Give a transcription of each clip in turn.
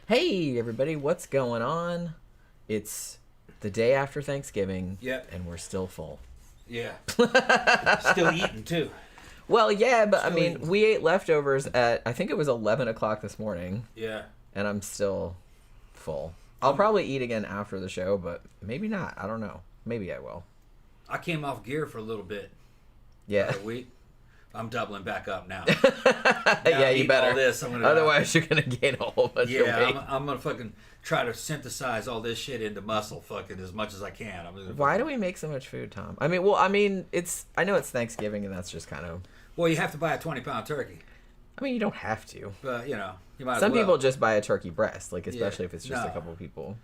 Hey, everybody, what's going on? It's the day after Thanksgiving, Yep. and we're still full. Yeah. Still eating, too. Well, yeah, but Still I mean, eating. we ate leftovers at, I think it was 11 o'clock this morning, Yeah. and I'm still full. I'll probably eat again after the show, but maybe not. I don't know. Maybe I will. I came off gear for a little bit. Yeah. A week. I'm doubling back up now. Yeah, you better. All this, I'm gonna, Otherwise, you're going to gain a whole bunch of weight. I'm going to fucking try to synthesize all this shit into muscle fucking as much as I can. Why do we make so much food, Tom? I mean, I know it's Thanksgiving, and that's just kind of... Well, you have to buy a 20-pound turkey. I mean, you don't have to. But, you know, you might Some as well. people just buy a turkey breast, like especially Yeah. if it's just a No. couple of people.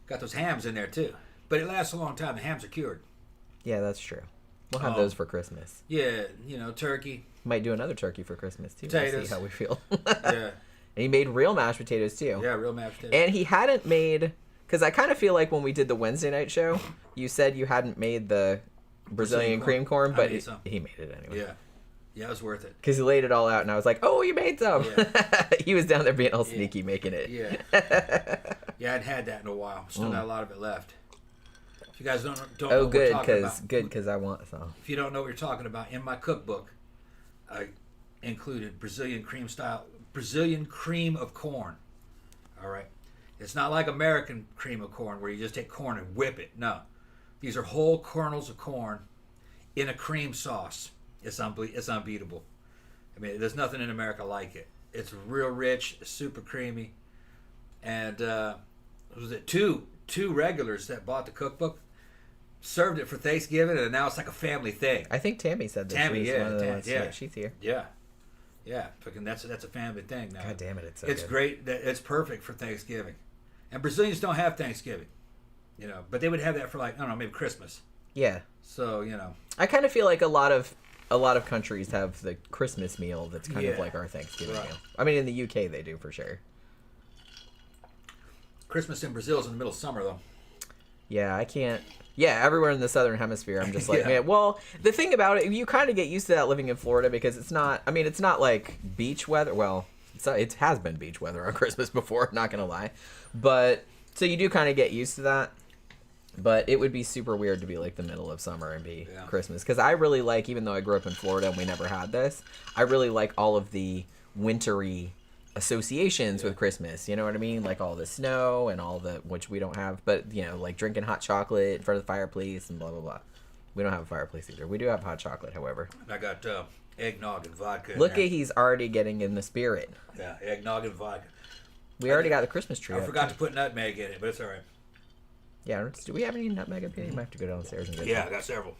Got those hams in there, too. But it lasts a long time. The hams are cured. Yeah, that's true. We'll have those for Christmas. Yeah, you know, turkey. Might do another turkey for Christmas too. Potatoes. We'll see how we feel. Yeah. And he made real mashed potatoes too. Yeah, real mashed potatoes. And he hadn't made, because I kind of feel like when we did the Wednesday night show, you said you hadn't made the Brazilian cream corn, but I made some. he made it anyway. Yeah. Yeah, it was worth it. Because he laid it all out, and I was like, "Oh, you made some." Yeah. He was down there being all sneaky, making it. Yeah. Yeah, I hadn't had that in a while. Still got a lot of it left. If you guys don't know Oh, what we're good, talking about, because I want some. if you don't know what you're talking about, in my cookbook, I included Brazilian cream of corn. All right, it's not like American cream of corn where you just take corn and whip it. No, these are whole kernels of corn in a cream sauce. It's unbeatable. I mean, there's nothing in America like it. It's real rich, super creamy, and was it two regulars that bought the cookbook? Served it for Thanksgiving, and now it's like a family thing. I think Tammy said that. Tammy, she was yeah, one of the ones yeah. she's here. Yeah, yeah. Fucking that's a family thing now. God damn it, it's so It's good. great. It's perfect for Thanksgiving, and Brazilians don't have Thanksgiving, you know, but they would have that for like I don't know, maybe Christmas. Yeah. So you know, I kind of feel like a lot of countries have the Christmas meal that's kind of Yeah. like our Thanksgiving Right. meal. I mean, in the UK they do for sure. Christmas in Brazil is in the middle of summer though. Yeah, I can't. Yeah, everywhere in the southern hemisphere, I'm just like, Yeah. man. Well, the thing about it, you kind of get used to that living in Florida because it's not. I mean, it's not like beach weather. Well, it has been beach weather on Christmas before. Not gonna lie, but so you do kind of get used to that. But it would be super weird to be like the middle of summer and be Yeah. Christmas because I really like, even though I grew up in Florida and we never had this, I really like all of the wintry associations with Christmas. You know what I mean? Like all the snow and all the, which we don't have, but you know, like drinking hot chocolate in front of the fireplace and blah blah blah. We don't have a fireplace either. We do have hot chocolate, however. I got eggnog and vodka. Look in at, he's already getting in the spirit. there. Yeah, eggnog and vodka. We already got the Christmas tree. I up, forgot too. to put nutmeg in it, but it's all right. Yeah, do we have any nutmeg up here? You might have to go downstairs and get Yeah, some. I got several.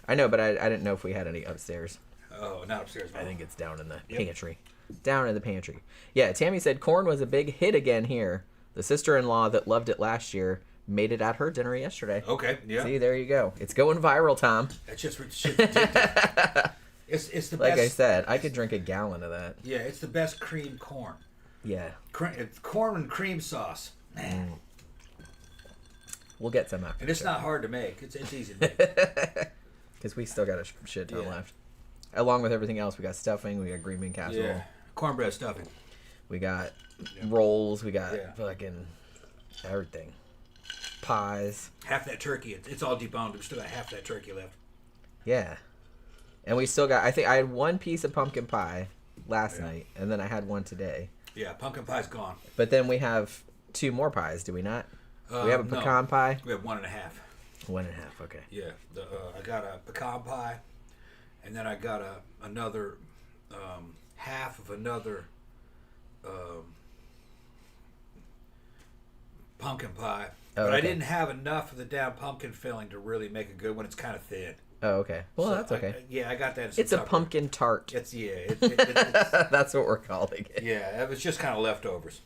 I know, but I didn't know if we had any upstairs. Oh, not upstairs. I think it's down in the Yep. pantry. Down in the pantry. Yeah, Tammy said corn was a big hit again here. The sister-in-law that loved it last year made it at her dinner yesterday. Okay, yeah. See, there you go. It's going viral, Tom. That's just shit ridiculous. It's the Like best. I said, I could drink a gallon of that. Yeah, it's the best cream corn. Yeah. It's corn and cream sauce. Man. We'll get some after. And it's not hard to make. It's easy to make. Because we still got a shit ton Yeah. left. Along with everything else, we got stuffing, we got green bean casserole, Yeah. Cornbread stuffing. we got rolls, we got Yeah. fucking everything. Pies. Half that turkey. It's all deboned. We still got half that turkey left. Yeah. And we still got, I think I had one piece of pumpkin pie last night, and then I had one today. Yeah, pumpkin pie's gone. But then we have two more pies, do we not? We have a No. pecan pie? We have 1.5. 1.5, okay. Yeah, I got a pecan pie, and then I got another half of another pumpkin pie. Oh, But I okay. didn't have enough of the damn pumpkin filling to really make a good one. It's kind of thin. Oh, okay. Well, So that's okay. I got that. In some It's a Tupperware. pumpkin tart. It's it's That's what we're calling it. yeah. It was just kind of leftovers.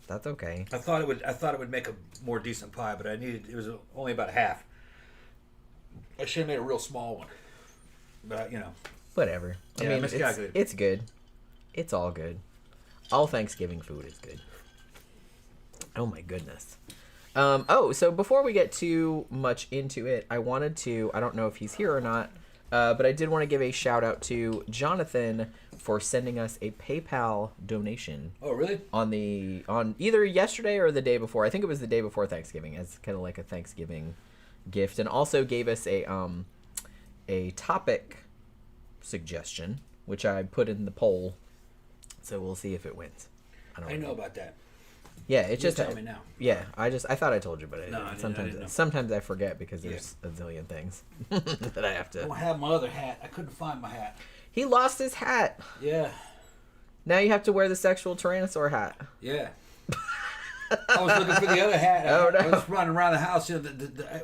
That's okay. I thought it would make a more decent pie, but it was only about half. I should have made a real small one, but you know. Whatever. I Yeah, mean, miscalculated. it's good. It's all good. All Thanksgiving food is good. Oh my goodness. So before we get too much into it, I wanted to, I don't know if he's here or not, but I did want to give a shout out to Jonathan for sending us a PayPal donation. Oh, really? On either yesterday or the day before. I think it was the day before Thanksgiving. It's kind of like a Thanksgiving gift, and also gave us a topic suggestion, which I put in the poll. So we'll see if it wins. I know about that. Yeah, it's just tell me now. Yeah, I thought I told you, but sometimes I forget because there's a zillion things that I have to. I don't have my other hat. I couldn't find my hat. He lost his hat. Yeah. Now you have to wear the sexual tyrannosaur hat. Yeah. I was looking for the other hat. Oh, no. I was running around the house. You know,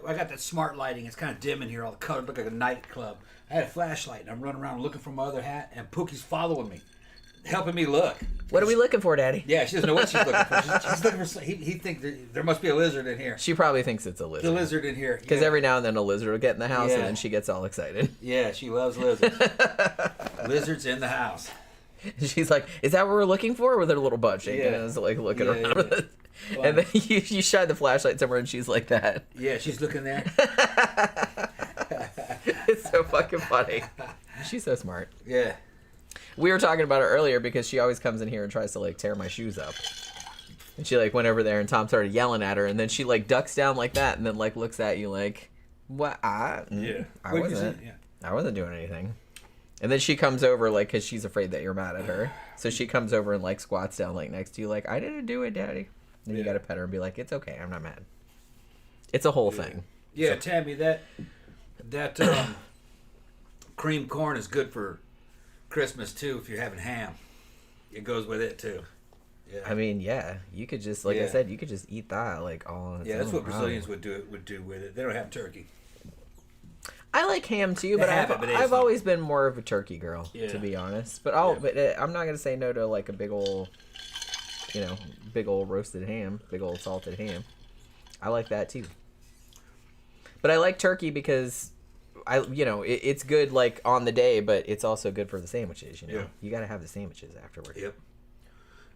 I got that smart lighting. It's kind of dim in here. All the colors look like a nightclub. I had a flashlight, and I'm running around looking for my other hat, and Pookie's following me, helping me look. What are we looking for, Daddy? Yeah, she doesn't know what she's looking for. She's looking for. He thinks there must be a lizard in here. She probably thinks it's a lizard. The lizard in here. Because every now and then a lizard will get in the house, Yeah. and then she gets all excited. Yeah, she loves lizards. Lizards in the house. She's like, "Is that what we're looking for?" With her little butt shaking, Yeah. and it's like looking around. Yeah. Wow. And then you shine the flashlight somewhere, and she's like that. Yeah, she's looking there. It's so fucking funny. She's so smart. Yeah. We were talking about her earlier because she always comes in here and tries to like tear my shoes up. And she like went over there and Tom started yelling at her, and then she like ducks down like that and then like looks at you like, "What? I wasn't doing anything." And then she comes over like because she's afraid that you're mad at her, so she comes over and like squats down like next to you like, "I didn't do it, Daddy." Then you gotta pet her and be like, "It's okay, I'm not mad." It's a whole thing. Yeah, so, Tammy, that cream corn is good for Christmas too. If you're having ham, it goes with it too. Yeah. I mean, yeah, you could just I said, you could just eat that like all on its own. That's what Brazilians would do with it. They don't have turkey. I like ham too, but I've always been more of a turkey girl, to be honest. But I'm not gonna say no to like a big old roasted ham, big old salted ham. I like that too. But I like turkey because it's good like on the day, but it's also good for the sandwiches. You got to have the sandwiches afterwards. Yep.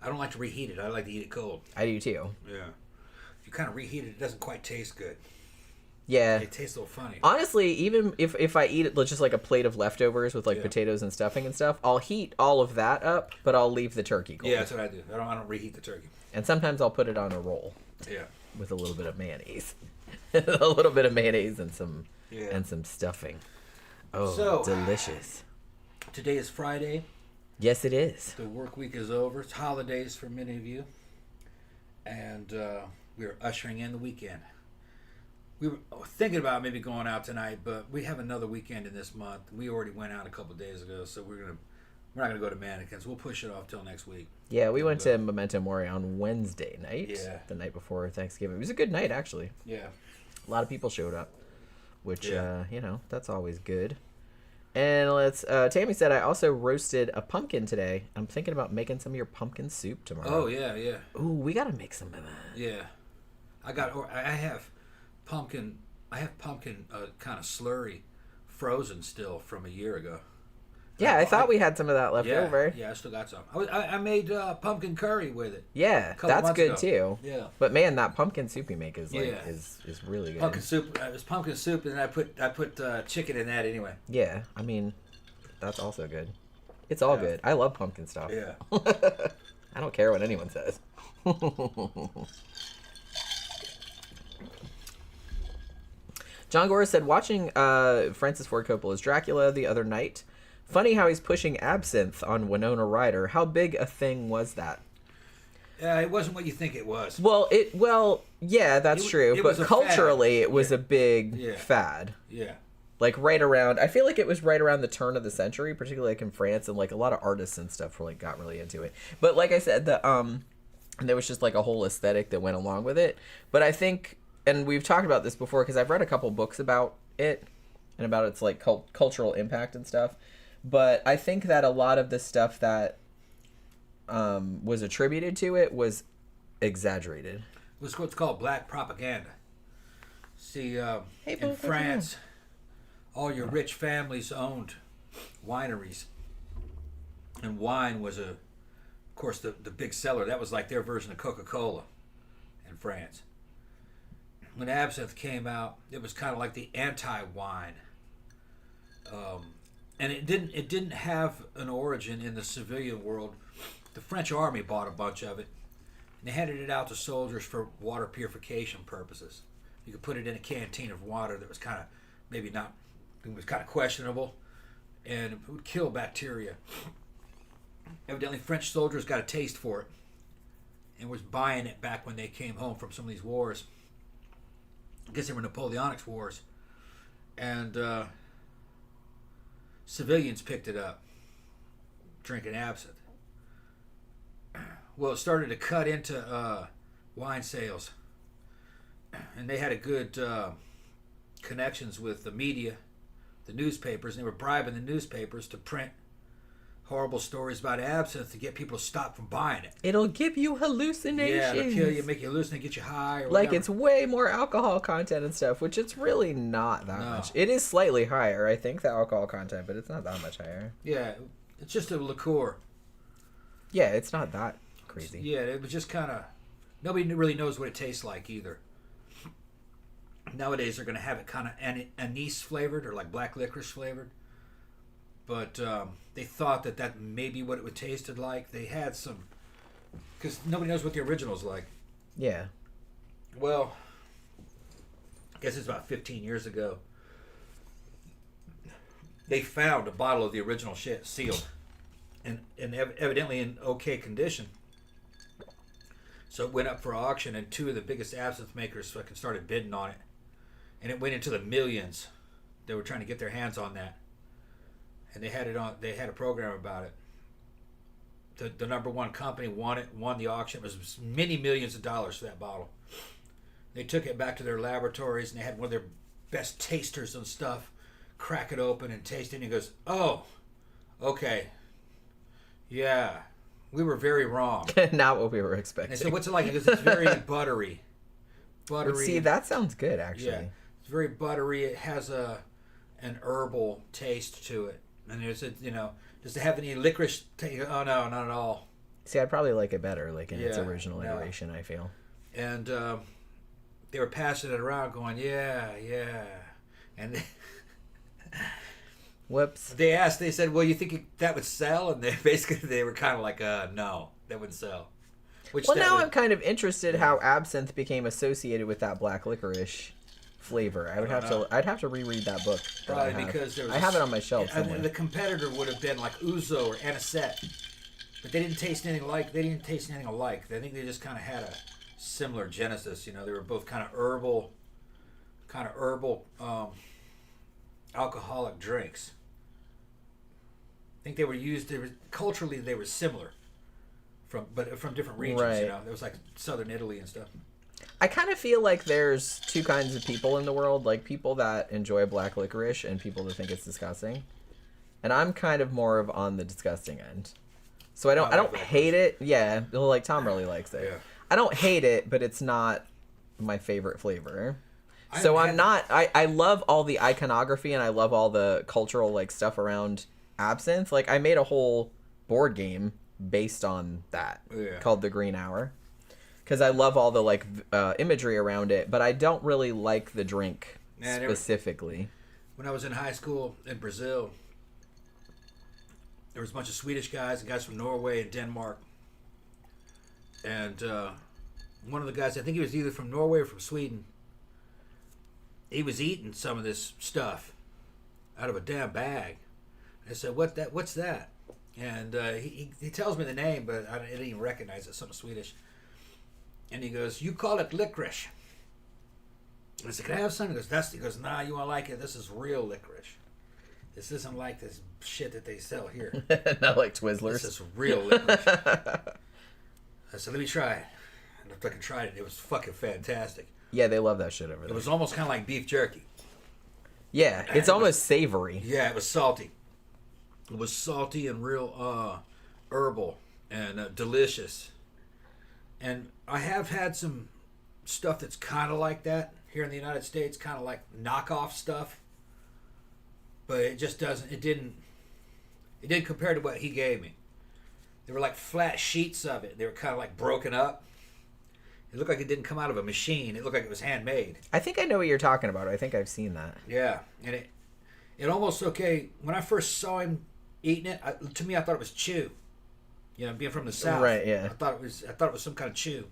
I don't like to reheat it. I like to eat it cold. I do too. Yeah. If you kind of reheat it, it doesn't quite taste good. Yeah. It tastes a little funny. Honestly, even if I eat it just like a plate of leftovers with like potatoes and stuffing and stuff, I'll heat all of that up, but I'll leave the turkey cold. Yeah, that's what I do. I don't reheat the turkey. And sometimes I'll put it on a roll. Yeah. With a little bit of mayonnaise. A little bit of mayonnaise and some stuffing. Oh, so, delicious. Today is Friday. Yes, it is. The work week is over. It's holidays for many of you. And we're ushering in the weekend. We were thinking about maybe going out tonight, but we have another weekend in this month. We already went out a couple of days ago, so we're not gonna go to Mannequins. We'll push it off till next week. Yeah, we went to Memento Mori on Wednesday night. Yeah. The night before Thanksgiving. It was a good night, actually. Yeah. A lot of people showed up, which that's always good. And Tammy said I also roasted a pumpkin today. I'm thinking about making some of your pumpkin soup tomorrow. Oh yeah. Ooh, we gotta make some of that. Yeah, I have pumpkin kind of slurry frozen still from a year ago. Yeah, I thought we had some of that left over. Yeah, I still got some. I made pumpkin curry with it. Yeah, that's good too. Yeah. But man, that pumpkin soup you make is really good. Pumpkin soup. It was pumpkin soup, and I put chicken in that anyway. Yeah, I mean, that's also good. It's all good. I love pumpkin stuff. Yeah. I don't care what anyone says. John Gore said, watching Francis Ford Coppola's Dracula the other night, funny how he's pushing absinthe on Winona Ryder. How big a thing was that? It wasn't what you think it was. Well, yeah, that's true. But culturally, it was a big fad. Yeah. Like right around, I feel like it was right around the turn of the century, particularly like in France, and like a lot of artists and stuff were like got really into it. But like I said, there was just like a whole aesthetic that went along with it. But I think, and we've talked about this before because I've read a couple books about it and about its like cultural impact and stuff. But I think that a lot of the stuff that was attributed to it was exaggerated. It was what's called black propaganda. See, in France, all your rich families owned wineries, and wine was of course, the big seller. That was like their version of Coca-Cola in France. When absinthe came out, it was kind of like the anti-wine. and it didn't have an origin in the civilian world. The French army bought a bunch of it, and they handed it out to soldiers for water purification purposes. You could put it in a canteen of water that was kind of maybe not, it was kind of questionable, and it would kill bacteria. Evidently, French soldiers got a taste for it and was buying it back when they came home from some of these wars. I guess they were Napoleonic wars. And civilians picked it up, drinking absinthe. Well, it started to cut into wine sales. And they had a good connections with the media, the newspapers, and they were bribing the newspapers to print horrible stories about absinthe to get people to stop from buying it. It'll give you hallucinations. Yeah, it'll kill you, make you hallucinate, get you high. Or like whatever. it's way more alcohol content and stuff, which it's really not that much. It is slightly higher, I think, the alcohol content, but it's not that much higher. Yeah, it's just a liqueur. Yeah, it's not that crazy. Yeah, it was just kind of, nobody really knows what it tastes like either. Nowadays they're going to have it kind of anise flavored or like black licorice flavored. But they thought that may be what it would tasted like. They had some, because nobody knows what the original's like. Yeah. Well, I guess it's about 15 years ago. They found a bottle of the original shit sealed, and evidently in okay condition. So it went up for auction, and two of the biggest absinthe makers fucking started bidding on it, and it went into the millions. They were trying to get their hands on that. And they had it on. They had a program about it. The number one company won the auction. It was many millions of dollars for that bottle. They took it back to their laboratories, and they had one of their best tasters and stuff crack it open and taste it. And he goes, "Oh, okay, yeah, we were very wrong." Not what we were expecting. And I said, "What's it like?" He goes, "It's very buttery." Buttery. See, that sounds good, actually. Yeah, it's very buttery. It has an herbal taste to it. And there's a, does it have any licorice taste? Oh, no, not at all. See, I'd probably like it better, like in its original iteration, I feel. And they were passing it around going, yeah. And Whoops. they said, well, you think that would sell? And they were kind of like, no, that wouldn't sell. I'm kind of interested how absinthe became associated with that black licorice flavor. I'd have to reread that book. Probably because I have it on my shelf somewhere. The competitor would have been like ouzo or anisette, but they didn't taste anything alike. I think they just kind of had a similar genesis. They were both kind of herbal alcoholic drinks. I think they were used. Culturally they were similar, from different regions. Right. It was like southern Italy and stuff. I kind of feel like there's two kinds of people in the world, like people that enjoy black licorice and people that think it's disgusting. And I'm kind of more of on the disgusting end. So I don't hate it. Yeah, like Tom really likes it. Yeah. I don't hate it, but it's not my favorite flavor. So I love all the iconography and I love all the cultural like stuff around absinthe. Like I made a whole board game based on that called The Green Hour. Because I love all the like imagery around it, but I don't really like the drink specifically. When I was in high school in Brazil, there was a bunch of Swedish guys and guys from Norway and Denmark. And one of the guys, I think he was either from Norway or from Sweden, he was eating some of this stuff out of a damn bag. I said, what's that? And he tells me the name, but I didn't even recognize it, something Swedish. And he goes, you call it licorice. I said, can I have some? He goes, nah, you won't like it. This is real licorice. This isn't like this shit that they sell here. Not like Twizzlers. This is real licorice. I said, let me try it. And I fucking tried it. It was fucking fantastic. Yeah, they love that shit over there. It was almost kind of like beef jerky. Yeah, it's almost savory. Yeah, it was salty. It was salty and real herbal and delicious. And I have had some stuff that's kind of like that here in the United States, kind of like knockoff stuff. But it just doesn't, it didn't compare to what he gave me. They were like flat sheets of it. They were kind of like broken up. It looked like it didn't come out of a machine. It looked like it was handmade. I think I know what you're talking about. I think I've seen that. Yeah, and It almost okay. When I first saw him eating it, to me, I thought it was chew. You know, being from the South, Right? Yeah. I thought it was some kind of chew.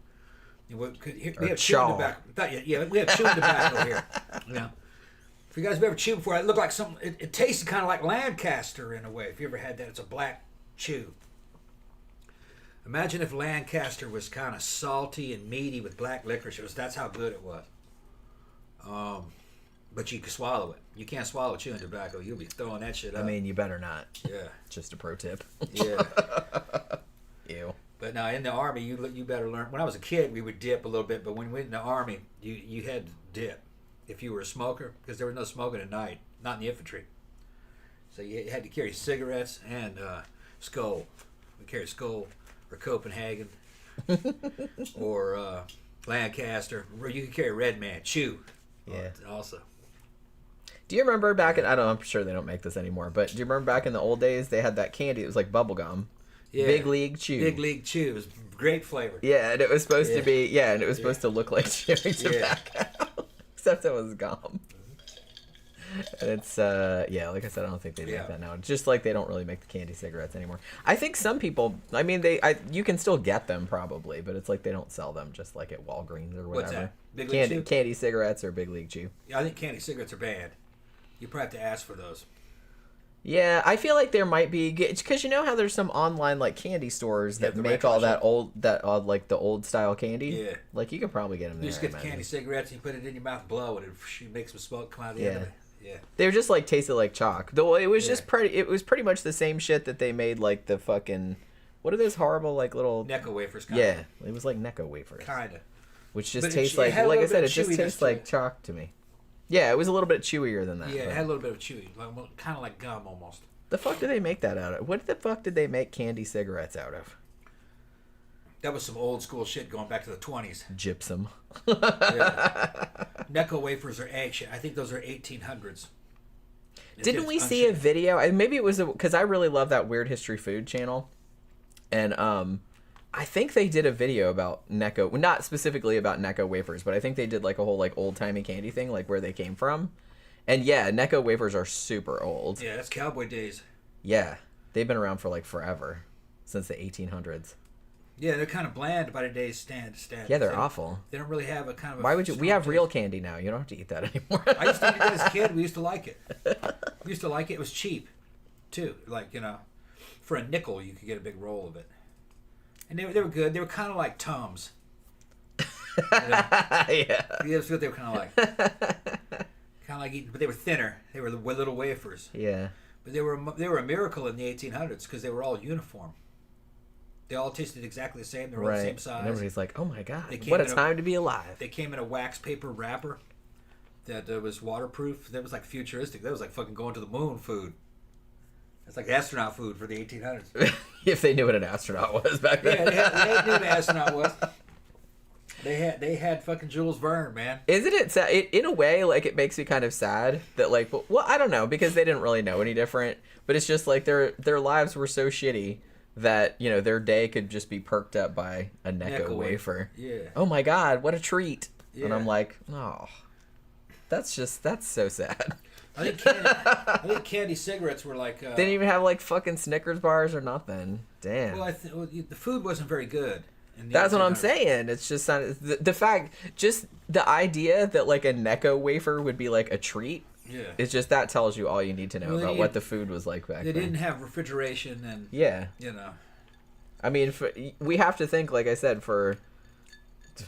We have chaw. chewing tobacco. Yeah, we have chewing tobacco here. You know, if you guys have ever chewed before, it looked like something. It tasted kind of like Lancaster in a way. If you ever had that, it's a black chew. Imagine if Lancaster was kind of salty and meaty with black licorice. That's how good it was. But you can swallow it. You can't swallow chewing tobacco. You'll be throwing that shit up. I mean, you better not. Yeah. Just a pro tip. Yeah. Ew. But now in the Army, you better learn. When I was a kid, we would dip a little bit. But when we went in the Army, you had to dip if you were a smoker, because there was no smoking at night, not in the infantry. So you had to carry cigarettes and Skull. We carried Skull or Copenhagen or Lancaster. Or you could carry Red Man, Chew. Yeah. Also. Do you remember back in, I don't know, I'm sure they don't make this anymore, but do you remember back in the old days, they had that candy, it was like bubble gum. Yeah. Big League Chew. Big League Chew. It was great flavor. Yeah, and it was supposed to be, and it was supposed to look like chewing tobacco. Except it was gum. And it's, like I said, I don't think they make that now. Just like they don't really make the candy cigarettes anymore. I think some people, I mean, you can still get them probably, but it's like they don't sell them just like at Walgreens or whatever. What's that? Big League Chew? Candy cigarettes or Big League Chew. Yeah, I think candy cigarettes are bad. You probably have to ask for those. Yeah, I feel like there might be, because you know how there's some online like candy stores that make all that like the old style candy. Yeah, like you could probably get them there. You just get the candy cigarettes and you put it in your mouth, blow it, and she makes some smoke come out of the end of it. Yeah, they were just like tasted like chalk. Though it was just pretty. It was pretty much the same shit that they made like the fucking. What are those horrible like little Necco wafers? Kinda. Yeah, it was like Necco wafers. Kinda. Which just tastes like I said, it just tastes like chalk to me. Yeah, it was a little bit chewier than that. Yeah, it had a little bit of chewy, kind of like gum almost. The fuck do they make that out of? What the fuck did they make candy cigarettes out of? That was some old school shit going back to the 20s. Gypsum. Necco wafers are ancient. I think those are 1800s. Didn't we see a video? Maybe it was because I really love that Weird History Food channel, and I think they did a video about Necco, not specifically about Necco wafers, but I think they did like a whole like old timey candy thing, like where they came from. And yeah, Necco wafers are super old. Yeah, that's cowboy days. Yeah, they've been around for like forever, since the 1800s. Yeah, they're kind of bland by today's standard. Yeah, they're awful. They don't really have a kind of. Why would you? We have real candy now. You don't have to eat that anymore. I used to eat it as a kid. We used to like it. We used to like it. It was cheap, too. Like for a nickel, you could get a big roll of it. And they were good. They were kind of like Tums. Yeah. That's what they were kind of like. Kind of like eating, but they were thinner. They were little wafers. Yeah. But they were a miracle in the 1800s because they were all uniform. They all tasted exactly the same. They were all the same size. And everybody's like, "Oh my god, what a time to be alive!" They came in a wax paper wrapper that was waterproof. That was like futuristic. That was like fucking going to the moon food. It's like astronaut food for the 1800s. If they knew what an astronaut was back then. Yeah, they knew what an astronaut was. They had fucking Jules Verne, man. Isn't it sad? In a way, like, it makes me kind of sad that, like, well, I don't know, because they didn't really know any different, but it's just like their lives were so shitty that, their day could just be perked up by a Necco wafer. Yeah. Oh my god, what a treat. Yeah. And I'm like, oh, that's so sad. I think candy cigarettes were like... they didn't even have, like, fucking Snickers bars or nothing. Damn. Well, the food wasn't very good. That's what I'm saying. It's just not, the fact, just the idea that like a Necco wafer would be like a treat. Yeah. It's just that tells you all you need to know about what the food was like back then. They didn't have refrigeration and I mean, we have to think, like I said, for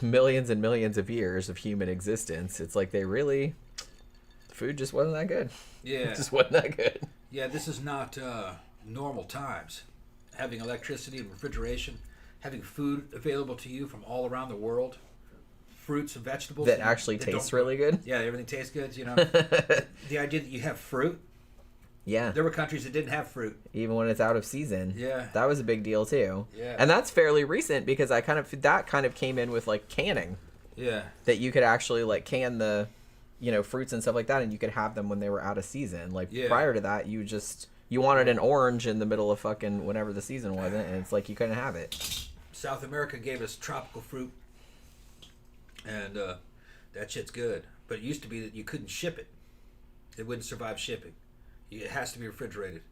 millions and millions of years of human existence, it's like food just wasn't that good. Yeah. It just wasn't that good. Yeah, this is not normal times. Having electricity and refrigeration. Having food available to you from all around the world, fruits and vegetables that actually taste really good. Yeah, everything tastes good. The idea that you have fruit. Yeah, there were countries that didn't have fruit, even when it's out of season. Yeah, that was a big deal too. Yeah, and that's fairly recent because that kind of came in with like canning. Yeah, that you could actually like can the, fruits and stuff like that, and you could have them when they were out of season. Like prior to that, you wanted an orange in the middle of fucking whenever the season wasn't, and it's like you couldn't have it. South America gave us tropical fruit, and that shit's good. But it used to be that you couldn't ship it; it wouldn't survive shipping. It has to be refrigerated.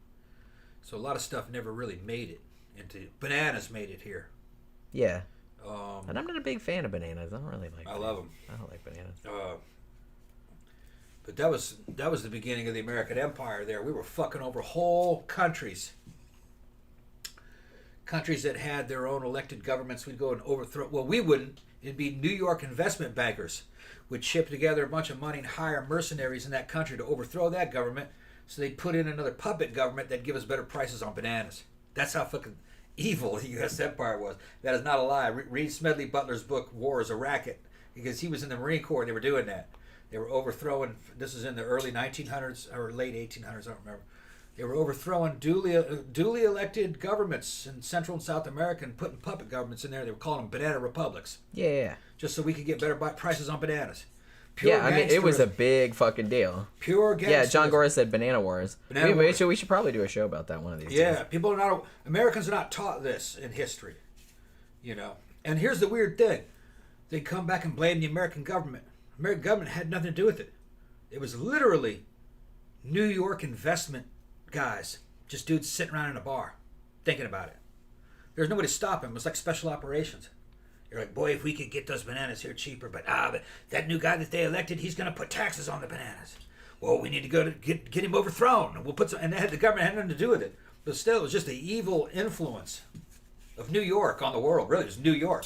So a lot of stuff never really made it into. Bananas made it here. Yeah. And I'm not a big fan of bananas. I don't really like. I love them. I don't like bananas. But that was the beginning of the American Empire. There, we were fucking over whole countries. Countries that had their own elected governments. We'd go and overthrow. Well, we wouldn't. It'd be New York investment bankers would chip together a bunch of money and hire mercenaries in that country to overthrow that government. So they'd put in another puppet government that'd give us better prices on bananas. That's how fucking evil the U.S. Empire was. That is not a lie. Read Smedley Butler's book, War is a Racket, because he was in the Marine Corps and they were doing that. They were overthrowing, this is in the early 1900s, or late 1800s, I don't remember. They were overthrowing duly elected governments in Central and South America and putting puppet governments in there. They were calling them banana republics. Yeah. Just so we could get better prices on bananas. Yeah, I mean, it was a big fucking deal. Pure gangsterism. Yeah, John Gora said Banana Wars. We should probably do a show about that one of these days. Yeah, Americans are not taught this in history, you know. And here's the weird thing. They come back and blame the American government. American government had nothing to do with it. It was literally New York investment guys, just dudes sitting around in a bar, thinking about it. There's nobody to stop them. It was like special operations. You're like, boy, if we could get those bananas here cheaper, but that new guy that they elected, he's going to put taxes on the bananas. Well, we need to go to get him overthrown. And we'll put some, and the government had nothing to do with it. But still, it was just the evil influence of New York on the world. Really, it was New York.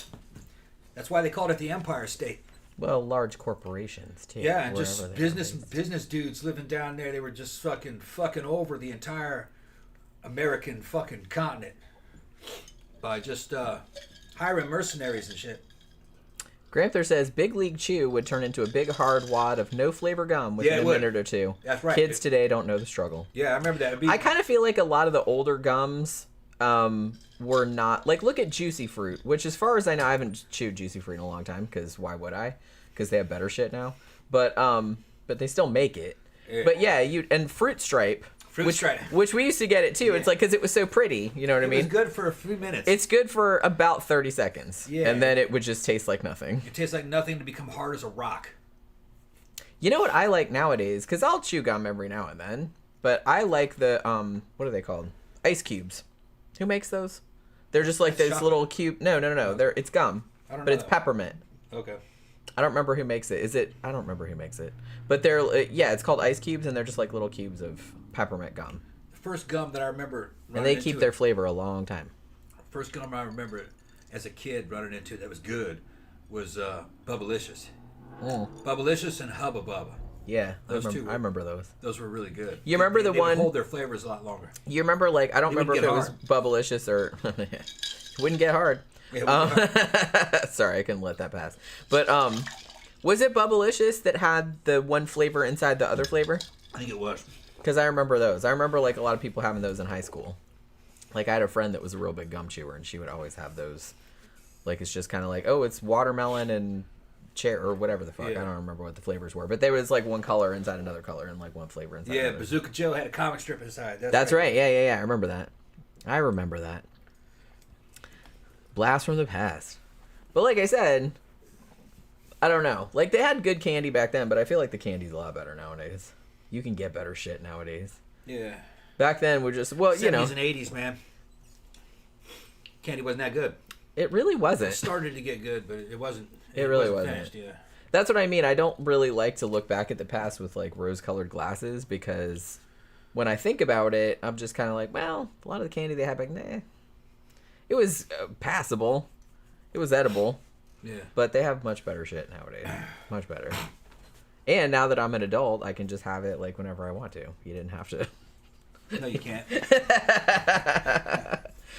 That's why they called it the Empire State. Well, large corporations too. Yeah, and just business dudes living down there. They were just fucking over the entire American fucking continent by just hiring mercenaries and shit. Gramthars says Big League Chew would turn into a big hard wad of no flavor gum within a minute or two. That's right. Kids today don't know the struggle. Yeah, I remember that. I kind of feel like a lot of the older gums were not like, look at Juicy Fruit, which as far as I know, I haven't chewed Juicy Fruit in a long time because why would I? Because they have better shit now. But they still make it. Yeah. But yeah, and Fruit Stripe. Which we used to get it too. Yeah. It's like because it was so pretty, you know what I mean? It was good for a few minutes. It's good for about 30 seconds. Yeah. And then it would just taste like nothing. It tastes like nothing to become hard as a rock. You know what I like nowadays? Because I'll chew gum every now and then. But I like the, what are they called? Ice cubes. Who makes those? They're just like this little cube. No. It's gum. But it's peppermint. Okay. I don't remember who makes it. I don't remember who makes it. But they're, it's called ice cubes, and they're just like little cubes of peppermint gum. The first gum that I remember and they keep their flavor a long time. First gum I remember as a kid running into that was good was Bubblicious. Bubblicious and Hubba Bubba. Yeah, I remember those. Those were really good. You remember the one... They would hold their flavors a lot longer. You remember, like, I don't remember if it was Bubblicious or... Wouldn't get hard. Yeah, sorry, I couldn't let that pass. But was it Bubblicious that had the one flavor inside the other flavor? I think it was. Because I remember those. I remember like a lot of people having those in high school. Like I had a friend that was a real big gum chewer, and she would always have those. Like it's just kind of like, oh, it's watermelon and cherry or whatever the fuck. Yeah. I don't remember what the flavors were, but there was like one color inside another color and like one flavor inside. Yeah, Bazooka Joe had a comic strip inside. That's right. Yeah. I remember that. Blast from the past. But like I said, I don't know. Like they had good candy back then, but I feel like the candy's a lot better nowadays. You can get better shit nowadays. Yeah. Back then we're just 70s and 80s, man. Candy wasn't that good. It really wasn't. It started to get good, but it wasn't. It really wasn't. Finished, yeah. That's what I mean. I don't really like to look back at the past with like rose-colored glasses because when I think about it, I'm just kind of like, well, a lot of the candy they had back then, it was passable. It was edible. Yeah. But they have much better shit nowadays. Much better. And now that I'm an adult, I can just have it like whenever I want to. You didn't have to. No, you can't.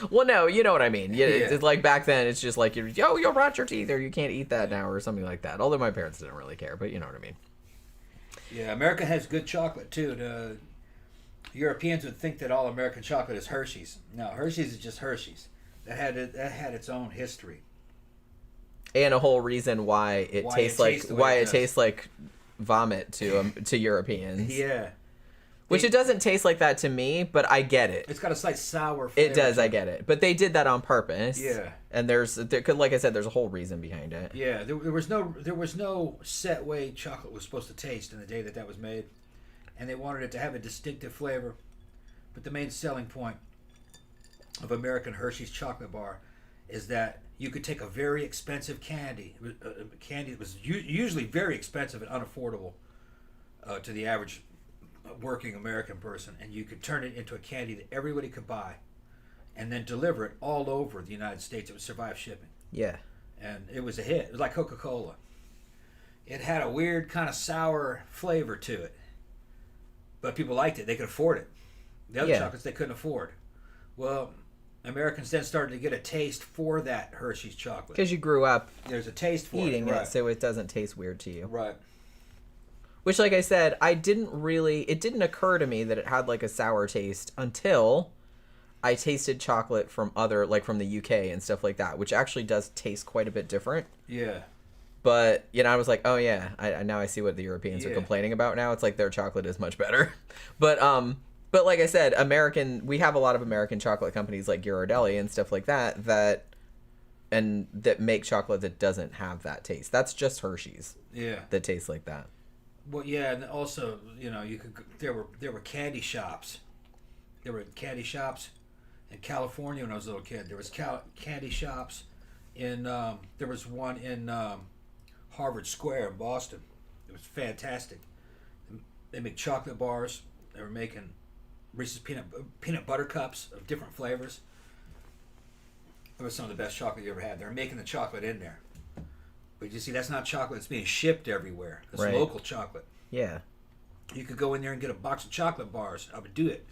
Well, no, you know what I mean. It's like back then, it's just like, you'll rot your teeth or you can't eat that now or something like that. Although my parents didn't really care, but you know what I mean. Yeah, America has good chocolate too. The Europeans would think that all American chocolate is Hershey's. No, Hershey's is just Hershey's. That had its own history. And a whole reason why it tastes like vomit to Europeans. Yeah. Which it doesn't taste like that to me, but I get it. It's got a slight sour flavor. It does, I get it. But they did that on purpose. Yeah. And like I said, there's a whole reason behind it. Yeah, there was no set way chocolate was supposed to taste in the day that was made. and they wanted it to have a distinctive flavor. But the main selling point of American Hershey's chocolate bar is that you could take a very expensive candy, candy that was usually very expensive and unaffordable to the average working American person, and you could turn it into a candy that everybody could buy, and then deliver it all over the United States. It would survive shipping. Yeah. And it was a hit. It was like Coca-Cola. It had a weird kind of sour flavor to it, but people liked it. They could afford it. The other chocolates they couldn't afford. Well, Americans then started to get a taste for that Hershey's chocolate. Because you grew up there's a taste for eating it, it, so it doesn't taste weird to you. Right. Which, like I said, it didn't occur to me that it had like a sour taste until I tasted chocolate from from the UK and stuff like that, which actually does taste quite a bit different. Yeah. But, I was like, oh yeah, now I see what the Europeans are complaining about now. It's like their chocolate is much better. But like I said, we have a lot of American chocolate companies like Ghirardelli and stuff like that that make chocolate that doesn't have that taste. That's just Hershey's. Yeah. That tastes like that. Well, yeah, and also, there were candy shops. There were candy shops in California when I was a little kid. There was candy shops there was one in Harvard Square in Boston. It was fantastic. They make chocolate bars. They were making Reese's peanut butter cups of different flavors. It was some of the best chocolate you ever had. They were making the chocolate in there. But you see, that's not chocolate that's being shipped everywhere. It's local chocolate. Yeah. You could go in there and get a box of chocolate bars. I would do it.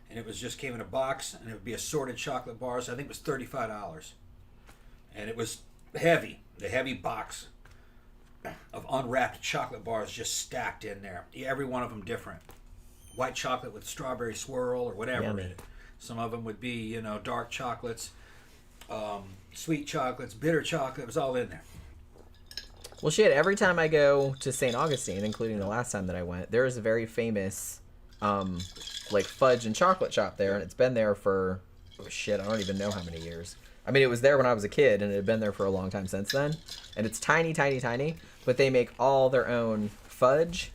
And it came in a box, and it would be assorted chocolate bars. I think it was $35. And it was heavy. The heavy box of unwrapped chocolate bars just stacked in there. Every one of them different. White chocolate with strawberry swirl or whatever. Yummy. Some of them would be, dark chocolates, sweet chocolates, bitter chocolate. It was all in there. Well, shit, every time I go to St. Augustine, including the last time that I went, there is a very famous, fudge and chocolate shop there, and it's been there for, I don't even know how many years. I mean, it was there when I was a kid, and it had been there for a long time since then. And it's tiny, tiny, tiny, but they make all their own fudge,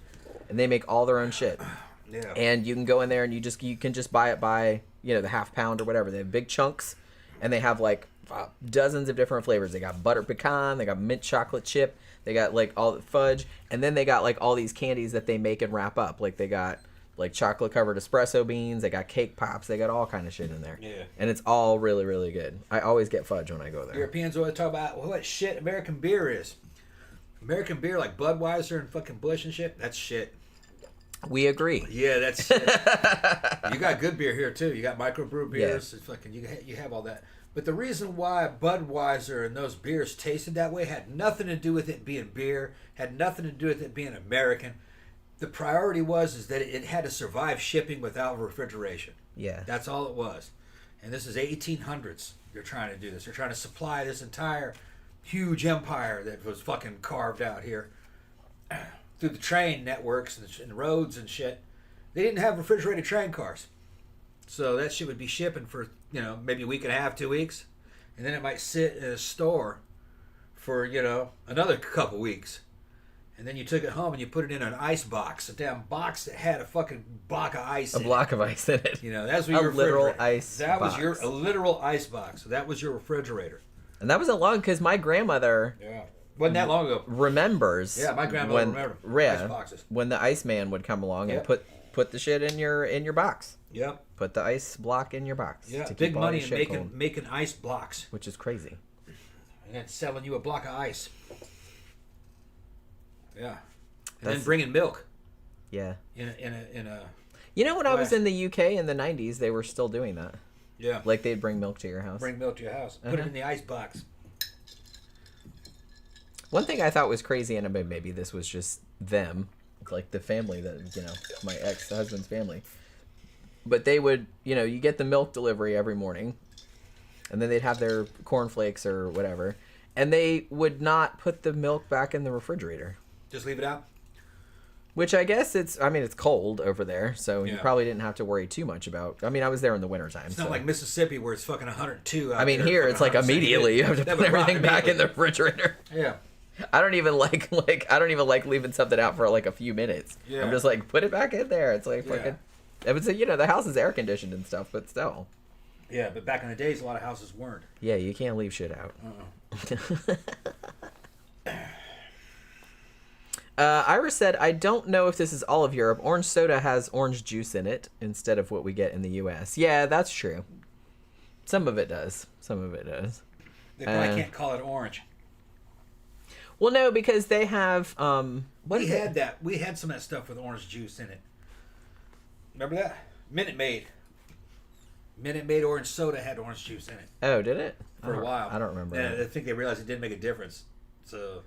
and they make all their own shit. Yeah. And you can go in there, and you can just buy it by, the half pound or whatever. They have big chunks, and they have, dozens of different flavors. They got butter pecan, they got mint chocolate chip, they got, all the fudge, and then they got, all these candies that they make and wrap up. They got, chocolate covered espresso beans, they got cake pops, they got all kind of shit in there. Yeah. And it's all really, really good. I always get fudge when I go there. Europeans always talk about what shit American beer is. American beer like Budweiser and fucking Busch and shit, that's shit. We agree. Yeah, that's shit. You got good beer here too. You got microbrew beers. Yeah. It's fucking you have all that. But the reason why Budweiser and those beers tasted that way had nothing to do with it being beer, had nothing to do with it being American. The priority is that it had to survive shipping without refrigeration. Yeah. That's all it was. And this is 1800s. They're trying to do this. They're trying to supply this entire huge empire that was fucking carved out here through the train networks and roads and shit. They didn't have refrigerated train cars. So that shit would be shipping for, maybe a week and a half, 2 weeks. And then it might sit in a store for, another couple weeks. And then you took it home and you put it in an ice box, a damn box that had a fucking block of ice in it. A block of ice in it. That's what your literal ice That box. was a literal ice box. So that was your refrigerator. And that was because my grandmother... Yeah. Wasn't that long ago. Remembers. Yeah, my grandmother remembers ice boxes. When the Iceman would come along and put the shit in your box. Yep. Put the ice block in your box. Yeah, big money in making ice blocks. Which is crazy. And then selling you a block of ice. Yeah. And then bringing milk. Yeah. In a. When I was in the UK in the 90s, they were still doing that. Yeah. They'd bring milk to your house. Bring milk to your house. Put it in the ice box. One thing I thought was crazy, and maybe this was just them, the family that, my ex-husband's family. But they would, you get the milk delivery every morning, and then they'd have their cornflakes or whatever, and they would not put the milk back in the refrigerator. Just leave it out? Which I guess it's cold over there, so you probably didn't have to worry too much about. I was there in the wintertime. It's not like Mississippi where it's fucking 102 out here it's immediately you have to put everything back in the refrigerator. Yeah. I don't even like leaving something out for like a few minutes. Yeah. I'm just like, put it back in there. It's like fucking. Yeah. I would say, the house is air conditioned and stuff, but still. Yeah, but back in the days, a lot of houses weren't. Yeah, you can't leave shit out. Iris said, I don't know if this is all of Europe. Orange soda has orange juice in it instead of what we get in the U.S. Yeah, that's true. Some of it does. They probably can't call it orange. Well, no, because they have... We had some of that stuff with orange juice in it. Remember that? Minute Maid orange soda had orange juice in it. Oh, did it? For a while. I don't remember. And I think they realized it didn't make a difference. So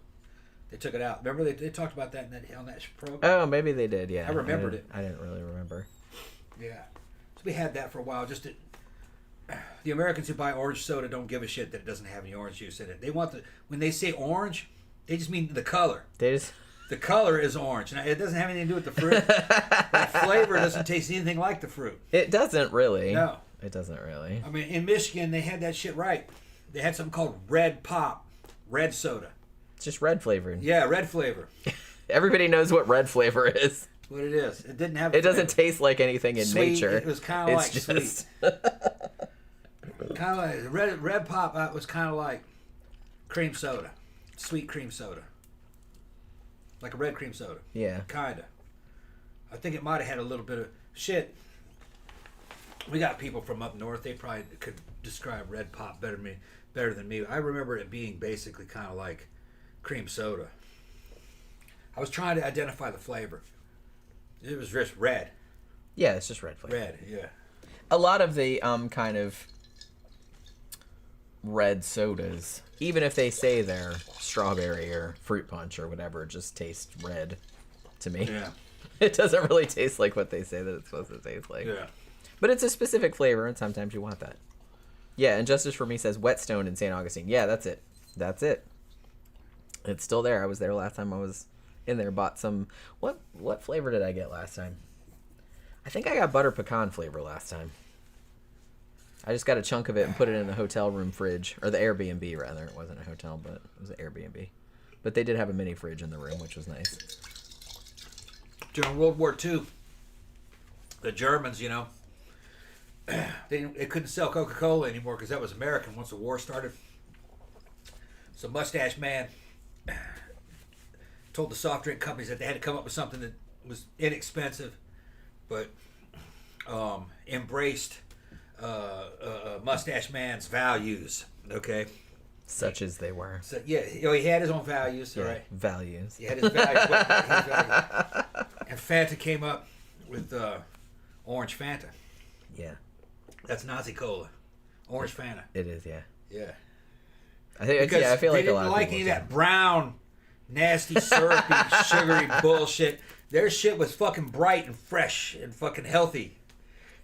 they took it out. Remember they talked about that on that program? Oh, maybe they did, yeah. I remembered it. I didn't really remember. Yeah. So we had that for a while. The Americans who buy orange soda don't give a shit that it doesn't have any orange juice in it. They want when they say orange, they just mean the color. The color is orange. Now, it doesn't have anything to do with the fruit. The flavor doesn't taste anything like the fruit. It doesn't really. No. It doesn't really. I mean, in Michigan, they had that shit right. They had something called Red Pop, red soda. It's just red flavored. Yeah, red flavor. Everybody knows what red flavor is. What it is. It didn't have. It doesn't taste like anything in sweet. nature. It was kind of like just... sweet. Kind of like red pop. Was kind of like cream soda, sweet cream soda, like a red cream soda. Yeah. Kinda. I think it might have had a little bit of shit. We got people from up north. They probably could describe red pop better than me. I remember it being basically kind of like cream soda. I was trying to identify the flavor. It was just red. Yeah, it's just red flavor. Red, yeah. A lot of the kind of red sodas, even if they say they're strawberry or fruit punch or whatever, just taste red to me. Yeah. It doesn't really taste like what they say that it's supposed to taste like. Yeah. But it's a specific flavor, and sometimes you want that. Yeah, and Justice for Me says Whetstone in St. Augustine. Yeah, that's it. It's still there. I was there last time I was in there. Bought some... What flavor did I get last time? I think I got butter pecan flavor last time. I just got a chunk of it and put it in the hotel room fridge. Or the Airbnb, rather. It wasn't a hotel, but it was an Airbnb. But they did have a mini fridge in the room, which was nice. During World War II, the Germans, they couldn't sell Coca-Cola anymore because that was American once the war started. So Mustache Man told the soft drink companies that they had to come up with something that was inexpensive, but embraced Mustache Man's values. Okay, such as they were. So yeah, he had his own values. Yeah, right? Values. He had his values. And Fanta came up with Orange Fanta. Yeah. That's Nazi Cola. Orange Fanta. It is, yeah. Yeah. I feel like a lot of people they didn't like any of that brown, nasty, syrupy, sugary bullshit. Their shit was fucking bright and fresh and fucking healthy.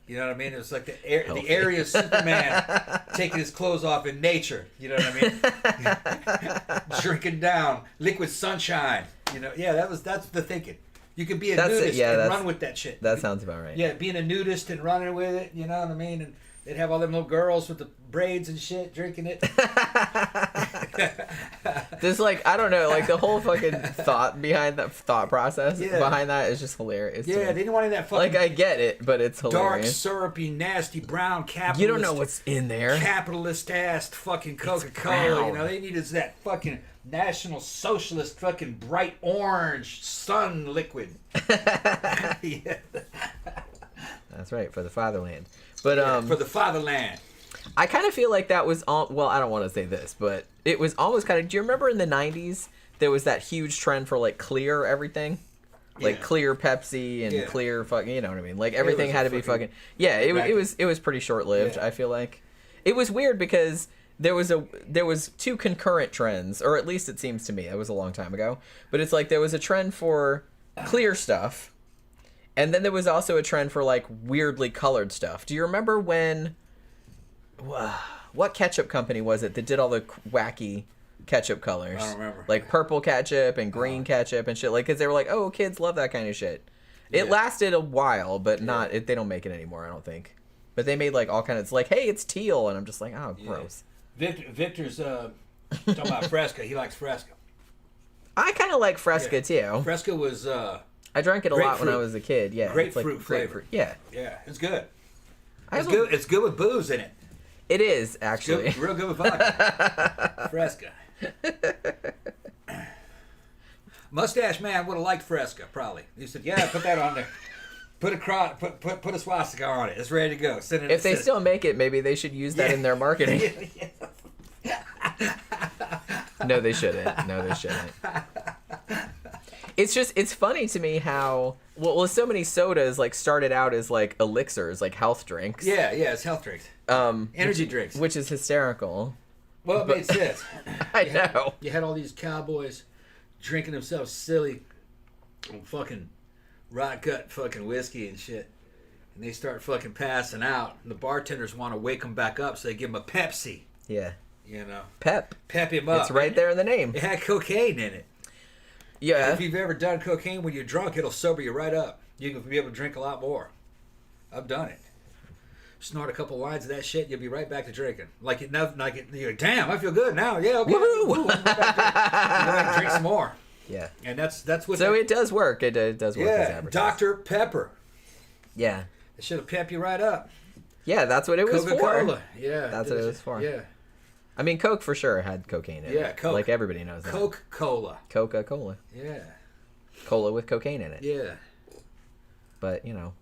You know what I mean? It was like the area of Superman taking his clothes off in nature. You know what I mean? Drinking down liquid sunshine. That's the thinking. You could be a nudist and run with that shit. That sounds about right. Yeah, being a nudist and running with it, you know what I mean? And they'd have all them little girls with the braids and shit drinking it. There's I don't know, the whole fucking thought behind that thought process behind that is just hilarious. Yeah, they didn't want any of that fucking I get it, but it's hilarious. Dark, syrupy, nasty, brown, capitalist. You don't know what's in there. Capitalist ass fucking Coca-Cola. They needed that fucking National Socialist fucking bright orange sun liquid. Yeah. That's right, for the fatherland. But for the fatherland. I kind of feel like that was all. Well, I don't want to say this, but it was almost kind of. Do you remember in the '90s there was that huge trend for clear everything, clear Pepsi and clear fucking. You know what I mean? Everything had to be fucking. Yeah, it was pretty short lived. Yeah. I feel like it was weird because there was two concurrent trends, or at least it seems to me. It was a long time ago, but it's there was a trend for clear stuff, and then there was also a trend for weirdly colored stuff. Do you remember when? What ketchup company was it that did all the wacky ketchup colors? I don't remember. Purple ketchup and green ketchup and shit. Because they were oh, kids love that kind of shit. It lasted a while, but not. They don't make it anymore, I don't think. But they made all kinds. It's hey, it's teal, and I'm just oh, gross. Victor's talking about Fresca. He likes Fresca. I kind of like Fresca too. Fresca was. I drank it a lot when I grapefruit. was a kid. Yeah, Grapefruit flavor. Yeah, Yeah, it's good. I It's have a- good. It's good with booze in it. It is It's actually. good, real good with vodka. Fresca. Mustache Man would have liked Fresca, probably. He said, "Yeah, put that on there. Put a swastika on it. It's ready to go. Send it." If they still make it, maybe they should use that in their marketing. No, they shouldn't. No, they shouldn't. It's funny to me how well so many sodas like started out as like elixirs, like health drinks. Yeah, it's health drinks. Energy drinks. Which is hysterical. Well, it made sense. I know. You had all these cowboys drinking themselves silly on fucking rot gut fucking whiskey and shit. And they start fucking passing out. And the bartenders want to wake them back up, so they give them a Pepsi. Yeah. You know? Pep him up. It's right there in the name. It had cocaine in it. Yeah. If you've ever done cocaine when you're drunk, it'll sober you right up. You can be able to drink a lot more. I've done it. Snort a couple lines of that shit, you'll be right back to drinking. You're like, damn, I feel good now. Yeah, okay. Woohoo! You're right, drink some more. Yeah. And that's what. So it does work. It does work. As Yeah, advertised. Dr. Pepper. Yeah. It should have pep you right up. Yeah, that's what it was Coca-Cola. for. Yeah. That's what it was for. Yeah. I mean, Coke for sure had cocaine in it. Yeah, Coke. Like everybody knows that. Coca-Cola. Coca-Cola. Yeah. Cola with cocaine in it. Yeah. But, you know.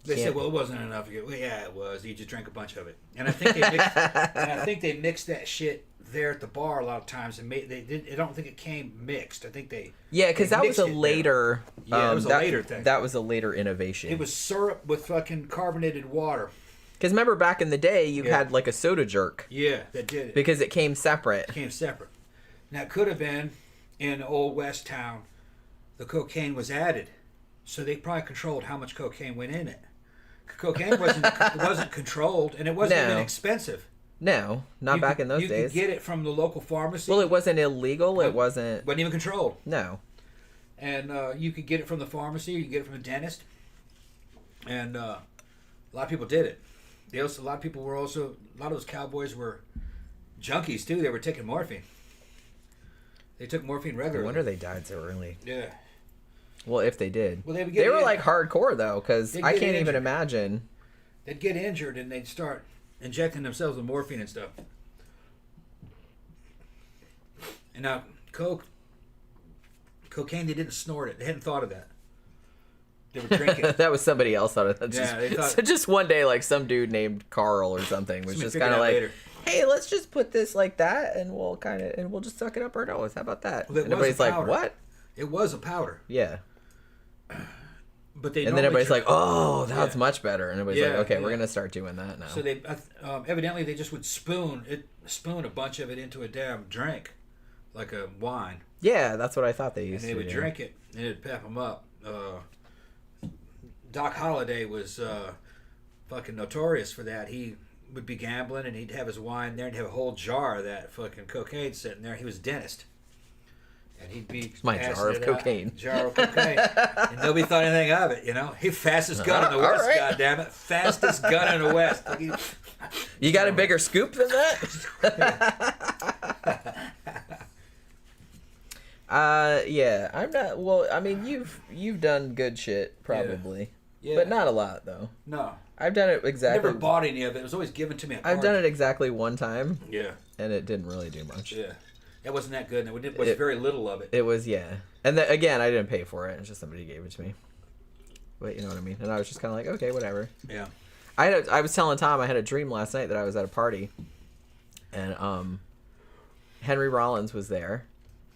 They said, well, it wasn't enough. You go, well, yeah, it was. You just drank a bunch of it. And I think they mixed that shit there at the bar a lot of times. And I don't think it came mixed. I think they. Yeah, because that was a later. Yeah, it was a later thing. That was a later innovation. It was syrup with fucking carbonated water. Because remember back in the day, you had like a soda jerk. Yeah, that did it. Because it came separate. It came separate. Now, it could have been in Old West Town, the cocaine was added. So they probably controlled how much cocaine went in it. Cocaine wasn't controlled, and it wasn't even expensive. No, not back in those days. You could get it from the local pharmacy. Well, it wasn't illegal. It wasn't even controlled. No. And you could get it from the pharmacy, or you could get it from a dentist. And a lot of people did it. A lot of those cowboys were junkies too. They were taking morphine. They took morphine regularly. No wonder they died so early. Yeah. Well, if they did. Well, they were like hardcore though, because I can't even imagine. They'd get injured and they'd start injecting themselves with morphine and stuff. And now, cocaine, they didn't snort it. They hadn't thought of that. They were drinking. That was somebody else thought of that. They thought. So just one day, like some dude named Carl or something was just kind of like, later. Hey, let's just put this like that, and we'll just suck it up our nose. How about that? Well, and everybody's like, what? It was a powder. Yeah. But then everybody's like, "Oh, that's much better." And everybody's like, "Okay, we're gonna start doing that now." So they evidently they just would spoon a bunch of it into a damn drink, like a wine. Yeah, that's what I thought they used. And they would drink it, and it'd pep them up. Doc Holliday was fucking notorious for that. He would be gambling, and he'd have his wine there, and he'd have a whole jar of that fucking cocaine sitting there. He was a dentist. And he'd be my jar of cocaine. Jar of cocaine. And nobody thought anything of it, you know? He fastest gun in the West, right. Goddammit. Fastest gun in the West. You got a bigger scoop than that? Yeah. I'm not well, I mean you've done good shit, probably. Yeah. But not a lot though. No. I've done it exactly. Never bought any of it. It was always given to me at I've done it exactly one time. Yeah. And it didn't really do much. Yeah. It wasn't that good, and it was very little of it. It was, yeah. And again, I didn't pay for it. It's just somebody gave it to me. But you know what I mean? And I was just kind of like, okay, whatever. Yeah. I was telling Tom I had a dream last night that I was at a party. And Henry Rollins was there.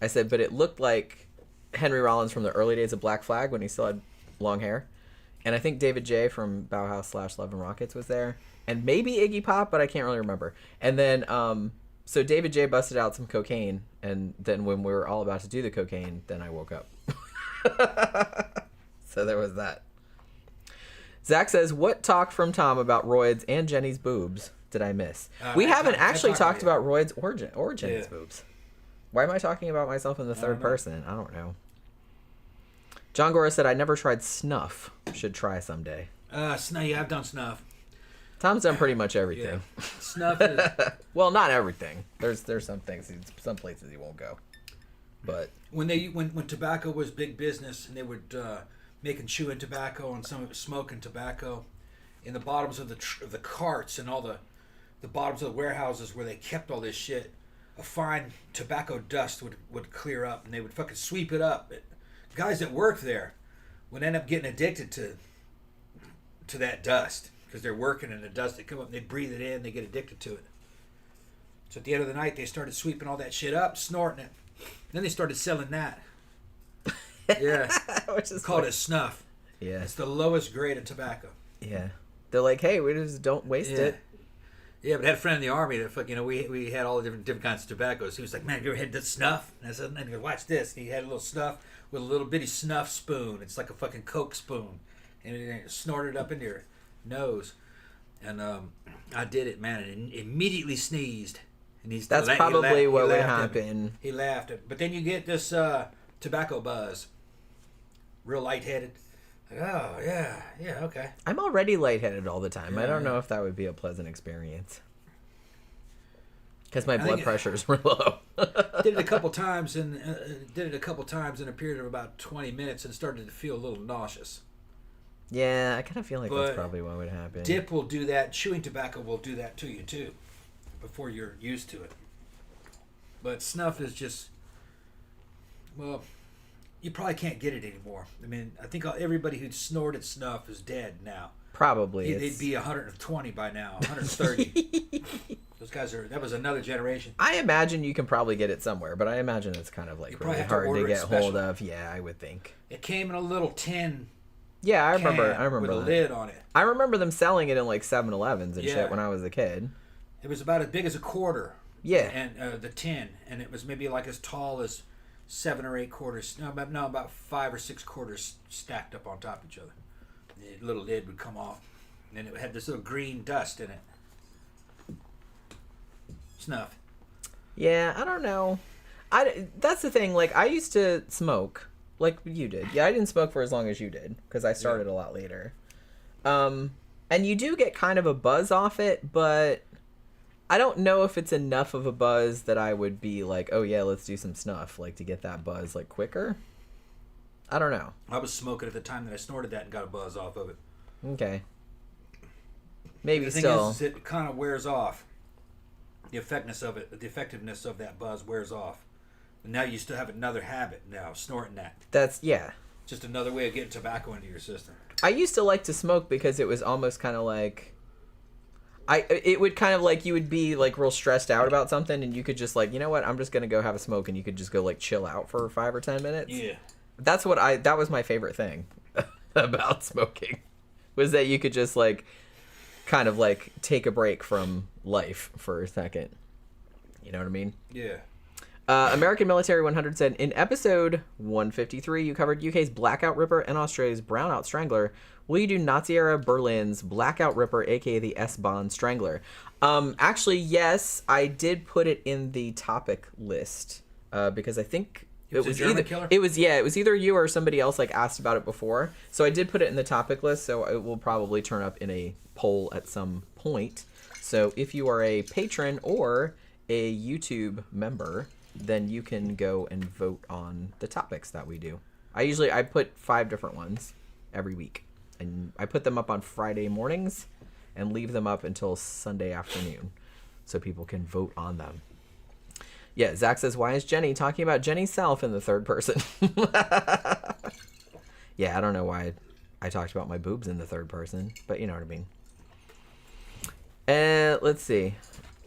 I said, but it looked like Henry Rollins from the early days of Black Flag when he still had long hair. And I think David J. from Bauhaus / Love and Rockets was there. And maybe Iggy Pop, but I can't really remember. And then... So David J. busted out some cocaine, and then when we were all about to do the cocaine, then I woke up. So there was that. Zach says, what talk from Tom about roids and Jenny's boobs did I miss? We haven't actually talked about roids or Jenny's boobs. Why am I talking about myself in the third person? I don't know. John Gora said, I never tried snuff. Should try someday. Snuff, yeah, I've done snuff. Tom's done pretty much everything. Yeah. Snuff is... Well, not everything. There's some things, some places he won't go. But when tobacco was big business, and they would making chewing tobacco and some of it smoking tobacco in the bottoms of the carts and all the bottoms of the warehouses where they kept all this shit, a fine tobacco dust would clear up, and they would fucking sweep it up. Guys that worked there would end up getting addicted to that dust because they're working and the dust would come up and they'd breathe it in, they get addicted to it. So at the end of the night, they started sweeping all that shit up, snorting it. Then they started selling that. Yeah. Which is called it snuff. Yeah. It's the lowest grade of tobacco. Yeah. They're like, hey, we just don't waste it. Yeah, but I had a friend in the army that we had all the different kinds of tobaccos. He was like, man, you ever had that snuff? And I said, and he goes, watch this. And he had a little snuff with a little bitty snuff spoon. It's like a fucking Coke spoon. And it snorted up into your nose. And I did it, man, and immediately sneezed. And That's probably what would happen. He laughed. But then you get this tobacco buzz. Real lightheaded. Like, oh, yeah, okay. I'm already lightheaded all the time. Yeah. I don't know if that would be a pleasant experience. Because my blood pressures were low. Did it a couple times in a period of about 20 minutes and started to feel a little nauseous. Yeah, I kind of feel like that's probably what would happen. Dip will do that. Chewing tobacco will do that to you, too, before you're used to it. But snuff is just, well, you probably can't get it anymore. I mean, I think everybody who snorted snuff is dead now. Probably. They'd be 120 by now, 130. Those guys that was another generation. I imagine you can probably get it somewhere, but I imagine it's kind of like really hard to get hold of. Yeah, I would think. It came in a little tin. Yeah, I remember with a that. lid on it. I remember them selling it in like 7-Elevens and shit when I was a kid. It was about as big as a quarter. Yeah. And the tin, and it was maybe like as tall as 7 or 8 quarters. No, about 5 or 6 quarters stacked up on top of each other. The little lid would come off, and then it had this little green dust in it. Snuff. Yeah, I don't know. That's the thing. Like, I used to smoke. Like you did. Yeah, I didn't smoke for as long as you did because I started a lot later. And you do get kind of a buzz off it, but I don't know if it's enough of a buzz that I would be like, oh yeah, let's do some snuff, like to get that buzz like quicker. I don't know. I was smoking at the time that I snorted that and got a buzz off of it. Okay. Maybe the thing still. is, it kind of wears off. The effectiveness of that buzz wears off. And now you still have another habit now, snorting that. That's, yeah. Just another way of getting tobacco into your system. I used to like to smoke because it was almost kind of like, it would kind of like, you would be like real stressed out about something and you could just like, you know what, I'm just going to go have a smoke, and you could just go like chill out for 5 or 10 minutes. Yeah. That was my favorite thing about smoking, was that you could just like kind of like take a break from life for a second. You know what I mean? Yeah. American Military 100 said, in episode 153, you covered UK's Blackout Ripper and Australia's Brownout Strangler. Will you do Nazi-era Berlin's Blackout Ripper, aka the S-Bahn Strangler? Actually, yes, I did put it in the topic list because I think it was German either killer? it was either you or somebody else like asked about it before. So I did put it in the topic list, so it will probably turn up in a poll at some point. So if you are a patron or a YouTube member, then you can go and vote on the topics that we do. I put 5 different ones every week, and I put them up on Friday mornings and leave them up until Sunday afternoon so people can vote on them. Yeah, Zach says, why is Jenny talking about Jenny's self in the third person? Yeah, I don't know why I talked about my boobs in the third person, but you know what I mean. Let's see.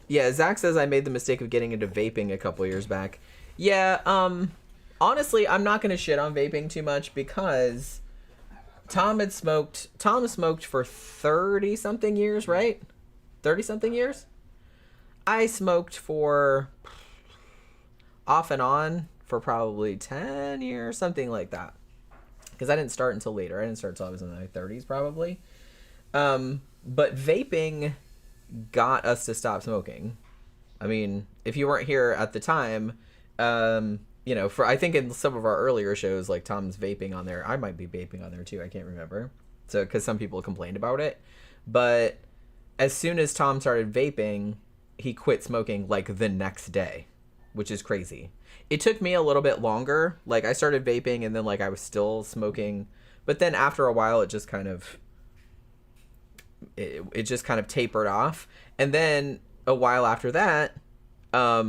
Yeah, Zach says I made the mistake of getting into vaping a couple years back. Yeah, honestly, I'm not going to shit on vaping too much because Tom smoked for 30-something years, right? 30-something years? I smoked for off and on for probably 10 years, something like that. Because I didn't start until later. I didn't start until I was in my 30s, probably. But vaping got us to stop smoking. I mean, if you weren't here at the time, you know, I think in some of our earlier shows, like Tom's vaping on there. I might be vaping on there too. I can't remember. So, because some people complained about it. But as soon as Tom started vaping, he quit smoking like the next day. which is crazy. It took me a little bit longer. Like, I started vaping, and then, like, I was still smoking. But then after a while, it just kind of... It just kind of tapered off. And then a while after that, I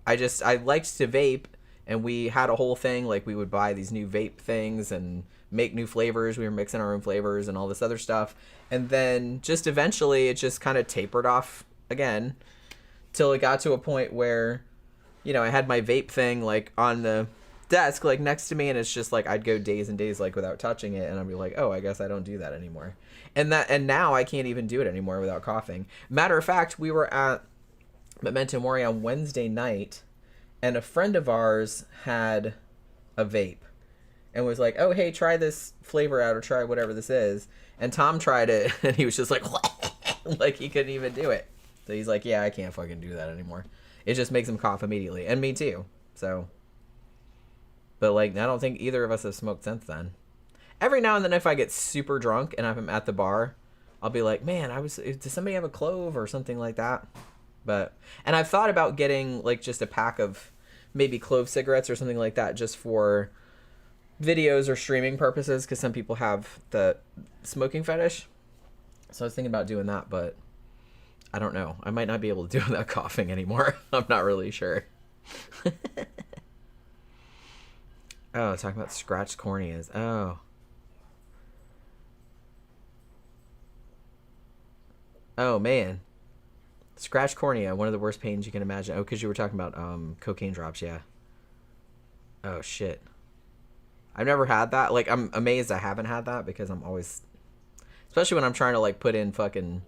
liked to vape, and we had a whole thing. Like, we would buy these new vape things and make new flavors. We were mixing our own flavors and all this other stuff. And then just eventually it just kind of tapered off again till it got to a point where, you know, I had my vape thing like on the desk like next to me, and it's just like I'd go days and days like without touching it, and I'd be like, oh, I guess I don't do that anymore. And now I can't even do it anymore without coughing. Matter of fact, we were at Memento Mori on Wednesday night, and a friend of ours had a vape and was like, oh, hey, try this flavor out, or try whatever this is. And Tom tried it, and he was just like, like he couldn't even do it. So he's like, yeah, I can't fucking do that anymore. It just makes him cough immediately. And me too. So, but like, I don't think either of us have smoked since then. Every now and then if I get super drunk and I'm at the bar, I'll be like, man, did somebody have a clove or something like that? And I've thought about getting like just a pack of maybe clove cigarettes or something like that just for videos or streaming purposes, because some people have the smoking fetish. So I was thinking about doing that, but I don't know. I might not be able to do it without coughing anymore. I'm not really sure. Oh, talking about scratched corneas. Oh, man. Scratched cornea, one of the worst pains you can imagine. Oh, because you were talking about cocaine drops, yeah. Oh, shit. I've never had that. Like, I'm amazed I haven't had that, because I'm always... Especially when I'm trying to, like, put in fucking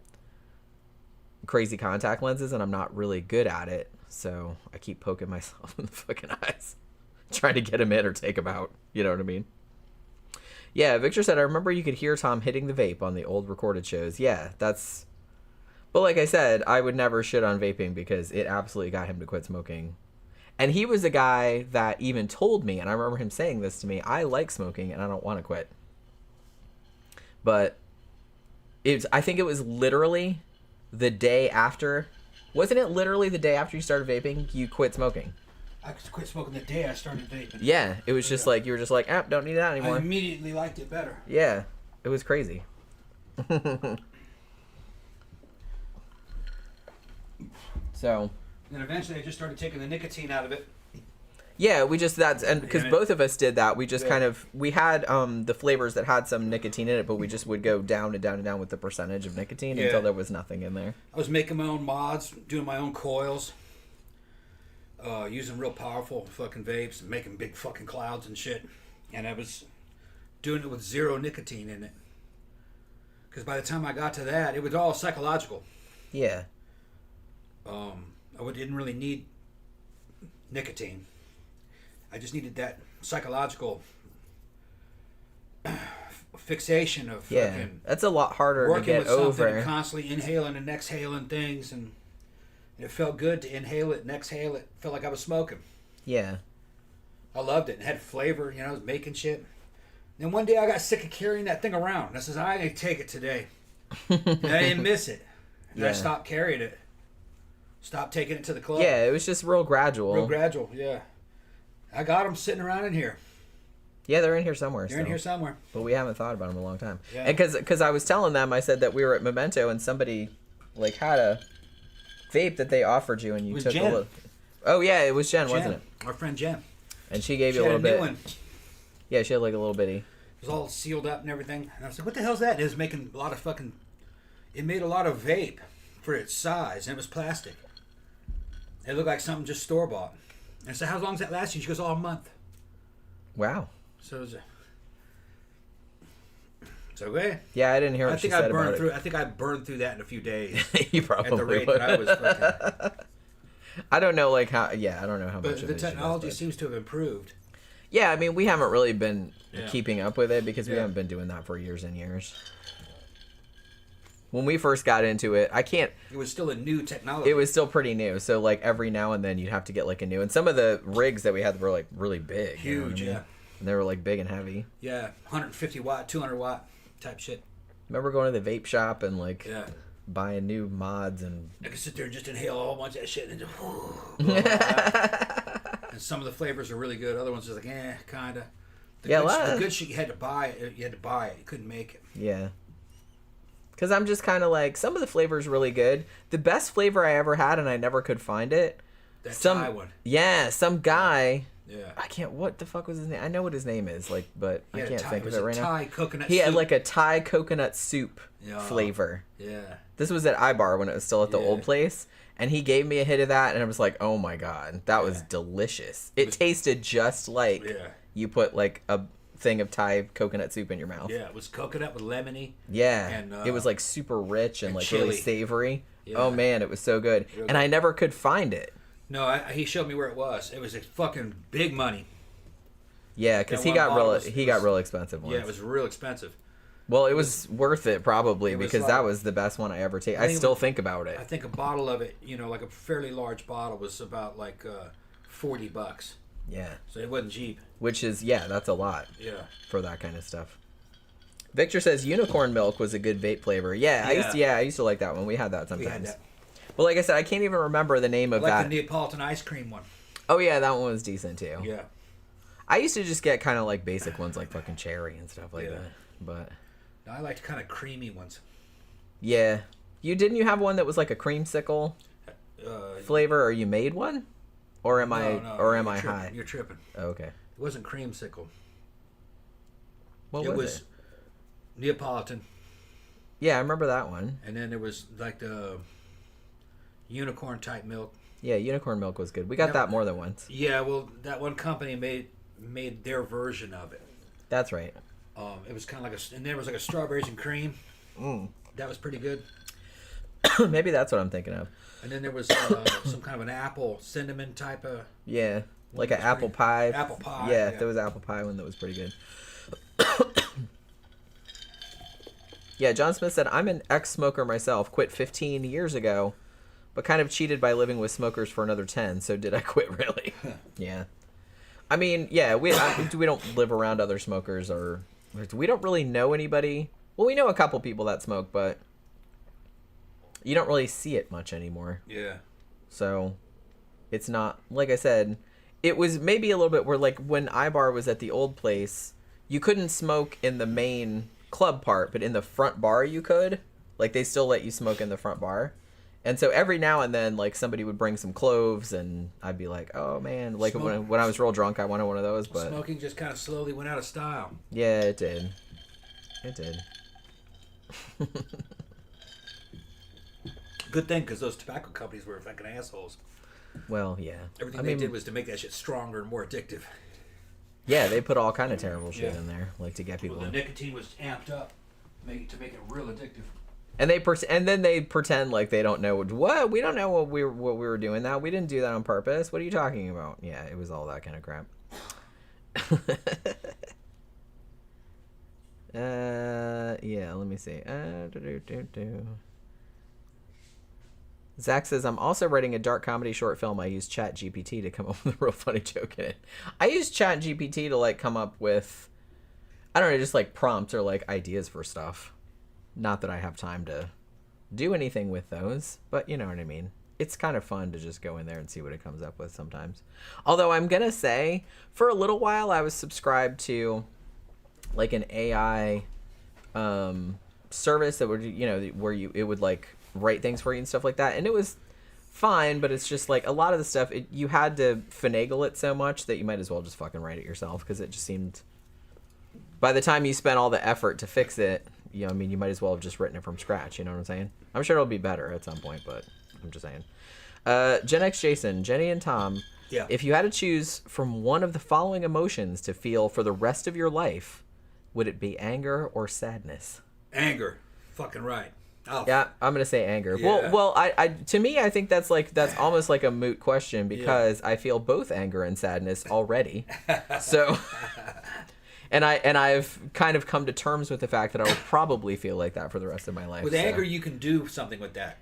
crazy contact lenses, and I'm not really good at it. So I keep poking myself in the fucking eyes. Trying to get them in or take them out. You know what I mean? Yeah, Victor said, I remember you could hear Tom hitting the vape on the old recorded shows. Yeah, that's... But like I said, I would never shit on vaping because it absolutely got him to quit smoking. And he was the guy that even told me, and I remember him saying this to me, I like smoking and I don't want to quit. But I think it was literally the day after. Wasn't it literally the day after you started vaping, you quit smoking? I quit smoking the day I started vaping. Yeah, it was just like, you were just like, don't need that anymore. I immediately liked it better. Yeah, it was crazy. So. And eventually I just started taking the nicotine out of it. Yeah, because both of us did that. We just we had the flavors that had some nicotine in it, but we just would go down and down and down with the percentage of nicotine until there was nothing in there. I was making my own mods, doing my own coils, using real powerful fucking vapes and making big fucking clouds and shit. And I was doing it with zero nicotine in it. Because by the time I got to that, it was all psychological. Yeah. I didn't really need nicotine. I just needed that psychological fixation of fucking that's a lot harder to get over. And constantly inhaling and exhaling things, and it felt good to inhale it and exhale it. Felt like I was smoking. Yeah. I loved it. It had flavor, I was making shit. Then one day I got sick of carrying that thing around. And I said, I ain't take it today. And I didn't miss it. And I stopped carrying it. Stopped taking it to the club. Yeah, it was just real gradual. Real gradual, yeah. I got them sitting around in here. Yeah, they're in here somewhere. They're in here somewhere. But we haven't thought about them in a long time. Yeah. And because I was telling them, I said that we were at Memento and somebody like had a vape that they offered you, and you took Jen. a look. Oh yeah, it was Jen, wasn't it? Our friend Jen. And she gave you a little bit. New one. Yeah, she had like a little bitty. It was all sealed up and everything. And I was like, what the hell's that? And it was making a lot of fucking... It made a lot of vape for its size, and it was plastic. It looked like something just store-bought. And I said, how long does that last you? She goes, a month. Wow. So it was it's okay. Yeah, I didn't hear what she said about it. I think I burned through that in a few days. You probably at the rate would. that I was fucking... I don't know like how... Yeah, I don't know how much But of the it technology seems to have improved. Yeah, I mean, we haven't really been keeping up with it because we haven't been doing that for years and years. When we first got into it, It was still a new technology. It was still pretty new, so like every now and then you'd have to get like a new. And some of the rigs that we had were like really big. Huge, you know what I mean? And they were like big and heavy. Yeah, 150 watt, 200 watt type shit. Remember going to the vape shop and like buying new mods and. I could sit there and just inhale a whole bunch of that shit and just. And some of the flavors are really good. Other ones are like, kinda. The good shit you had to buy it. You couldn't make it. Yeah. Because I'm just kind of like, some of the flavors really good. The best flavor I ever had, and I never could find it. That Thai one. Yeah, some guy. Yeah. I can't. What the fuck was his name? I know what his name is, like, but I can't think of it right now. Thai coconut. He soup. had like a Thai coconut soup flavor. Yeah. This was at iBar when it was still at the old place, and he gave me a hit of that, and I was like, oh my god, that was delicious. It tasted just like you put like a thing of Thai coconut soup in your mouth. Yeah, it was coconut with lemony. Yeah, and it was like super rich and like chili. really savory. Yeah. Oh man, it was so good, and I never could find it. No, he showed me where it was. It was a fucking big money. Yeah, because he got real expensive ones. Yeah, it was real expensive. Well, it was worth it probably because that was the best one I ever tasted. I still think about it. I think a bottle of it, like a fairly large bottle, was about like $40. Yeah. So it wasn't cheap. Which is that's a lot. Yeah. For that kind of stuff. Victor says unicorn milk was a good vape flavor. Yeah, I used to like that one. We had that sometimes. We had that. Well, like I said, I can't even remember the name of that. The Neapolitan ice cream one. Oh yeah, that one was decent too. Yeah. I used to just get kind of like basic ones like fucking cherry and stuff like that. But I liked kind of creamy ones. Yeah. Didn't you have one that was like a creamsicle flavor, or you made one? Or am I high? You're tripping. Oh, okay. It wasn't creamsicle. What was it? Neapolitan. Yeah, I remember that one. And then there was like the unicorn type milk. Yeah, unicorn milk was good. We got that more than once. Yeah, well, that one company made their version of it. That's right. It was kind of like and there was like a strawberries and cream. That was pretty good. Maybe that's what I'm thinking of. And then there was some kind of an apple cinnamon type of. Yeah, like an apple pie. Apple pie. Yeah, there was apple pie one that was pretty good. Yeah, John Smith said, I'm an ex-smoker myself. Quit 15 years ago, but kind of cheated by living with smokers for another 10. So did I quit really? Yeah. I mean, yeah, we don't live around other smokers, or we don't really know anybody. Well, we know a couple people that smoke, but you don't really see it much anymore. Yeah. So it's not, like I said, it was maybe a little bit where, like, when iBar was at the old place, you couldn't smoke in the main club part, but in the front bar you could. Like, they still let you smoke in the front bar. And so every now and then, like, somebody would bring some cloves, and I'd be like, oh man, like when I was real drunk, I wanted one of those. But smoking just kind of slowly went out of style. Yeah, it did. It did. Good thing, because those tobacco companies were fucking assholes. Well, yeah. Everything they did was to make that shit stronger and more addictive. Yeah, they put all kind of terrible shit in there, like to get people. Well, the nicotine was amped up, to make it real addictive. And then they pretend like they don't know what we don't know what we were doing. That we didn't do that on purpose. What are you talking about? Yeah, it was all that kind of crap. Yeah. Let me see. Zach says, I'm also writing a dark comedy short film. I use ChatGPT to come up with a real funny joke in it. I use ChatGPT to, like, come up with, I don't know, just, like, prompts or, like, ideas for stuff. Not that I have time to do anything with those, but you know what I mean. It's kind of fun to just go in there and see what it comes up with sometimes. Although I'm going to say, for a little while, I was subscribed to, like, an AI service that would, where it would, like, write things for you and stuff like that, and it was fine, but it's just like a lot of the stuff you had to finagle it so much that you might as well just fucking write it yourself, because it just seemed, by the time you spent all the effort to fix it, you might as well have just written it from scratch. You know what I'm saying? I'm sure it'll be better at some point, but I'm just saying. Gen X Jason, Jenny and Tom, if you had to choose from one of the following emotions to feel for the rest of your life, would it be anger or sadness? Anger. Fucking right. Oh. Yeah, I'm gonna say anger. Yeah. Well, I to me, I think that's almost like a moot question, because I feel both anger and sadness already. So, and I've kind of come to terms with the fact that I will probably feel like that for the rest of my life. With anger, you can do something with that.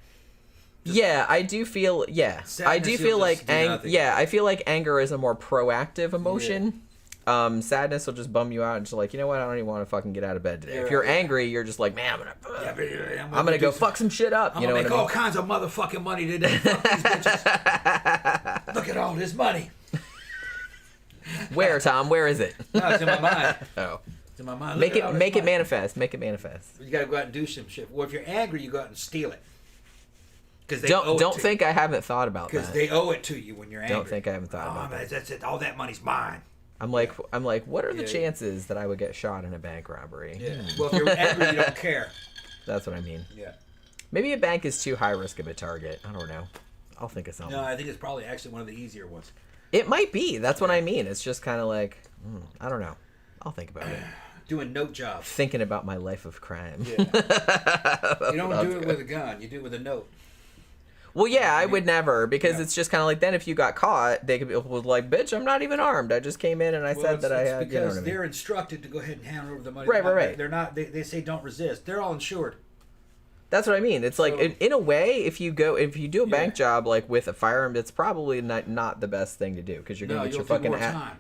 I do feel. Yeah, sadness, I do feel like anger. Yeah, I feel like anger is a more proactive emotion. sadness will just bum you out and just like, you know what, I don't even want to fucking get out of bed today. If you're angry, you're just like, man, I'm gonna go fuck some shit up. I'm you know gonna what make I all mean? kinds of motherfucking money today. Fuck these bitches. Look at all this money. Where, Tom? Where is it? No, it's in my mind. Oh. It's in my mind. Make it manifest. Make it manifest. You gotta go out and do some shit. Well, if you're angry, you go out and steal it. Because Don't think I haven't thought about that. Because they owe it to you when you're angry. Don't think I haven't thought about that. That's it. All that money's mine. I'm like, what are the chances that I would get shot in a bank robbery? Yeah. Well, if you're angry, you don't care. That's what I mean. Yeah. Maybe a bank is too high risk of a target. I don't know. I'll think of something. No, I think it's probably actually one of the easier ones. It might be. That's what I mean. It's just kind of like, I don't know. I'll think about it. Doing note jobs. Thinking about my life of crime. Yeah. You don't do it with a gun. You do it with a note. Well, yeah, I would never, because it's just kind of like, then if you got caught, they could be like, bitch, I'm not even armed. I just came in and I said that I had, because you know what I mean? they're instructed to go ahead and hand over the money. Right. They're not. They say don't resist. They're all insured. That's what I mean. It's like, in a way, if you do a bank job like with a firearm, it's probably not the best thing to do, because you're gonna get your fucking ass.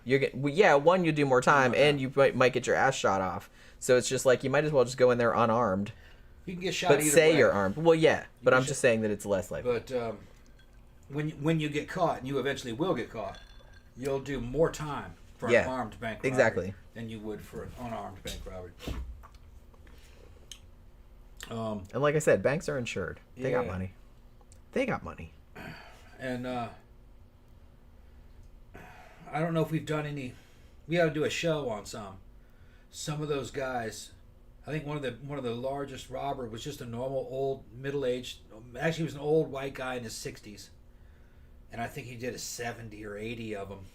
One, you do more time, and you might get your ass shot off. So it's just like, you might as well just go in there unarmed. You can get shot. But either say way. You're armed. Well, yeah, but I'm just saying that it's less likely. But when you get caught, and you eventually will get caught, you'll do more time for an armed bank robbery than you would for an unarmed bank robbery. And like I said, banks are insured. They got money. And I don't know if we've done any. We got to do a show on some of those guys. I think one of the largest robber was just a normal old middle-aged. Actually, he was an old white guy in his 60s, and I think he did a 70 or 80 of them.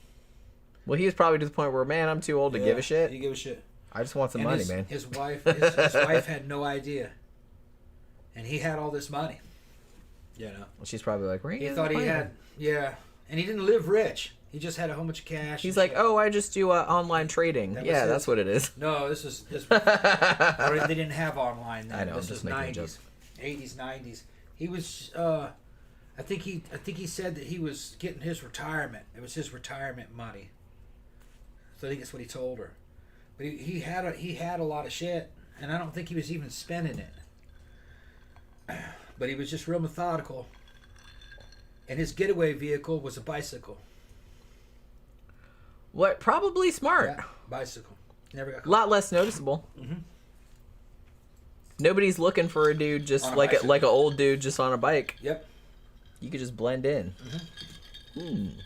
Well, he was probably to the point where, man, I'm too old to give a shit. He give a shit. I just want some money, man. His wife had no idea, and he had all this money. You know. Well, she's probably like, he thought he had, and he didn't live rich. He just had a whole bunch of cash. He's like, oh, I just do online trading. That's what it is. No, this. They didn't have online then. I know. This was 90s, 80s, 90s. He was. I think he said that he was getting his retirement. It was his retirement money. So I think that's what he told her. But he had a lot of shit, and I don't think he was even spending it. But he was just real methodical. And his getaway vehicle was a bicycle. What? Probably smart. Yeah, bicycle. Never got caught. A lot less noticeable. Mm-hmm. Nobody's looking for a dude just like an old dude just on a bike. Yep. You could just blend in. And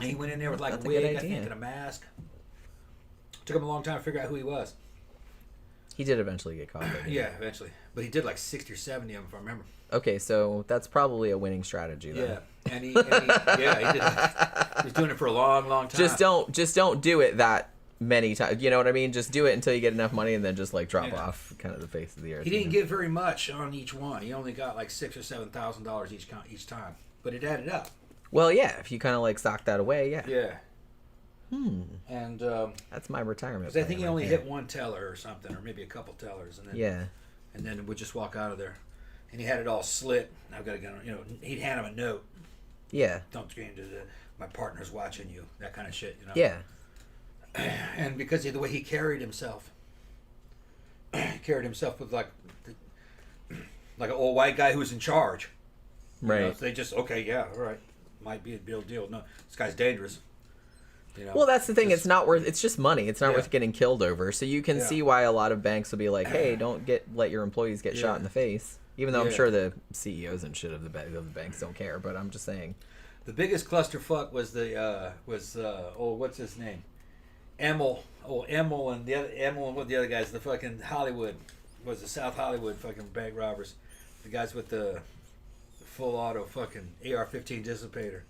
he went in there with like a wig, I think, and a mask. Took him a long time to figure out who he was. He did eventually get caught. Yeah, eventually. But he did like 60 or 70 of them, if I remember. Okay, so that's probably a winning strategy, though. Yeah, and he did. He was doing it for a long, long time. Just don't do it that many times. You know what I mean? Just do it until you get enough money, and then just like drop off kind of the face of the earth. He didn't get very much on each one. He only got like $6,000 or $7,000 each time, but it added up. Well, yeah, if you kind of like sock that away, yeah. Yeah. And that's my retirement. Because I think he only hit one teller or something, or maybe a couple tellers, and then and then would just walk out of there. And he had it all slit. I've got to go. You know, he'd hand him a note. Yeah. Don't scream to my partner's watching you. That kind of shit. You know. Yeah. And because of the way he carried himself, with like an old white guy who was in charge. Right. You know, so they just all right, might be a real deal. No, this guy's dangerous. You know, well, that's the thing. It's not worth. It's just money. It's not worth getting killed over. So you can see why a lot of banks will be like, "Hey, don't let your employees get shot in the face." Even though I'm sure the CEOs and shit of the banks don't care, but I'm just saying. The biggest clusterfuck was what's his name, Emil, and the other guys, the fucking Hollywood, was the South Hollywood fucking bank robbers, the guys with the full auto fucking AR-15 dissipator,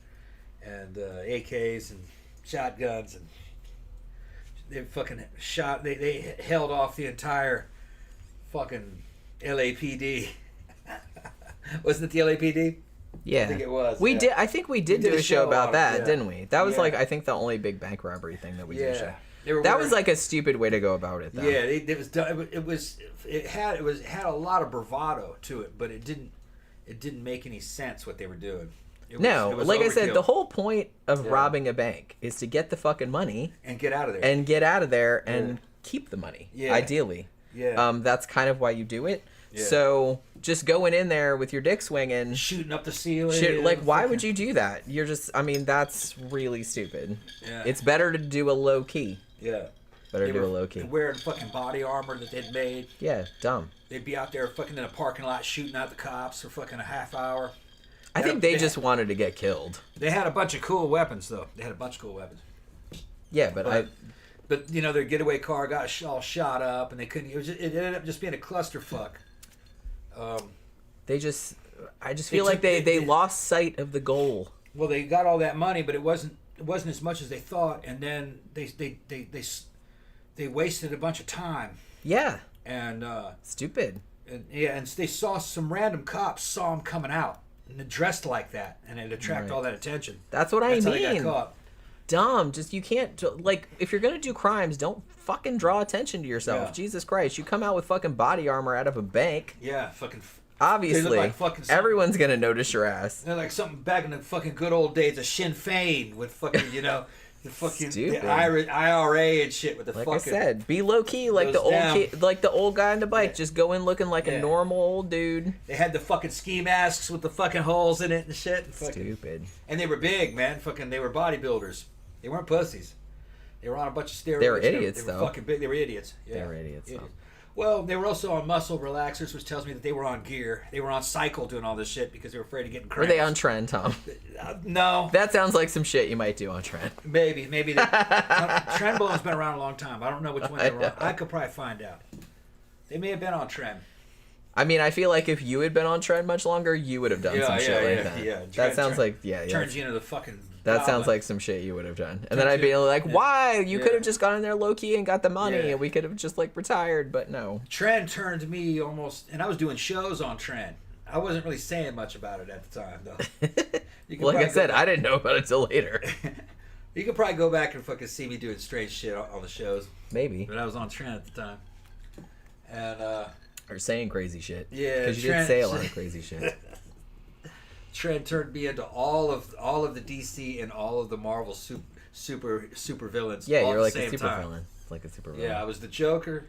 and AKs and shotguns, and they fucking shot. They held off the entire fucking LAPD. Wasn't it the LAPD? Yeah, I think it was. did. I think we did do a show about that, didn't we? That was like, I think, the only big bank robbery thing that we did. That was like a stupid way to go about it, though. Yeah, it had a lot of bravado to it, but it didn't make any sense what they were doing. It No, was like I said, overkill. the whole point of robbing a bank is to get the fucking money and get out of there. And keep the money. Yeah. Ideally. Yeah. That's kind of why you do it. Yeah. So just going in there with your dick swinging, shooting up the ceiling. like, why would you do that? You're just, I mean, that's really stupid. Yeah. It's better to do a low key. Yeah. Better to do a low key. Wearing fucking body armor that they'd made. Yeah, dumb. They'd be out there fucking in a parking lot shooting at the cops for fucking a half hour. I think they just wanted to get killed. They had a bunch of cool weapons, though. Yeah, but But, you know, their getaway car got all shot up, and they couldn't... It ended up just being a clusterfuck. I just feel like they lost sight of the goal. Well, they got all that money, but it wasn't as much as they thought, and then they wasted a bunch of time. Yeah. And stupid. And they saw some random cops saw them coming out and they're dressed like that, and it attracted all that attention. That's what I mean. How they got caught. Dumb. Just, you can't, like, if you're gonna do crimes, don't fucking draw attention to yourself. Yeah. Jesus Christ, you come out with fucking body armor out of a bank. Yeah, fucking. Obviously, They look like fucking everyone's gonna notice your ass. They're like something back in the fucking good old days of Sinn Fein with fucking, you know, the fucking the IRA and shit with the like fucking. I said, be low key like the old guy on the bike. Just go in looking like a normal old dude. They had the fucking ski masks with the fucking holes in it and shit. And fucking, stupid. And they were big, man. Fucking, they were bodybuilders. They weren't pussies. They were on a bunch of steroids. They were idiots, they were fucking big. They were idiots. Yeah. They were idiots. Well, they were also on muscle relaxers, which tells me that they were on gear. They were on cycle doing all this shit because they were afraid of getting cramps. Were they on trend, Tom? No. That sounds like some shit you might do on trend. Maybe. Trend Bowling's been around a long time. I don't know which one they were on. I could probably find out. They may have been on trend. I mean, I feel like if you had been on trend much longer, you would have done some shit like that. Yeah. That sounds like, turns you into the fucking... That sounds like some shit you would have done. And then I'd be like, why? You could have just gone in there low-key and got the money, and we could have just, like, retired, but no. Trend turned me almost... And I was doing shows on Trend. I wasn't really saying much about it at the time, though. Like I said, I didn't know about it till later. You could probably go back and fucking see me doing strange shit on the shows. Maybe. But I was on Trend at the time. And, or saying crazy shit. Yeah, because you did say a lot of crazy shit. Trend turned me into all of the DC and all of the Marvel super villains. Yeah, all you're at like the a same super time. villain. Like a super villain. Yeah, I was the Joker.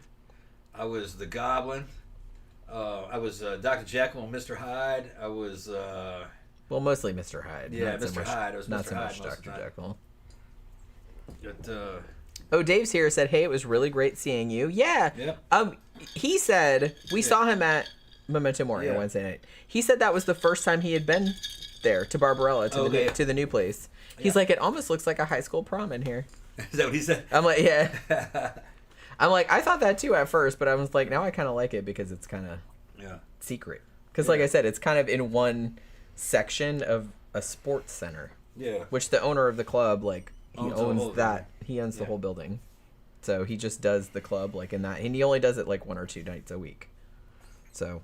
I was the Goblin. I was Dr. Jekyll and Mr. Hyde. I was. Well, mostly Mr. Hyde. Yeah, not Mr. So much, Hyde. I was not Mr. so Hyde much Dr. Jekyll. But, oh, Dave's here. Said, "Hey, it was really great seeing you." Yeah. Yep. He said we saw him at Memento Mori on Wednesday night. He said that was the first time he had been there to Barbarella to the new place. He's like, it almost looks like a high school prom in here. Is that what he said? I'm like, yeah. I'm like, I thought that too at first, but I was like, now I kind of like it because it's kind of secret. Because like I said, it's kind of in one section of a sports center. Yeah. Which the owner of the club, like, he owns that. Building. He owns the whole building. So he just does the club like in that, and he only does it like 1 or 2 nights a week. So,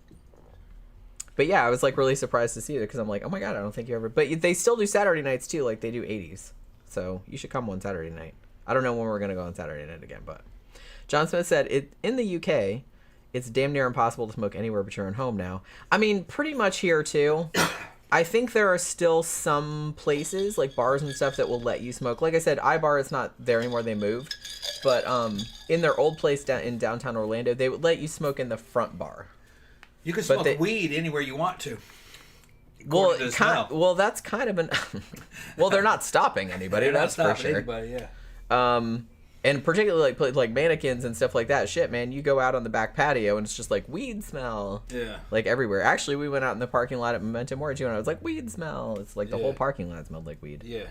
but yeah, I was like really surprised to see it because I'm like, oh my god, I don't think you ever. But they still do Saturday nights too, like they do 80s. So you should come one Saturday night. I don't know when we're gonna go on Saturday night again, but John Smith said in the UK, it's damn near impossible to smoke anywhere but your own home now. I mean, pretty much here too. I think there are still some places, like bars and stuff, that will let you smoke. Like I said, iBar is not there anymore. They moved. But in their old place in downtown Orlando, they would let you smoke in the front bar. You can smoke weed anywhere you want to. Well, that's kind of an... well, they're not stopping anybody, that's for sure. Anybody, yeah. And particularly like mannequins and stuff like that. Shit, man, you go out on the back patio and it's just like weed smell. Yeah. Like everywhere. Actually, we went out in the parking lot at Memento Mori too, and I was like, weed smell. It's like the whole parking lot smelled like weed. Yeah.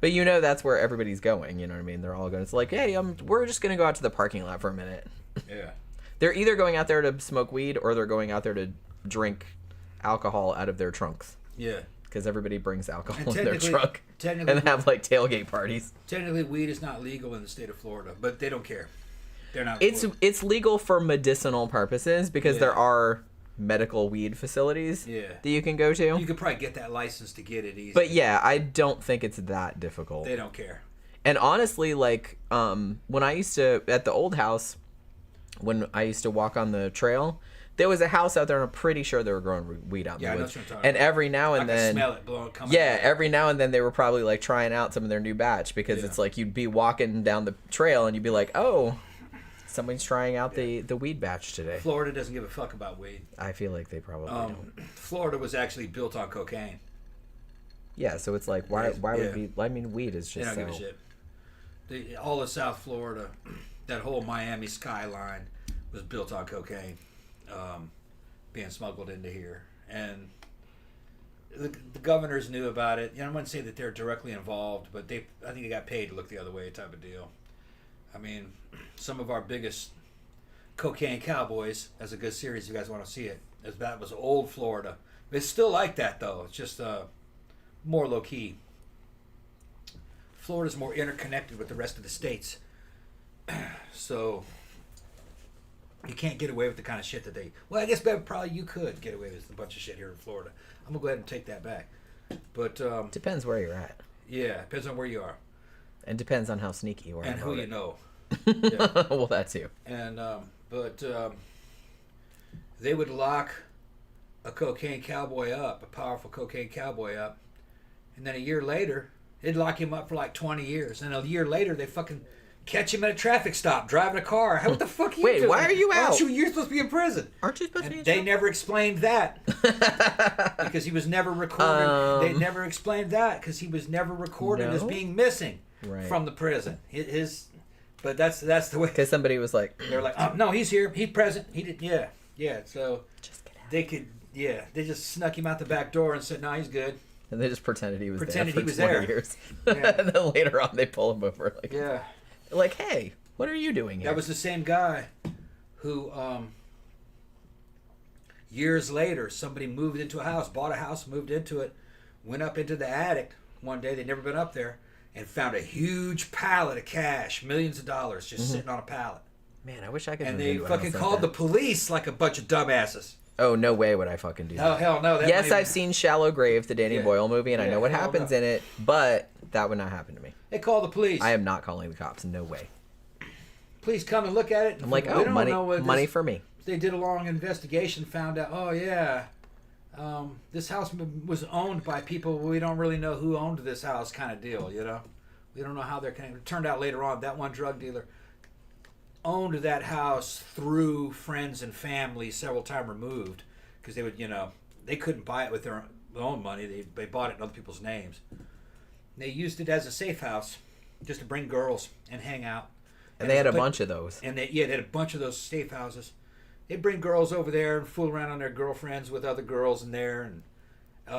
But you know that's where everybody's going. You know what I mean? They're all going. It's like, hey, we're just gonna go out to the parking lot for a minute. Yeah. They're either going out there to smoke weed or they're going out there to drink alcohol out of their trunks. Yeah. Because everybody brings alcohol in their trunk and have like tailgate parties. Technically, weed is not legal in the state of Florida, but they don't care. They're not. It's legal for medicinal purposes because there are medical weed facilities that you can go to. You could probably get that license to get it easy. But yeah, I don't think it's that difficult. They don't care. And honestly, like when I used to at the old house, when I used to walk on the trail, there was a house out there, and I'm pretty sure they were growing weed out in the woods. And every now and then, I can smell it blowing. Every now and then they were probably like trying out some of their new batch because it's like you'd be walking down the trail and you'd be like, oh, somebody's trying out the weed batch today. Florida doesn't give a fuck about weed. I feel like they probably don't. Florida was actually built on cocaine. Yeah, so it's like why would be? I mean, weed is just they don't give a shit. All of South Florida, that whole Miami skyline was built on cocaine. Being smuggled into here, and the governors knew about it. I wouldn't say that they're directly involved, but I think they got paid to look the other way, type of deal. I mean, some of our biggest cocaine cowboys. That's a good series. If you guys want to see it. That was old Florida. It's still like that though. It's just more low key. Florida's more interconnected with the rest of the states, so. You can't get away with the kind of shit that they... Well, I guess probably you could get away with a bunch of shit here in Florida. I'm going to go ahead and take that back. But... depends where you're at. Yeah, depends on where you are. And depends on how sneaky you are. And who you know. Yeah. Well, that too. And, they would lock a cocaine cowboy up, a powerful cocaine cowboy up, and then a year later, they'd lock him up for like 20 years. And a year later, they fucking... catch him at a traffic stop, driving a car. What the fuck are you doing? Wait, why are you out? You're supposed to be in prison. Aren't you supposed to be in jail? They never explained that. Because he was never recorded. They never explained that because he was never recorded as being missing from the prison. But that's the way. Because somebody was like... They were like, oh, no, he's here. He's present. He did. Yeah. So just get out. They could, they just snuck him out the back door and said, no, he's good. And they just pretended he was there for 20 years. Yeah. And then later on, they pull him over. Yeah. Like, hey, what are you doing here? That was the same guy who, years later, somebody moved into a house, bought a house, moved into it, went up into the attic one day, they'd never been up there, and found a huge pallet of cash, millions of dollars, just sitting on a pallet. Man, I wish I could. And they fucking called the police like a bunch of dumbasses. Oh, no way would I fucking do that. Oh, hell no. Yes, I've seen Shallow Grave, the Danny Boyle movie, and I know what happens in it, but that would not happen to me. They call the police. I am not calling the cops. No way. Please come and look at it. I'm like, oh, money for me. They did a long investigation, found out, oh, yeah, this house was owned by people. We don't really know who owned this house kind of deal, you know? We don't know how they're connected. It turned out later on that one drug dealer owned that house through friends and family several times removed because they would, they couldn't buy it with their own money. They bought it in other people's names. They used it as a safe house just to bring girls and hang out. And they had a bunch of those. And they had a bunch of those safe houses. They'd bring girls over there and fool around on their girlfriends with other girls in there. And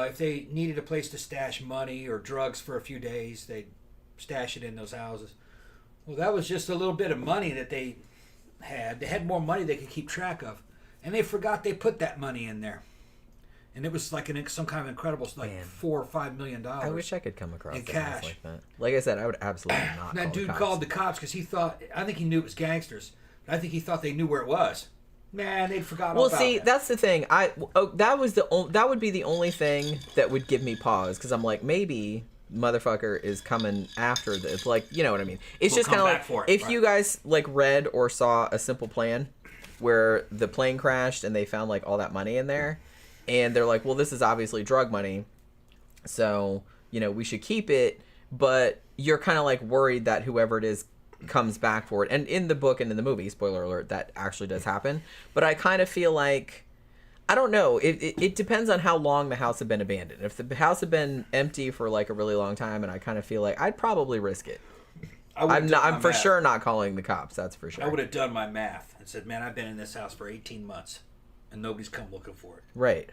if they needed a place to stash money or drugs for a few days, they'd stash it in those houses. Well, that was just a little bit of money that they had. They had more money they could keep track of. And they forgot they put that money in there. And it was like some kind of incredible, like $4 or $5 million. I wish I could come across in cash like that. Like I said, I would absolutely not. That dude called the cops because he thought. I think he knew it was gangsters. But I think he thought they knew where it was. Man, they'd forgotten all about it. Well, see, that's the thing. That would be the only thing that would give me pause because I'm like, maybe motherfucker is coming after this. Like, you know what I mean? It's just kind of like if you guys like read or saw A Simple Plan, where the plane crashed and they found like all that money in there. And they're like, well, this is obviously drug money, so, we should keep it, but you're kind of like worried that whoever it is comes back for it. And in the book and in the movie, spoiler alert, that actually does happen. But I kind of feel like, I don't know, it depends on how long the house had been abandoned. If the house had been empty for like a really long time, and I kind of feel like I'd probably risk it. I'm for sure not calling the cops, that's for sure. I would have done my math and said, man, I've been in this house for 18 months. And nobody's come looking for it. Right.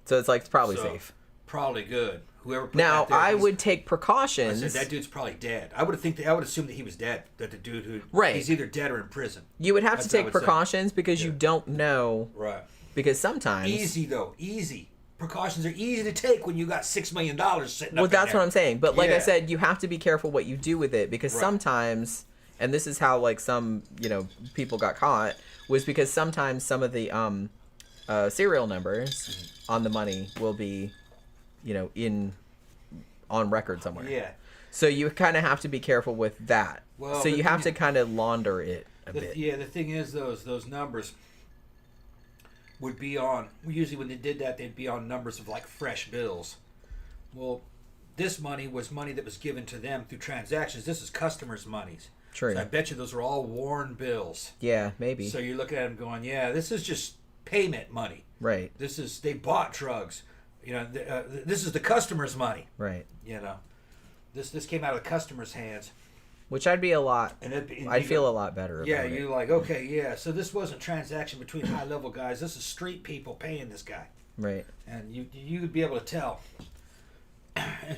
So it's like it's probably safe. Probably good. Whoever put now that there, I would take precautions. I said that dude's probably dead. I would assume that he was dead. That the dude who he's either dead or in prison. You would have to take precautions because you don't know. Right. Because sometimes easy. Precautions are easy to take when you got $6 million sitting up. Well, that's what I'm saying. But like I said, you have to be careful what you do with it because sometimes, and this is how like some people got caught, was because sometimes some of the serial numbers on the money will be, on record somewhere. Yeah. So you kind of have to be careful with that. Well, so you have to kind of launder it a bit. Yeah, the thing is, those numbers, would be on, usually when they did that, they'd be on numbers of like fresh bills. Well, this money was money that was given to them through transactions. This is customers' monies. True. So I bet you those were all worn bills. Yeah, maybe. So you look at them going, yeah, this is just payment money. Right. This is, they bought drugs. You know, this is the customer's money. Right. You know, this came out of the customer's hands. Which I'd be a lot. I'd feel a lot better about yeah, it. you're like, okay, yeah. So this wasn't transaction between high level guys. This is street people paying this guy. Right. And you would be able to tell.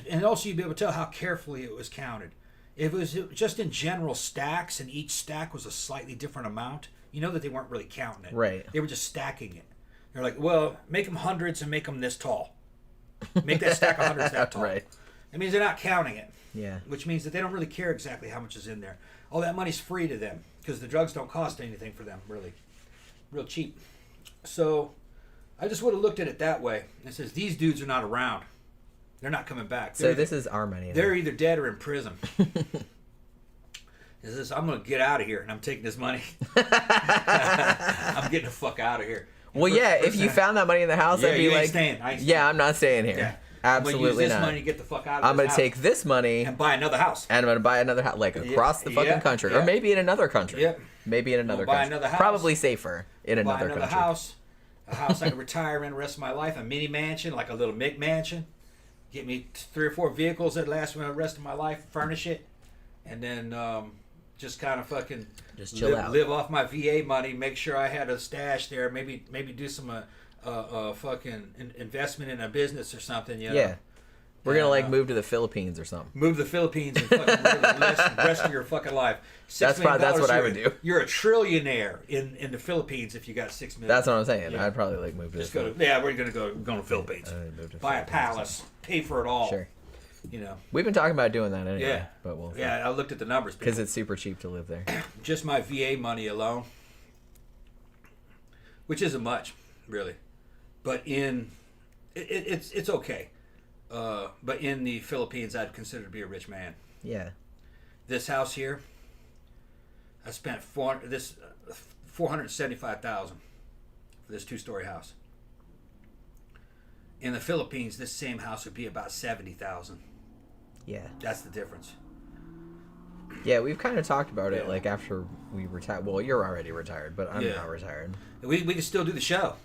And also you'd be able to tell how carefully it was counted. If it was just in general stacks and each stack was a slightly different amount, you know that they weren't really counting it. Right. They were just stacking it. They're like, well, make them hundreds and make them this tall. Make that stack of hundreds that tall. Right. That means they're not counting it. Yeah. Which means that they don't really care exactly how much is in there. All that money's free to them because the drugs don't cost anything for them, really. Real cheap. So I just would have looked at it that way. It says, these dudes are not around. They're not coming back. So this is our money. They're either dead or in prison. It says, I'm going to get out of here and I'm taking this money. I'm getting the fuck out of here. Well, yeah, if you found that money in the house, I'd be like, yeah, I'm not staying here. Yeah. Absolutely I'm gonna use this not. money to get the fuck out of I'm going to house take this money and buy another house. And I'm going to buy another house, like across the fucking country. Or maybe in another country. Yep. Maybe in another buy country. Another house. Probably safer in another country. Buy another house. A house I can retire in the rest of my life. A mini mansion, like a little Mick mansion. Get me 3 or 4 vehicles that last me the rest of my life. Furnish it. And then just kind of fucking just chill out. Live off my VA money. Make sure I had a stash there. Maybe do some fucking investment in a business or something. You know? Yeah. We're going to like move to the Philippines or something. Move to the Philippines and fucking live the rest of your fucking life. That's what I would do. You're a trillionaire in the Philippines if you got $6 million. That's what I'm saying. Yeah. I'd probably like move to Just we're going to go to the Philippines. Buy a palace. Pay for it all. Sure. You know. We've been talking about doing that anyway. Yeah. But we'll. Yeah, I looked at the numbers. Because it's super cheap to live there. Just my VA money alone. Which isn't much, really. But it's okay. But in the Philippines, I'd consider to be a rich man. Yeah. This house here, I spent $475,000 for this 2-story house. In the Philippines, this same house would be about $70,000. Yeah. That's the difference. Yeah, we've kind of talked about it, like after we retire. Well, you're already retired, but I'm not retired. We can still do the show.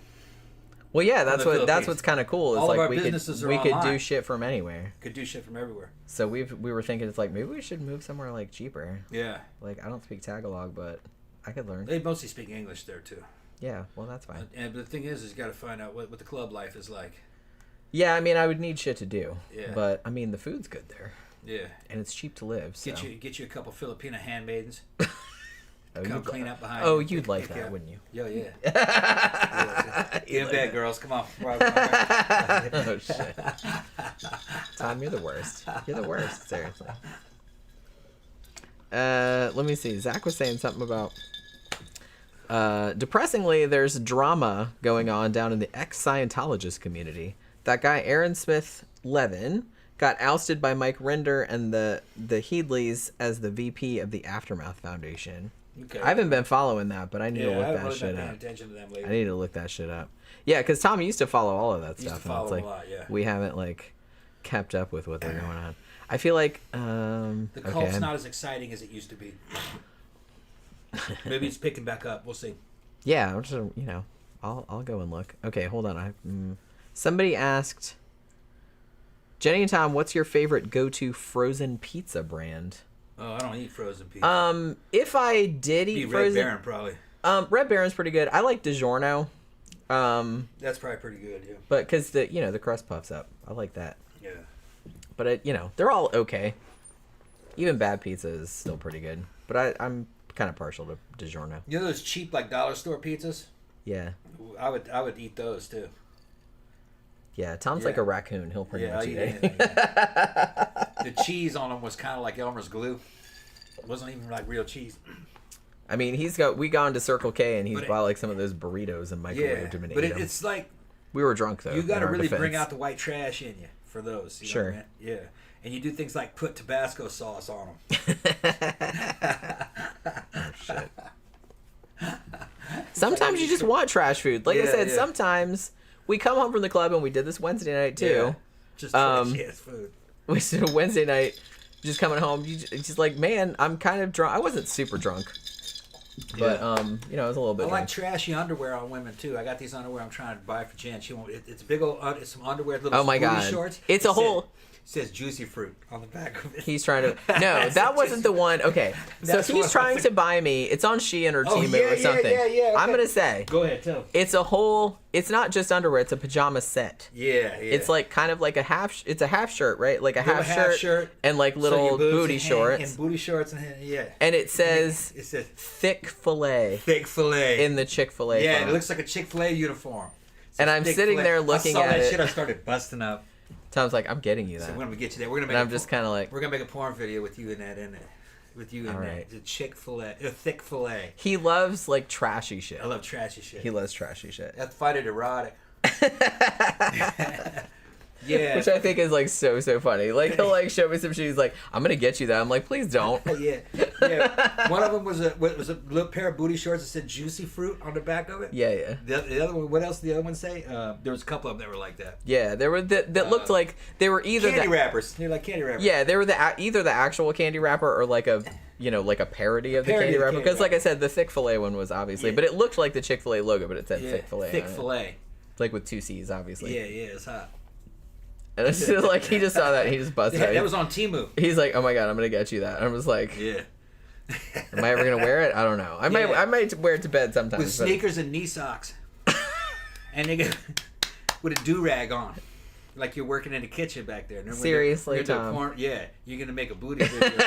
Well, yeah, that's what's kind of cool. Is all like of our we businesses could online. do shit from anywhere. Could do shit from everywhere. So we were thinking it's like maybe we should move somewhere like cheaper. Yeah. Like I don't speak Tagalog, but I could learn. They mostly speak English there too. Yeah, well that's fine. But the thing is you got to find out what the club life is like. Yeah, I mean I would need shit to do. Yeah. But I mean the food's good there. Yeah. And it's cheap to live. So. Get you a couple Filipina handmaidens. Oh, come clean up behind. Oh, you'd like that, wouldn't you? Yeah. Get in bed, girls. Come on. Oh shit. Tom, you're the worst. You're the worst. Seriously. Let me see. Zach was saying something about. Depressingly, there's drama going on down in the ex-Scientologist community. That guy Aaron Smith Levin got ousted by Mike Rinder and the Headleys as the VP of the Aftermath Foundation. Okay. I haven't been following that, but I need to look that shit up. Attention to them lately. I need to look that shit up. Yeah, because Tom used to follow all of that stuff. Used to follow and it's like, a lot, yeah. we haven't like kept up with what they're going on. I feel like the cult's not as exciting as it used to be. Maybe it's picking back up. We'll see. Yeah, just, I'll go and look. Okay, hold on. Somebody asked Jenny and Tom, what's your favorite go-to frozen pizza brand? Oh, I don't eat frozen pizza. If I did eat frozen, Red Baron probably. Red Baron's pretty good. I like DiGiorno. That's probably pretty good, yeah. But because the crust puffs up, I like that. Yeah. But they're all okay. Even bad pizza is still pretty good. But I'm kind of partial to DiGiorno. You know those cheap like dollar store pizzas? Yeah. I would eat those too. Yeah, Tom's like a raccoon. He'll pretty much eat anything. The cheese on them was kind of like Elmer's glue. It wasn't even like real cheese. I mean, we gone to Circle K and he's bought like some of those burritos and microwaved them and ate them. It's like we were drunk though. You got to really bring out the white trash in you for those. You sure. know, man? Yeah, and you do things like put Tabasco sauce on them. Oh shit. Sometimes you just want trash food. Like I said, sometimes we come home from the club, and we did this Wednesday night too. Yeah. Just trashy ass food. We did a Wednesday night, just coming home. Just like, man, I'm kind of drunk. I wasn't super drunk, but you know, I was a little bit. I like drunk. trashy underwear on women too. I got these underwear I'm trying to buy for Jen. She won't. It's a big old. It's some underwear. Little Oh my booty God. Shorts. It's a whole. It says juicy fruit on the back of it. He's trying to. No, that wasn't the one. Okay, so he's trying to buy me. It's on Shein or Temu or something. Yeah. Okay. I'm gonna say. Go ahead, tell. It's a whole. It's not just underwear. It's a pajama set. Yeah. It's like kind of like a half. It's a half shirt, right? Like a half shirt and like so little booty shorts. And booty shorts and yeah. And it says thick fillet. Thick fillet in the Chick-fil-A. Yeah, font. it looks like a Chick-fil-A uniform. And I'm sitting there looking at it. I saw that it. shit. I started busting up. Tom's like, I'm getting you that. So we're gonna get you that. We're gonna make. And I'm just kind of like. We're gonna make a porn video with you in that, in it. With you in that. The Chick-fil-A, a thick fillet. He loves like trashy shit. I love trashy shit. He loves trashy shit. That's find it erotic. Yeah. Which I think is like so funny. Like he'll like show me some shit. He's like, I'm gonna get you that. I'm like, please don't. Yeah. One of them was a little pair of booty shorts that said juicy fruit on the back of it. Yeah. The other one. What else did the other one say? There was a couple of them that were like that. Yeah, there were that looked like they were either candy wrappers. They're like candy wrappers. Yeah, they were either the actual candy wrapper or like a like a parody of the candy wrapper. Because like I said, the thick fillet one was obviously, but it looked like the Chick-fil-A logo, but it said thick fillet. Thick fillet. Like with 2 C's, obviously. Yeah, it's hot. And it's just like he just saw that and he just busted out. That was on Temu. He's like, oh my God, I'm gonna get you that. And I was like, yeah. Am I ever gonna wear it? I don't know. I might wear it to bed sometimes. With sneakers and knee socks. And they get with a do-rag on. Like you're working in the kitchen back there. Seriously, Tom. You're gonna make a booty video.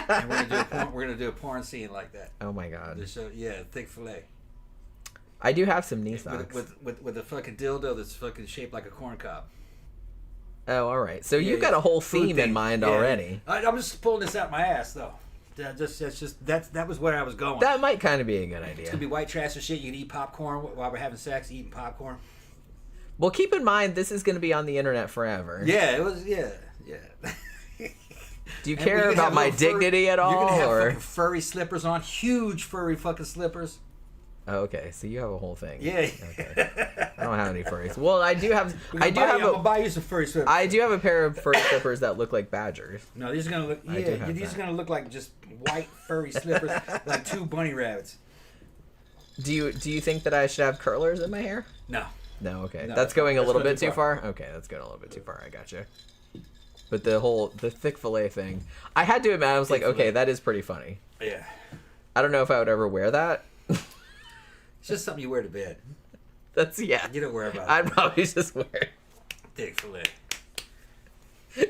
And we're gonna do a porn scene like that. Oh my God. Thick fillet. I do have some knee socks. With a fucking dildo that's fucking shaped like a corn cob. Oh, all right. So you've got a whole theme in mind already. I'm just pulling this out my ass though. That was where I was going. That might kind of be a good idea. It's gonna be white trash and shit. You can eat popcorn while we're having sex, eating popcorn. Well, keep in mind this is going to be on the internet forever. Yeah, it was. Yeah. Do you care about my dignity at all? You're gonna have fucking furry slippers on, huge furry fucking slippers. Oh, okay, so you have a whole thing. Yeah. Okay. I don't have any furries. Well, I do have. I'm gonna buy you some furry slippers. I do have a pair of furry slippers that look like badgers. No, these are gonna look. Yeah, these are gonna look like just white furry slippers, like 2 bunny rabbits. Do you think that I should have curlers in my hair? No. No. Okay, that's going a little bit too far. Okay, that's going a little bit too far. I gotcha. But the thick fillet thing, I had to admit, I was like, okay, that is pretty funny. Yeah. I don't know if I would ever wear that. It's just something you wear to bed. You don't wear about it. I'd probably just wear it. Thick fillet.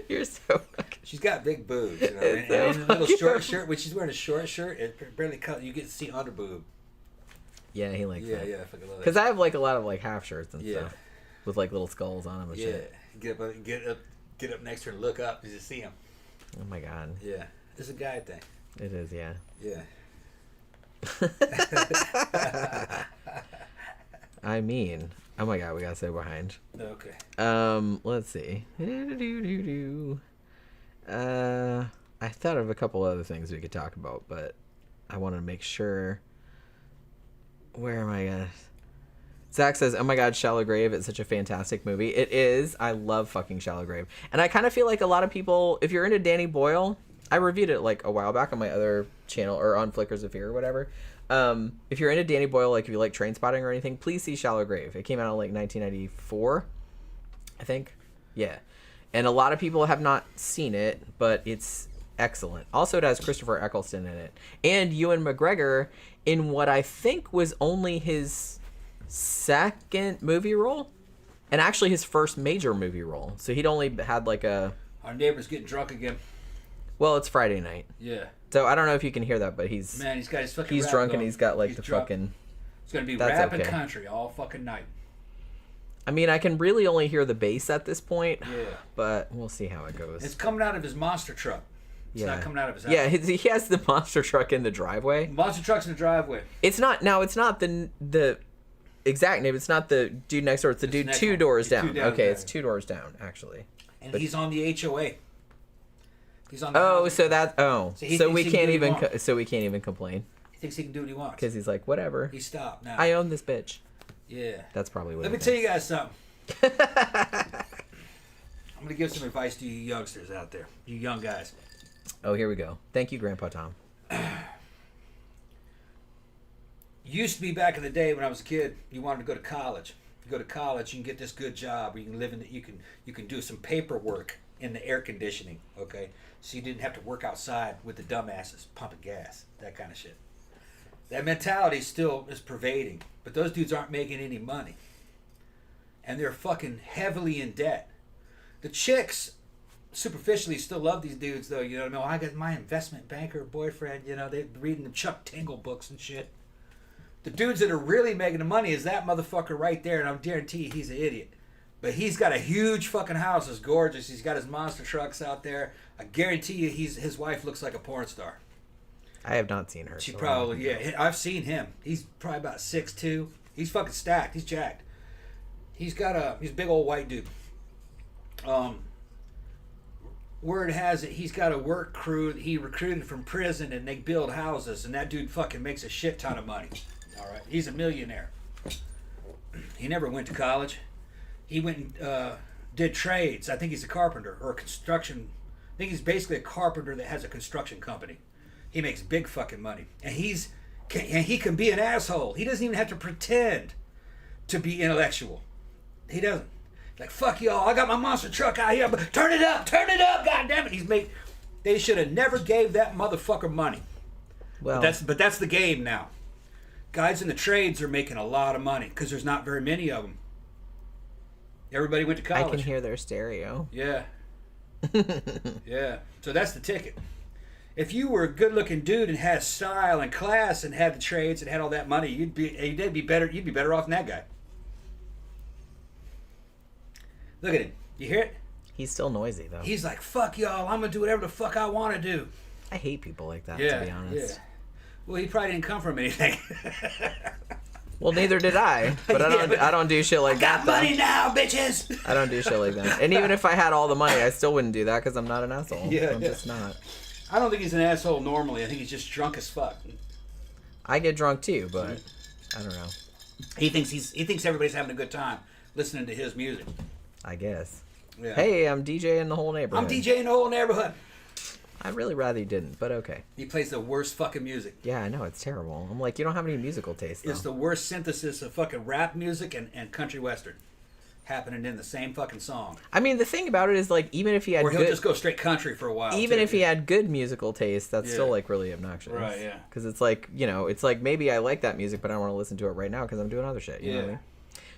You're so fucking... She's got big boobs, you know. And a little short shirt. When she's wearing a short shirt, it barely cut. You get to see under boob. Yeah, he likes that. Yeah, I fucking love that. Because I have like a lot of like half shirts and stuff with like little skulls on them and shit. Get up next to her and look up and just see him. Oh my God. Yeah, it's a guy thing. It is, yeah. Yeah. I mean, oh my God, we gotta stay behind. Okay. Let's see. I thought of a couple other things we could talk about, but I want to make sure. Where am I at? Zach says, oh my God, Shallow Grave, it's such a fantastic movie. It is. I love fucking Shallow Grave. And I kind of feel like a lot of people, if you're into Danny Boyle, I reviewed it like a while back on my other channel or on Flickers of Fear or whatever. If you're into Danny Boyle, like if you like Trainspotting or anything, please see Shallow Grave. It came out in like 1994, I think. Yeah. And a lot of people have not seen it, but it's excellent. Also, it has Christopher Eccleston in it. And Ewan McGregor in what I think was only his second movie role. And actually his first major movie role. So he'd only had like a... Our neighbor's getting drunk again. Well, it's Friday night. Yeah. So I don't know if you can hear that, but he's... Man, he's got his fucking He's rap drunk going. and he's got like He's the drunk. fucking... It's going to be That's rap and okay. country all fucking night. I mean, I can really only hear the bass at this point. Yeah. But we'll see how it goes. It's coming out of his monster truck. It's not coming out of his house. Yeah, he has the monster truck in the driveway. Monster truck's in the driveway. It's not the exact name. It's not the dude next door. It's the dude two doors down. Okay, it's 2 doors down, actually. And he's on the HOA. He's on the so we can't even so we can't even complain. He thinks he can do what he wants. Because he's like, whatever. He stopped now. I own this bitch. Yeah. That's probably what Let me tell you guys something. I'm going to give some advice to you youngsters out there. You young guys. Oh, here we go. Thank you, Grandpa Tom. Used to be back in the day when I was a kid, you wanted to go to college. If you go to college, you can get this good job. Where you can live in. You can do some paperwork in the air conditioning. Okay, so you didn't have to work outside with the dumbasses pumping gas, that kind of shit. That mentality still is pervading, but those dudes aren't making any money, and they're fucking heavily in debt. The chicks superficially still love these dudes, though. You know what I mean? I got my investment banker boyfriend. You know, they're reading the Chuck Tingle books and shit. The dudes that are really making the money is that motherfucker right there, and I guarantee you he's an idiot. But he's got a huge fucking house. It's gorgeous. He's got his monster trucks out there. I guarantee you his wife looks like a porn star. I have not seen her. She probably, yeah. I've seen him. He's probably about 6'2". He's fucking stacked. He's jacked. He's a big old white dude. Word has it he's got a work crew that he recruited from prison, and they build houses, and that dude fucking makes a shit ton of money. All right, he's a millionaire. He never went to college. He went and did trades. I think he's a carpenter or a construction. I think he's basically a carpenter that has a construction company. He makes big fucking money, and he can be an asshole. He doesn't even have to pretend to be intellectual. He doesn't. Like, fuck y'all, I got my monster truck out here, but turn it up, god damn it. They should have never gave that motherfucker money. Well, But that's the game now. Guys in the trades are making a lot of money because there's not very many of them. Everybody went to college. I can hear their stereo. Yeah. Yeah. So that's the ticket. If you were a good-looking dude and had style and class and had the trades and had all that money, you'd be better off than that guy. Look at him. You hear it? He's still noisy, though. He's like, fuck y'all, I'm going to do whatever the fuck I want to do. I hate people like that, to be honest. Yeah. Well, he probably didn't come from anything. Well, neither did I. But I don't do shit like that. Got money now, bitches! I don't do shit like that. And even if I had all the money, I still wouldn't do that because I'm not an asshole. Yeah, I'm just not. I don't think he's an asshole normally. I think he's just drunk as fuck. I get drunk too, but I don't know. He thinks everybody's having a good time listening to his music. I guess. Yeah. Hey, I'm DJing the whole neighborhood. I'm DJing the whole neighborhood. I'd really rather you didn't, but okay. He plays the worst fucking music. Yeah, I know, it's terrible. I'm like, you don't have any musical taste, though. It's the worst synthesis of fucking rap music and country western happening in the same fucking song. I mean, the thing about it is, like, even if he had or he'll just go straight country for a while. Even if he had good musical taste, that's still, like, really obnoxious. Right, yeah. Because it's like, you know, it's like, maybe I like that music, but I don't want to listen to it right now because I'm doing other shit. You know what I mean?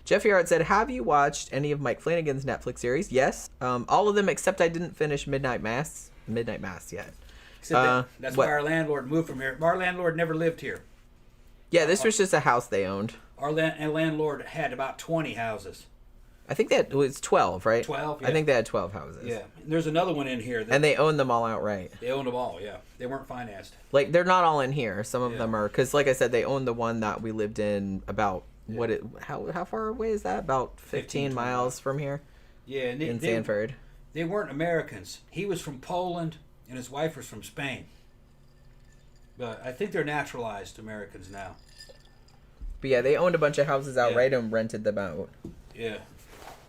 Jeffy Art said, have you watched any of Mike Flanagan's Netflix series? Yes. All of them except I didn't finish Midnight Mass yet. That's why our landlord moved from here. Our landlord never lived here. Yeah, this was just a house they owned. Our landlord had about 20 houses. I think that was 12, right? 12, yeah. I think they had 12 houses. Yeah. And there's another one in here. And they owned them all outright. They owned them all, yeah. They weren't financed. Like, they're not all in here. Some of them are, because like I said, they owned the one that we lived in about, how far away is that? About 15 miles from here? Yeah. And in Sanford. They weren't Americans. He was from Poland, and his wife was from Spain. But I think they're naturalized Americans now. But yeah, they owned a bunch of houses outright and rented them out. Yeah.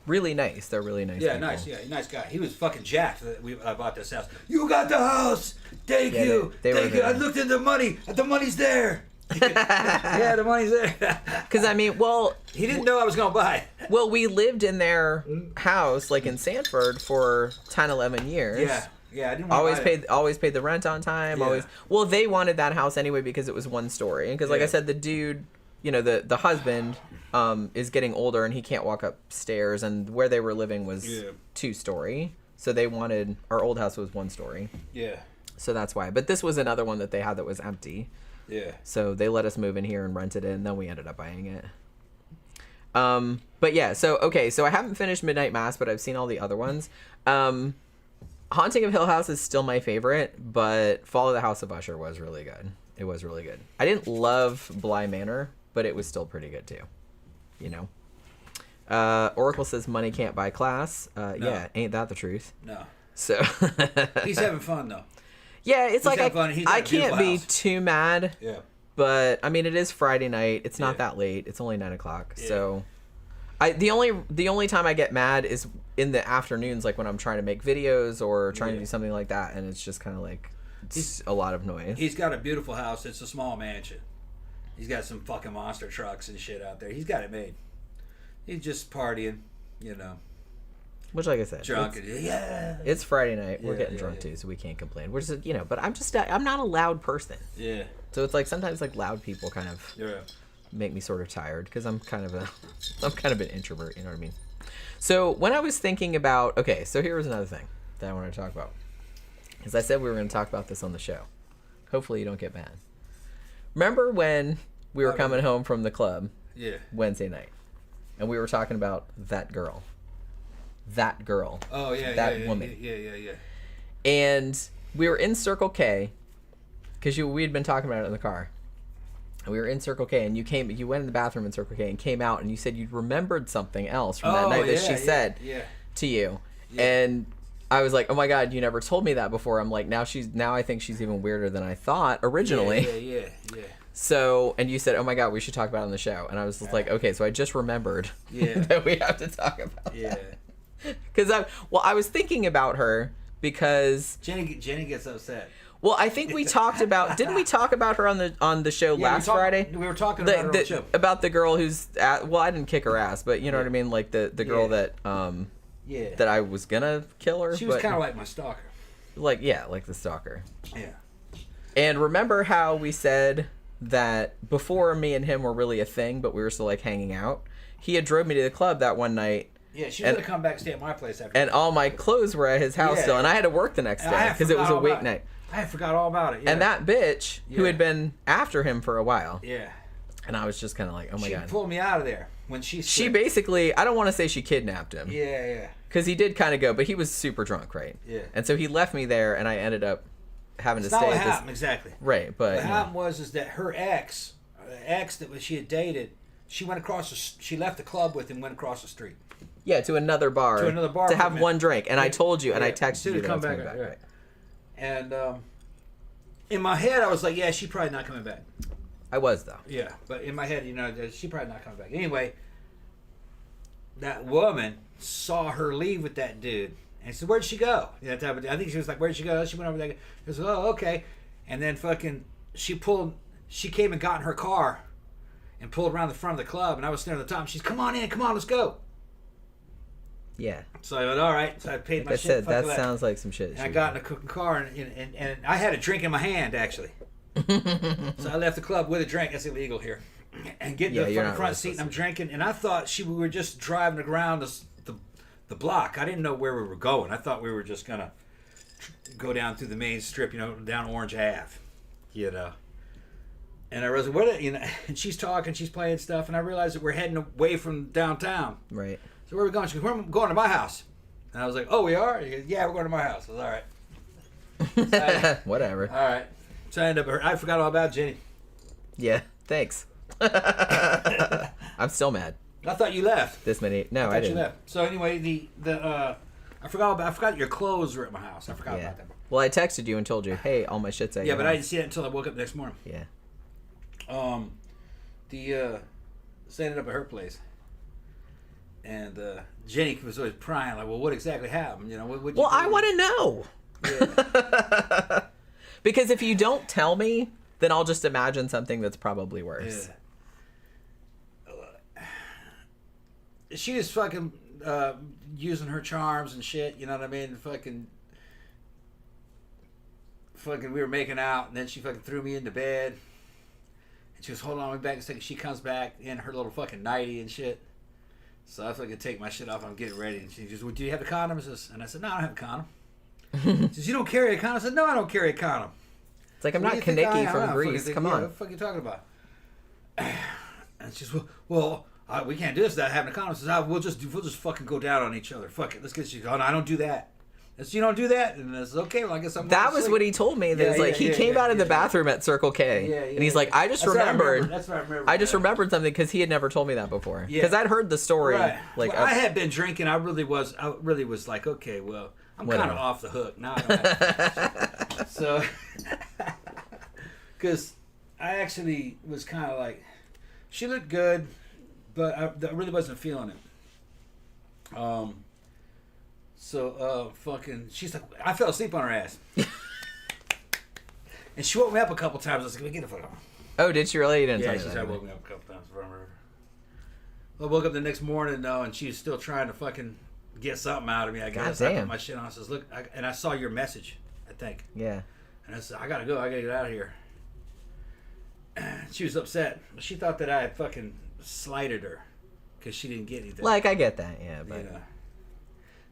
Really nice. They're really nice. Yeah, people. nice. Yeah, nice guy. He was fucking jacked that I bought this house. You got the house. Thank you. Thank you. I looked at the money. The money's there. Yeah, the money's there. Because I mean, well, he didn't know I was gonna buy it. Well, we lived in their house, like in Sanford, for 10, 11 years. Yeah. I didn't always paid the rent on time. Yeah. Well, they wanted that house anyway because it was one story, and because like I said, the dude, you know, the husband is getting older and he can't walk upstairs, and where they were living was 2-story, so they wanted, our old house was 1 story. Yeah. So that's why. But this was another one that they had that was empty. Yeah. So they let us move in here and rented it, and then we ended up buying it. But yeah, so I haven't finished Midnight Mass, but I've seen all the other ones. Haunting of Hill House is still my favorite, but Fall of the House of Usher was really good. It was really good. I didn't love Bly Manor, but it was still pretty good too. You know. Oracle says money can't buy class. No. Yeah, ain't that the truth? No. So he's having fun though. Yeah, it's like I can't be too mad But I mean, it is Friday night. It's not that late. It's only 9 o'clock. Yeah. So, the only time I get mad is in the afternoons, like when I'm trying to make videos or trying to do something like that, and it's just kind of like it's a lot of noise. He's got a beautiful house. It's a small mansion. He's got some fucking monster trucks and shit out there. He's got it made. He's just partying, you know. Which, like I said, drunk. It's Friday night. We're getting drunk too, so we can't complain. We're just, but I'm not a loud person. Yeah. So it's like sometimes like loud people kind of make me sort of tired because I'm kind of an introvert. You know what I mean? So when I was thinking about, okay, so here was another thing that I wanted to talk about. Because I said we were going to talk about this on the show. Hopefully you don't get mad. Remember when we were coming home from the club Wednesday night, and we were talking about that girl. That girl. Oh, yeah, that woman. Yeah. And we were in Circle K, because we had been talking about it in the car. And we were in Circle K, and you went in the bathroom in Circle K and came out, and you said you'd remembered something else from that night that she said to you. Yeah. And I was like, oh my God, you never told me that before. I'm like, now I think she's even weirder than I thought originally. Yeah. So, and you said, oh my God, we should talk about it on the show. And I was just like, okay, so I just remembered that we have to talk about that. Because I was thinking about her because Jenny gets upset. Well, I think we talked about. Didn't we talk about her on the show last Friday? We were talking about her on the show. About the girl who's well, I didn't kick her ass, but you know what I mean, like the girl that that I was gonna kill her. She was kind of like my stalker. Like the stalker. Yeah. And remember how we said that before me and him were really a thing, but we were still like hanging out. He had drove me to the club that one night. Yeah, she was going to come back and stay at my place after. And all my clothes were at his house still, and I had to work the next day because it was a week night. I forgot all about it. Yeah. And that bitch who had been after him for a while. Yeah. And I was just kind of like, oh my God. She pulled me out of there when she basically, I don't want to say she kidnapped him. Yeah. Because he did kind of go, but he was super drunk, right? Yeah. And so he left me there, and I ended up having to stay. That's not what happened, exactly. Right, but what happened was that her ex that she had dated, she left the club with him, went across the street. Yeah, to another bar. To have one drink. And I told you, and I texted you that I was coming back. Right. And in my head, I was like, yeah, she's probably not coming back. I was, though. Yeah, but in my head, she's probably not coming back. Anyway, that woman saw her leave with that dude. And said, where'd she go? I think she was like, where'd she go? She went over there. She was like, oh, okay. And then she came and got in her car and pulled around the front of the club. And I was standing at the top. She's, come on, let's go. Yeah. So I went, all right. So I paid my shit. Said, that sounds like some shit. And I got in a cooking car, and I had a drink in my hand, actually. So I left the club with a drink. That's illegal here. And get in the front seat, and I'm drinking. And I thought we were just driving around the block. I didn't know where we were going. I thought we were just going to go down through the main strip, down Orange Ave, And I was and she's talking, she's playing stuff, and I realized that we're heading away from downtown. Right. So where are we going? She goes, we're going to my house. And I was like, oh, we are? He goes, yeah, we're going to my house. I was all right. Whatever. All right. So I forgot all about Jenny. Yeah, thanks. I'm still mad. I thought you left. This many? No, I didn't. You left. So anyway, I forgot your clothes were at my house. I forgot about them. Well, I texted you and told you, hey, all my shit's at your house. I didn't see it until I woke up the next morning. Yeah. Ended up at her place. And Jenny was always prying, like, well, what exactly happened? Well, I want to know. Yeah. Because if you don't tell me, then I'll just imagine something that's probably worse. Yeah. She was fucking using her charms and shit, you know what I mean? Fucking, we were making out, and then she fucking threw me into bed. And she was holding on me back a second. She comes back in her little fucking nightie and shit. So I fucking take my shit off. I'm getting ready. And she goes, well, do you have a condom? And I said, no, I don't have a condom. She says, you don't carry a condom? I said, no, I don't carry a condom. It's like, I'm not Kaneki from Greece. Come on. What the fuck are you talking about? And she says, well, we can't do this without having a condom. She says, we'll just fucking go down on each other. Fuck it. Let's get you. Oh, no, I don't do that. You don't do that? And it's okay. Well, I guess I'm That was sleep. What he told me. He came out of the bathroom at Circle K. And he's like, I just remembered. That's what I remember. I just remembered something because he had never told me that before. Because I'd heard the story. Right. Like, I had been drinking. I really was like, okay, well, I'm kind of off the hook now. So, because I actually was kind of like, she looked good, but I really wasn't feeling it. She's like, I fell asleep on her ass. And she woke me up a couple times. I was like, get the fuck on. Oh, did she really? You didn't tell me she that. said, woke me up a couple times. I woke up the next morning, though, and she was still trying to fucking get something out of me, I guess. I put my shit on. I says, look, and I saw your message, I think. Yeah. And I said, I gotta go. I gotta get out of here. She was upset. She thought that I had fucking slighted her because she didn't get anything. Like, I get that, yeah. But... You know,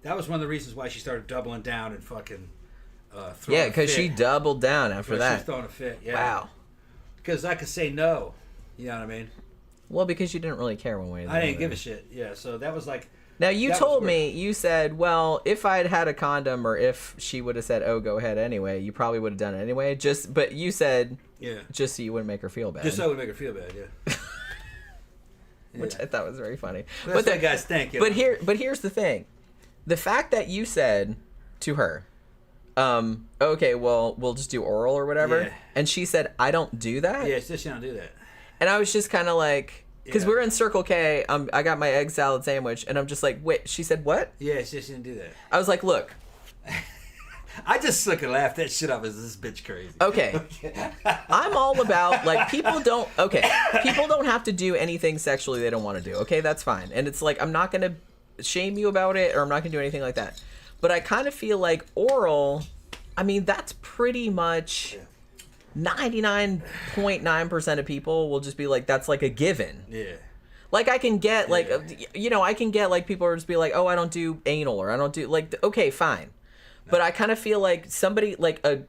that was one of the reasons why she started doubling down and fucking yeah, because she doubled down after that. She was throwing a fit, yeah. Wow. Because I could say no. You know what I mean? Well, because you didn't really care one way or the other. I didn't give a shit. Yeah, so that was like... Now, you told me, you said, well, if I'd had a condom or if she would have said, oh, go ahead anyway, you probably would have done it anyway. But you said, just so you wouldn't make her feel bad. Just so I would make her feel bad, yeah. Which I thought was very funny. That's what that guys think. But here's the thing. The fact that you said to her, okay, well, we'll just do oral or whatever, and she said, I don't do that? Yeah, she said she don't do that. And I was just kind of like... Because we're in Circle K, I got my egg salad sandwich, and I'm just like, wait, she said what? Yeah, she didn't do that. I was like, look. I just look and laugh that shit up as this bitch crazy. Okay. I'm all about, like, people don't have to do anything sexually they don't want to do. Okay, that's fine. And it's like, I'm not going to shame you about it, or I'm not going to do anything like that. But I kind of feel like oral, I mean, that's pretty much... Yeah. 99.9% of people will just be like, that's like a given. Yeah. Like I can get like, I can get like people are just be like, oh, I don't do anal or I don't do like, okay, fine. No. But I kind of feel like somebody like a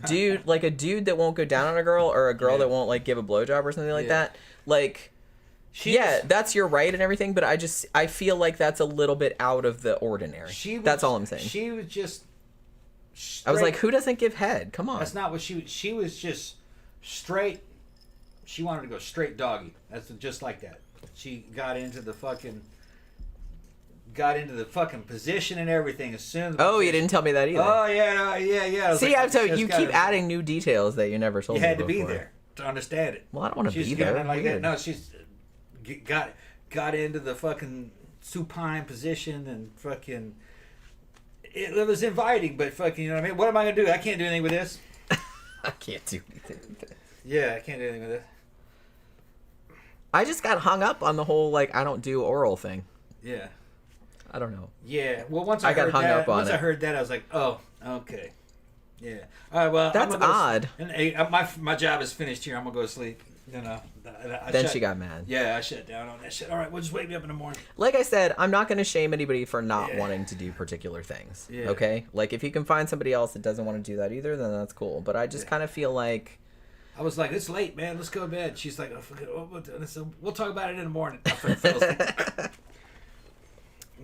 dude, like a dude that won't go down on a girl or a girl that won't like give a blowjob or something like that. Like, that's your right and everything. But I feel like that's a little bit out of the ordinary. That's all I'm saying. She was just. I was like, who doesn't give head? Come on. That's not what she was just straight. She wanted to go straight doggy. That's just like that. She got into the fucking position and everything as soon as you didn't tell me that either. Oh yeah. See, I told you keep adding new details that you never told me. You had to before. be there to understand it. Well, I don't want to be there. Like that. No, she's got into the fucking supine position and fucking. It was inviting, but fucking, you know what I mean? What am I going to do? I can't do anything with this. I can't do anything with this. Yeah, I can't do anything with this. I just got hung up on the whole, like, I don't do oral thing. Yeah. I don't know. Yeah. Well, once I heard that, I was like, oh, okay. Yeah. All right, well. That's odd. My job is finished here. I'm going to go to sleep. You know. She got mad. Yeah, I shut down on that shit. All right, well, just wake me up in the morning. Like I said, I'm not going to shame anybody for not wanting to do particular things. Yeah. Okay? Like, if you can find somebody else that doesn't want to do that either, then that's cool. But I just kind of feel like... I was like, it's late, man. Let's go to bed. She's like, we'll talk about it in the morning. I fell asleep.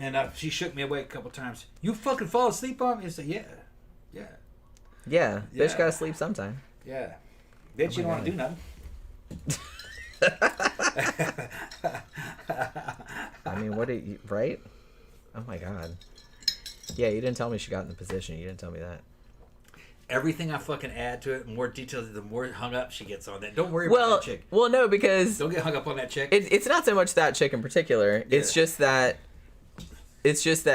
And she shook me awake a couple times. You fucking fall asleep on me? I said, yeah. Yeah. Bitch got to sleep sometime. Yeah. Bitch, you don't want to do nothing. I mean, right? Oh my god. Yeah, you didn't tell me she got in the position. You didn't tell me that. Everything I fucking add to it, more details, the more hung up she gets on that. Don't worry about that chick. Well, no, because... Don't get hung up on that chick. It's not so much that chick in particular. Yeah. It's just that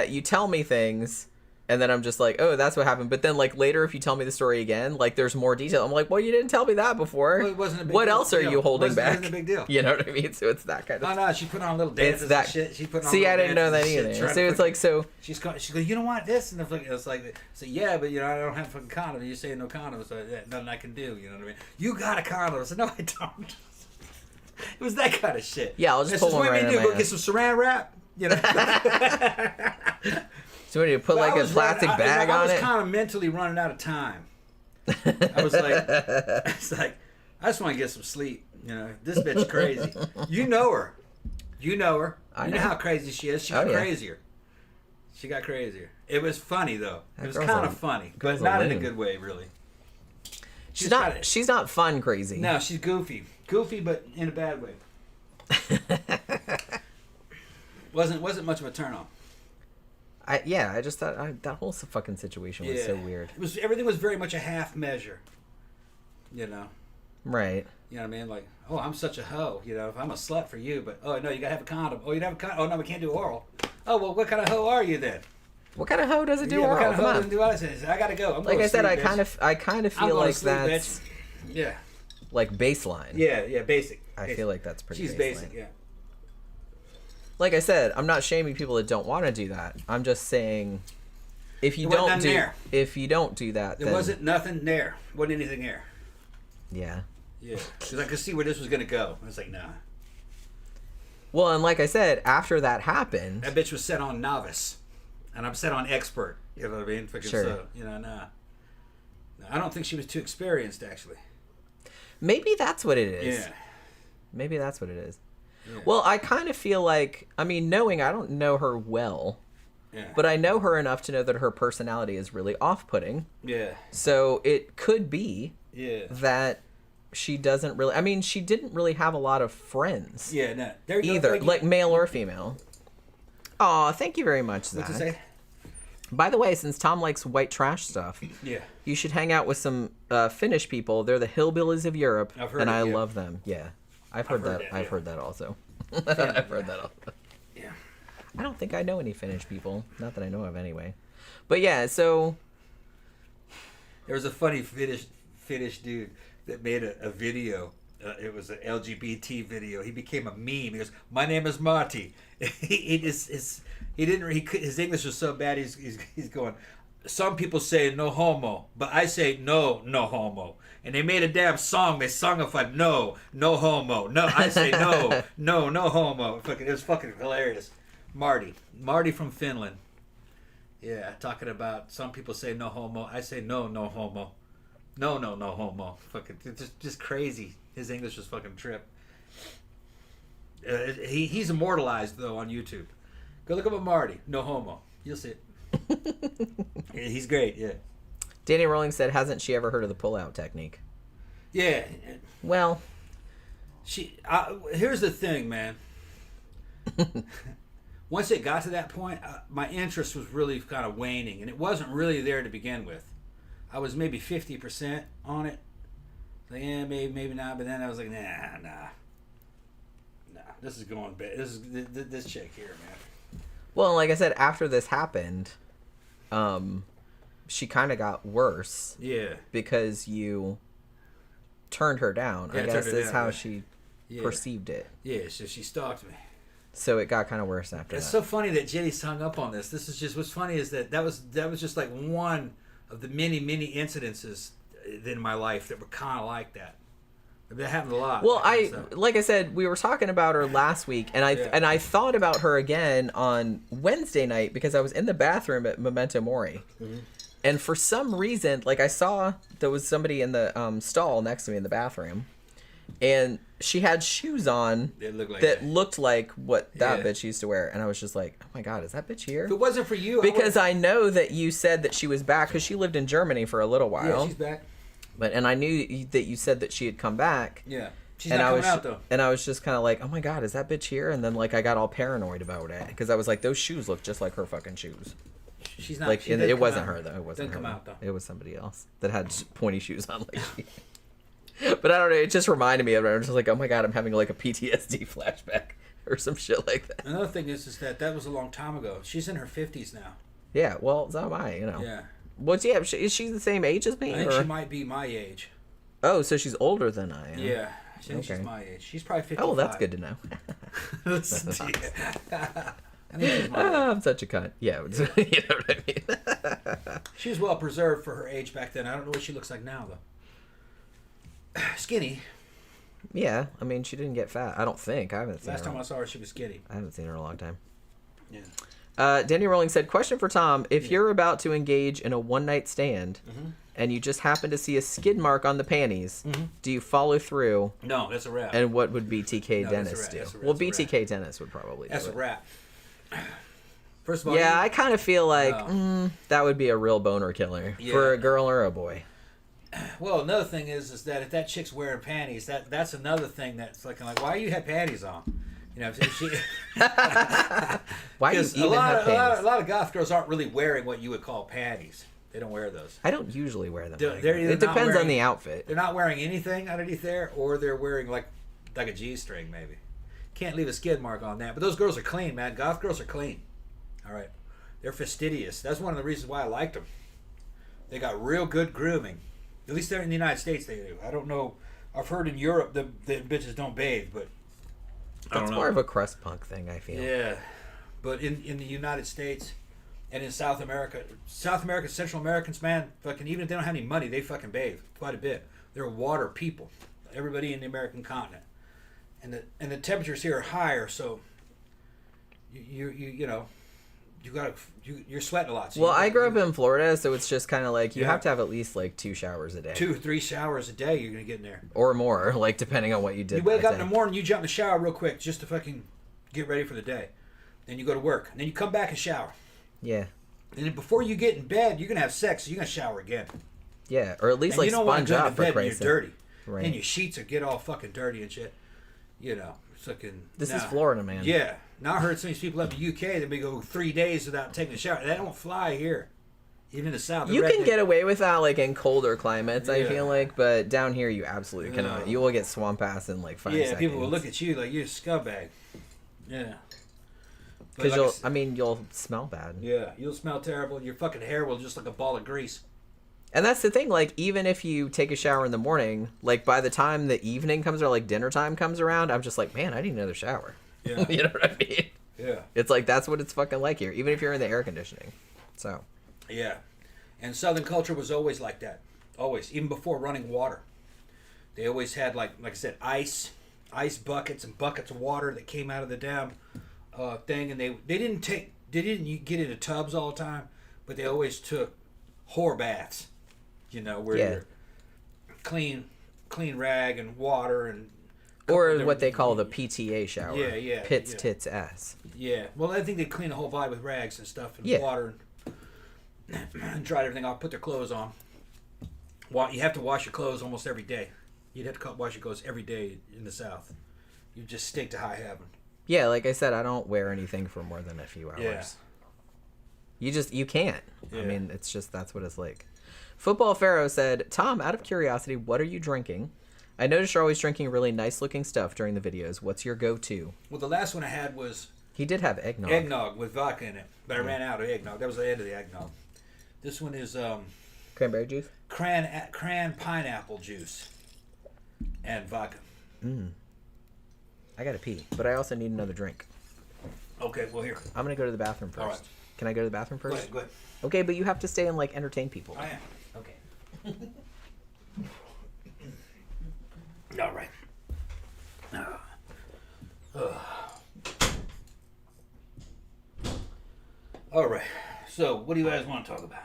you tell me things... And then I'm just like, oh, that's what happened. But then, like, later, if you tell me the story again, like, there's more detail. I'm like, well, you didn't tell me that before. Well, it wasn't a big what deal. Else are you holding back? It wasn't a big deal. You know what I mean? So it's that kind of... No, she put on little dances and shit. She put on See, I didn't know that either. So it's like, so... She goes, you don't want this? And it's like, so yeah, but, you know, I don't have a fucking condom. You're saying no condom, so nothing I can do. You know what I mean? You got a condom. I said, no, I don't. It was that kind of shit. Yeah, I'll just pull one right in my Go get some saran wrap. You know? So when you put like a plastic bag on it? I was kind of mentally running out of time. I was like, I just want to get some sleep. You know, this bitch crazy. You know her. You know how crazy she is. She got crazier. She got crazier. It was funny though. It was kind of funny, but not in a good way, really. She's not fun crazy. No, she's goofy. Goofy, but in a bad way. Wasn't much of a turn on. I just thought that whole fucking situation was so weird. Everything was very much a half measure. You know. Right. You know what I mean? Like, oh, I'm such a hoe. You know, if I'm a slut for you, but oh no, you gotta have a condom. Oh, you have a condom. Oh no, we can't do oral. Oh well, what kind of hoe are you then? What kind of hoe doesn't do What oral? kind of Come hoe on. doesn't do oral? I gotta go. I'm Like going I said, to I kind of feel like that's bitch. Yeah. like baseline. Yeah, basic. I feel like that's pretty. She's baseline. basic, yeah. Like I said, I'm not shaming people that don't want to do that. I'm just saying, if you don't do that, there wasn't nothing there. Wasn't anything there. Yeah. Yeah, because I could see where this was gonna go. I was like, nah. Well, and like I said, after that happened, That bitch was set on novice, and I'm set on expert. You know what I mean? Sure. So, you know, nah. I don't think she was too experienced, actually. maybe that's what it is. Yeah. Maybe that's what it is. Yeah. Well, I kind of feel like, I mean, knowing I don't know her well, Yeah. but I know her enough to know that her personality is really off-putting. Yeah. So it could be Yeah. that she doesn't really, I mean, she didn't really have a lot of friends. Yeah, no. There you Either, go. like male or female. Aw, thank you very much, Zach. What's it say? By the way, since Tom likes white trash stuff, Yeah. you should hang out with some Finnish people. They're the hillbillies of Europe, I've heard and it, I yeah. love them. Yeah, I've heard that. I've yeah. heard that also. I've heard that also. Yeah. I don't think I know any Finnish people. Not that I know of, anyway. But yeah, so There was a funny Finnish dude that made a video. It was an LGBT video. He became a meme. He goes, "My name is Marty." His English was so bad. He's going. Some people say no homo, but I say no homo. And they made a damn song. They songified no homo. No, I say no homo. Fucking, it was fucking hilarious. Marty from Finland. Yeah, talking about some people say no homo. I say no homo. No homo. Fucking just crazy. His English was fucking trip. He's immortalized though on YouTube. Go look up at Marty. No homo. You'll see it. Yeah, he's great. Yeah. Danny Rowling said, hasn't she ever heard of the pull-out technique? Yeah. Well, Here's the thing, man. Once it got to that point, my interest was really kind of waning, and it wasn't really there to begin with. I was maybe 50% on it. Like, yeah, maybe not. But then I was like, nah. This is going bad. This chick here, man. well, like I said, after this happened, she kind of got worse. Yeah. Because you turned her down. Yeah, I guess is how yeah. she Yeah. perceived it. Yeah, so she stalked me. So it got kind of worse after It's that. so funny that Jenny's hung up on this. This is just what's funny is that was just like one of the many incidences in my life that were kind of like that. That happened a lot. Well, like I said, we were talking about her last week, and I thought about her again on Wednesday night because I was in the bathroom at Memento Mori, and for some reason, like I saw there was somebody in the stall next to me in the bathroom, and she had shoes on that looked like what that bitch used to wear, and I was just like, oh my god, is that bitch here? If it wasn't for you, because I know that you said that she was back because she lived in Germany for a little while. Yeah, she's back. And I knew that you said that she had come back. Yeah. She's not coming out, though. And I was just kind of like, oh my god, is that bitch here? And then, like, I got all paranoid about it. Because I was like, those shoes look just like her fucking shoes. She's not. Like, it wasn't her, though. It wasn't her. Come out, though. It was somebody else that had pointy shoes on. Like she... But I don't know. It just reminded me of it. I was just like, oh my god, I'm having, like, a PTSD flashback. Or some shit like that. Another thing is that was a long time ago. She's in her 50s now. Yeah, well, so am I, you know. Yeah. What's is she the same age as me? I think she might be my age. Oh, so she's older than I am. Yeah, I think she's my age. She's probably 55. Oh, well, that's good to know. I think she's my age. I'm such a cunt. Yeah, you know what I mean? She was well preserved for her age back then. I don't know what she looks like now, though. Skinny. Yeah, I mean, she didn't get fat. I don't think. I haven't seen her. Last time I saw her, she was skinny. I haven't seen her in a long time. Yeah. Danny Rowling said, question for Tom. If you're about to engage in a one-night stand and you just happen to see a skid mark on the panties, do you follow through? No, that's a wrap. And what would BTK Dennis do? Well, BTK Dennis would probably do That's a it. wrap. First of all, yeah, I kind of feel like that would be a real boner killer for a girl or a boy. Well, another thing is that if that chick's wearing panties, that's another thing that's like, why do you have panties on? You know, if she. Why do you even have panties? A lot of goth girls aren't really wearing what you would call panties. They don't wear those. I don't usually wear them. It depends on the outfit. They're not wearing anything underneath there, or they're wearing like a G-string maybe. Can't leave a skid mark on that. But those girls are clean, man. Goth girls are clean. All right. They're fastidious. That's one of the reasons why I liked them. They got real good grooming. At least they're in the United States, they do. I don't know. I've heard in Europe the bitches don't bathe, but that's more of a crust punk thing, I feel. Yeah. But in the United States and in South America, Central Americans, man, fucking, even if they don't have any money, they fucking bathe quite a bit. They're water people. Everybody in the American continent. And the temperatures here are higher, so you know, you're sweating a lot. So well, I grew up in Florida, so it's just kind of like you have to have at least like 2 showers a day. 2 or 3 showers a day you're going to get in there. Or more, like depending on what you did. You wake up in the morning, you jump in the shower real quick just to fucking get ready for the day. Then you go to work. And then you come back and shower. Yeah. And then before you get in bed, you're going to have sex, so you're going to shower again. Yeah, or at least and like sponge up for bed when Christ's you're dirty. Right. And your sheets will get all fucking dirty and shit. You know, fucking. This is Florida, man. Yeah. Now I heard some of these people up in the UK that may go 3 days without taking a shower. That don't fly here. Even in the South. You can get away with that like in colder climates, I feel like, but down here you absolutely cannot. You will get swamp ass in like 5 seconds. Yeah, people will look at you like you're a scumbag. Yeah. Because you'll smell bad. Yeah, you'll smell terrible. Your fucking hair will just like a ball of grease. And that's the thing, like, even if you take a shower in the morning, like, by the time the evening comes or, like, dinner time comes around, I'm just like, man, I need another shower. Yeah. You know what I mean? Yeah. It's like, that's what it's fucking like here, even if you're in the air conditioning. So. Yeah. And Southern culture was always like that. Always. Even before running water. They always had, like I said, ice buckets and buckets of water that came out of the damn thing. And they didn't get into tubs all the time, but they always took whore baths. You know, where you're clean rag and water and... Or what they call the PTA shower. Yeah. Pits, tits, ass. Yeah. Well, I think they clean the whole body with rags and stuff and water and dried everything off, put their clothes on. You have to wash your clothes almost every day. You'd have to wash your clothes every day in the South. You just stink to high heaven. Yeah, like I said, I don't wear anything for more than a few hours. Yeah. You can't. Yeah. I mean, it's just, that's what it's like. Football Pharaoh said, Tom, out of curiosity, what are you drinking? I noticed you're always drinking really nice looking stuff during the videos. What's your go-to? Well, the last one I had was... He did have eggnog. Eggnog with vodka in it. But I ran out of eggnog. That was the end of the eggnog. This one is... cranberry juice? Cran pineapple juice. And vodka. I gotta pee, but I also need another drink. Okay, well here. I'm gonna go to the bathroom first. All right. Can I go to the bathroom first? Go ahead. Okay, but you have to stay and like entertain people. I am. Okay. All right. All right. So, what do you guys want to talk about?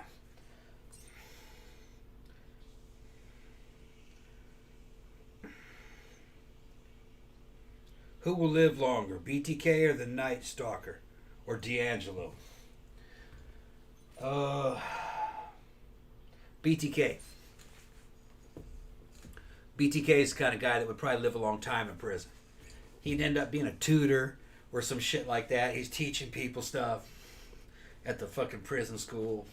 Who will live longer, BTK or the Night Stalker, or D'Angelo? BTK. BTK is the kind of guy that would probably live a long time in prison. He'd end up being a tutor or some shit like that. He's teaching people stuff at the fucking prison school.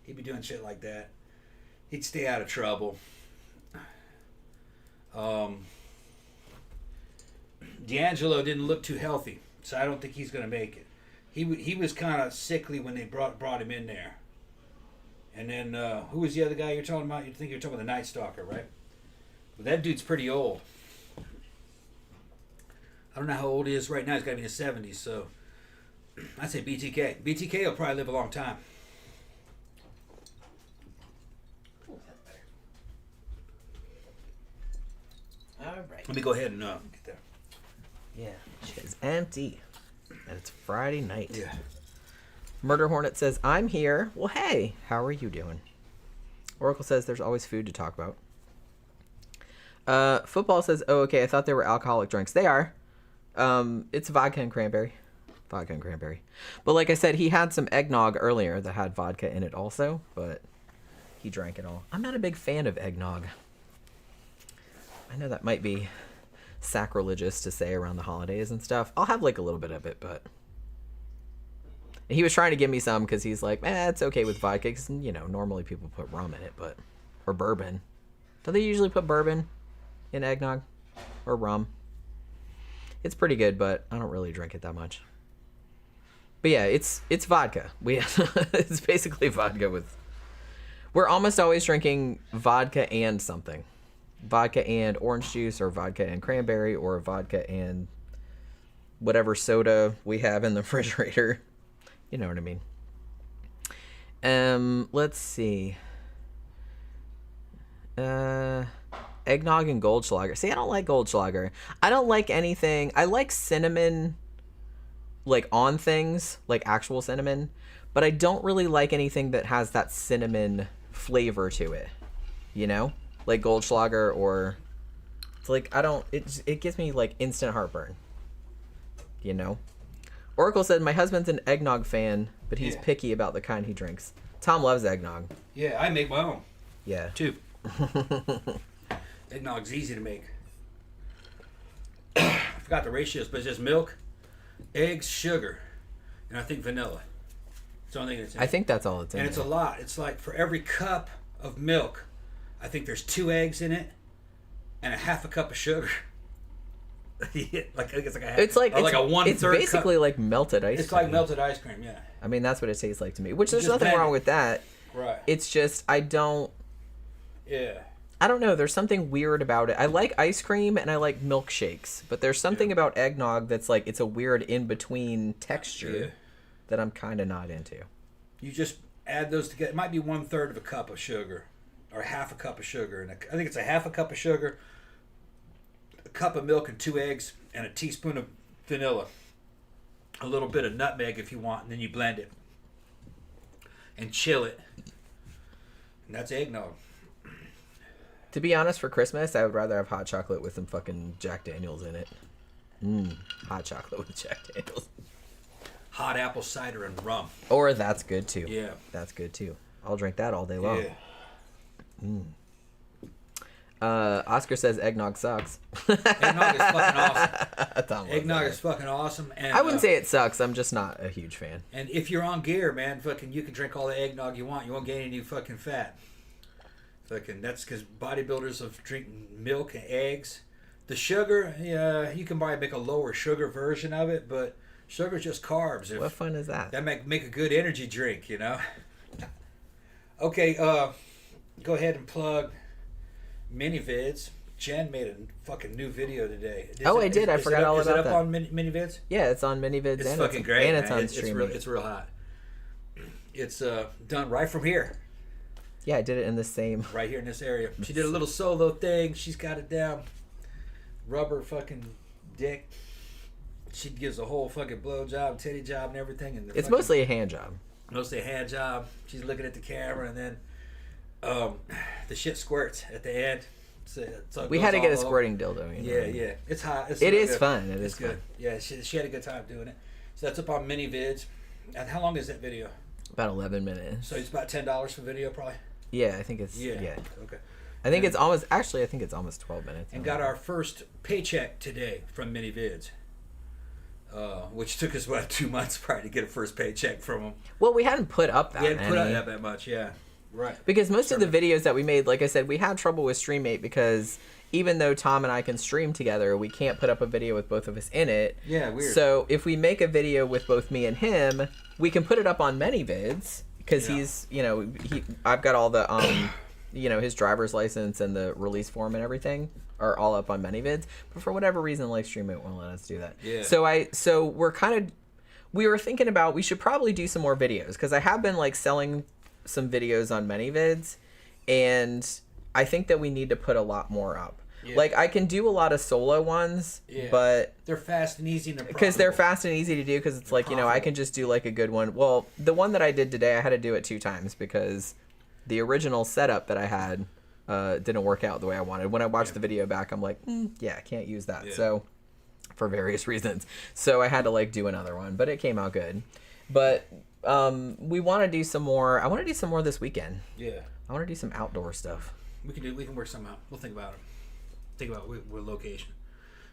He'd be doing shit like that. He'd stay out of trouble. D'Angelo didn't look too healthy, so I don't think he's going to make it. He was kind of sickly when they brought him in there. And then, who was the other guy you're talking about? You think you're talking about the Night Stalker, right? Well, that dude's pretty old. I don't know how old he is right now. He's got to be in his 70s, so I'd say BTK. BTK will probably live a long time. All right. Let me go ahead and get there. Yeah, it's empty. And it's Friday night. Yeah. Murder Hornet says, I'm here. Well, hey, how are you doing? Oracle says there's always food to talk about. Football says, oh, okay, I thought they were alcoholic drinks. They are. It's vodka and cranberry. Vodka and cranberry. But like I said, he had some eggnog earlier that had vodka in it also, but he drank it all. I'm not a big fan of eggnog. I know that might be sacrilegious to say around the holidays and stuff. I'll have like a little bit of it, but And he was trying to give me some because he's like, it's okay with vodka. Because, normally people put rum in it, or bourbon. Don't they usually put bourbon in eggnog or rum? It's pretty good, but I don't really drink it that much. But yeah, it's vodka. It's basically vodka with... We're almost always drinking vodka and something. Vodka and orange juice, or vodka and cranberry, or vodka and whatever soda we have in the refrigerator. You know what I mean. Let's see. Eggnog and Goldschlager. See, I don't like Goldschlager. I don't like anything. I like cinnamon, like, on things, like actual cinnamon, but I don't really like anything that has that cinnamon flavor to it, like Goldschlager, or it's like, it gives me like instant heartburn, Oracle said, my husband's an eggnog fan, but he's picky about the kind he drinks. Tom loves eggnog. Yeah, I make my own. Yeah. Too. Eggnog's easy to make. I forgot the ratios, but it's just milk, eggs, sugar, and I think vanilla. It's the only thing that's in it. I think that's all it's in. And it's a lot. It's like for every cup of milk, I think there's 2 eggs in it and a half a cup of sugar. I think it's like a half. It's like, a 1/3 It's basically cup. like melted ice cream. It's like melted ice cream, yeah. I mean, that's what it tastes like to me. Which there's nothing wrong with that. Right. It's just I don't know. There's something weird about it. I like ice cream and I like milkshakes, but there's something about eggnog that's like, it's a weird in-between texture that I'm kind of not into. You just add those together. It might be 1/3 of a cup of sugar, or half a cup of sugar, and I think it's a half a cup of sugar, a cup of milk, and 2 eggs, and a teaspoon of vanilla, a little bit of nutmeg if you want, and then you blend it and chill it, and that's eggnog. To be honest, for Christmas, I would rather have hot chocolate with some fucking Jack Daniels in it. Hot chocolate with Jack Daniels. Hot apple cider and rum. Or that's good too. Yeah. That's good too. I'll drink that all day long. Yeah. Oscar says eggnog sucks. Eggnog is fucking awesome. Eggnog is fucking awesome. And I wouldn't say it sucks. I'm just not a huge fan. And if you're on gear, man, fucking, you can drink all the eggnog you want. You won't gain any fucking fat. Fucking, that's because bodybuilders of drinking milk and eggs. The sugar, you can probably make a lower sugar version of it, but sugar's just carbs. What fun is that? That make a good energy drink, Okay, go ahead and plug mini vids. Jen made a fucking new video today. I did. I forgot all about that. Is it up on mini vids? Yeah, it's on mini vids. It's fucking great, and man. It's on streaming. It's real hot. It's done right from here. Yeah, I did it in the same. Right here in this area. She did a little solo thing. She's got it down. Rubber fucking dick. She gives a whole fucking blow job, titty job, and everything. And it's mostly a hand job. Mostly a hand job. She's looking at the camera, and then the shit squirts at the end. So we had to get a squirting dildo. Yeah. It's hot. It is fun. It is good. Fun. Yeah, she had a good time doing it. So that's up on mini vids. And how long is that video? About 11 minutes. So it's about $10 for video, probably. Yeah, I think it's Okay. I think it's almost 12 minutes. And got our first paycheck today from Mini Vids, which took us about 2 months prior to get a first paycheck from them. Well, we hadn't put up that. We hadn't put up that much, yeah. Right. Because most of the videos that we made, like I said, we had trouble with StreamMate because even though Tom and I can stream together, we can't put up a video with both of us in it. Yeah, weird. So if we make a video with both me and him, we can put it up on many vids because he's, I've got all the, his driver's license and the release form and everything are all up on many vids. But for whatever reason, like StreamMate won't let us do that. Yeah. So we were thinking about, we should probably do some more videos because I have been like selling some videos on many vids and I think that we need to put a lot more up. Yeah. Like I can do a lot of solo ones, but they're fast and easy because they're fast and easy to do because it's like, I can just do like a good one. Well, the one that I did today, I had to do it 2 times because the original setup that I had didn't work out the way I wanted. When I watched the video back, I'm like, I can't use that. Yeah. So for various reasons. So I had to like do another one, but it came out good. But we want to do some more. I want to do some more this weekend. Yeah. I want to do some outdoor stuff. We can work some out. We'll think about it. Think about what location.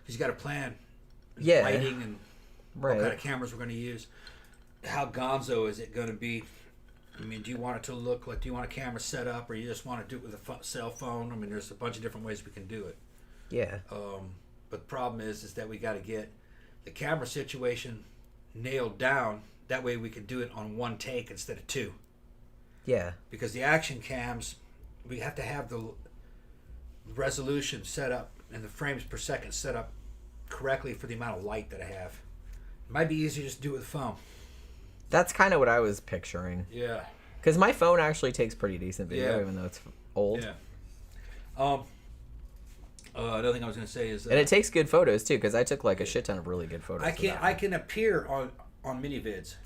Because you got to plan lighting and what kind of cameras we're going to use. how gonzo is it going to be? I mean, do you want it to look like, do you want a camera set up, or you just want to do it with a cell phone? I mean, there's a bunch of different ways we can do it. Yeah. But the problem is that we got to get the camera situation nailed down. That way we can do it on one take instead of two. Yeah. Because the action cams, we have to have the resolution set up and the frames per second set up correctly for the amount of light that I have. It might be easier just to do it with the phone. That's kind of what I was picturing. Yeah. Because my phone actually takes pretty decent video, Yeah. even though it's old. Yeah. Another thing I was going to say is... and it takes good photos, too, because I took, like, a shit ton of really good photos. I can appear on mini-vids.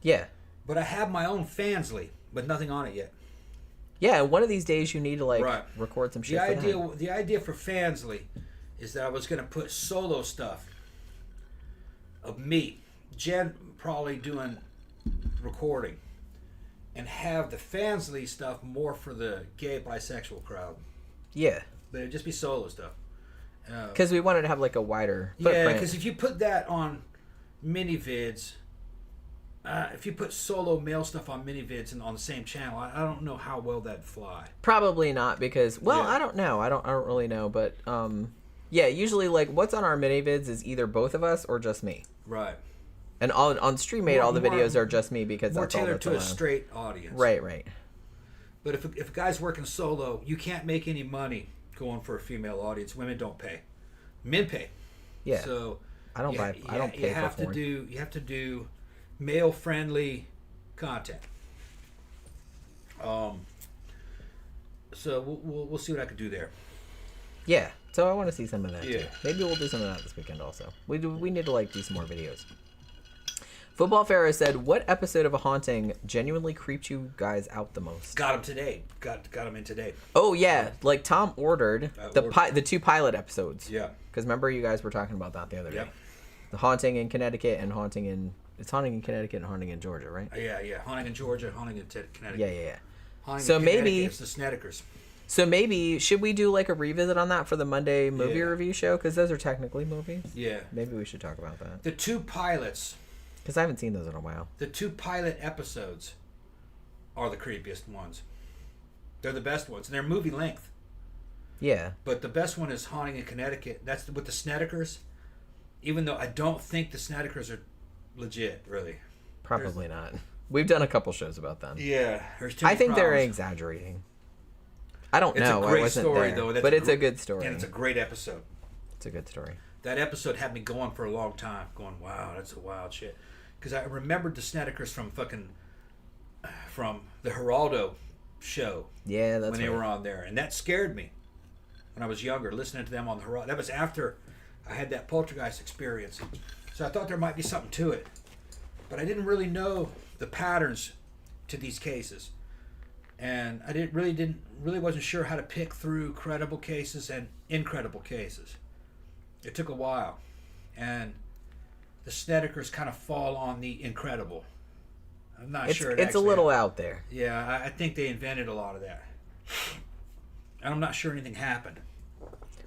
Yeah. But I have my own Fansly, but nothing on it yet. Yeah, one of these days you need to, like, record some shit The idea for Fansly is that I was going to put solo stuff of me, Jen probably doing recording, and have the Fansly stuff more for the gay bisexual crowd. Yeah. But it'd just be solo stuff. Because we wanted to have like a wider footprint. Yeah, because if you put that on mini vids, if you put solo male stuff on mini vids and on the same channel, I don't know how well that'd fly. Probably not because, well, I don't know. I don't really know, but yeah, usually like what's on our mini vids is either both of us or just me. Right. And on StreamMate, all the videos are just me because more that's all tailored that's to allowed. a straight audience. Right. But if a guy's working solo, you can't make any money going for a female audience. Women don't pay. Men pay. Yeah. So I don't pay for porn. You have to do male friendly content. So we'll see what I can do there. Yeah. So I want to see some of that Yeah. too. Maybe we'll do some of that this weekend also. We need to like do some more videos. Football Pharaoh said, "What episode of A Haunting genuinely creeped you guys out the most?" Got him today. Got him in today. Oh yeah, like Tom ordered the two pilot episodes. Yeah. Because remember you guys were talking about that the other day. Yep. The Haunting in Connecticut and Haunting in Connecticut and Haunting in Georgia, right? Yeah. Haunting in Georgia, Haunting in Connecticut. Yeah. Haunting So in maybe it's the Snedekers. So maybe should we do like a revisit on that for the Monday movie Yeah. review show? Because those are technically movies. Yeah. Maybe we should talk about that. The two pilots. Because I haven't seen those in a while. The two pilot episodes are the creepiest ones. They're the best ones. And they're movie length. Yeah. But the best one is Haunting in Connecticut. That's with the Snedekers. Even though I don't think the Snedekers are legit, really. Probably not. We've done a couple shows about them. Yeah. I think they're exaggerating. I don't know. It's a great I wasn't story, there. though. But it's a good story. And it's a great episode. It's a good story. That episode had me going for a long time. Going, wow, that's a wild shit. Because I remembered the Snedekers from the Geraldo show. Yeah, that's when they were on there. And that scared me when I was younger, listening to them on the Geraldo. That was after I had that poltergeist experience. So I thought there might be something to it. But I didn't really know the patterns to these cases. And I really wasn't sure how to pick through credible cases and incredible cases. It took a while. And the Snedekers kind of fall on the incredible. I'm not sure. It's a little out there. Yeah, I think they invented a lot of that. And I'm not sure anything happened.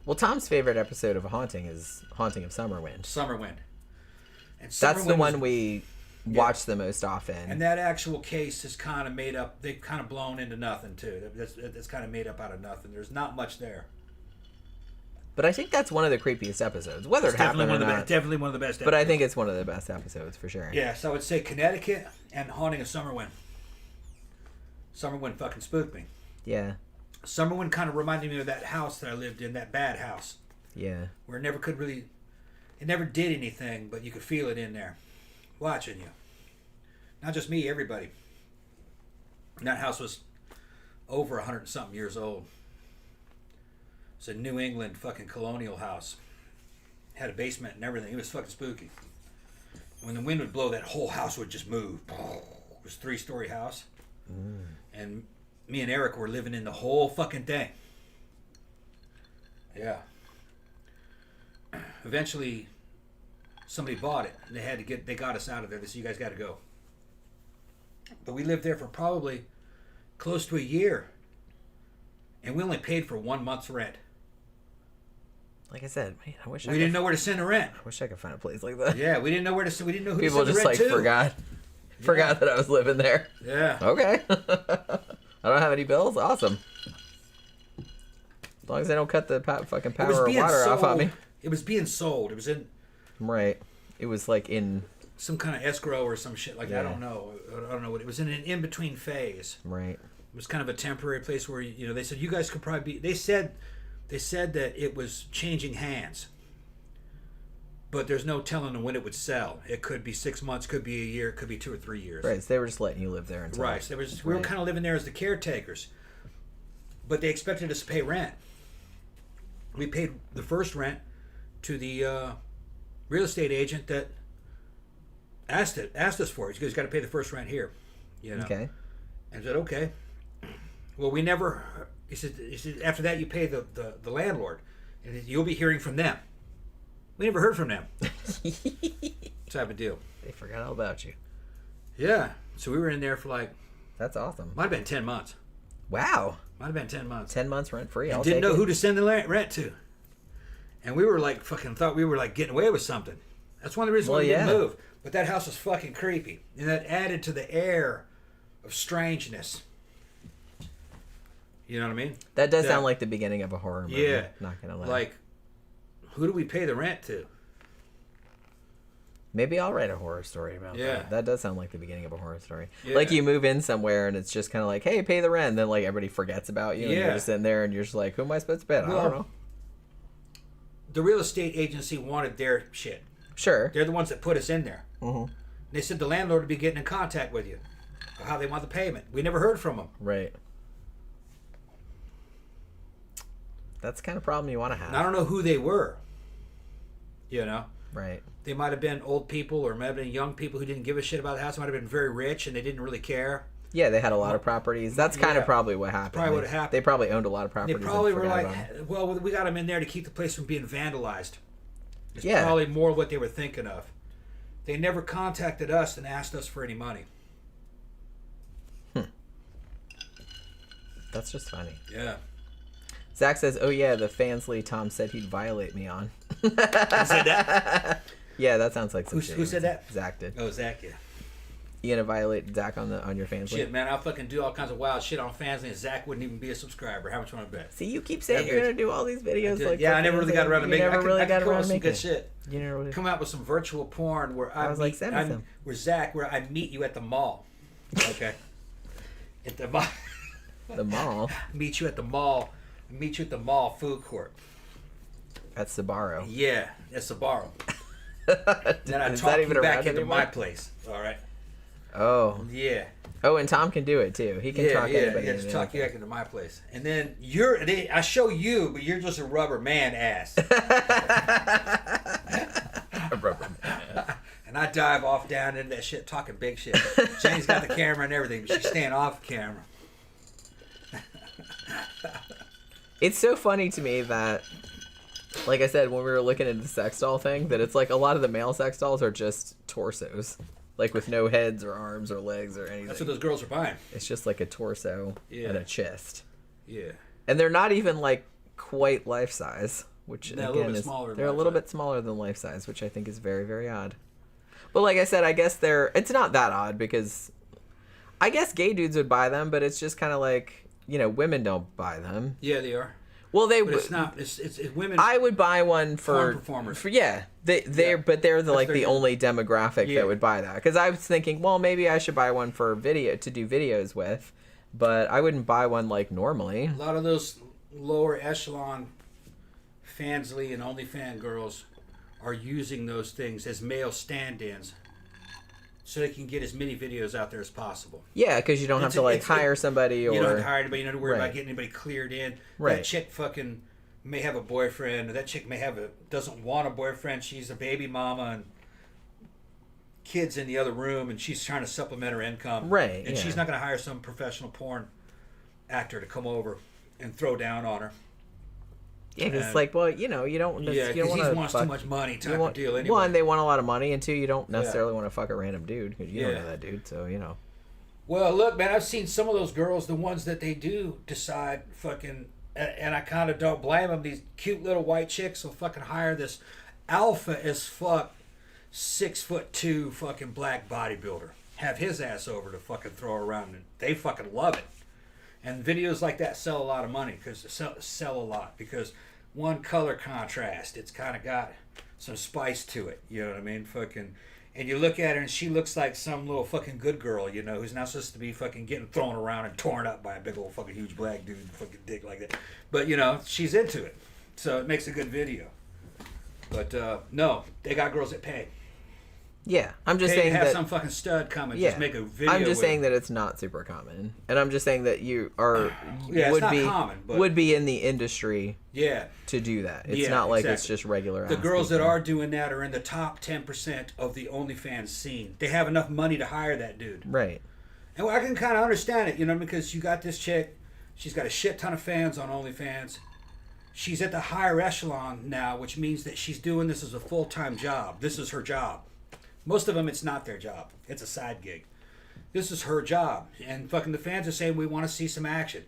Well, Tom's favorite episode of A Haunting is Haunting of Summerwind. Summerwind. And that's the one we watch the most often. And that actual case is kind of made up. They've kind of blown into nothing, too. That's kind of made up out of nothing. There's not much there. But I think that's one of the creepiest episodes. Whether it happened or not. Definitely one of the best episodes. But I think it's one of the best episodes, for sure. Yeah, so I would say Connecticut and Haunting of Summerwind. Summerwind fucking spooked me. Yeah. Summerwind kind of reminded me of that house that I lived in, that bad house. Yeah. Where it never did anything, but you could feel it in there. Watching you. Not just me, everybody. And that house was over 100 and something years old. It's a New England fucking colonial house. Had a basement and everything. It was fucking spooky. When the wind would blow, that whole house would just move. It was a 3-story house. And me and Eric were living in the whole fucking thing. Yeah. Eventually, somebody bought it. And they got us out of there. They said, you guys got to go. But we lived there for probably close to a year. And we only paid for 1 month's rent. Like I said, man, we didn't know where to send the rent. I wish I could find a place like that. Yeah, we didn't know where to send. We didn't know who people to send just the rent like to. forgot. Forgot that I was living there. Yeah. Okay. I don't have any bills. Awesome. As long as they don't cut the fucking power or water off on me. It was being sold. It was in... Right. It was like in... some kind of escrow or some shit like that. I don't know. What it was in an in-between phase. Right. It was kind of a temporary place where, you know, they said, you guys could probably be... They said that it was changing hands. But there's no telling when it would sell. It could be 6 months, could be a year, it could be 2 or 3 years. Right. So they were just letting you live there until... Right. So we were kind of living there as the caretakers. But they expected us to pay rent. We paid the first rent to the real estate agent that asked us for it. You guys got to pay the first rent here. You know? Okay. And I said, okay. Well, we never... He said, after that, you pay the landlord. And you'll be hearing from them. We never heard from them. Type of deal. They forgot all about you. Yeah. So we were in there for like... That's awesome. Might have been 10 months. Wow. Might have been 10 months. 10 months rent free. And didn't know who to send the rent to. And we were like fucking thought we were like getting away with something. That's one of the reasons why we didn't move. But that house was fucking creepy. And that added to the air of strangeness. You know what I mean? That does sound like the beginning of a horror movie. Yeah. Not going to lie. Like, who do we pay the rent to? Maybe I'll write a horror story about that. That does sound like the beginning of a horror story. Yeah. Like you move in somewhere and it's just kind of like, hey, pay the rent. And then like everybody forgets about you. And you're just in there and you're just like, who am I supposed to pay? I don't know. The real estate agency wanted their shit. Sure. They're the ones that put us in there. Mm-hmm. They said the landlord would be getting in contact with you. How they want the payment. We never heard from them. Right. That's the kind of problem you want to have. And I don't know who they were. You know? Right. They might have been old people or might have been young people who didn't give a shit about the house. They might have been very rich and they didn't really care. Yeah, they had a lot of properties. That's kind of probably what happened. Probably what happened. They probably owned a lot of properties. They probably were like, well, we got them in there to keep the place from being vandalized. It's probably more what they were thinking of. They never contacted us and asked us for any money. That's just funny. Yeah. Zach says, oh yeah, the Fansley Tom said he'd violate me on. Who said that? Yeah, that sounds like some Who said that? Zach did. Oh, Zach, yeah. You gonna violate Zach on your Fansley? Shit, man, I'll fucking do all kinds of wild shit on Fansley and Zach wouldn't even be a subscriber. How much you want to bet? See, you keep saying you're gonna do all these videos like I never really got around to making it. I could come up with some good shit. You never really come out with some virtual porn where where Zach, where I meet you at the mall. Okay. At the mall. The mall. Meet you at the mall. Meet you at the mall food court. At Sbarro. Yeah, at Sbarro. Then I talk you back into my place. All right. Oh. Yeah. Oh, and Tom can do it too. He can talk anybody. Yeah, just talk you back into my place, and then I show you, but you're just a rubber man ass. A rubber man. And I dive off down into that shit, talking big shit. Jane's got the camera and everything, but she's staying off camera. It's so funny to me that, like I said, when we were looking at the sex doll thing, that it's like a lot of the male sex dolls are just torsos. Like with no heads or arms or legs or anything. That's what those girls are buying. It's just like a torso and a chest. Yeah. And they're not even like quite life size, which again is they're a little bit smaller than life size, which I think is very, very odd. But like I said, I guess it's not that odd because I guess gay dudes would buy them, but it's just kind of like, you know, women don't buy them. Yeah, they are. Well, but it's not. It's women. I would buy one for performers. But they're the only demographic that would buy that. Because I was thinking, well, maybe I should buy one for video to do videos with, but I wouldn't buy one like normally. A lot of those lower echelon Fansly and OnlyFans girls are using those things as male stand-ins. So they can get as many videos out there as possible. Yeah, because you don't have to hire somebody or... You don't have to hire anybody. You don't have to worry about getting anybody cleared in. Right. That chick fucking may have a boyfriend. Or that chick may doesn't want a boyfriend. She's a baby mama and kids in the other room. And she's trying to supplement her income. Right, And she's not going to hire some professional porn actor to come over and throw down on her. Yeah, because it's like, well, you know, you don't... Yeah, because he wants too much money type of deal anyway. One, they want a lot of money, and two, you don't necessarily want to fuck a random dude, because you don't know that dude, so, you know. Well, look, man, I've seen some of those girls, the ones that they do decide fucking... And I kind of don't blame them. These cute little white chicks will fucking hire this alpha as fuck 6'2" fucking black bodybuilder. have his ass over to fucking throw around, and they fucking love it. And videos like that sell a lot of money because sell a lot because one, color contrast. It's kind of got some spice to it. You know what I mean? Fucking, and you look at her and she looks like some little fucking good girl, you know, who's not supposed to be fucking getting thrown around and torn up by a big old fucking huge black dude, fucking dick like that. But you know, she's into it, so it makes a good video. But no, they got girls that pay. Yeah, I'm just saying have that some fucking stud come and just make a video. I'm just saying that it's not super common, and I'm just saying that you are would be in the industry. Yeah. To do that, it's not like it's just regular. The girls that are doing that are in the top 10% of the OnlyFans scene. They have enough money to hire that dude. Right. And I can kind of understand it, you know, because you got this chick, she's got a shit ton of fans on OnlyFans. She's at the higher echelon now, which means that she's doing this as a full-time job. This is her job. Most of them, it's not their job. It's a side gig. This is her job. And fucking the fans are saying, we want to see some action.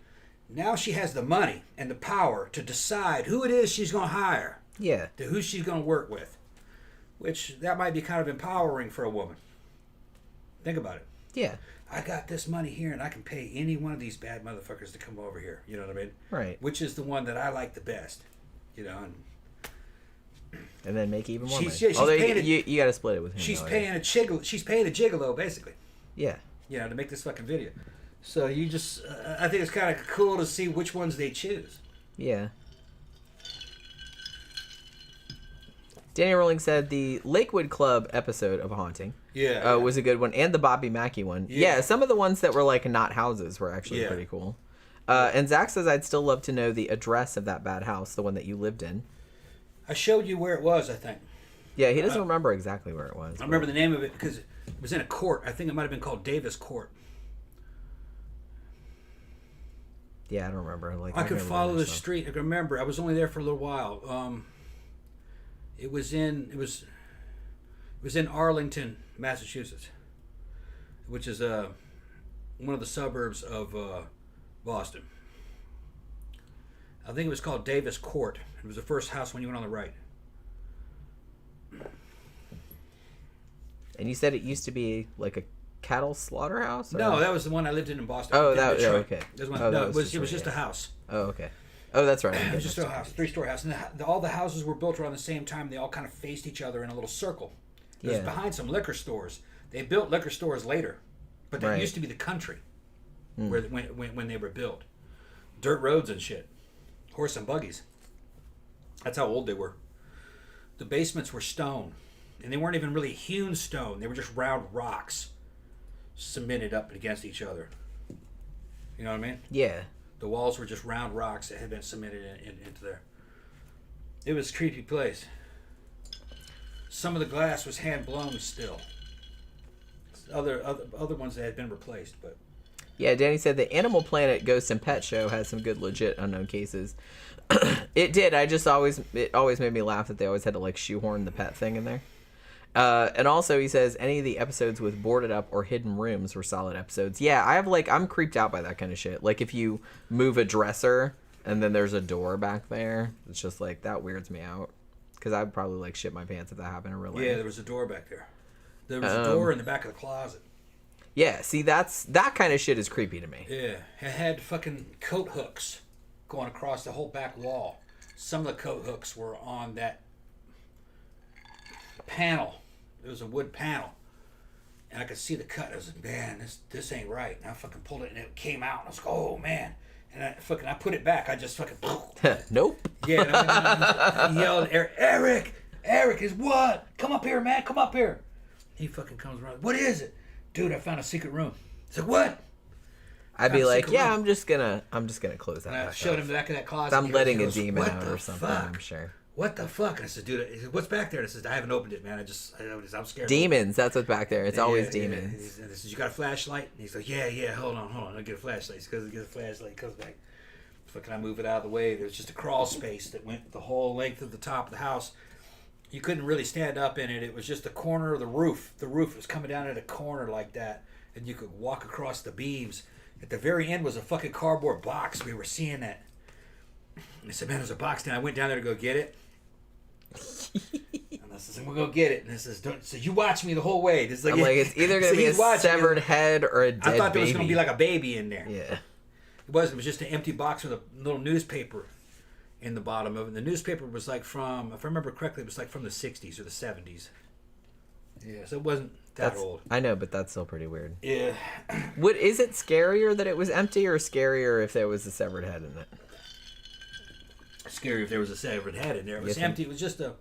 Now she has the money and the power to decide who it is she's going to hire. Yeah. To who she's going to work with. Which, that might be kind of empowering for a woman. Think about it. Yeah. I got this money here and I can pay any one of these bad motherfuckers to come over here. You know what I mean? Right. Which is the one that I like the best. You know, and then make even more money. She's paying you got to split it with him. She's paying a gigolo, basically. Yeah. You know, to make this fucking video. So you just, I think it's kind of cool to see which ones they choose. Yeah. Danny Rowling said the Lakewood Club episode of Haunting was a good one, and the Bobby Mackey one. Yeah, some of the ones that were like not houses were actually pretty cool. And Zach says, I'd still love to know the address of that bad house, the one that you lived in. I showed you where it was, I think. Yeah, he doesn't remember exactly where it was. I remember the name of it because it was in a court. I think it might have been called Davis Court. Yeah, I don't remember. Like I could follow the street. I can remember. I was only there for a little while. It was in Arlington, Massachusetts, which is one of the suburbs of Boston. I think it was called Davis Court. It was the first house when you went on the right. And you said it used to be like a cattle slaughterhouse? Or? No, that was the one I lived in Boston. Oh, okay. It was just a house. Oh, okay. Oh, that's right. It was just a house, 3-story house. And all the houses were built around the same time. They all kind of faced each other in a little circle. It was behind some liquor stores. They built liquor stores later, but that used to be the country where when they were built. Dirt roads and shit. Horse and buggies. That's how old they were. The basements were stone. And they weren't even really hewn stone. They were just round rocks cemented up against each other. You know what I mean? Yeah. The walls were just round rocks that had been cemented into there. It was a creepy place. Some of the glass was hand blown still. Other ones that had been replaced, but. Yeah, Danny said the Animal Planet Ghost and Pet Show has some good legit unknown cases. It did. It always made me laugh that they always had to like shoehorn the pet thing in there. And also he says any of the episodes with boarded up or hidden rooms were solid episodes. Yeah, I'm creeped out by that kind of shit. Like if you move a dresser and then there's a door back there, it's just like that weirds me out. Because I'd probably like shit my pants if that happened in real life. Yeah, there was a door back there. There was a door in the back of the closet. Yeah, see that kind of shit is creepy to me. Yeah, it had fucking coat hooks going across the whole back wall. Some of the coat hooks were on that panel. It was a wood panel. And I could see the cut. I was like, man, this ain't right. And I fucking pulled it and it came out. And I was like, oh, man. And I put it back. I just fucking... Nope. Yeah. And I yelled, Eric, is what? Come up here, man. Come up here. He fucking comes around. What is it? Dude, I found a secret room. He's like, what? I'd be like, yeah, I'm just gonna close that. And I showed him the back of that closet. I'm letting a demon out or something. I'm sure. What the fuck? And I said, dude, he said, what's back there? And I said, I haven't opened it, man. I'm scared. Demons. That's what's back there. It's always demons. And I said, you got a flashlight? And he's like, yeah. Hold on. I'll get a flashlight. He goes to get a flashlight. He comes back. Fucking, I move it out of the way. There's just a crawl space that went the whole length of the top of the house. You couldn't really stand up in it. It was just the corner of the roof. The roof was coming down at a corner like that, and you could walk across the beams. At the very end was a fucking cardboard box. We were seeing that. And I said, man, there's a box down. I went down there to go get it. And says, "We'll go get it." And it says, "Don't." So you watch me the whole way. It's like, it's either gonna be a severed head or a dead baby. I thought there was gonna be like a baby in there. Yeah. It wasn't. It was just an empty box with a little newspaper in the bottom of it. And the newspaper was like from, if I remember correctly, it was like from the 60s or the 70s. Yeah, so it wasn't that old. I know, but that's still pretty weird. Yeah. Is it scarier that it was empty, or scarier if there was a severed head in it? Scary if there was a severed head in there. It was empty. It was just an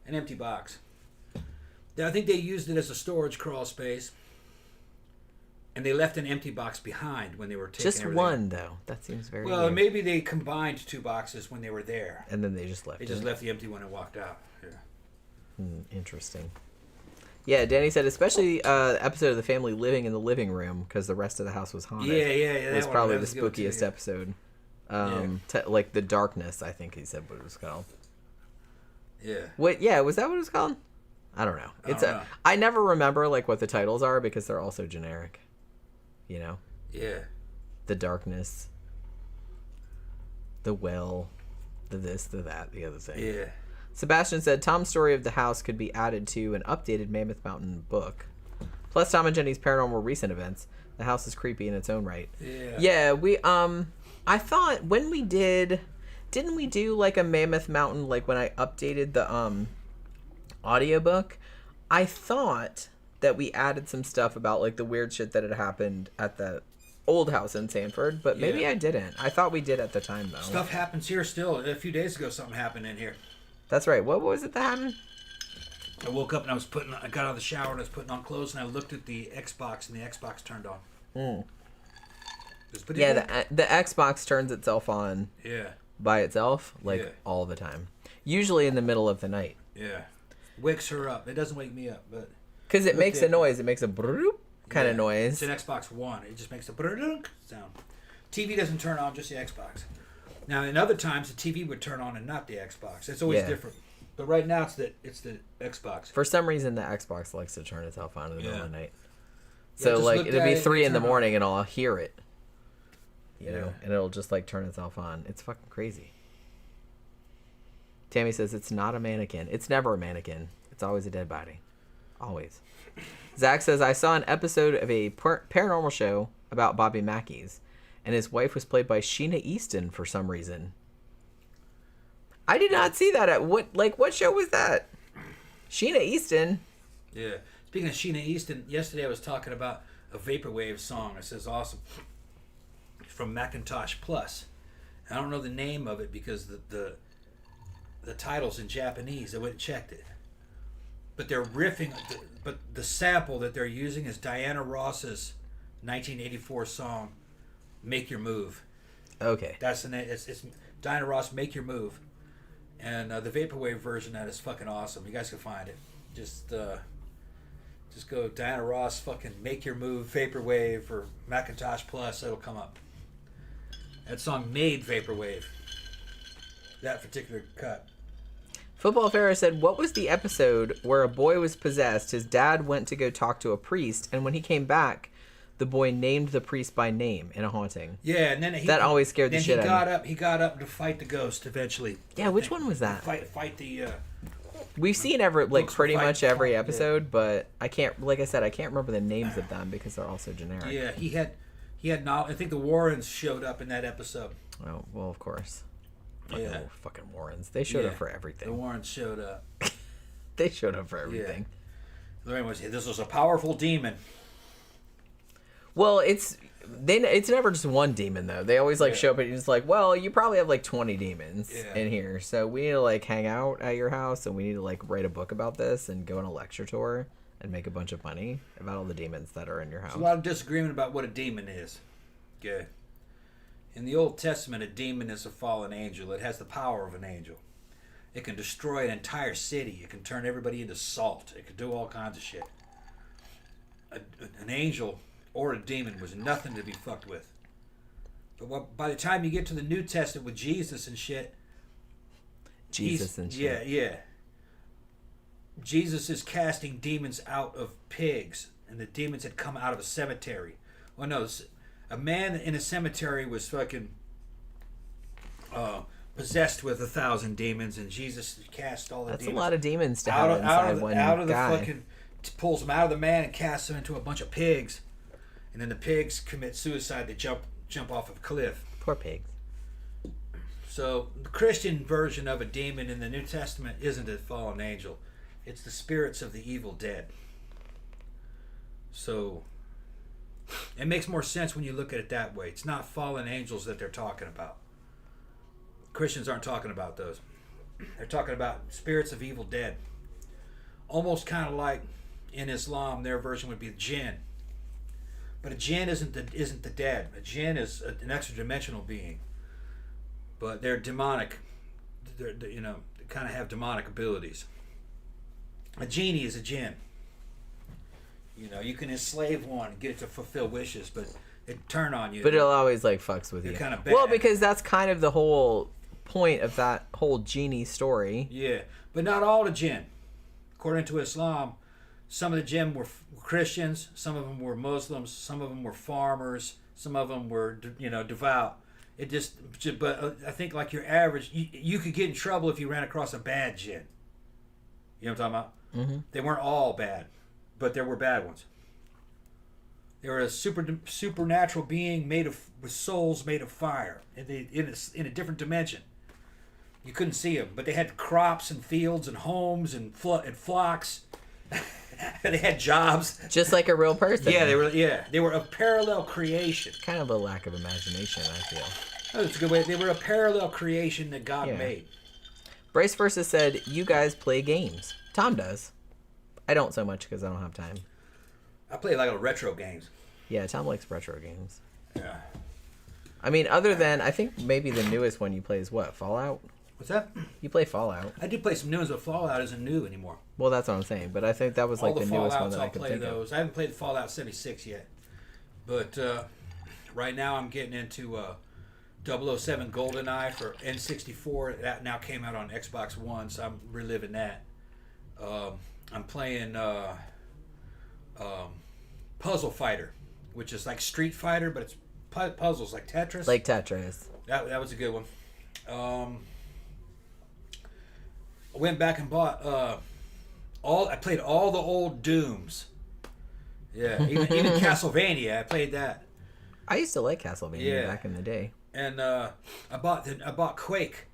empty box. I think they used it as a storage crawl space. And they left an empty box behind when they were taking just everything. One, though. That seems very well, weird. Maybe they combined 2 boxes when they were there. And then they just left They just left the empty one and walked out. Yeah. Interesting. Yeah, Danny said, especially the episode of the family living in the living room because the rest of the house was haunted. Yeah. It was probably the spookiest episode. Like the darkness, I think he said what it was called. Yeah. What? Yeah, was that what it was called? I don't know. I never remember like what the titles are because they're all so generic. You know? Yeah. The darkness. The well. The this, the that, the other thing. Yeah. Sebastian said Tom's story of the house could be added to an updated Mammoth Mountain book. Plus Tom and Jenny's paranormal recent events. The house is creepy in its own right. Yeah. Yeah, we I thought when we didn't we do like a Mammoth Mountain like when I updated the audiobook? I thought that we added some stuff about like the weird shit that had happened at the old house in Sanford, but maybe I didn't. I thought we did at the time though. Stuff happens here still. A few days ago something happened in here. That's right. What was it that happened? I woke up and I got out of the shower and I was putting on clothes and I looked at the Xbox and the Xbox turned on. Yeah, the Xbox turns itself on by itself all the time. Usually in the middle of the night. Yeah. Wakes her up. It doesn't wake me up, but because it makes a noise. It makes a broop kind of noise. It's an Xbox One. It just makes a broop sound. TV doesn't turn on, just the Xbox. Now, in other times, the TV would turn on and not the Xbox. It's always different. But right now, it's the Xbox. For some reason, the Xbox likes to turn itself on in the middle of the night. So, like, it'll be 3 in the morning, and I'll hear it. You know? And it'll just, like, turn itself on. It's fucking crazy. Tammy says, it's not a mannequin. It's never a mannequin. It's always a dead body. Always. Zach says, I saw an episode of a paranormal show about Bobby Mackey's, and his wife was played by Sheena Easton for some reason. I did not see that. What show was that? Sheena Easton. Yeah. Speaking of Sheena Easton, yesterday I was talking about a Vaporwave song. It says awesome. It's from Macintosh Plus. I don't know the name of it because the title's in Japanese. I went and checked it. But they're riffing. But the sample that they're using is Diana Ross's 1984 song, "Make Your Move." Okay. That's the name. It's Diana Ross, "Make Your Move," and the Vaporwave version that is fucking awesome. You guys can find it. Just go Diana Ross fucking "Make Your Move" Vaporwave or Macintosh Plus. It'll come up. That song made Vaporwave. That particular cut. Football Pharaoh said, what was the episode where a boy was possessed, his dad went to go talk to a priest, and when he came back, the boy named the priest by name in a haunting? Yeah, and then that always scared the shit out of me. He got up to fight the ghost eventually. Yeah, which one was that? Fight the... We've seen pretty much every episode, but I can't, like I said, I can't remember the names of them because they're all so generic. Yeah, he had I think the Warrens showed up in that episode. Oh, well, of course. Fucking Warrens. They showed up for everything. The Warrens showed up. They showed up for everything. Yeah. Lorraine was, this was a powerful demon. Well, it's never just one demon, though. They always, show up and it's like, well, you probably have, 20 demons in here. So we need to, hang out at your house and we need to, write a book about this and go on a lecture tour and make a bunch of money about all the demons that are in your house. There's a lot of disagreement about what a demon is. Okay. In the Old Testament, a demon is a fallen angel. It has the power of an angel. It can destroy an entire city. It can turn everybody into salt. It can do all kinds of shit. An angel or a demon was nothing to be fucked with. But by the time you get to the New Testament with Jesus and shit... Yeah. Jesus is casting demons out of pigs. And the demons had come out of a cemetery. Well, no... A man in a cemetery was fucking possessed with 1,000 demons, and Jesus cast all the That's demons. A lot of demons to have inside one out of the guy. fucking pulls them out of the man and casts them into a bunch of pigs, and then the pigs commit suicide. They jump off of a cliff. Poor pigs. So the Christian version of a demon in the New Testament isn't a fallen angel. It's the spirits of the evil dead. So it makes more sense when you look at it that way. It's not fallen angels that they're talking about. Christians aren't talking about those. They're talking about spirits of evil dead. Almost kind of like in Islam, their version would be jinn. But a jinn isn't the dead. A jinn is an extra dimensional being. But they're demonic. They kind of have demonic abilities. A genie is a jinn. You can enslave one and get it to fulfill wishes, but it turn on you. But it'll always fucks with you. Kind of bad. Well, because that's kind of the whole point of that whole genie story. Yeah, but not all the jinn. According to Islam, some of the jinn were Christians, some of them were Muslims, some of them were farmers, some of them were devout. But I think like your average, you could get in trouble if you ran across a bad jinn. You know what I'm talking about? Mm-hmm. They weren't all bad, but there were bad ones. They were a supernatural being with souls made of fire in a different dimension. You couldn't see them, but they had crops and fields and homes and flocks. They had jobs, just like a real person. They were a parallel creation. Kind of a lack of imagination, I feel. That's a good way. They were a parallel creation that God made. Bryce versus said, "You guys play games." Tom does. I don't so much because I don't have time. I play like retro games. Yeah, Tom likes retro games. Yeah. I mean, other than I think maybe the newest one you play is what? Fallout? What's that? You play Fallout. I did play some new ones, but Fallout isn't new anymore. Well, that's what I'm saying. But I think that was like the newest one that I could think of. I haven't played Fallout 76 yet. But right now I'm getting into 007 GoldenEye for N64. That now came out on Xbox One, so I'm reliving that. I'm playing Puzzle Fighter, which is like Street Fighter, but it's puzzles like Tetris. Like Tetris. That was a good one. I went back and bought I played all the old Dooms. Yeah, even Castlevania, I played that. I used to like Castlevania back in the day. And I bought Quake,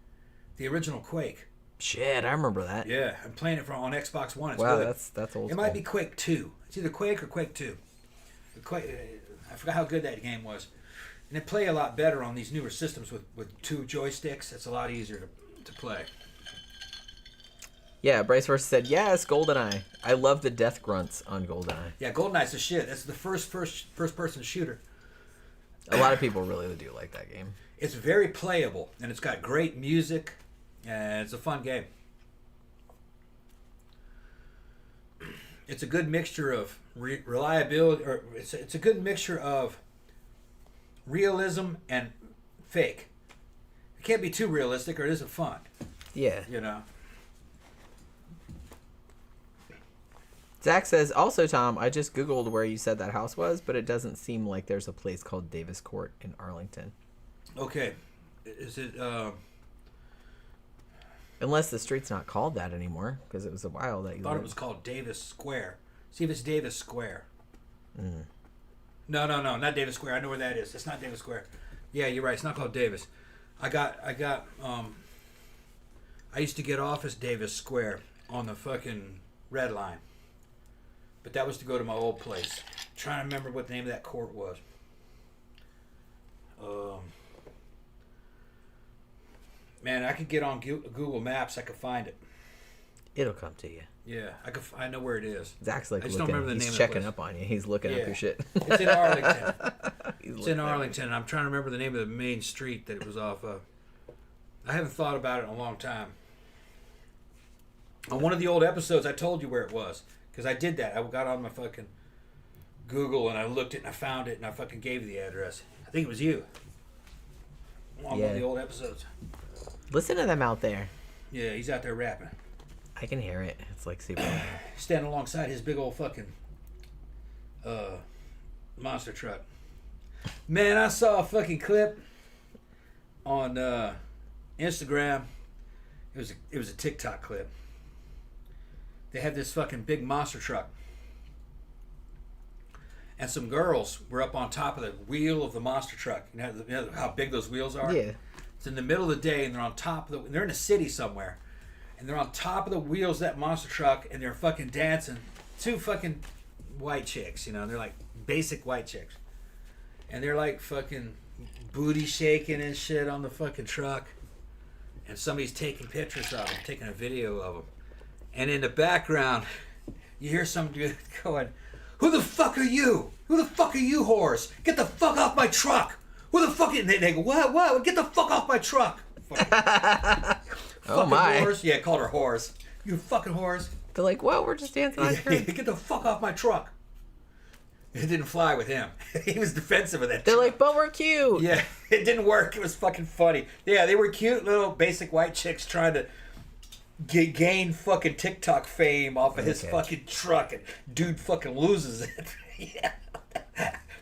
the original Quake. Shit, I remember that. Yeah, I'm playing it on Xbox One. It's wow, good. that's old. It might be Quake 2. It's either Quake or Quake 2. I forgot how good that game was. And they play a lot better on these newer systems with two joysticks. It's a lot easier to play. Yeah, Bryce versus said, yes, GoldenEye. I love the death grunts on GoldenEye. Yeah, GoldenEye's the shit. That's the first person shooter. A lot of people really do like that game. It's very playable, and it's got great music, and it's a fun game. It's a good mixture of reliability, or it's a good mixture of realism and fake. It can't be too realistic, or it isn't fun. Yeah. Zach says, also, Tom, I just Googled where you said that house was, but it doesn't seem like there's a place called Davis Court in Arlington. Okay. Is it, Unless the street's not called that anymore, because it was a while that you I thought it was called Davis Square. See if it's Davis Square. Mm. No, not Davis Square. I know where that is. It's not Davis Square. Yeah, you're right. It's not called Davis. I used to get off as Davis Square on the fucking Red Line. But that was to go to my old place. I'm trying to remember what the name of that court was. Man, I could get on Google Maps. I could find it. It'll come to you. Yeah, I know where it is. Zach's like I just looking. don't remember the He's name checking of the up on you. He's looking up your shit. It's in Arlington. It's in Arlington, and I'm trying to remember the name of the main street that it was off of. I haven't thought about it in a long time. On one of the old episodes, I told you where it was. Because I did that. I got on my fucking Google and I looked it and I found it and I fucking gave you the address. I think it was you. On one of the old episodes. Listen to them out there. Yeah, he's out there rapping. I can hear it. It's like super loud. Standing alongside his big old fucking monster truck. Man, I saw a fucking clip on Instagram. It was a TikTok clip. They had this fucking big monster truck. And some girls were up on top of the wheel of the monster truck. You know how big those wheels are? Yeah. It's in the middle of the day, and they're on top of they're in a city somewhere. And they're on top of the wheels of that monster truck, and they're fucking dancing. Two fucking white chicks, you know. They're like basic white chicks. And they're like fucking booty shaking and shit on the fucking truck. And somebody's taking pictures of them, taking a video of them. And in the background, you hear some dude going, "Who the fuck are you? Who the fuck are you, whores? Get the fuck off my truck! Who the fuck?" And they go, "What? Get the fuck off my truck!" Oh my! Whores. Yeah, called her whores. You fucking whores. They're like, "Well, we're just dancing on screen." Get the fuck off my truck. It didn't fly with him. He was defensive of that. They're truck. like, "But we're cute." Yeah, it didn't work. It was fucking funny. Yeah, they were cute little basic white chicks trying to gain fucking TikTok fame off of his fucking truck, and dude fucking loses it. Yeah.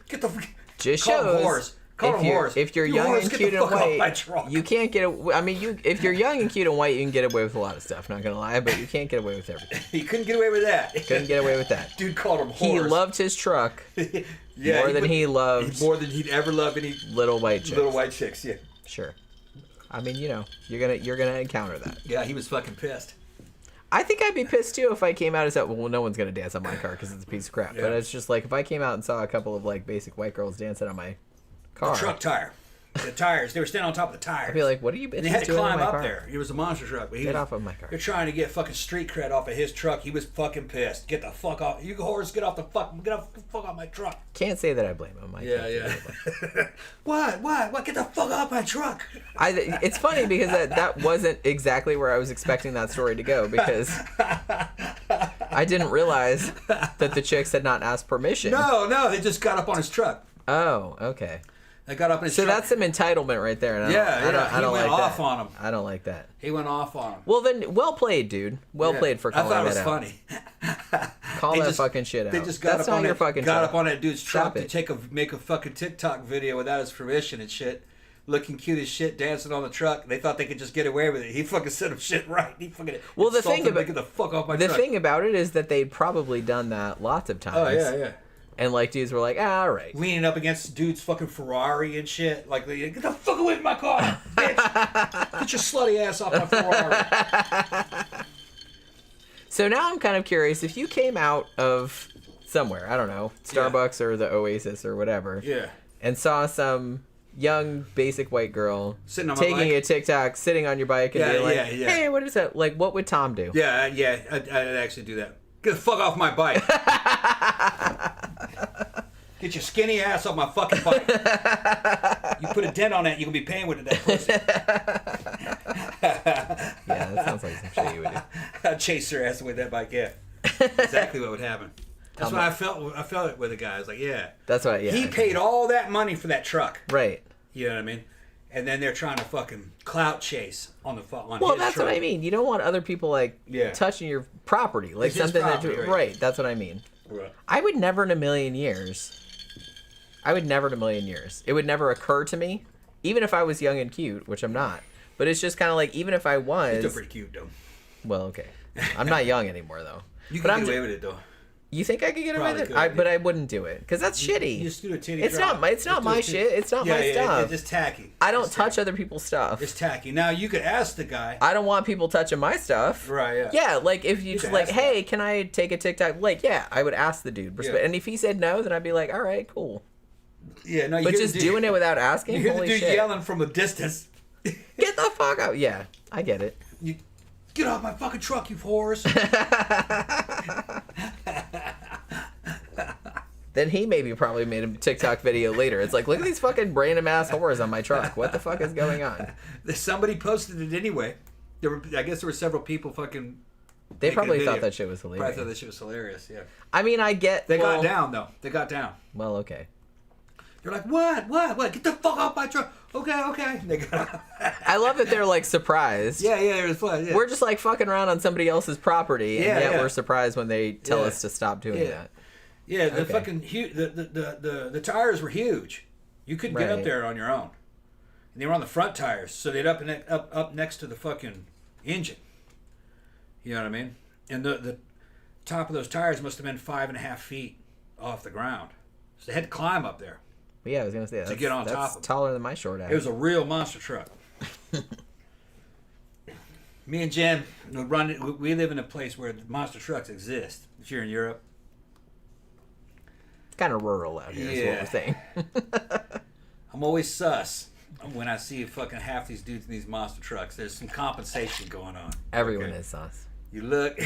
Get the just call them shows whores. Call them whores. If you're you young whores, and get cute the and fuck off my white, truck. you can't get. I mean, if you're young and cute and white, you can get away with a lot of stuff. Not gonna lie, but you can't get away with everything. He couldn't get away with that. Couldn't get away with that. Dude called him whores. He loved his truck yeah, more than he loved more than he'd ever love any little white chicks. little white chicks. Yeah. Sure. I mean, you know, you're gonna encounter that. Yeah, he was fucking pissed. I think I'd be pissed too if I came out and said, "Well, no one's gonna dance on my car because it's a piece of crap." Yeah. But it's just like if I came out and saw a couple of like basic white girls dancing on my car, The truck tire. The tires. They were standing on top of the tires. I'd be like, "What are you bitches And they had to doing on climb my up car? there. It was a monster truck. But Get off of my car." They're trying to get fucking street cred off of his truck. He was fucking pissed. Get the fuck off. You whores, get the fuck off my truck. Can't say that I blame him. Yeah. What? Get the fuck off my truck. It's funny because that wasn't exactly where I was expecting that story to go because I didn't realize that the chicks had not asked permission. No, they just got up on his truck. Oh, okay. They got up in his So truck. that's some entitlement right there. And I He don't went like off that. on him. I don't like that. He went off on him. Well, then, well played, dude. Well played for calling that out. I thought it was funny. Call that fucking shit out. They just got That's up not on your that, fucking got truck. up on that dude's truck Stop to it. make a fucking TikTok video without his permission and shit. Looking cute as shit, dancing on the truck. They thought they could just get away with it. He fucking said them shit right. He fucking Well, the insulted thing them about to get the fuck off my the truck. thing about it is that they'd probably done that lots of times. Oh yeah. And like dudes were like, all right. Leaning up against dude's fucking Ferrari and shit. Like, get the fuck away from my car, bitch! Get your slutty ass off my Ferrari. So now I'm kind of curious if you came out of somewhere, I don't know, Starbucks or the Oasis or whatever, and saw some young basic white girl Sitting on my taking bike? a TikTok, sitting on your bike, and being like, yeah. "Hey, what is that?" Like, what would Tom do? I'd actually do that. Get the fuck off my bike. Get your skinny ass off my fucking bike. You put a dent on that, you can be paying with it, that pussy. Yeah, that sounds like some shit you would do. I'd chase her ass with that bike, yeah. Exactly what would happen. That's what I felt it with the guy. I was like, yeah. That's what. Yeah. He paid all that money for that truck. Right. You know what I mean? And then they're trying to fucking clout chase on his truck. Well, that's what I mean. You don't want other people like touching your property, like It's his something property, that. right. Right. That's what I mean. Right. I would never in a million years. It would never occur to me, even if I was young and cute, which I'm not. But it's just kind of like, even if I was. He's still pretty cute, though. Well, okay. I'm not young anymore, though. You But can get away with it, though. You think I could get away with it? Probably could, But I wouldn't do it because that's shitty. You just do a titty It's drop. not. It's not my shit. It's not my stuff. It's just tacky. I don't It's touch tacky. other people's stuff. It's tacky. Now, you could ask the guy. I don't want people touching my stuff. Right, yeah. Yeah, like if you just could like, ask hey, can I take a TikTok? Like, yeah, I would ask the dude. Yeah. And if he said no, then I'd be like, all right, cool. Yeah, no, you But hear just the dude, doing it without asking, you hear the holy dude shit. yelling from a distance. Get the fuck out. Yeah, I get it. You get off my fucking truck, you whores. Then he probably made a TikTok video later. It's like, look at these fucking random ass whores on my truck. What the fuck is going on? Somebody posted it anyway. I guess there were several people fucking. They making a probably video. thought that shit was hilarious. Probably thought that shit was hilarious. Yeah. I mean, I get. They got down though. They got down. Well, okay. They're like, what? Get the fuck off my truck. Okay. They got. I love that they're like surprised. Yeah, it was fun. Yeah. We're just like fucking around on somebody else's property, and yet we're surprised when they tell us to stop doing that. Yeah, the fucking the tires were huge. You couldn't get up there on your own. And they were on the front tires, so they'd up next to the fucking engine. You know what I mean? And the top of those tires must have been 5.5 feet off the ground. So they had to climb up there. But yeah, I was gonna say to get on top of that's them. taller than my short ass. It was a real monster truck. Me and Jen would run. We live in a place where monster trucks exist. If you're in Europe, kind of rural out here. Is what we're saying. I'm always sus when I see fucking half these dudes in these monster trucks. There's some compensation going on. Everyone is sus. You look.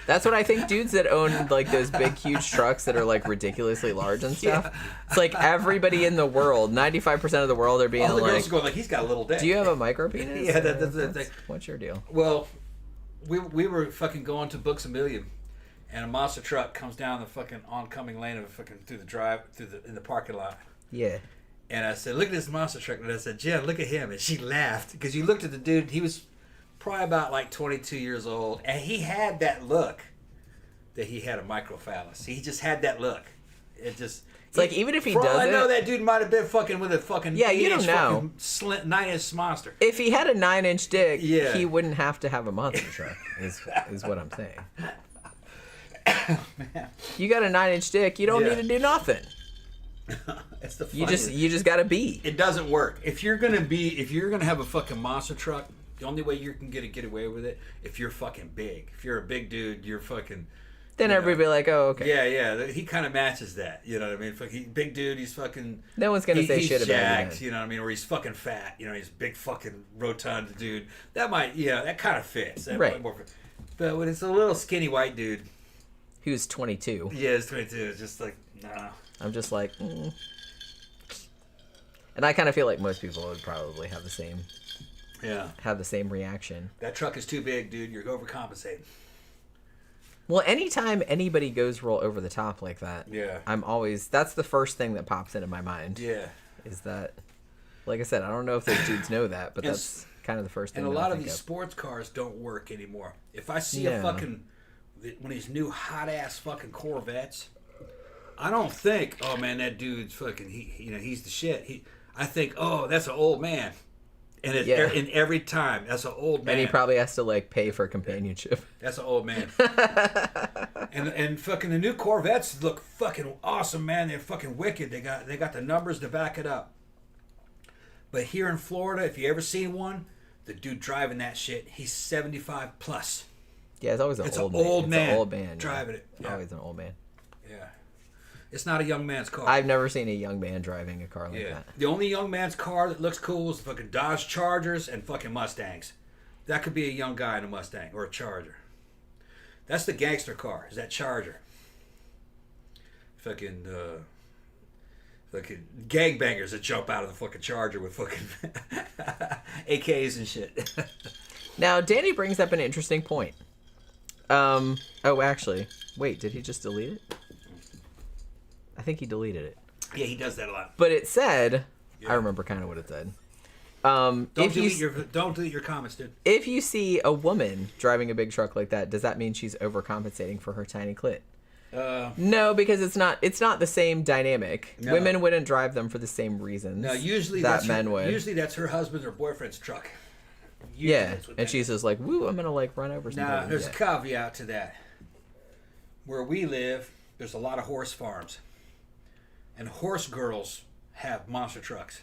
That's what I think. Dudes that own like those big, huge trucks that are like ridiculously large and stuff. Yeah. It's like everybody in the world, 95% of the world, are being all the like, girls are going like, he's got a little dick. Do you have a micro penis? Yeah, that's the thing. What's your deal? Well, we were fucking going to Books A Million, and a monster truck comes down the fucking oncoming lane of fucking in the parking lot. Yeah. And I said, look at this monster truck. And I said, Jen, look at him. And she laughed because you looked at the dude. He was probably about like 22 years old, and he had that look that he had a microphallus. He just had that look. It's like even if he doesn't, I know that dude might have been fucking with a fucking you don't know 9-inch monster. If he had a 9-inch dick, yeah. he wouldn't have to have a monster truck. Is what I'm saying. Man. You got a 9-inch dick, you don't need to do nothing. It's the you just gotta be. It doesn't work. If you're gonna have a fucking monster truck, the only way you can get away with it if you're fucking big. If you're a big dude, you're fucking. Then everybody be like, oh, okay. Yeah. He kind of matches that. You know what I mean? Big dude, he's fucking. No one's gonna say shit about him. You know what I mean? Or he's fucking fat. You know, he's a big fucking rotund dude. That kind of fits. Right. But when it's a little skinny white dude. Who's 22. Yeah, he's 22. It's just like, nah. I'm just like, And I kind of feel like most people would probably have the same. Yeah. Have the same reaction. That truck is too big, dude. You're overcompensating. Well, anytime anybody goes roll over the top like that, that's the first thing that pops into my mind. Yeah. Is that, like I said, I don't know if those dudes know that, but that's kind of the first thing. And a lot of these sports cars don't work anymore. If I see a fucking one of these new hot ass fucking Corvettes, I don't think, oh man, that dude's fucking, he's the shit. I think, oh, that's an old man. And in every time, that's an old man. And he probably has to like pay for companionship. That's an old man. and fucking the new Corvettes look fucking awesome, man. They're fucking wicked. They got the numbers to back it up. But here in Florida, if you ever seen one, the dude driving that shit, he's 75 plus. Yeah, it's always an old man. It's an old man driving it. Yeah. Always an old man. Yeah. It's not a young man's car. I've never seen a young man driving a car like that. The only young man's car that looks cool is fucking Dodge Chargers and fucking Mustangs. That could be a young guy in a Mustang or a Charger. That's the gangster car, is that Charger. Fucking gangbangers that jump out of the fucking Charger with fucking AKs and shit. Now, Danny brings up an interesting point. Actually, wait, did he just delete it? I think he deleted it. Yeah, he does that a lot. But it said, I remember kind of what it said. Don't delete your comments, dude. If you see a woman driving a big truck like that, does that mean she's overcompensating for her tiny clit? No, because it's not the same dynamic. No. Women wouldn't drive them for the same reasons. No, usually men would. Usually that's her husband or boyfriend's truck. And she's just like, woo, I'm gonna like run over somebody. Now, there's a caveat to that. Where we live, there's a lot of horse farms. And horse girls have monster trucks.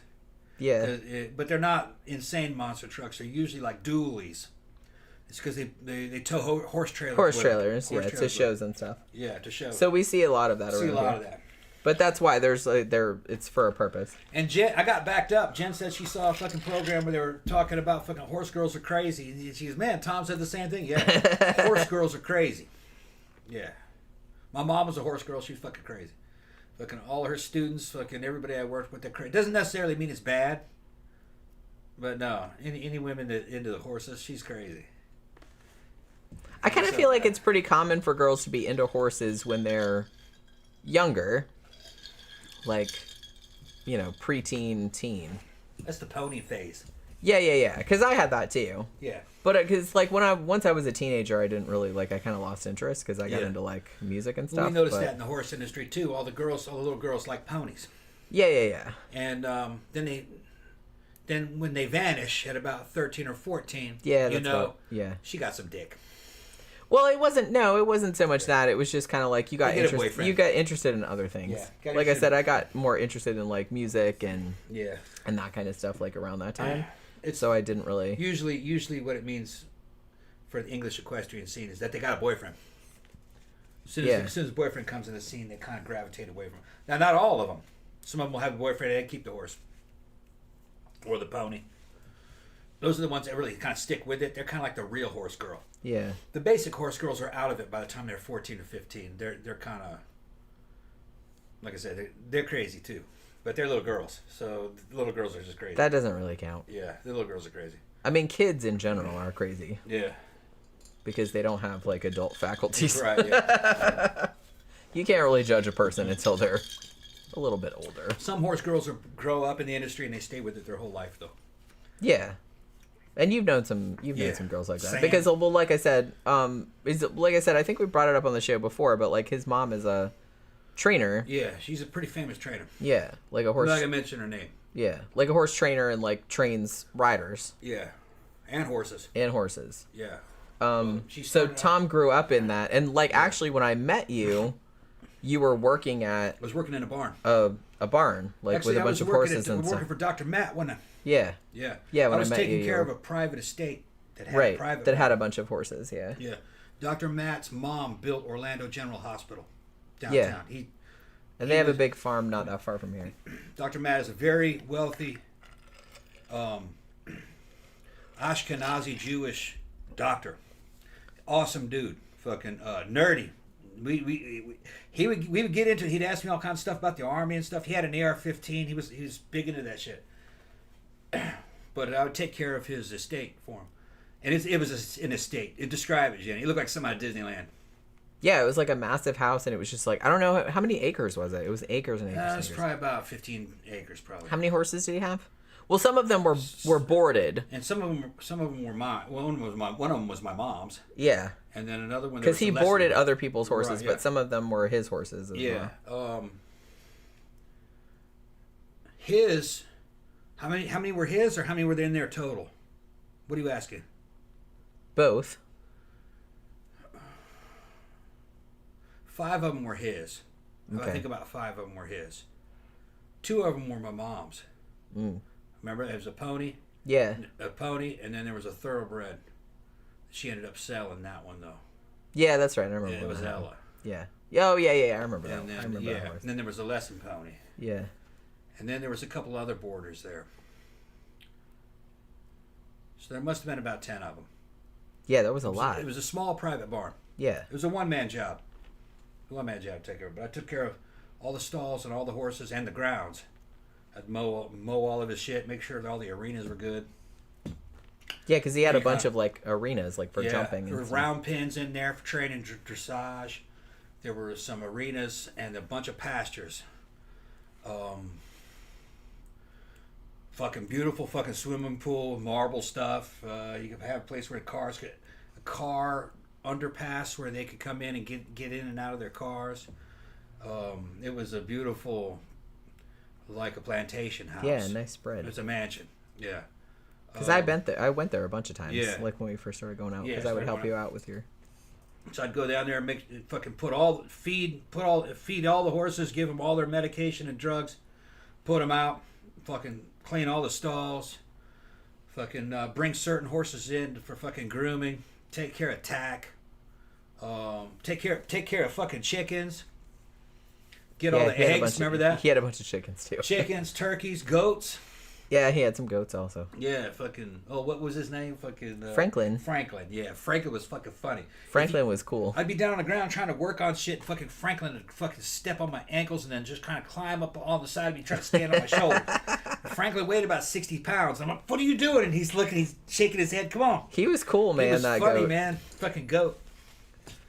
Yeah. But they're not insane monster trucks. They're usually like dualies. It's because they tow horse trailers. Horse trailers, to shows and stuff. Yeah, to show. So we see a lot of that around here. Of that. But that's why it's for a purpose. And Jen, I got backed up. Jen said she saw a fucking program where they were talking about fucking horse girls are crazy. And she goes, man, Tom said the same thing. Yeah, horse girls are crazy. Yeah. My mom was a horse girl. She was fucking crazy. Fucking all her students, fucking everybody I worked with, they're crazy. Doesn't necessarily mean it's bad. But no, any women that into the horses, she's crazy. I kind of feel like it's pretty common for girls to be into horses when they're younger. Like, preteen, teen. That's the pony phase. Yeah. Because I had that too. Yeah. But because once I was a teenager, I didn't really I kind of lost interest because I got into music and stuff. Well, we noticed that in the horse industry too. All the little girls like ponies. Yeah. And then when they vanish at about 13 or 14, Yeah, you know, yeah. she got some dick. Well, it wasn't so much that. It was just kind of like you got interested in other things. Yeah, like I said, I got more interested in like music and yeah, and that kind of stuff like around that time. So I didn't really. Usually what it means for the English equestrian scene is that they got a boyfriend. As soon as the boyfriend comes in the scene, they kind of gravitate away from him. Now, not all of them. Some of them will have a boyfriend and keep the horse or the pony. Those are the ones that really kind of stick with it. They're kind of like the real horse girl. Yeah. The basic horse girls are out of it by the time they're 14 or 15. They're kind of, like I said, they're crazy too. But they're little girls. So the little girls are just crazy. That doesn't really count. Yeah, the little girls are crazy. I mean, kids in general are crazy. Yeah. Because they don't have like adult faculties. Right, yeah. You can't really judge a person until they're a little bit older. Some horse girls grow up in the industry and they stay with it their whole life though. Yeah. And you've known some girls like that. Same. Because, well, like I said, I think we brought it up on the show before, but like his mom is a trainer. Yeah, she's a pretty famous trainer. Yeah, like a horse. I'm not gonna mention her name. Yeah, like a horse trainer and like trains riders. Yeah, and horses. Yeah. So Tom grew up in that, and like actually when I met you, you were working at. I was working in a barn. A barn, like actually, with a bunch of horses and stuff. Working for Dr. Matt, wasn't I? Yeah. Yeah. Yeah. When I was met taking you, care of a private estate that had right, a private that barn. had a bunch of horses. Yeah. Yeah. Dr. Matt's mom built Orlando General Hospital downtown. Yeah. And they have a big farm not that far from here. Dr. Matt is a very wealthy Ashkenazi Jewish doctor. Awesome dude. Fucking nerdy. We would get into it. He'd ask me all kinds of stuff about the army and stuff. He had an AR-15. He was big into that shit. But I would take care of his estate for him. And it was an estate. It described it, Jenny. It looked like something out of Disneyland. Yeah, it was like a massive house, and it was just like, I don't know, how many acres was it? It was acres and acres. It was probably about 15 acres, probably. How many horses did he have? Well, some of them were boarded. And some of them were mine. One of them was my mom's. Yeah. And then another one. Because he boarded other people's horses, right, yeah. But some of them were his horses as well. His. How many were his, or how many were in there total? What are you asking? Both. 5 of them were his. Okay. I think about 5 of them were his. 2 of them were my mom's. Mm. Remember, there was a pony. Yeah. A pony, and then there was a thoroughbred. She ended up selling that one though. Yeah, that's right. I remember. Yeah, it was Ella. Yeah. Oh, yeah. I remember that. And then, I remember that horse. And then there was a lesson pony. Yeah. And then there was a couple other boarders there. So there must have been about 10 of them. Yeah, that was a lot. It was a small private barn. Yeah. It was a one-man job. To take care of. But I took care of all the stalls and all the horses and the grounds. I'd mow all of his shit, make sure that all the arenas were good. Yeah, because he had a bunch of like arenas, like for jumping. There were round pins in there for training dressage. There were some arenas and a bunch of pastures. Fucking beautiful fucking swimming pool, marble stuff. You could have a place where cars could, a car underpass where they could come in and get in and out of their cars. It was a beautiful, like a plantation house. Yeah, nice spread. It was a mansion. Yeah. Because I went there a bunch of times. Yeah. Like when we first started going out. Because Yeah, I would help you out with your. So I'd go down there and feed all the horses, give them all their medication and drugs, put them out, fucking clean all the stalls, fucking bring certain horses in for fucking grooming, take care of tack, take care of fucking chickens, get all the eggs. Remember that? He had a bunch of chickens too. Chickens, turkeys, goats. Yeah, he had some goats also. Yeah, fucking. Oh, what was his name? Fucking Franklin. Franklin. Yeah, Franklin was fucking funny. Franklin was cool. I'd be down on the ground trying to work on shit. Fucking Franklin would fucking step on my ankles and then just kind of climb up on the side of me, trying to stand on my shoulder. Franklin weighed about 60 pounds. I'm like, "What are you doing?" And he's shaking his head. Come on. He was cool, man. He was that funny, goat. man. Fucking goat.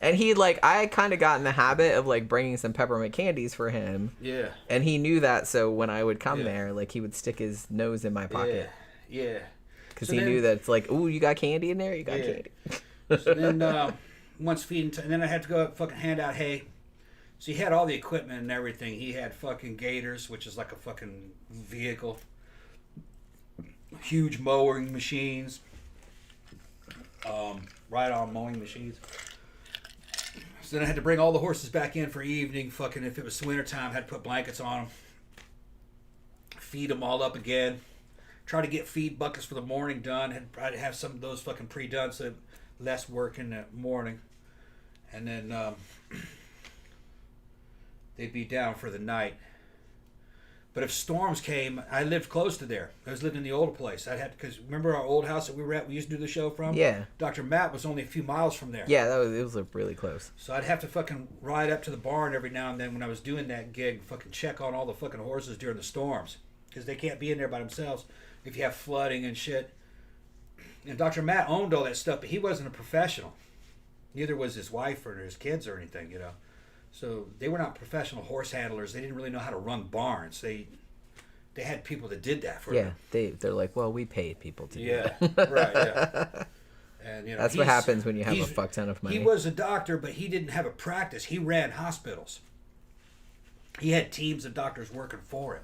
And he I kind of got in the habit of like bringing some peppermint candies for him. Yeah. And he knew that, so when I would come there, like he would stick his nose in my pocket. Yeah. Because he knew that it's like, ooh, you got candy in there? You got candy. So then once feeding, and then I had to go fucking hand out hay So he had all the equipment and everything. He had fucking gators, which is like a fucking vehicle. Huge mowing machines. Ride-on mowing machines. So then I had to bring all the horses back in for evening. Fucking, if it was wintertime, I had to put blankets on them. Feed them all up again. Try to get feed buckets for the morning done. I'd have some of those fucking pre-done, so less work in the morning. And then they'd be down for the night. But if storms came, I lived close to there. I was living in the old place. I'd have to, because remember our old house that we were at, we used to do the show from? Yeah. Dr. Matt was only a few miles from there. Yeah, it was really close. So I'd have to fucking ride up to the barn every now and then when I was doing that gig, fucking check on all the fucking horses during the storms. Because they can't be in there by themselves if you have flooding and shit. And Dr. Matt owned all that stuff, but he wasn't a professional. Neither was his wife or his kids or anything, you know. So they were not professional horse handlers. They didn't really know how to run barns. They had people that did that for them. Yeah, they're like, well, we paid people to do that. Right, yeah. And, you know, that's what happens when you have a fuck ton of money. He was a doctor, but he didn't have a practice. He ran hospitals. He had teams of doctors working for him.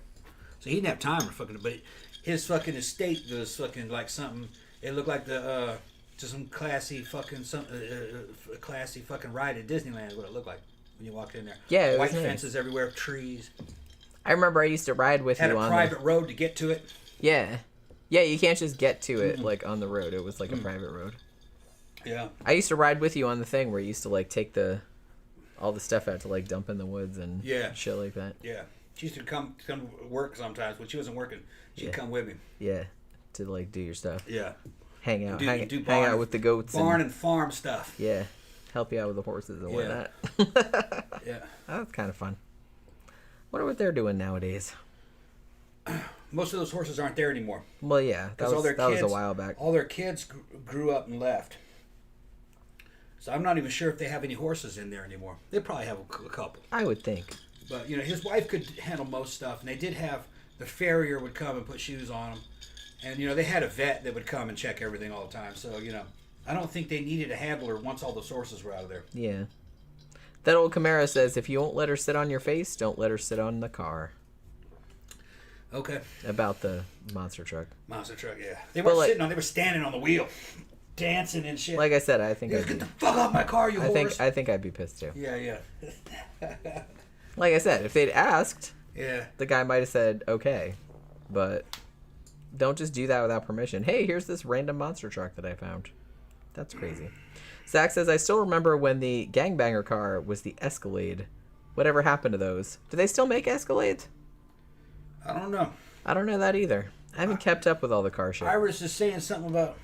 So he didn't have time for fucking, but his fucking estate was fucking like something, it looked like the, to some classy fucking, classy fucking ride at Disneyland is what it looked like when you walked in there. Yeah, it White was nice. fences everywhere, trees. I remember I used to ride with Had you a private road to get to it. Yeah. Yeah, you can't just get to it, like, on the road. It was, like, a private road. Yeah. I used to ride with you on the thing where you used to, like, take all the stuff out to, like, dump in the woods and shit like that. Yeah. She used to come work sometimes. When she wasn't working, she'd come with me. Yeah, to, like, do your stuff. Yeah. Hang out. Hang barn, out with the goats. Barn and farm stuff. Yeah. Help you out with the horses and whatnot. Yeah. That's kind of fun. Wonder what they're doing nowadays. Most of those horses aren't there anymore. Well, yeah. That was a while back. All their kids grew up and left. So I'm not even sure if they have any horses in there anymore. They probably have a couple. I would think. But, you know, his wife could handle most stuff. And they did have, the farrier would come and put shoes on them. And, you know, they had a vet that would come and check everything all the time. So, you know, I don't think they needed a handler once all those horses were out of there. Yeah. That old Camaro says, if you won't let her sit on your face, don't let her sit on the car. Okay. About the monster truck. Monster truck, yeah. They weren't sitting on, they were standing on the wheel. Dancing and shit. Like I said, I think get the fuck off my car, you horse. I think I'd be pissed too. Yeah. Like I said, if they'd asked, yeah, the guy might have said, okay. But don't just do that without permission. Hey, here's this random monster truck that I found. That's crazy. Zach says, I still remember when the gangbanger car was the Escalade. Whatever happened to those? Do they still make Escalades? I don't know. I don't know that either. I haven't kept up with all the car shit. Iris is saying something about...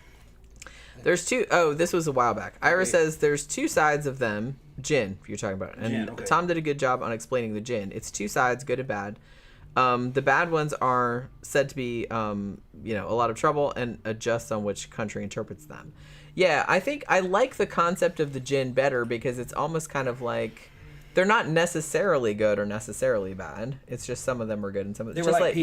There's two... Oh, this was a while back. Iris says there's two sides of them. Gin, you're talking about. And gin, okay. Tom did a good job on explaining the gin. It's two sides, good and bad. The bad ones are said to be, a lot of trouble and adjusts on which country interprets them. Yeah, I think I like the concept of the gin better because it's almost kind of like... They're not necessarily good or necessarily bad. It's just some of them are good and some of them just like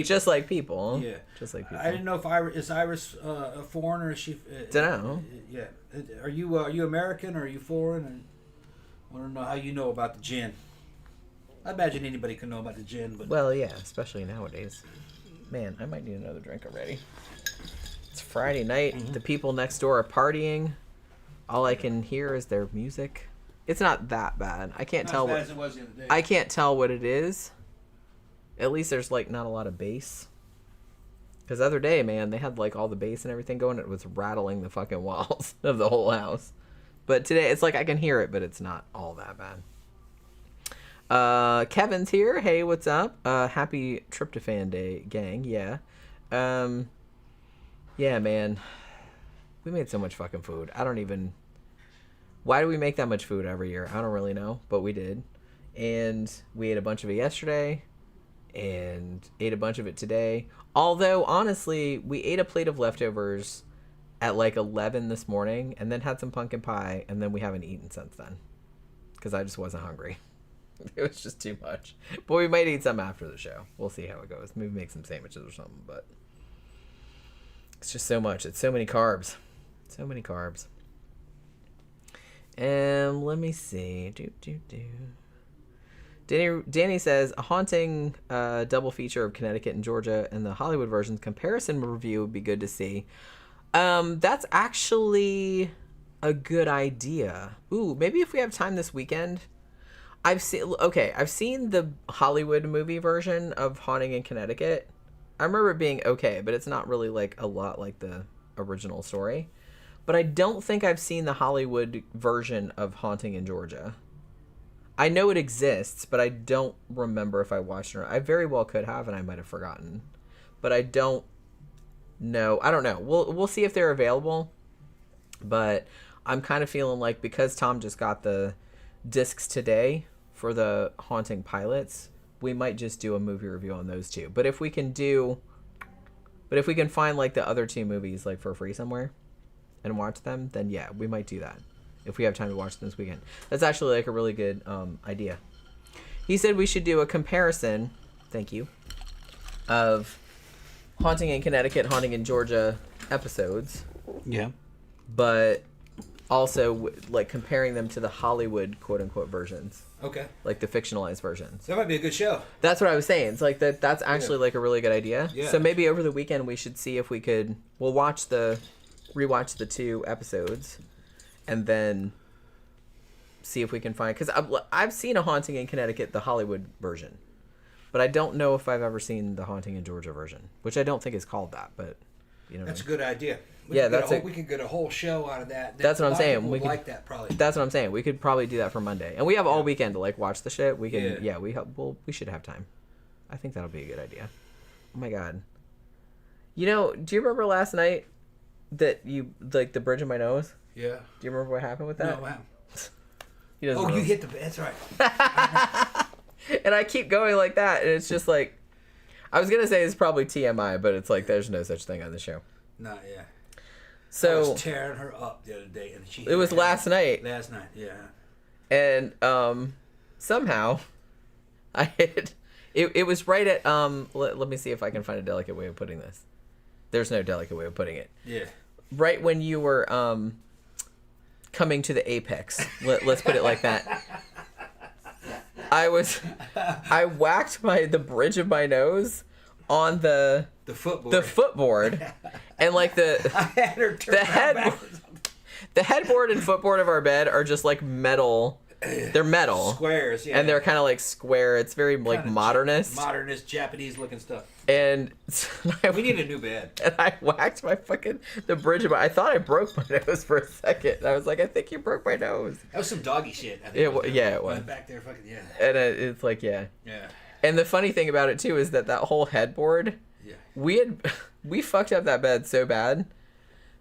people. Yeah, just like people. I didn't know if Iris a foreigner. Is she? Don't know. Yeah, are you American or are you foreign? And I want to know how you know about the gin. I imagine anybody can know about the gin, but well, yeah, especially nowadays. Man, I might need another drink already. It's Friday night. Mm-hmm. The people next door are partying. All I can hear is their music. It's not that bad. I can't tell. As bad as it was the other day. I can't tell what it is. At least there's like not a lot of bass. Because the other day, man, they had like all the bass and everything going. It was rattling the fucking walls of the whole house. But today, it's like I can hear it, but it's not all that bad. Kevin's here. Hey, what's up? Happy Tryptophan Day, gang. Yeah. Yeah, man. We made so much fucking food. I don't even... Why do we make that much food every year? I don't really know, but we did. And we ate a bunch of it yesterday and ate a bunch of it today. Although, honestly, we ate a plate of leftovers at like 11 this morning and then had some pumpkin pie, and then we haven't eaten since then because I just wasn't hungry. It was just too much. But we might eat some after the show. We'll see how it goes. Maybe make some sandwiches or something, but it's just so much. It's so many carbs. So many carbs. Let me see. Danny says a haunting double feature of Connecticut and Georgia and the Hollywood versions comparison review would be good to see. That's actually a good idea. Ooh, maybe if we have time this weekend. I've seen the Hollywood movie version of Haunting in Connecticut. I remember it being okay, but it's not really like a lot like the original story. But I don't think I've seen the Hollywood version of Haunting in Georgia. I know it exists, but I don't remember if I watched it or not. I very well could have, and I might have forgotten. But I don't know. I don't know. We'll see if they're available. But I'm kind of feeling like because Tom just got the discs today for the Haunting pilots, we might just do a movie review on those two. But if we can find like the other two movies like for free somewhere and watch them, then yeah, we might do that if we have time to watch them this weekend. That's actually like a really good idea. He said we should do a comparison, thank you, of Haunting in Connecticut, Haunting in Georgia episodes. Yeah. But also like comparing them to the Hollywood quote unquote versions. Okay. Like the fictionalized versions. That might be a good show. That's what I was saying. It's like that's actually like a really good idea. Yeah. So maybe over the weekend we should see if we'll rewatch the 2 episodes and then see if we can find, because I've seen a Haunting in Connecticut, the Hollywood version, but I don't know if I've ever seen the Haunting in Georgia version, which I don't think is called that, but you know. That's a good idea. We could get a whole show out of that. That's what I'm saying. We like that probably. That's what I'm saying. We could probably do that for Monday, and we have all weekend to like watch the shit. We can. Yeah, we should have time. I think that'll be a good idea. Oh my god. You know, do you remember last night that you like the bridge of my nose? Yeah. Do you remember what happened with that? No, what happened? You hit the. That's right. And I keep going like that, and it's just like, I was gonna say it's probably TMI, but it's like there's no such thing on the show. Not yeah. So I was tearing her up the other day, and it was last night. Last night, yeah. And somehow, I hit. It was right at Let me see if I can find a delicate way of putting this. There's no delicate way of putting it. Yeah. Right when you were coming to the apex. Let's put it like that. I whacked the bridge of my nose on the footboard, and like the headboard and footboard of our bed are just like metal. They're metal squares, yeah, and they're kind of like square. It's very like modernist Japanese looking stuff. And we need a new bed. And I whacked the bridge of I thought I broke my nose for a second. I was like, I think you broke my nose. That was some doggy shit. I think it was. Went back there, fucking yeah. And it's like yeah. And the funny thing about it too is that whole headboard. Yeah. We fucked up that bed so bad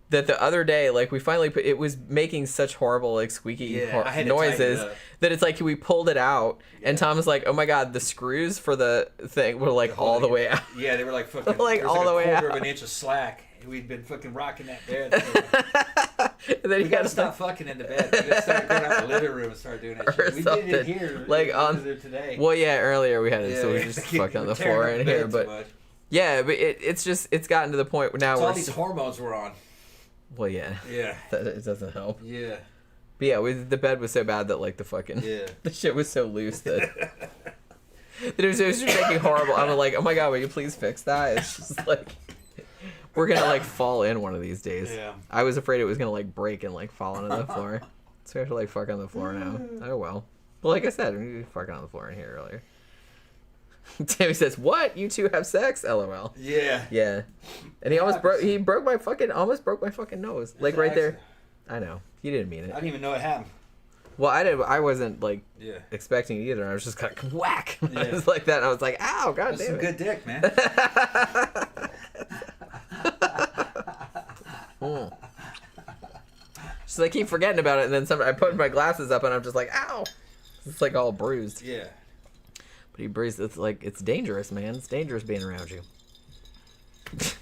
that the other day, like we finally it was making such horrible like squeaky noises that it's like we pulled it out, and Tom was like, "Oh my god, the screws for the thing were like all the way out." Yeah, they were like fucking like all the way out. A quarter of an inch of slack. We'd been fucking rocking that bed. And then we gotta stop fucking in the bed. We gotta start going out in the living room and start doing that shit. We did it here, like on today. Well, yeah, earlier we had it, so we just fucked on the floor in here, but yeah, but it's gotten to the point where now all these hormones were on. Well, yeah. Yeah. It doesn't help. Yeah. But yeah, the bed was so bad that like the shit was so loose that it was just making horrible. I'm like, oh my god, will you please fix that? It's just like we're gonna like fall in one of these days. Yeah. I was afraid it was gonna like break and like fall onto the floor. So we have to like fuck on the floor now. Oh well. Well, like I said, we fucking on the floor in here earlier. Tammy says, "What? You two have sex?" LOL. Yeah. Yeah. And he almost broke my fucking nose. Like right there. I know. He didn't mean it. I didn't even know it happened. Well, I wasn't like expecting it either. I was just kind of whack. Yeah. I was like that. And I was like, "Ow, god That's damn it." Some good dick, man. So I keep forgetting about it, and then I put my glasses up, and I'm just like, "Ow!" It's like all bruised. Yeah. But he bruised. It's like it's dangerous, man. It's dangerous being around you. It's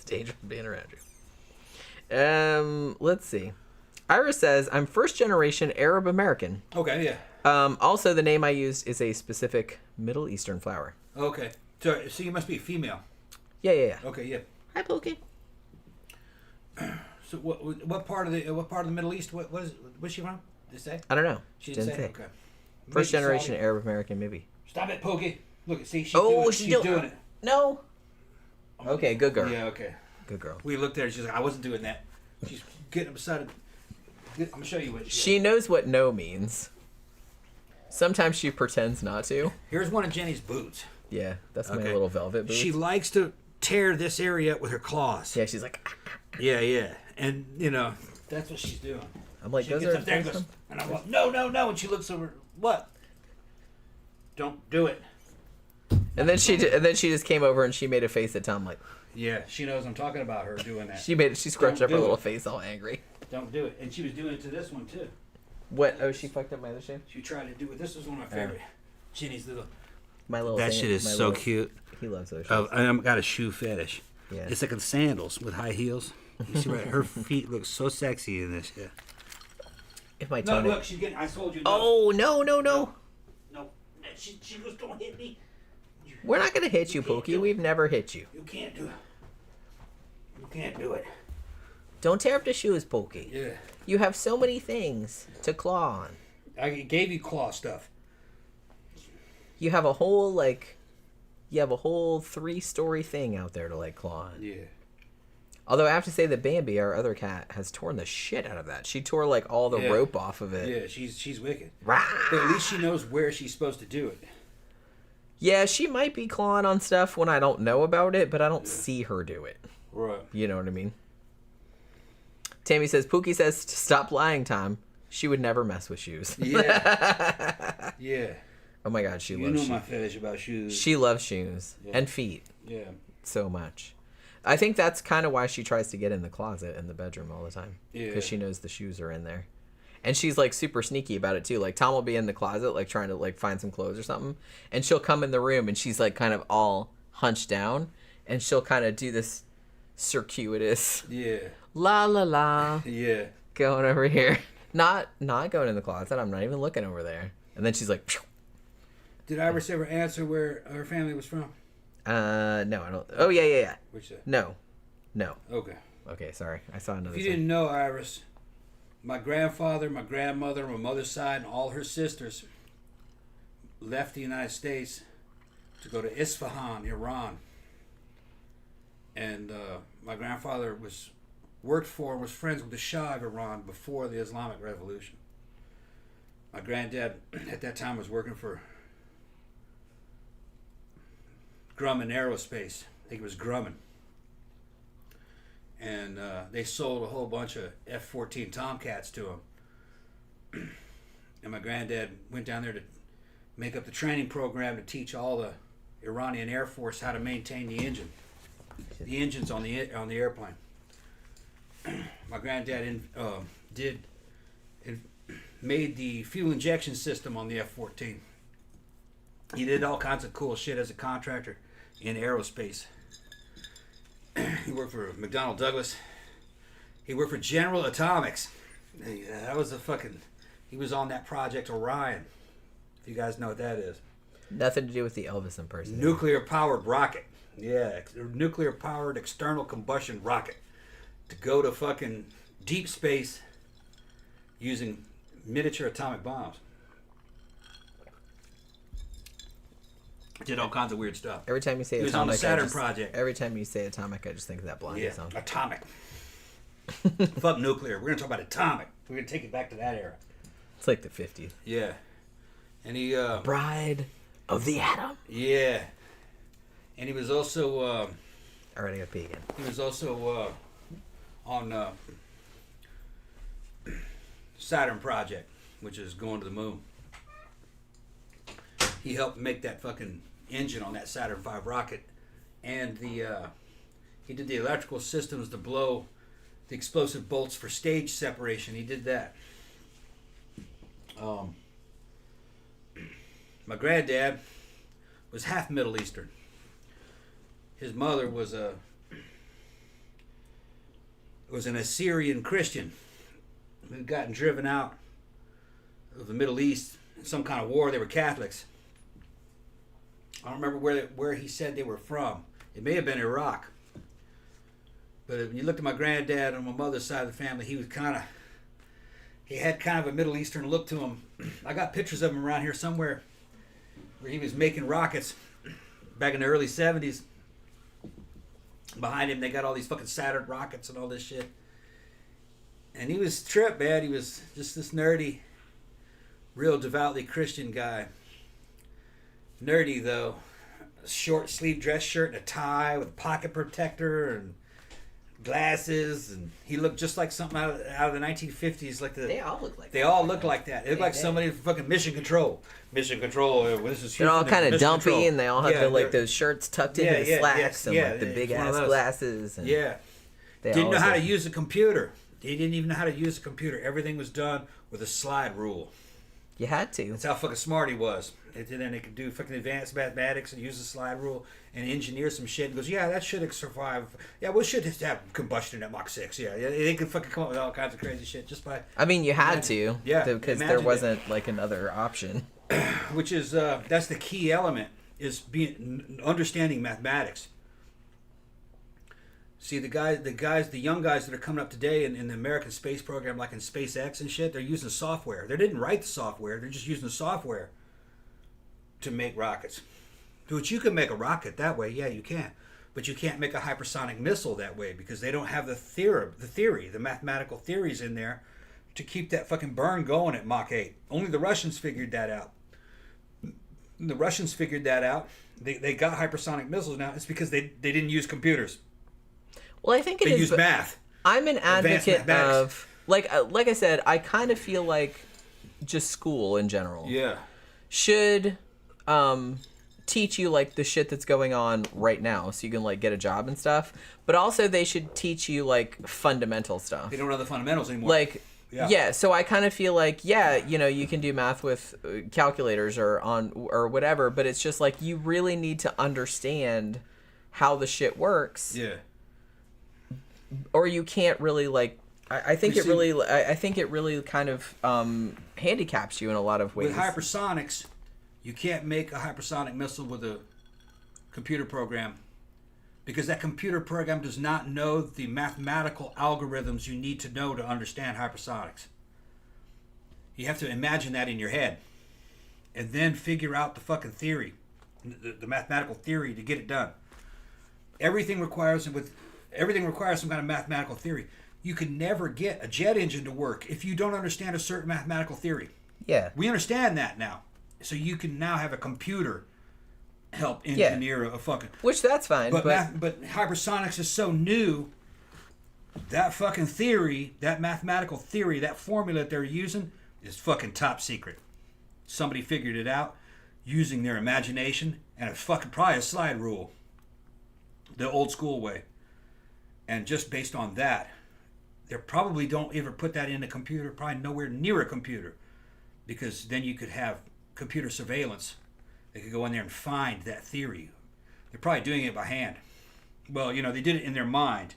dangerous being around you. Let's see. Iris says, "I'm first generation Arab American." Okay, yeah. Also, the name I used is a specific Middle Eastern flower. Okay. So you must be a female. Yeah. Okay, yeah. Hi, Pookie. So what part of the Middle East? What's she from? Did it say? I don't know. She didn't say. Okay. First generation Arab American, maybe. Stop it, Pokey. Look, see, she's doing it. No. Okay, good girl. Yeah, okay. Good girl. We looked at her. She's like, I wasn't doing that. She's getting beside it. I'm gonna show you what she knows what no means. Sometimes she pretends not to. Here's one of Jenny's boots. Yeah, that's my little velvet boot. She likes to tear this area up with her claws. Yeah, she's like. Yeah, and that's what she's doing. I'm like, she gets up there and goes, and I'm like, no, and she looks over. What? Don't do it. And then she just came over and she made a face at Tom like. Yeah, she knows I'm talking about her doing that. She scrunched up her little face all angry. Don't do it. And she was doing it to this one too. What? Oh, she fucked up my other shoe? She tried to do it. This was one of my favorite. Jenny's little. That shit is so cute. He loves those shoes. I've got a shoe fetish. Yeah. It's like sandals with high heels. You see, right? Her feet look so sexy in this shit. If my toe. No, look, she's getting. I told you. Oh no! No. She goes, don't hit me. We're not gonna hit you, Pookie. We've never hit you. You can't do it. You can't do it. Don't tear up the shoes, Pookie. Yeah. You have so many things to claw on. I gave you claw stuff. You have a whole 3-story thing out there to claw on. Yeah. Although I have to say that Bambi, our other cat, has torn the shit out of that. She tore all the rope off of it. Yeah, she's wicked. Rah! But at least she knows where she's supposed to do it. Yeah, she might be clawing on stuff when I don't know about it, but I don't see her do it. Right. You know what I mean? Tammy says, Pookie says to stop lying, Tom. She would never mess with shoes. Yeah. Yeah. Oh my God, she loves shoes. You know my fetish about shoes. She loves shoes. Yeah. And feet. Yeah. So much. I think that's kind of why she tries to get in the closet in the bedroom all the time. Yeah. Because she knows the shoes are in there. And she's super sneaky about it too. Tom will be in the closet trying to find some clothes or something, and she'll come in the room and she's kind of all hunched down, and she'll kind of do this circuitous la la la going over here, not going in the closet. I'm not even looking over there. And then she's like, phew. Did Iris ever answer where her family was from? No, I don't. Oh yeah. Which no. Okay, sorry, I saw another. If you didn't know, Iris, my grandfather, my grandmother, my mother's side, and all her sisters left the United States to go to Isfahan, Iran. And my grandfather was friends with the Shah of Iran before the Islamic Revolution. My granddad at that time was working for Grumman Aerospace. I think it was Grumman. And they sold a whole bunch of F-14 Tomcats to him. And my granddad went down there to make up the training program to teach all the Iranian Air Force how to maintain the engines on the airplane. My granddad made the fuel injection system on the F-14. He did all kinds of cool shit as a contractor in aerospace. He worked for McDonnell Douglas. He worked for General Atomics. That was he was on that Project Orion. If you guys know what that is. Nothing to do with the Elvis impersonation. Nuclear powered rocket. Yeah, nuclear powered external combustion rocket to go to fucking deep space using miniature atomic bombs. Did all kinds of weird stuff. Every time you say he was atomic, on the Saturn project. Every time you say atomic, I just think of that Blondie song. Atomic. Fuck nuclear. We're gonna talk about atomic. We're gonna take it back to that era. It's like the 50s. Yeah, and he Bride of the Atom. Yeah, and he was also. Already got pee again. He was also on Saturn project, which is going to the moon. He helped make that fucking engine on that Saturn V rocket, and he did the electrical systems to blow the explosive bolts for stage separation. He did that. My granddad was half Middle Eastern. His mother was an Assyrian Christian who'd gotten driven out of the Middle East in some kind of war. They were Catholics. I don't remember where he said they were from. It may have been Iraq. But when you looked at my granddad on my mother's side of the family, he had kind of a Middle Eastern look to him. I got pictures of him around here somewhere where he was making rockets back in the early 70s. Behind him, they got all these fucking Saturn rockets and all this shit. And he was tripped, man. He was just this nerdy, real devoutly Christian guy. Nerdy, though. A short sleeve dress shirt and a tie with a pocket protector and glasses. And he looked just like something out of the 1950s. Like They all look like They that. all look like that. They look like somebody from fucking Mission Control. Mission Control. This is They're all Houston, kind of Mission dumpy, Control. and they all have Yeah, like those shirts tucked into the slacks and like the it's big one of ass those. glasses. And Yeah. they Didn't know always how to look- use a computer. They didn't even know how to use a computer. Everything was done with a slide rule. You had to. That's how fucking smart he was. And then they could do fucking advanced mathematics and use the slide rule and engineer some shit. And goes, yeah, that should survive. Yeah, we should just have combustion at Mach 6. Yeah, they could fucking come up with all kinds of crazy shit just by... I mean, you had to. Yeah, Because there imagine it. wasn't like another option. Which is, that's the key element, is understanding mathematics. See, the young guys that are coming up today in the American space program, like in SpaceX and shit, they're using software. They didn't write the software. They're just using the software to make rockets. Which you can make a rocket that way. Yeah, you can. But you can't make a hypersonic missile that way because they don't have the theory, the mathematical theories in there to keep that fucking burn going at Mach 8. Only the Russians figured that out. The Russians figured that out. They got hypersonic missiles now. It's because they didn't use computers. Well, I think it They is. use math. I'm an advocate mathematics. of like I said, I kind of feel like just school in general Yeah. should teach you like the shit that's going on right now, so you can like get a job and stuff. But also, they should teach you like fundamental stuff. They don't know the fundamentals anymore. Like. Yeah. Yeah, so I kind of feel like, yeah, you know, you can do math with calculators or whatever, but it's just like you really need to understand how the shit works. Yeah. Or you can't really like. I think it really kind of handicaps you in a lot of ways. With hypersonics, you can't make a hypersonic missile with a computer program because that computer program does not know the mathematical algorithms you need to know to understand hypersonics. You have to imagine that in your head and then figure out the fucking theory, the mathematical theory to get it done. Everything requires some kind of mathematical theory. You can never get a jet engine to work if you don't understand a certain mathematical theory. Yeah. We understand that now. So you can now have a computer help engineer a fucking... Which that's fine, but hypersonics is so new, that fucking theory, that mathematical theory, that formula that they're using is fucking top secret. Somebody figured it out using their imagination and a fucking probably a slide rule. The old school way. And just based on that, they probably don't ever put that in a computer, probably nowhere near a computer. Because then you could have computer surveillance. They could go in there and find that theory. They're probably doing it by hand. Well, you know, they did it in their mind.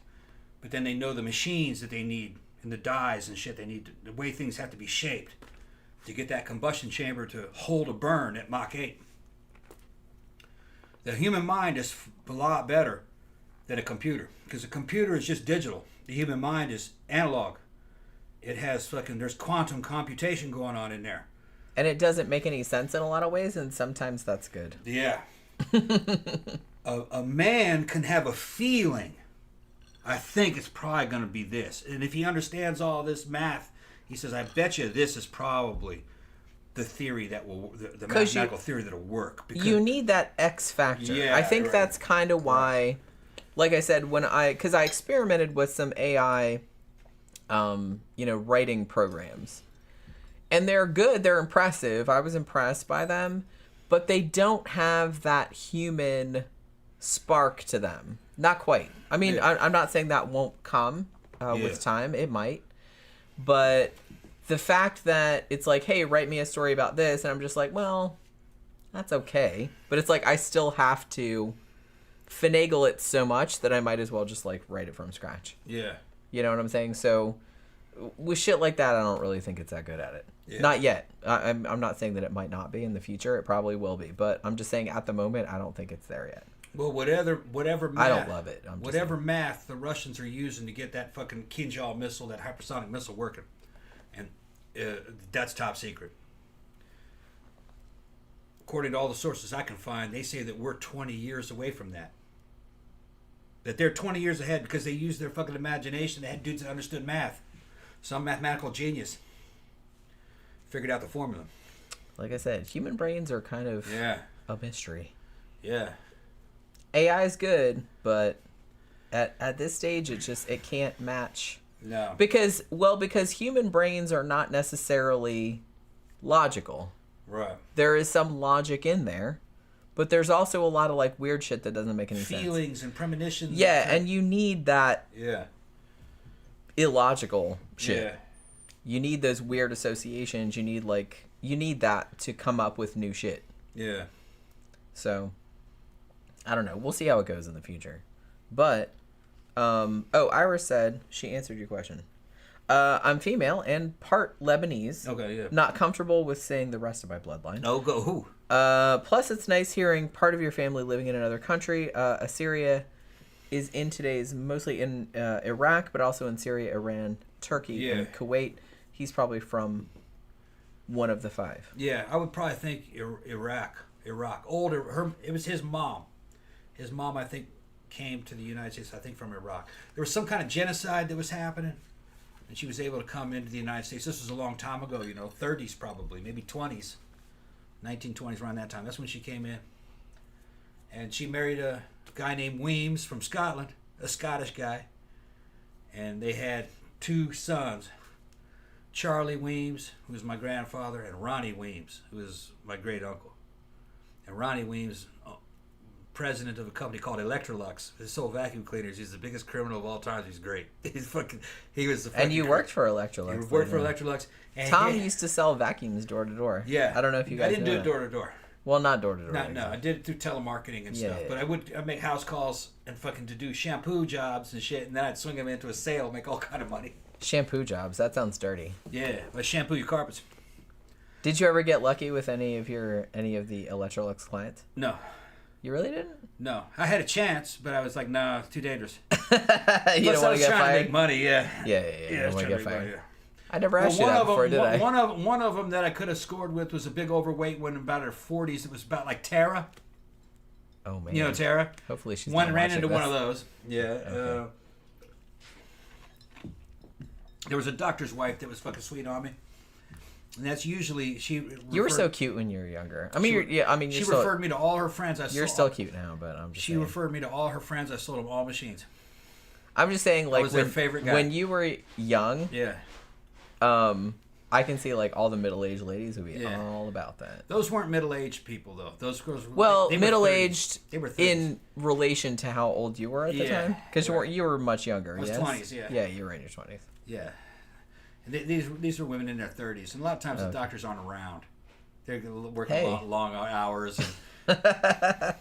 But then they know the machines that they need and the dyes and shit they need, the way things have to be shaped to get that combustion chamber to hold a burn at Mach 8. The human mind is a lot better than a computer because a computer is just digital. The human mind is analog. It has there's quantum computation going on in there. And it doesn't make any sense in a lot of ways, and sometimes that's good. Yeah. a man can have a feeling. I think it's probably going to be this. And if he understands all this math, he says, I bet you this is probably the theory that will, the mathematical theory that will work. Because you need that X factor. Yeah, I think right. that's kind of why, like I said, because I experimented with some AI, writing programs. And they're good. They're impressive. I was impressed by them. But they don't have that human spark to them. Not quite. I mean, Yeah. I'm not saying that won't come with time. It might. But the fact that it's like, hey, write me a story about this. And I'm just like, well, that's okay. But it's like I still have to finagle it so much that I might as well just like write it from scratch. Yeah. You know what I'm saying? So with shit like that, I don't really think it's that good at it. Yeah. Not yet. I'm not saying that it might not be in the future. It probably will be. But I'm just saying at the moment, I don't think it's there yet. Well, whatever math, I don't love it. I'm just whatever math the Russians are using to get that fucking Giallo missile, that hypersonic missile working. And that's top secret. according to all the sources I can find, they say that we're 20 years away from that. That they're 20 years ahead because they used their fucking imagination. They had dudes that understood math. Some mathematical genius figured out the formula. Like I said, human brains are kind of a mystery. Yeah. AI is good, but at this stage, it can't match. No. Because human brains are not necessarily logical. Right. There is some logic in there, but there's also a lot of like weird shit that doesn't make any sense. Feelings and premonitions. Yeah, and you need that illogical shit. Yeah. You need those weird associations. You need that to come up with new shit. Yeah. So, I don't know. We'll see how it goes in the future. But, Iris said, she answered your question. I'm female and part Lebanese. Okay, yeah. Not comfortable with saying the rest of my bloodline. No, go who? Plus, it's nice hearing part of your family living in another country. Assyria is in today's, mostly in Iraq, but also in Syria, Iran, Turkey, and Kuwait. He's probably from one of the 5. Yeah, I would probably think Iraq. Older, it was his mom. His mom, I think, came to the United States, I think, from Iraq. There was some kind of genocide that was happening, and she was able to come into the United States. This was a long time ago, 30s probably, maybe 20s, 1920s, around that time. That's when she came in. And she married a guy named Weems from Scotland, a Scottish guy. And they had 2 sons, Charlie Weems, who was my grandfather, and Ronnie Weems, who was my great uncle. And Ronnie Weems, president of a company called Electrolux. He sold vacuum cleaners. He's the biggest criminal of all time. He's great. He was the fucking. And you worked for Electrolux. You worked for Electrolux. And Tom used to sell vacuums door to door. Yeah. I don't know if you guys. I didn't do it door to door. Well, not door to door. No, I did it through telemarketing and stuff. But I'd make house calls and fucking to do shampoo jobs and shit, and then I'd swing them into a sale, make all kind of money. Shampoo jobs. That sounds dirty. Yeah, I shampoo your carpets. Did you ever get lucky with any of the Electrolux clients? No. You really didn't? No. I had a chance, but I was like, nah, it's too dangerous. You don't want to get trying fired? to make money, yeah. Yeah. You don't want to get fired. Money, yeah. I never asked you that before, did I? One of them that I could have scored with was a big overweight one about her 40s. It was about like Tara. Oh, man. You know Tara? Hopefully she's ran into one of those. Yeah. Okay. There was a doctor's wife that was fucking sweet on me. And that's usually you were so cute when you were younger. I mean, she referred me to all her friends. You're still cute now, but I'm just. She referred me to all her friends. I sold them all machines. I'm just saying, like, I was their favorite guy. When you were young, yeah. I can see like all the middle-aged ladies would be all about that. Those weren't middle-aged people though. Those girls were middle-aged they were 30s. In relation to how old you were at the time, because you were much younger. I was 20s. Yeah. Yeah, you were in your 20s. Yeah. And these were women in their 30s, and a lot of times the doctors aren't around. They're working long hours. And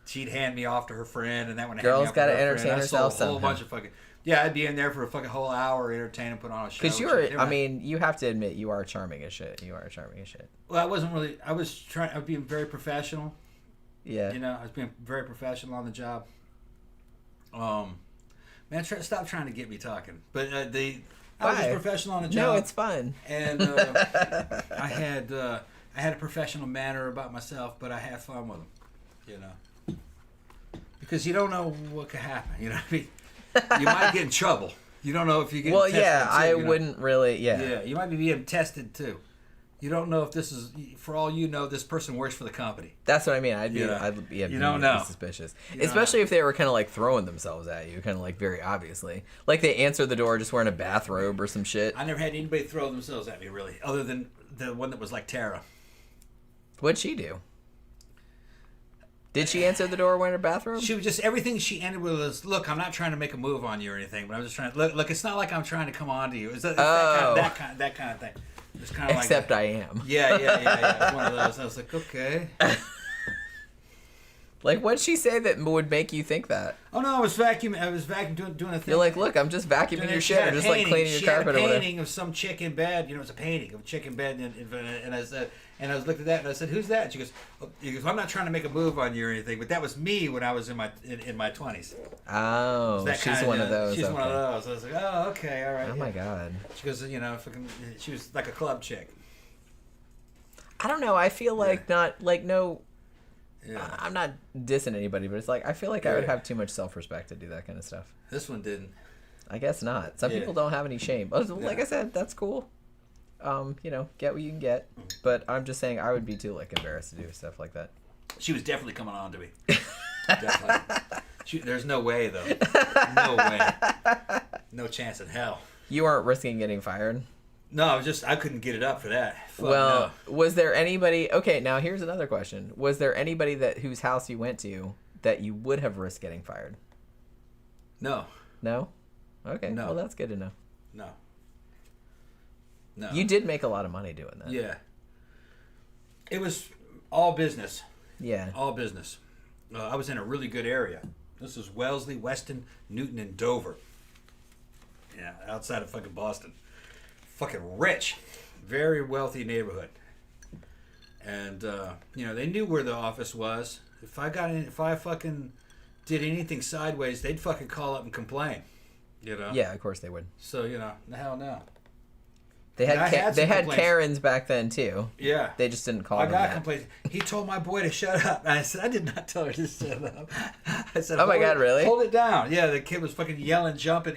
she'd hand me off to her friend, and that one. Girl's got to entertain herself somehow. A whole bunch of fucking. Yeah, I'd be in there for a fucking whole hour, entertaining, put on a show. Because you have to admit, you are charming as shit. Well, I wasn't really. I was being very professional. Yeah. I was being very professional on the job. Man, stop trying to get me talking. But I was just professional on the job. No, it's fun. And I had a professional manner about myself, but I had fun with them. Because you don't know what could happen. You know what I mean? You might get in trouble. You don't know if you get tested. Well, yeah, I wouldn't really. Yeah. Yeah, you might be being tested too. You don't know if this is, for all you know, this person works for the company. That's what I mean. I'd be suspicious. Especially if they were kind of like throwing themselves at you, kind of like very obviously. Like they answered the door just wearing a bathrobe or some shit. I never had anybody throw themselves at me, really, other than the one that was like Tara. What'd she do? Did she answer the door wearing a bathrobe? She was just, everything she ended with was, look, I'm not trying to make a move on you or anything, but I'm just trying to, look, it's not like I'm trying to come on to you. It's that kind of thing. It's kind of Except I am. Yeah. It's one of those. I was like, okay. Like, what'd she say that would make you think that? Oh, no, I was vacuuming doing a thing. You're like, look, I'm just vacuuming your shit or just like cleaning your carpet or whatever. She had a painting of some chick in bed. It's a painting of a chick in bed. And I said, and I was looking at that and I said, who's that? And she goes, I'm not trying to make a move on you or anything, but that was me when I was in my 20s. Oh, she's one of those. She's one of those. I was like, oh, okay, all right. Oh, my God. She goes, she was like a club chick. I don't know. I feel like not like no. Yeah. I'm not dissing anybody, but it's like I feel like I would have too much self-respect to do that kind of stuff. This one didn't. I guess not. Some people don't have any shame. Like I said, that's cool. Get what you can get. But I'm just saying I would be too like embarrassed to do stuff like that. She was definitely coming on to me. Definitely. There's no way though. No way. No chance in hell. You aren't risking getting fired? No, I couldn't get it up for that. Fuck well, no. Was there anybody? Okay, now here's another question. Was there anybody whose house you went to that you would have risked getting fired? No. No? Okay. No. Well, that's good to know. No. No. You did make a lot of money doing that. Yeah. It was all business. Yeah. All business. I was in a really good area. This was Wellesley, Weston, Newton, and Dover. Yeah, outside of fucking Boston. Fucking rich. Very wealthy neighborhood. And, they knew where the office was. If I fucking did anything sideways, they'd fucking call up and complain. Yeah, of course they would. So, the hell no. They had complaints. Karens back then too. Yeah. They just didn't call I them got that. complaints. He told my boy to shut up. And I said, I did not tell her to shut up. I said, oh my God, really? Hold it down. Yeah, the kid was fucking yelling, jumping,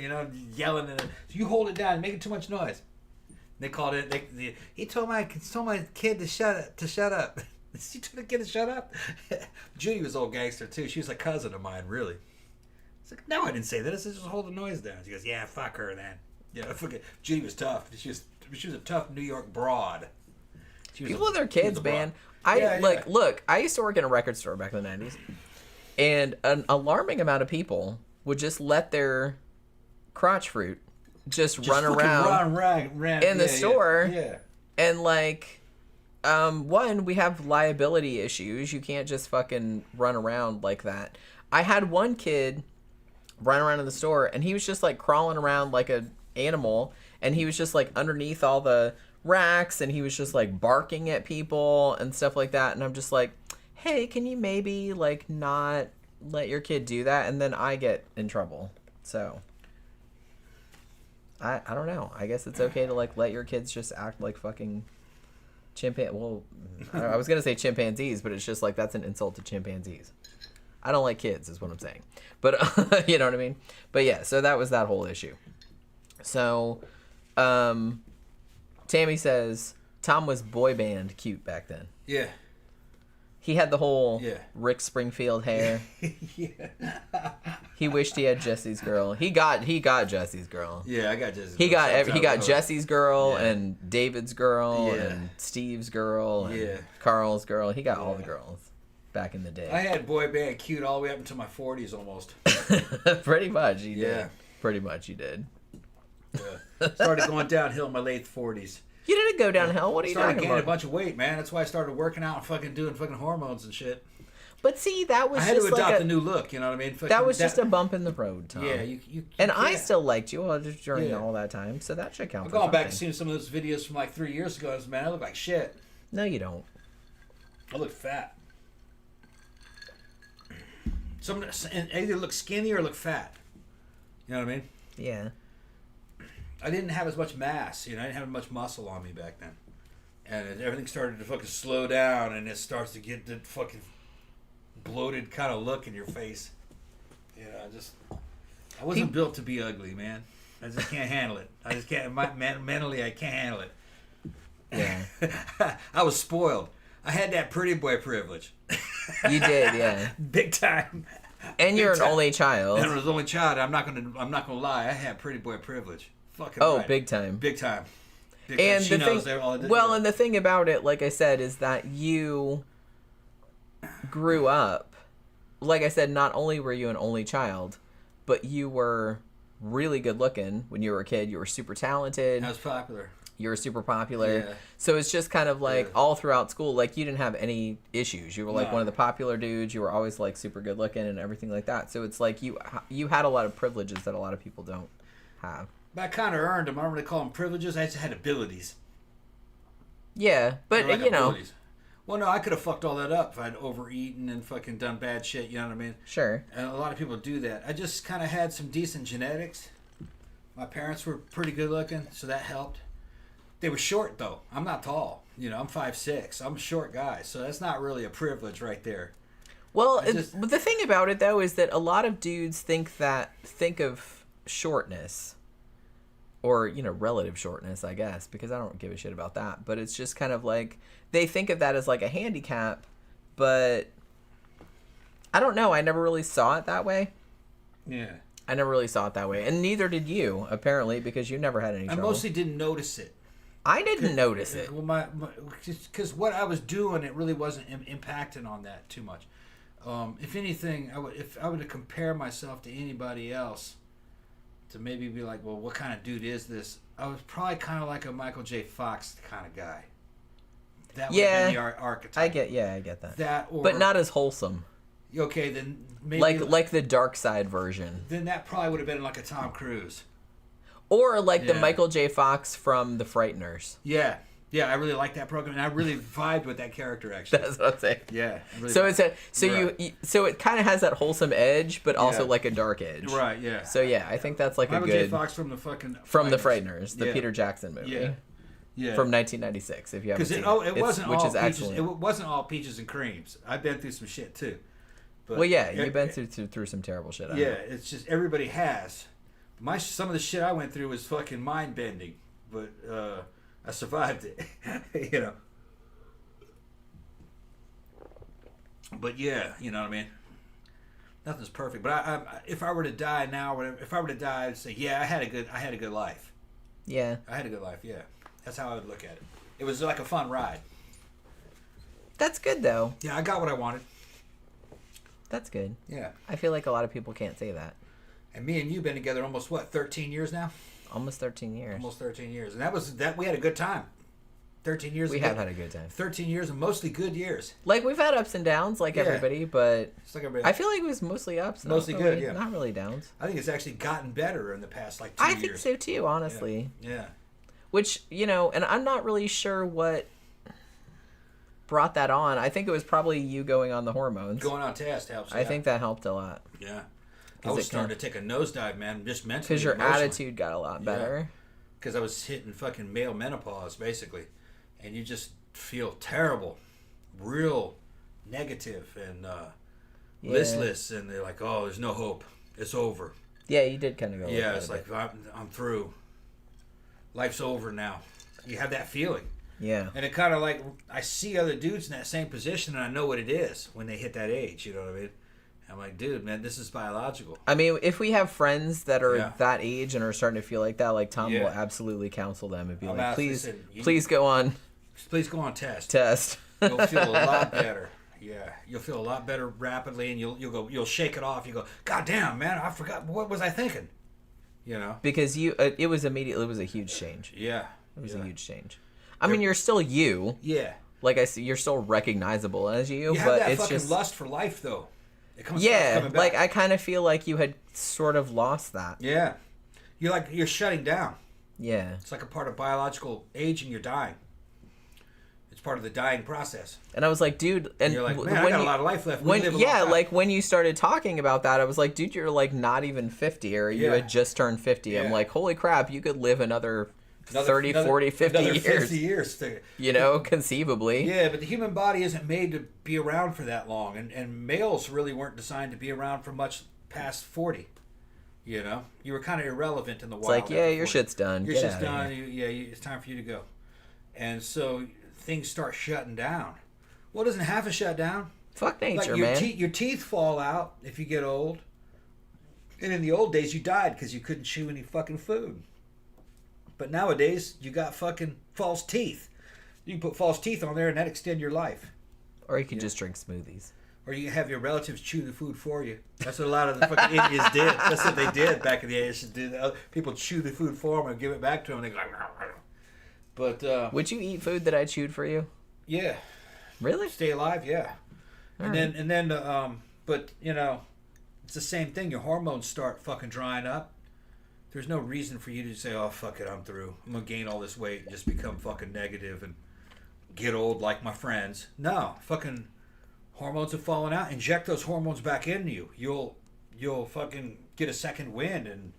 yelling. And you hold it down, making too much noise. They called it. He told my kid to shut up. She told the kid to shut up. Judy was old gangster too. She was a cousin of mine, really. It's like, no, I didn't say that. I said just hold the noise down. She goes, yeah, fuck her then. Yeah, fuck it. Judy was tough. She was a tough New York broad. People with their kids, man. Look, I used to work in a record store back in the 90s, and an alarming amount of people would just let their crotch fruit just run around in the store. Yeah. And one, we have liability issues. You can't just fucking run around like that. I had one kid run around in the store, and he was just like crawling around like an animal, and he was just like underneath all the racks, and he was just like barking at people and stuff like that. And I'm just like, hey, can you maybe like not let your kid do that? And then I get in trouble. So I don't know. I guess it's okay to like let your kids just act like fucking chimpanzees. Well, I was gonna say chimpanzees, but it's just like that's an insult to chimpanzees. I don't like kids, is what I'm saying. But you know what I mean. But yeah, so that was that whole issue. So, Tammy says Tom was boy band cute back then. Yeah. He had the whole Rick Springfield hair. Yeah. He wished he had Jesse's girl. He got Jesse's girl. Yeah, I got Jesse's. He got Jesse's girl and David's girl Yeah. and Steve's girl and Carl's girl. He got all the girls back in the day. I had boy band cute all the way up until my 40s almost. Pretty much, he did. Yeah. Pretty much, he did. Yeah. Started going downhill in my late 40s. You didn't go downhill. What are you Started talking gaining about? a bunch of weight, man. That's why I started working out and fucking doing fucking hormones and shit. But see, that was I had just to adopt like a new look. You know what I mean? That was just a bump in the road, Tom. Yeah, you and I can't. still liked you during all that time, so that should count. I'm for going back and something. seeing some of those videos from like 3 years ago. Man, I look like shit. No, you don't. I look fat. Either look skinny or look fat. You know what I mean? Yeah. I didn't have as much mass. I didn't have much muscle on me back then. And everything started to fucking slow down, and it starts to get the fucking bloated kind of look in your face. I wasn't built to be ugly, man. I just can't handle it. I just can't. Mentally, I can't handle it. Yeah. I was spoiled. I had that pretty boy privilege. You did, yeah. Big time. And you're an only child. And I was the only child. I'm not gonna lie. I had pretty boy privilege. Fucking right. Big time. Big time. And she the knows thing, all and the thing about it, like I said, is that you grew up. Like I said, not only were you an only child, but you were really good looking when you were a kid. You were super talented. I was popular. You were super popular. Yeah. So it's just kind of like all throughout school, like you didn't have any issues. You were like one of the popular dudes. You were always like super good looking and everything like that. So it's like you had a lot of privileges that a lot of people don't have. But I kind of earned them. I don't really call them privileges. I just had abilities. Yeah, but Like abilities. Well, no, I could have fucked all that up if I'd overeaten and fucking done bad shit. You know what I mean? Sure. And a lot of people do that. I just kind of had some decent genetics. My parents were pretty good looking, so that helped. They were short though. I'm not tall. You know, I'm 5'6". I'm a short guy, so that's not really a privilege right there. Well, but the thing about it though is that a lot of dudes think of shortness, or relative shortness, I guess, because I don't give a shit about that. But it's just kind of like they think of that as like a handicap, but I don't know. I never really saw it that way. Yeah. I never really saw it that way, and neither did you, apparently, because you never had any trouble. I mostly didn't notice it. I didn't notice it. Well, because what I was doing, it really wasn't impacting on that too much. If anything, if I were to compare myself to anybody else, to maybe be like, well, what kind of dude is this? I was probably kind of like a Michael J. Fox kind of guy. That would have been the archetype. I get that. That, but not as wholesome. Okay, then maybe like the dark side version. Then that probably would have been like a Tom Cruise. Or like the Michael J. Fox from The Frighteners. Yeah. Yeah, I really like that program, and I really vibed with that character. Actually, that's what I'm saying. Yeah. Really So it kind of has that wholesome edge, but also like a dark edge. Right. Yeah. So yeah, I think that's like Michael a good. J. Fox from the fucking The Frighteners, the Peter Jackson movie. Yeah. Yeah. From 1996. If you haven't seen it wasn't which all is peaches. Excellent. It wasn't all peaches and creams. I've been through some shit too. But well, yeah, you've been through some terrible shit. Yeah, it's just everybody has. Some of the shit I went through was fucking mind bending, but I survived it. But yeah, you know what I mean. Nothing's perfect, but I if I were to die now, if I were to die, I'd say, yeah, I had a good life. Yeah, I had a good life. Yeah, that's how I would look at it. It was like a fun ride. That's good though. Yeah, I got what I wanted. That's good. Yeah. I feel like a lot of people can't say that. And me and you been together almost 13 years now? Almost 13 years. Almost 13 years. And we had a good time. 13 years. We have had a good time. 13 years and mostly good years. Like we've had ups and downs like everybody, but it's like everybody. I feel like it was mostly ups. Mostly good, yeah. Not really downs. I think it's actually gotten better in the past 2 years. I think so too, honestly. Yeah. Which, and I'm not really sure what brought that on. I think it was probably you going on the hormones. Going on test helps. I think that helped a lot. Yeah. I was starting to take a nosedive, man, just mentally. Because your attitude got a lot better. Because I was hitting fucking male menopause, basically. And you just feel terrible. Real negative and listless. And they're like, oh, there's no hope. It's over. Yeah, you did kind of go like that. It's like, I'm through. Life's over now. You have that feeling. Yeah. And it kind of like, I see other dudes in that same position, and I know what it is when they hit that age, you know what I mean? I'm like, dude, man, this is biological. I mean, if we have friends that are that age and are starting to feel like that, like Tom will absolutely counsel them and be like, please go on. Please go on test. You'll feel a lot better. Yeah, you'll feel a lot better rapidly, and you'll shake it off. You go, God damn, man, I forgot, what was I thinking? You know? Because it was a huge change. Yeah. It was a huge change. I mean, you're still you. Yeah. Like I said, you're still recognizable as you. You have but that it's fucking just lust for life, though. It comes coming back. Like I kind of feel like you had sort of lost that. Yeah. You're shutting down. Yeah. It's like a part of biological aging. You're dying. It's part of the dying process. And I was like, dude, and you're like, man, I got a lot of life left. Like when you started talking about that, I was like, dude, you're like not even 50, or you had just turned 50. Yeah. I'm like, holy crap, you could live another 30, 40, 50 years. 50 years. Conceivably. Yeah, but the human body isn't made to be around for that long. And males really weren't designed to be around for much past 40. You know? You were kind of irrelevant in the wild. It's like, yeah, your shit's done. Your shit's done. It's time for you to go. And so things start shutting down. Well, it doesn't have to shut down. Fuck nature, like man. Your teeth fall out if you get old. And in the old days, you died because you couldn't chew any fucking food. But nowadays, you got fucking false teeth. You can put false teeth on there and that extend your life. Or you can just drink smoothies. Or you can have your relatives chew the food for you. That's what a lot of the fucking Indians did. That's what they did back in the 80s. People chew the food for them and give it back to them. And they go, but would you eat food that I chewed for you? Yeah. Really? Stay alive, yeah. And then, but it's the same thing. Your hormones start fucking drying up. There's no reason for you to say, oh, fuck it, I'm through. I'm going to gain all this weight and just become fucking negative and get old like my friends. No, fucking hormones have fallen out. Inject those hormones back into you. You'll fucking get a second wind, and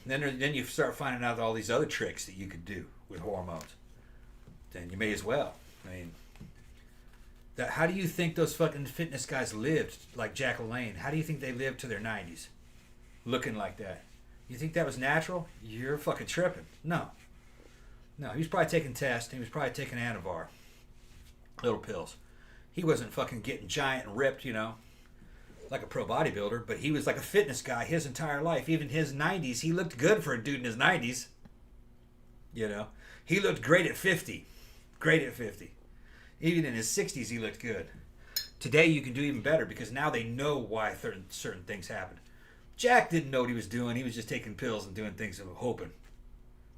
then you start finding out all these other tricks that you could do with hormones, then you may as well. I mean, how do you think those fucking fitness guys lived, like Jack LaLanne? How do you think they lived to their 90s, looking like that? You think that was natural? You're fucking tripping. No, he was probably taking tests. He was probably taking Anavar, little pills. He wasn't fucking getting giant and ripped, like a pro bodybuilder, but he was like a fitness guy his entire life. Even his 90s, he looked good for a dude in his 90s. He looked great at 50. Great at 50. Even in his 60s, he looked good. Today, you can do even better because now they know why certain things happen. Jack didn't know what he was doing. He was just taking pills and doing things and hoping.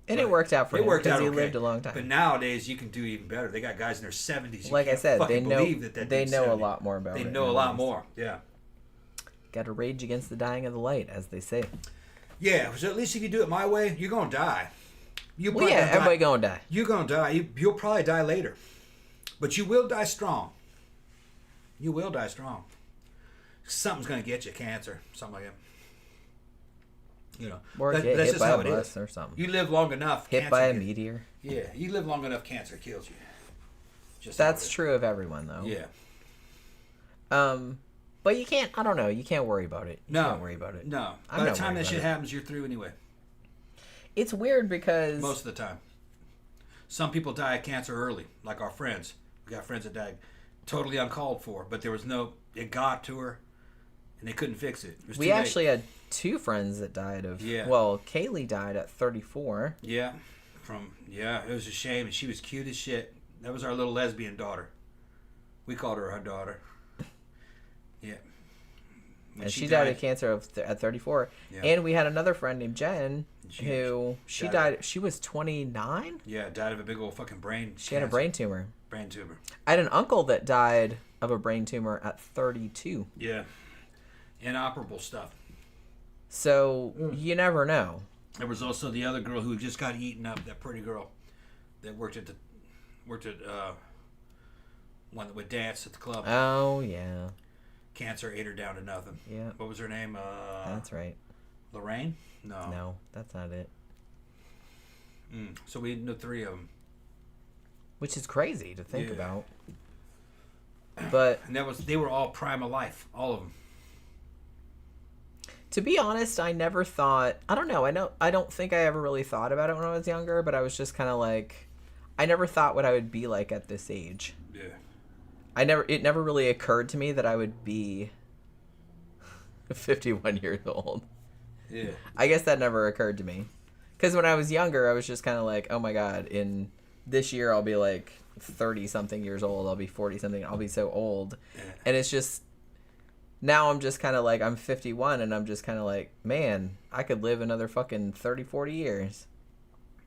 And it worked out for him because he lived a long time. But nowadays, you can do even better. They got guys in their 70s. Like I said, they know a lot more about it. They know a lot more, yeah. Got to rage against the dying of the light, as they say. Yeah, so at least if you do it my way, you're going to die. Everybody going to die. You're going to die. You'll probably die later. But you will die strong. You will die strong. Something's going to get you, cancer, something like that. Or get hit by a bus or something. You live long enough. Hit by a meteor. Yeah, you live long enough, cancer kills you. That's true of everyone, though. Yeah. But you can't, I don't know, you can't worry about it. You can't worry about it. No. By the time that shit happens, you're through anyway. It's weird because... Most of the time. Some people die of cancer early, like our friends. We got friends that died totally uncalled for, but there was it got to her, and they couldn't fix it. We actually had 2 friends that died of... Yeah. Well, Kaylee died at 34. Yeah. It was a shame, and she was cute as shit. That was our little lesbian daughter. We called her our daughter. Yeah. And she died of cancer at 34. Yeah. And we had another friend named Jen she died. She was 29? Yeah, died of a big old fucking brain She had a brain tumor. Brain tumor. I had an uncle that died of a brain tumor at 32. Yeah. Inoperable stuff. So, you never know. There was also the other girl who just got eaten up, that pretty girl that worked at one that would dance at the club. Oh, yeah. Cancer ate her down to nothing. Yeah. What was her name? That's right. Lorraine? No, that's not it. So we knew 3 of them. Which is crazy to think about. But and they were all prime of life, all of them. To be honest, I never thought. I don't know. I don't think I ever really thought about it when I was younger. But I was just kind of like, I never thought what I would be like at this age. Yeah. It never really occurred to me that I would be 51 years old. Yeah. I guess that never occurred to me. Because when I was younger, I was just kind of like, oh my God, in this year I'll be like 30-something years old. I'll be 40-something. I'll be so old. Yeah. And it's just, now I'm just kind of like, I'm 51 and I'm just kind of like, man, I could live another fucking 30, 40 years.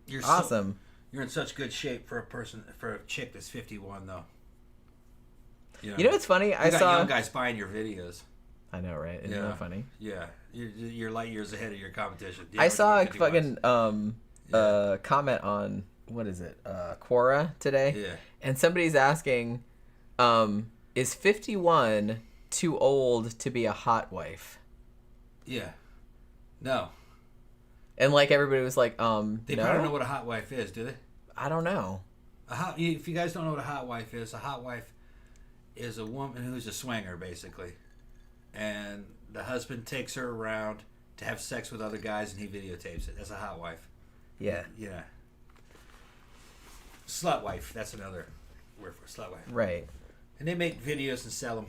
You're awesome. You're in such good shape for a chick that's 51, though. You know what's funny? I saw young guys buying your videos. I know, right? Isn't that funny? Yeah, you're light years ahead of your competition. I saw a fucking comment on what is it, Quora today? Yeah. And somebody's asking, is 51 too old to be a hot wife? Yeah. No. And like everybody was like, they probably don't know what a hot wife is, do they? I don't know. If you guys don't know what a hot wife is a woman who's a swinger, basically. And the husband takes her around to have sex with other guys and he videotapes it. That's a hot wife. Yeah. Yeah. Slut wife. That's another word for slut wife. Right. And they make videos and sell them.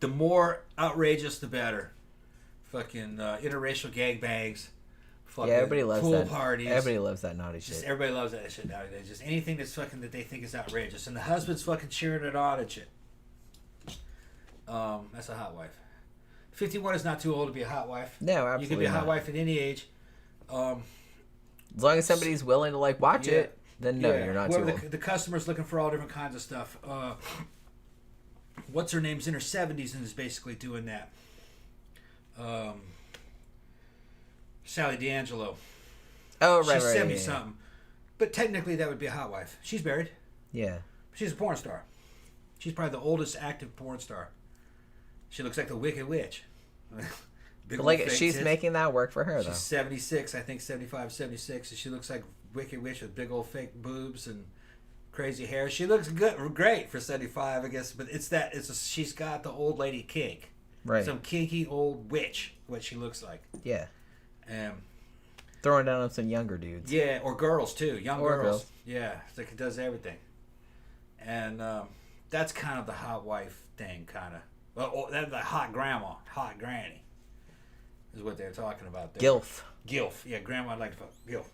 The more outrageous, the better. Fucking interracial gangbangs. Yeah, everybody loves pool that. Parties. Everybody loves that naughty shit. Everybody loves that shit nowadays. Just anything that's fucking that they think is outrageous, and the husband's fucking cheering it on and shit. That's a hot wife. 51 is not too old to be a hot wife. No, absolutely. You can be a hot wife at any age. As long as somebody's willing to like watch it, then no, you're not too old. The customer's looking for all different kinds of stuff. What's her name's in her 70s and is basically doing that. Sally D'Angelo. Oh, right, She's right. 70-something. Yeah. But technically that would be a hot wife. She's married. Yeah. She's a porn star. She's probably the oldest active porn star. She looks like the Wicked Witch. But like she's making that work for her, though. She's 76, I think 75, 76, and she looks like wicked witch with big old fake boobs and crazy hair. She looks great for 75, I guess. But she's got the old lady kink, Right. some kinky old witch. What she looks like. Yeah. Um, Throwing down on some younger dudes. Yeah, or girls too, young Or girls. girls. Yeah, it's like it does everything, and that's kind of the hot wife thing, kind of. Well, that's the hot grandma, hot granny, is what they're talking about there. Gilf, yeah, grandma like to fuck Gilf.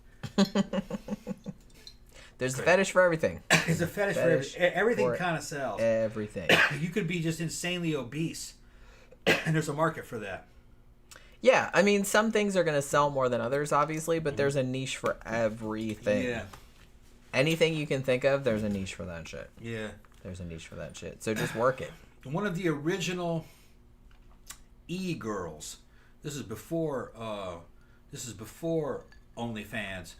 There's a fetish for everything. It's a fetish for everything. Kind of sells. Everything. You could be just insanely obese, and there's a market for that. Yeah, I mean, some things are going to sell more than others, obviously, but there's a niche for everything. Yeah. Anything you can think of, there's a niche for that shit. Yeah. There's a niche for that shit. So just work it. One of the original e-girls. This is before OnlyFans.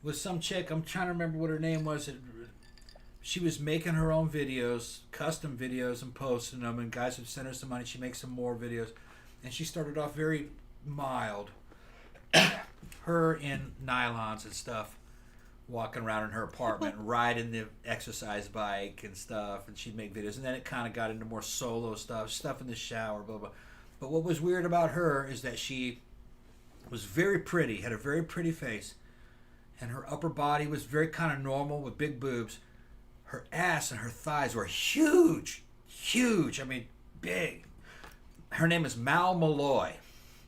Was some chick, I'm trying to remember what her name was. She was making her own videos, custom videos, and posting them, and guys would send her some money. She'd make some more videos. And she started off very mild. Her in nylons and stuff, walking around in her apartment, riding the exercise bike and stuff, and she'd make videos. And then it kind of got into more solo stuff in the shower, blah, blah. But what was weird about her is that she was very pretty, had a very pretty face, and her upper body was very kind of normal with big boobs. Her ass and her thighs were huge, I mean, big. Her name is Mal Malloy.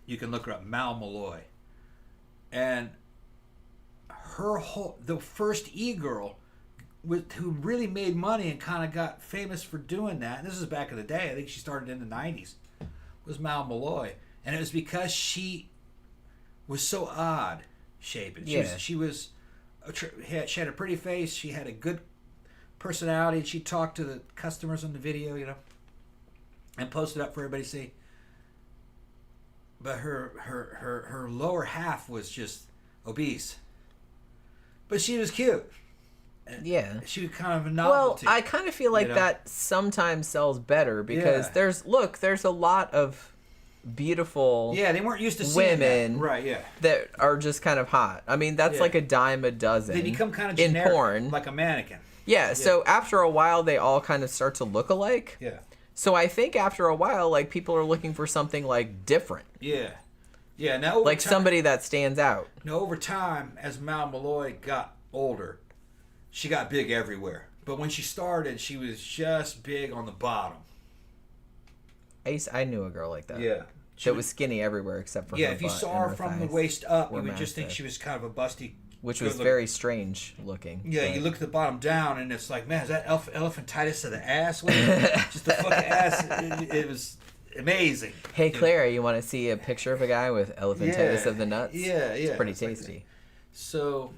You can look her up, Mal Malloy. And the first e-girl who really made money and kind of got famous for doing that, and this is back in the day, I think she started in the 90s, was Mal Malloy. And it was because she was so odd shapen. She had a pretty face, she had a good personality, and she talked to the customers on the video, and posted up for everybody to see. But her lower half was just obese. But she was cute. Yeah. She was kind of a novelty. Well, I kind of feel like that sometimes sells better because there's a lot of beautiful they weren't used to seeing women that. Right, yeah. that are just kind of hot. I mean, that's like a dime a dozen. They become kind of generic, in porn. like a mannequin. Yeah, so after a while, they all kind of start to look alike. Yeah. So I think after a while, like, people are looking for something, like, different. Yeah. Yeah, now over like time, somebody that stands out. Now, over time, as Mal Malloy got older, she got big everywhere. But when she started, she was just big on the bottom. I knew a girl like that. Yeah. That was skinny everywhere except for her if you butt saw and her from the thighs waist up, you would massive. just think she was kind of a busty. Which was very strange looking. Yeah, but... you look at the bottom down, and it's like, man, is that elephantitis of the ass? Just the fucking ass. It was amazing. Hey, Clara, you want to see a picture of a guy with elephantitis of the nuts? Yeah. It's pretty tasty. Like so,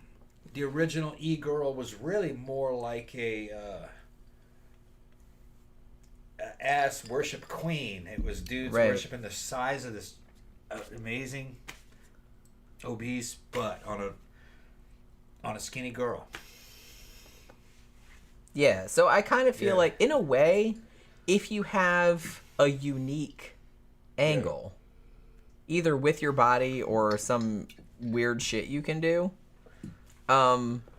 the original e-girl was really more like a ass worship queen. It was dudes worshiping the size of this amazing obese butt on a skinny girl. Yeah, so I kind of feel like, in a way, if you have a unique angle, either with your body or some weird shit you can do,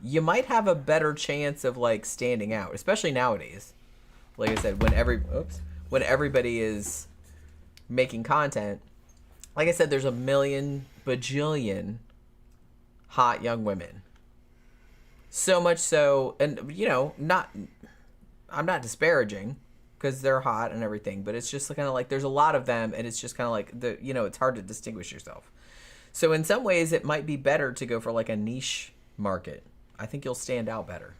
you might have a better chance of, like, standing out, especially nowadays. Like I said, when everybody is making content, like I said, there's a million bajillion hot young women. So much so, and I'm not disparaging because they're hot and everything, but it's just kind of like there's a lot of them, and it's just kind of like it's hard to distinguish yourself. So in some ways, it might be better to go for like a niche market. I think you'll stand out better.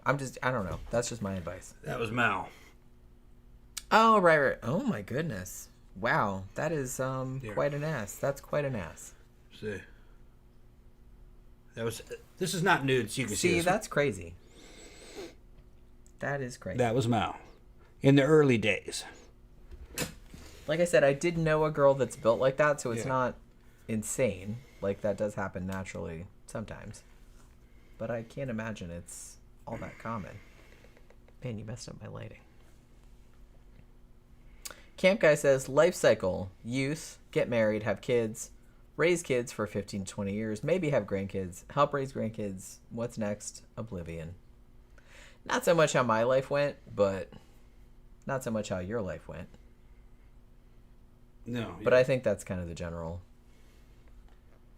I don't know. That's just my advice. That was Mal. Oh, right. Oh my goodness. Wow, that is quite an ass. That's quite an ass. See. This is not nudes. You can see this. That's crazy. That is crazy. That was Mal. In the early days. Like I said, I did know a girl that's built like that, so it's not insane. Like, that does happen naturally sometimes. But I can't imagine it's all that common. Man, you messed up my lighting. Camp Guy says, life cycle, youth, get married, have kids, raise kids for 15 to 20 years, maybe have grandkids, help raise grandkids. What's next? Oblivion. Not so much how my life went, but not so much how your life went. No. But I think that's kind of the general.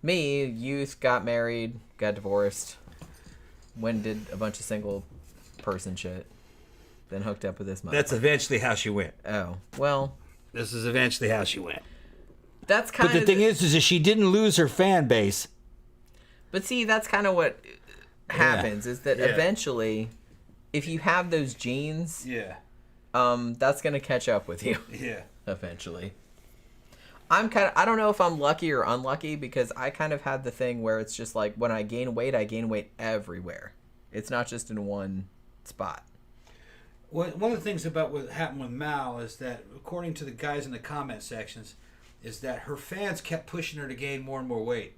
Me, youth, got married, got divorced, went and did a bunch of single person shit, then hooked up with this motherfucker. That's eventually how she went. Oh, well. This is eventually how she went. That's kind But of... the thing is that she didn't lose her fan base. But see, that's kind of what happens, is that eventually, if you have those genes, that's going to catch up with you. Yeah. Eventually. I don't know if I'm lucky or unlucky, because I kind of had the thing where it's just like, when I gain weight everywhere. It's not just in one spot. Well, one of the things about what happened with Mal is that, according to the guys in the comment sections, is that her fans kept pushing her to gain more and more weight.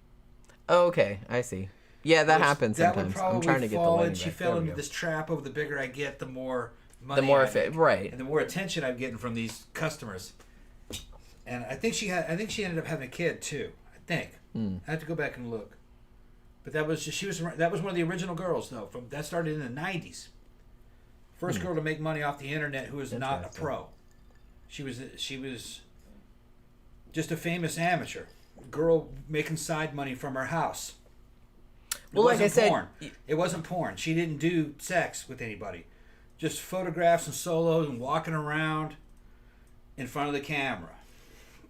Oh, okay, I see. Yeah, that happens that sometimes. Would probably I'm trying to get the fall lighting in. She back. fell There we into go. this trap of the bigger I get, the more money The more I fit, make, right? and the more attention I'm getting from these customers. And I think she ended up having a kid too. I think. I have to go back and look. But that was one of the original girls though. That started in the 90s. First girl to make money off the internet who was not a pro. She was just a famous amateur girl making side money from her house. Well, like I said, porn. It wasn't porn. She didn't do sex with anybody. Just photographs and solos and walking around in front of the camera.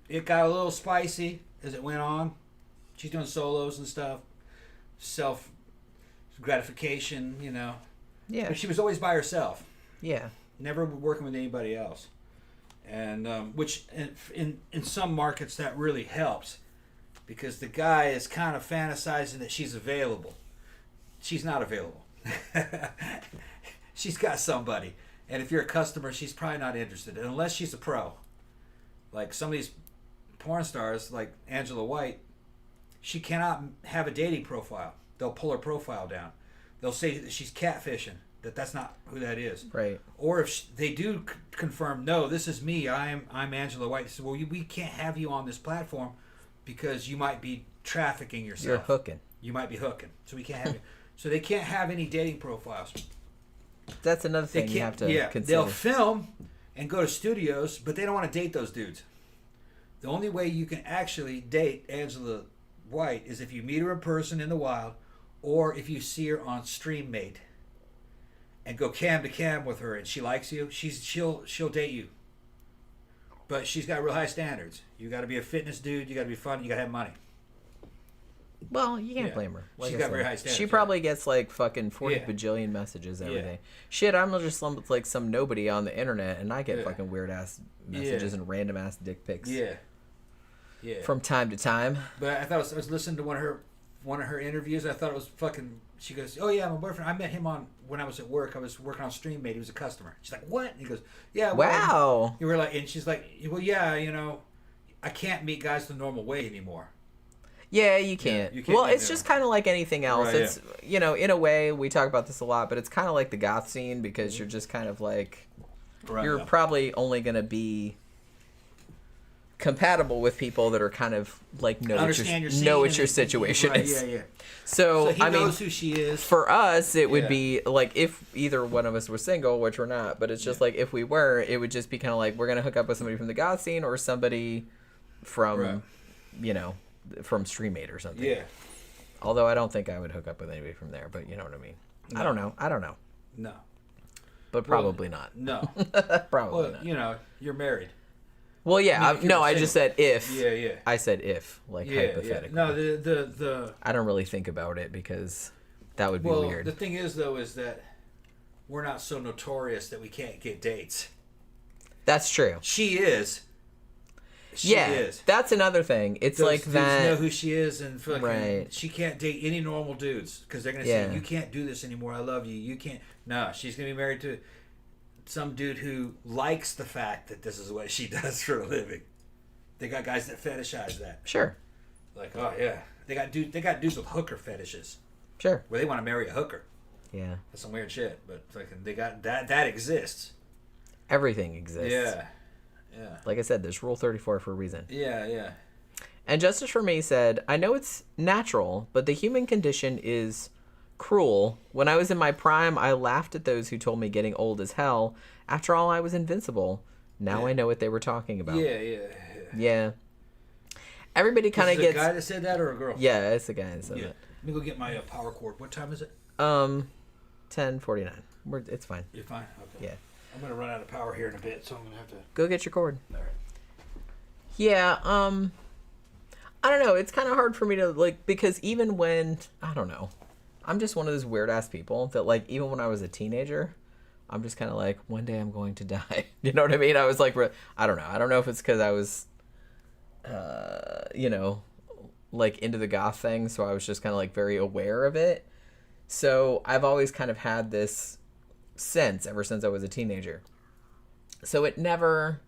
It got a little spicy as it went on. She's doing solos and stuff. Self gratification, you know. Yeah. But she was always by herself. Yeah. Never working with anybody else. And which in some markets that really helps, because the guy is kind of fantasizing that she's available. She's not available. She's got somebody. And if you're a customer, she's probably not interested, unless she's a pro. Like some of these porn stars, like Angela White, she cannot have a dating profile. They'll pull her profile down. They'll say that she's catfishing, that's not who that is. Right. Or if they do confirm, no, this is me, I'm Angela White. They say, well, we can't have you on this platform because you might be trafficking yourself. You're hooking. You might be hooking. So we can't have you. So they can't have any dating profiles. That's another thing you have to consider. They'll film and go to studios, but they don't want to date those dudes. The only way you can actually date Angela White is if you meet her in person in the wild, or if you see her on StreamMate and go cam to cam with her, and she likes you, she'll date you. But she's got real high standards. You got to be a fitness dude. You got to be fun. You got to have money. Well, you can't blame her. Like She's I got said, very high standards. she probably gets like fucking 40 Yeah. bajillion messages every Yeah. day. Shit, I'm just like some nobody on the internet, and I get fucking weird ass messages and random ass dick pics. Yeah. From time to time. But I thought I was listening to one of her interviews. I thought it was fucking. She goes, "Oh yeah, my boyfriend. I met him when I was at work. I was working on StreamMate. He was a customer." She's like, "What?" And he goes, "Yeah." Well, Wow. you were like, and she's like, "Well, yeah, you know, I can't meet guys the normal way anymore." Yeah, you can't. you can't Well, do it's that. just kind of like anything else. Right, It's you know, in a way, we talk about this a lot, but it's kind of like the goth scene, because you're just kind of like you're probably only gonna be compatible with people that are kind of like know what your situation right, is. Yeah. So he I mean, knows who she is. for us, it would be like if either one of us were single, which we're not, but it's just like if we were, it would just be kind of like we're gonna hook up with somebody from the goth scene or somebody from, you know, from StreamMate or something. Yeah. Although I don't think I would hook up with anybody from there, but you know what I mean. No. I don't know. No. But probably not. No. Probably Well, not. you know, you're married. Well, yeah. I mean, if you're I just said if. Yeah. I said if, like hypothetically. No, the I don't really think about it because that would be weird. The thing is, though, is that we're not so notorious that we can't get dates. That's true. She is. She is. That's another thing. It's Those like dudes that. know who she is, and fucking, Right. she can't date any normal dudes because they're gonna say, "You can't do this anymore. I love you. You can't." No, she's gonna be married to some dude who likes the fact that this is what she does for a living. They got guys that fetishize that. Sure. Like, oh yeah, they got dudes with hooker fetishes Sure. where they want to marry a hooker. Yeah. That's some weird shit, but fucking they got that exists. Everything exists. Yeah. Like I said, there's Rule 34 for a reason. Yeah. And Justice for Me said, I know it's natural, but the human condition is cruel. When I was in my prime, I laughed at those who told me getting old is hell. After all, I was invincible. Now I know what they were talking about. Yeah. Everybody kind of gets... a guy that said that or a girl? Yeah, it's a guy that said that. Let me go get my power cord. What time is it? 10:49. It's fine. You're fine? Okay. Yeah. I'm going to run out of power here in a bit, so I'm going to have to... Go get your cord. All right. Yeah, I don't know. It's kind of hard for me to, like, because even when... I don't know. I'm just one of those weird-ass people that, like, even when I was a teenager... I'm just kind of like, one day I'm going to die. You know what I mean? I was like, I don't know. I don't know if it's because I was, like into the goth thing. So I was just kind of like very aware of it. So I've always kind of had this sense ever since I was a teenager. So it never,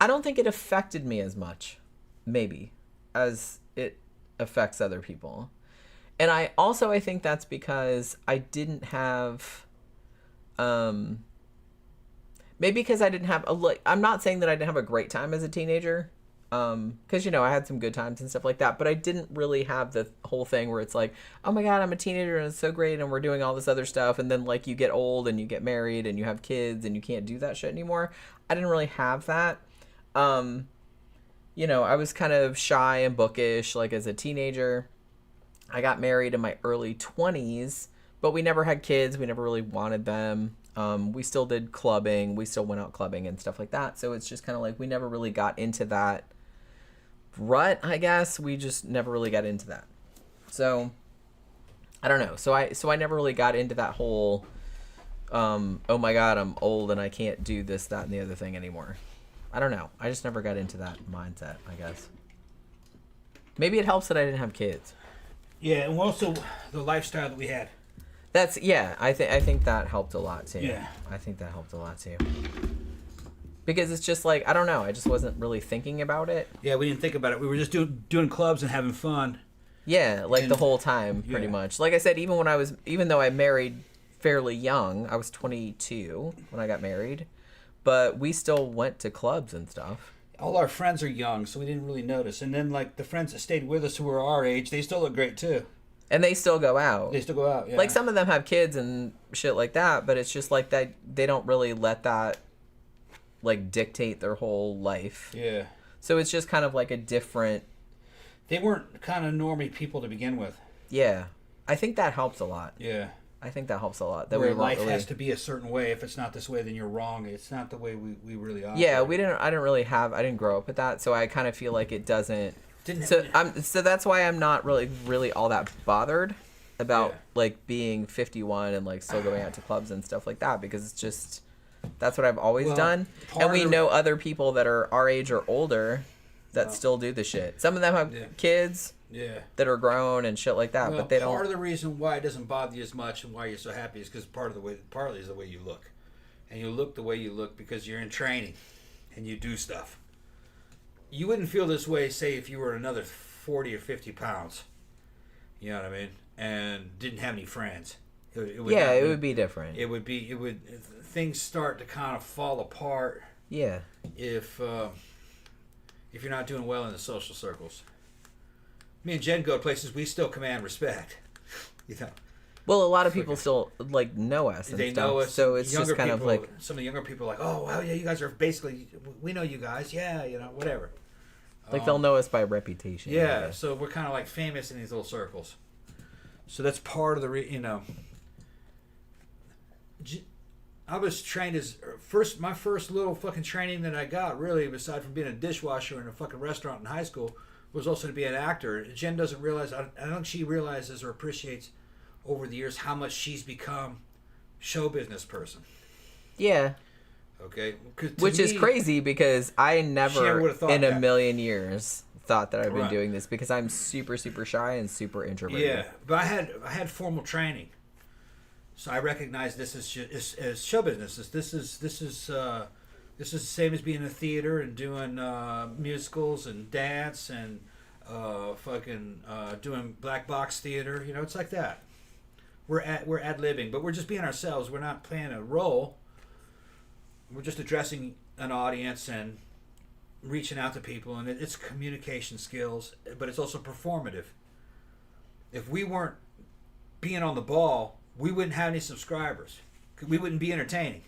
I don't think it affected me as much, maybe, as it affects other people. And I think that's because I didn't have... maybe because I didn't have I'm not saying that I didn't have a great time as a teenager, because I had some good times and stuff like that, but I didn't really have the whole thing where it's like, oh my god, I'm a teenager and it's so great and we're doing all this other stuff, and then like you get old and you get married and you have kids and you can't do that shit anymore. I didn't really have that. I was kind of shy and bookish like as a teenager. I got married in my early 20s, but we never had kids. We never really wanted them. We still did clubbing. We still went out clubbing and stuff like that. So it's just kind of like we never really got into that rut, I guess. We just never really got into that. So I don't know. So I never really got into that whole, oh my god, I'm old and I can't do this, that, and the other thing anymore. I don't know. I just never got into that mindset, I guess. Maybe it helps that I didn't have kids. Yeah, and also the lifestyle that we had. I think that helped a lot too. Yeah. I think that helped a lot too. Because it's just like, I don't know, I just wasn't really thinking about it. Yeah, we didn't think about it. We were just doing clubs and having fun. Yeah, the whole time, pretty much. Like I said, even though I married fairly young, I was 22 when I got married, but we still went to clubs and stuff. All our friends are young, so we didn't really notice. And then, like, the friends that stayed with us who were our age, they still look great, too. And they still go out. Yeah. Like, some of them have kids and shit like that, but it's just like that they don't really let that, like, dictate their whole life. Yeah. So it's just kind of like a different... They weren't kind of normie people to begin with. Yeah. I think that helps a lot. Yeah. I think that helps a lot. Where life has to be a certain way. If it's not this way, then you're wrong. It's not the way we really are. Yeah, I didn't grow up with that, so I kind of feel like it doesn't... So that's why I'm not really all that bothered about like being 51 and like still going out to clubs and stuff like that, because it's just that's what I've always done. And we know other people that are our age or older that still do the shit. Some of them have kids that are grown and shit like that, but they don't. Part of the reason why it doesn't bother you as much and why you're so happy is because partly is the way you look, and you look the way you look because you're in training and you do stuff. You wouldn't feel this way, say, if you were another 40 or 50 pounds. You know what I mean? And didn't have any friends. It would be different. Things start to kind of fall apart. Yeah. If you're not doing well in the social circles. Me and Jen go to places we still command respect. You know. Well, a lot of people still like know us. And know us. So it's just kind of like some of the younger people are like, oh well, yeah, you guys are basically we know you guys, yeah, whatever. Like they'll know us by reputation. Yeah, so we're kind of like famous in these little circles. So that's part of the I was trained as my first little fucking training that I got, really, aside from being a dishwasher in a fucking restaurant in high school, was also to be an actor. Jen doesn't realize, I don't think she realizes or appreciates over the years how much she's become show business person. Yeah. Okay. Which is crazy because I never in a million years thought that I've been doing this, because I'm super, super shy and super introverted. Yeah, but I had formal training. So I recognize this as show business. This is the same as being in a theater and doing musicals and dance and doing black box theater. It's like that. We're ad-libbing, but we're just being ourselves. We're not playing a role. We're just addressing an audience and reaching out to people, and it's communication skills, but it's also performative. If we weren't being on the ball, we wouldn't have any subscribers. We wouldn't be entertaining.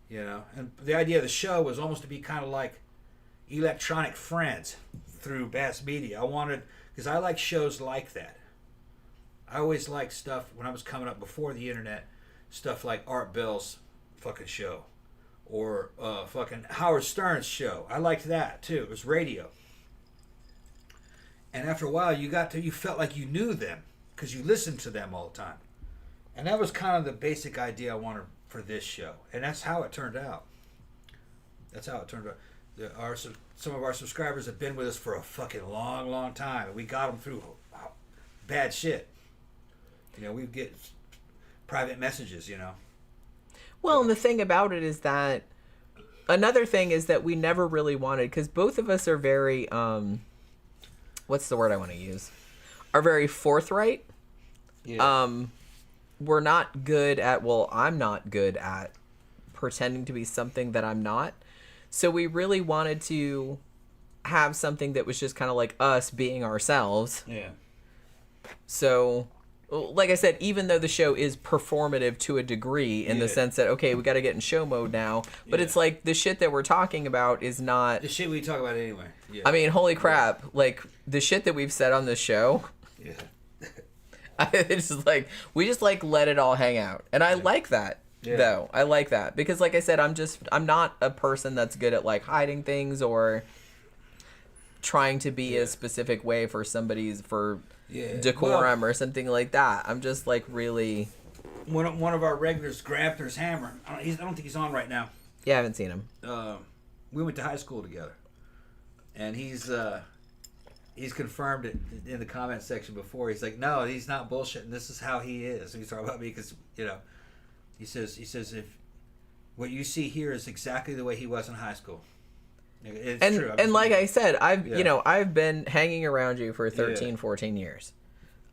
You know, and the idea of the show was almost to be kind of like electronic friends through Bass Media. I wanted, because I like shows like that. I always liked stuff when I was coming up before the internet, stuff like Art Bell's fucking show, or fucking Howard Stern's show. I liked that too. It was radio. And after a while, you felt like you knew them because you listened to them all the time. And that was kind of the basic idea I wanted for this show, and that's how it turned out. Some of our subscribers have been with us for a fucking long, long time, and we got them through bad shit. You know, we get private messages, you know. Well, and the thing about it is that another thing is that we never really wanted, because both of us are very what's the word I want to use? Are very forthright. Yeah. We're not good at, well, I'm not good at pretending to be something that I'm not. So we really wanted to have something that was just kind of like us being ourselves. Yeah. So, like I said, even though the show is performative to a degree in the sense that, okay, we got to get in show mode now, but it's like the shit that we're talking about is not... The shit we talk about anyway. Yeah. I mean, holy crap. Like, the shit that we've said on this show... Yeah. It's just like, we just like let it all hang out. And I like that, though. I like that. Because like I said, I'm not a person that's good at like hiding things or trying to be a specific way for decorum or something like that. I'm just like really... One of our regulars, Gramthars Hammer, I don't think he's on right now. Yeah, I haven't seen him. We went to high school together. And he's confirmed it in the comment section before. He's like, no, he's not bullshitting. This is how he is. And he's talking about me because, you know, he says if what you see here is exactly the way he was in high school. It's true. And like I said, I've been hanging around you for 13, 14 years.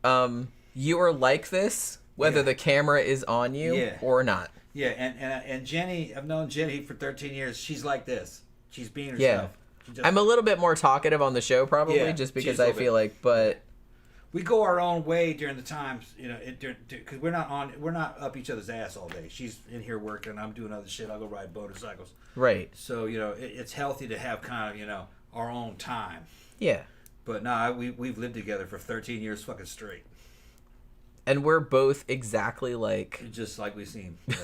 You are like this, whether the camera is on you or not. Yeah, and Jenny, I've known Jenny for 13 years. She's like this. She's being herself. Yeah. I'm a little bit more talkative on the show, probably, just because I feel like, but we go our own way during the times, you know, because we're not up each other's ass all day. She's in here working, I'm doing other shit. I'll go ride motorcycles. Right. So you know, it's healthy to have kind of, you know, our own time. Yeah. But nah, we've lived together for 13 years, fucking straight. And we're both exactly like, just like we seem. Yeah.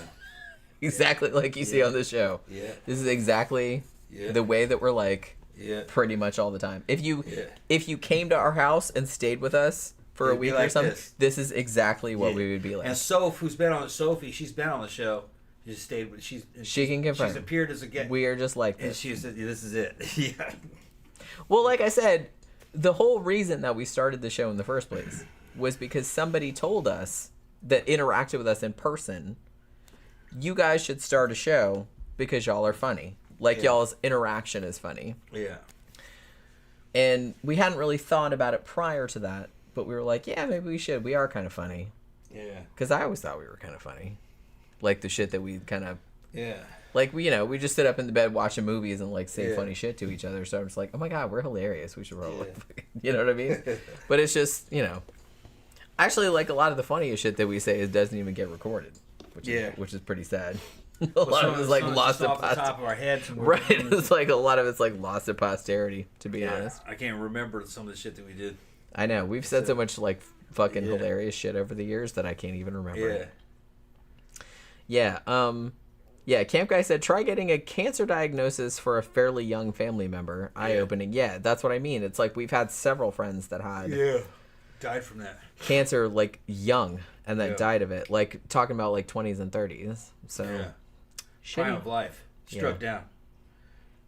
Exactly like you see on the show. Yeah. This is exactly the way that we're like. Yeah. Pretty much all the time. If you came to our house and stayed with us for a week or something, this is exactly what we would be like. And Soph, she's been on the show. She just stayed with she can confirm. She's appeared as a guest. We are just like this. And she said, "This is it." Yeah. Well, like I said, the whole reason that we started the show in the first place was because somebody told us that interacted with us in person, you guys should start a show because y'all are funny. Like, y'all's interaction is funny. Yeah. And we hadn't really thought about it prior to that, but we were like, yeah, maybe we should. We are kind of funny. Yeah. Because I always thought we were kind of funny. Like, the shit that we kind of... Yeah. Like, we just sit up in the bed watching movies and, like, say funny shit to each other. So I'm just like, oh, my God, we're hilarious. We should roll. You know what I mean? But it's just, you know... Actually, like, a lot of the funniest shit that we say doesn't even get recorded. Which is pretty sad. A lot of it's like lost to posterity. Top of our heads. Right, it's like a lot of it's like lost to posterity. To be honest, I can't remember some of the shit that we did. I know we've said so much like fucking hilarious shit over the years that I can't even remember. Yeah. Camp Guy said try getting a cancer diagnosis for a fairly young family member. Eye opening. Yeah, that's what I mean. It's like we've had several friends that had died from that cancer like young and that died of it. Like talking about like 20s and 30s. So. Prime of life. Struck down.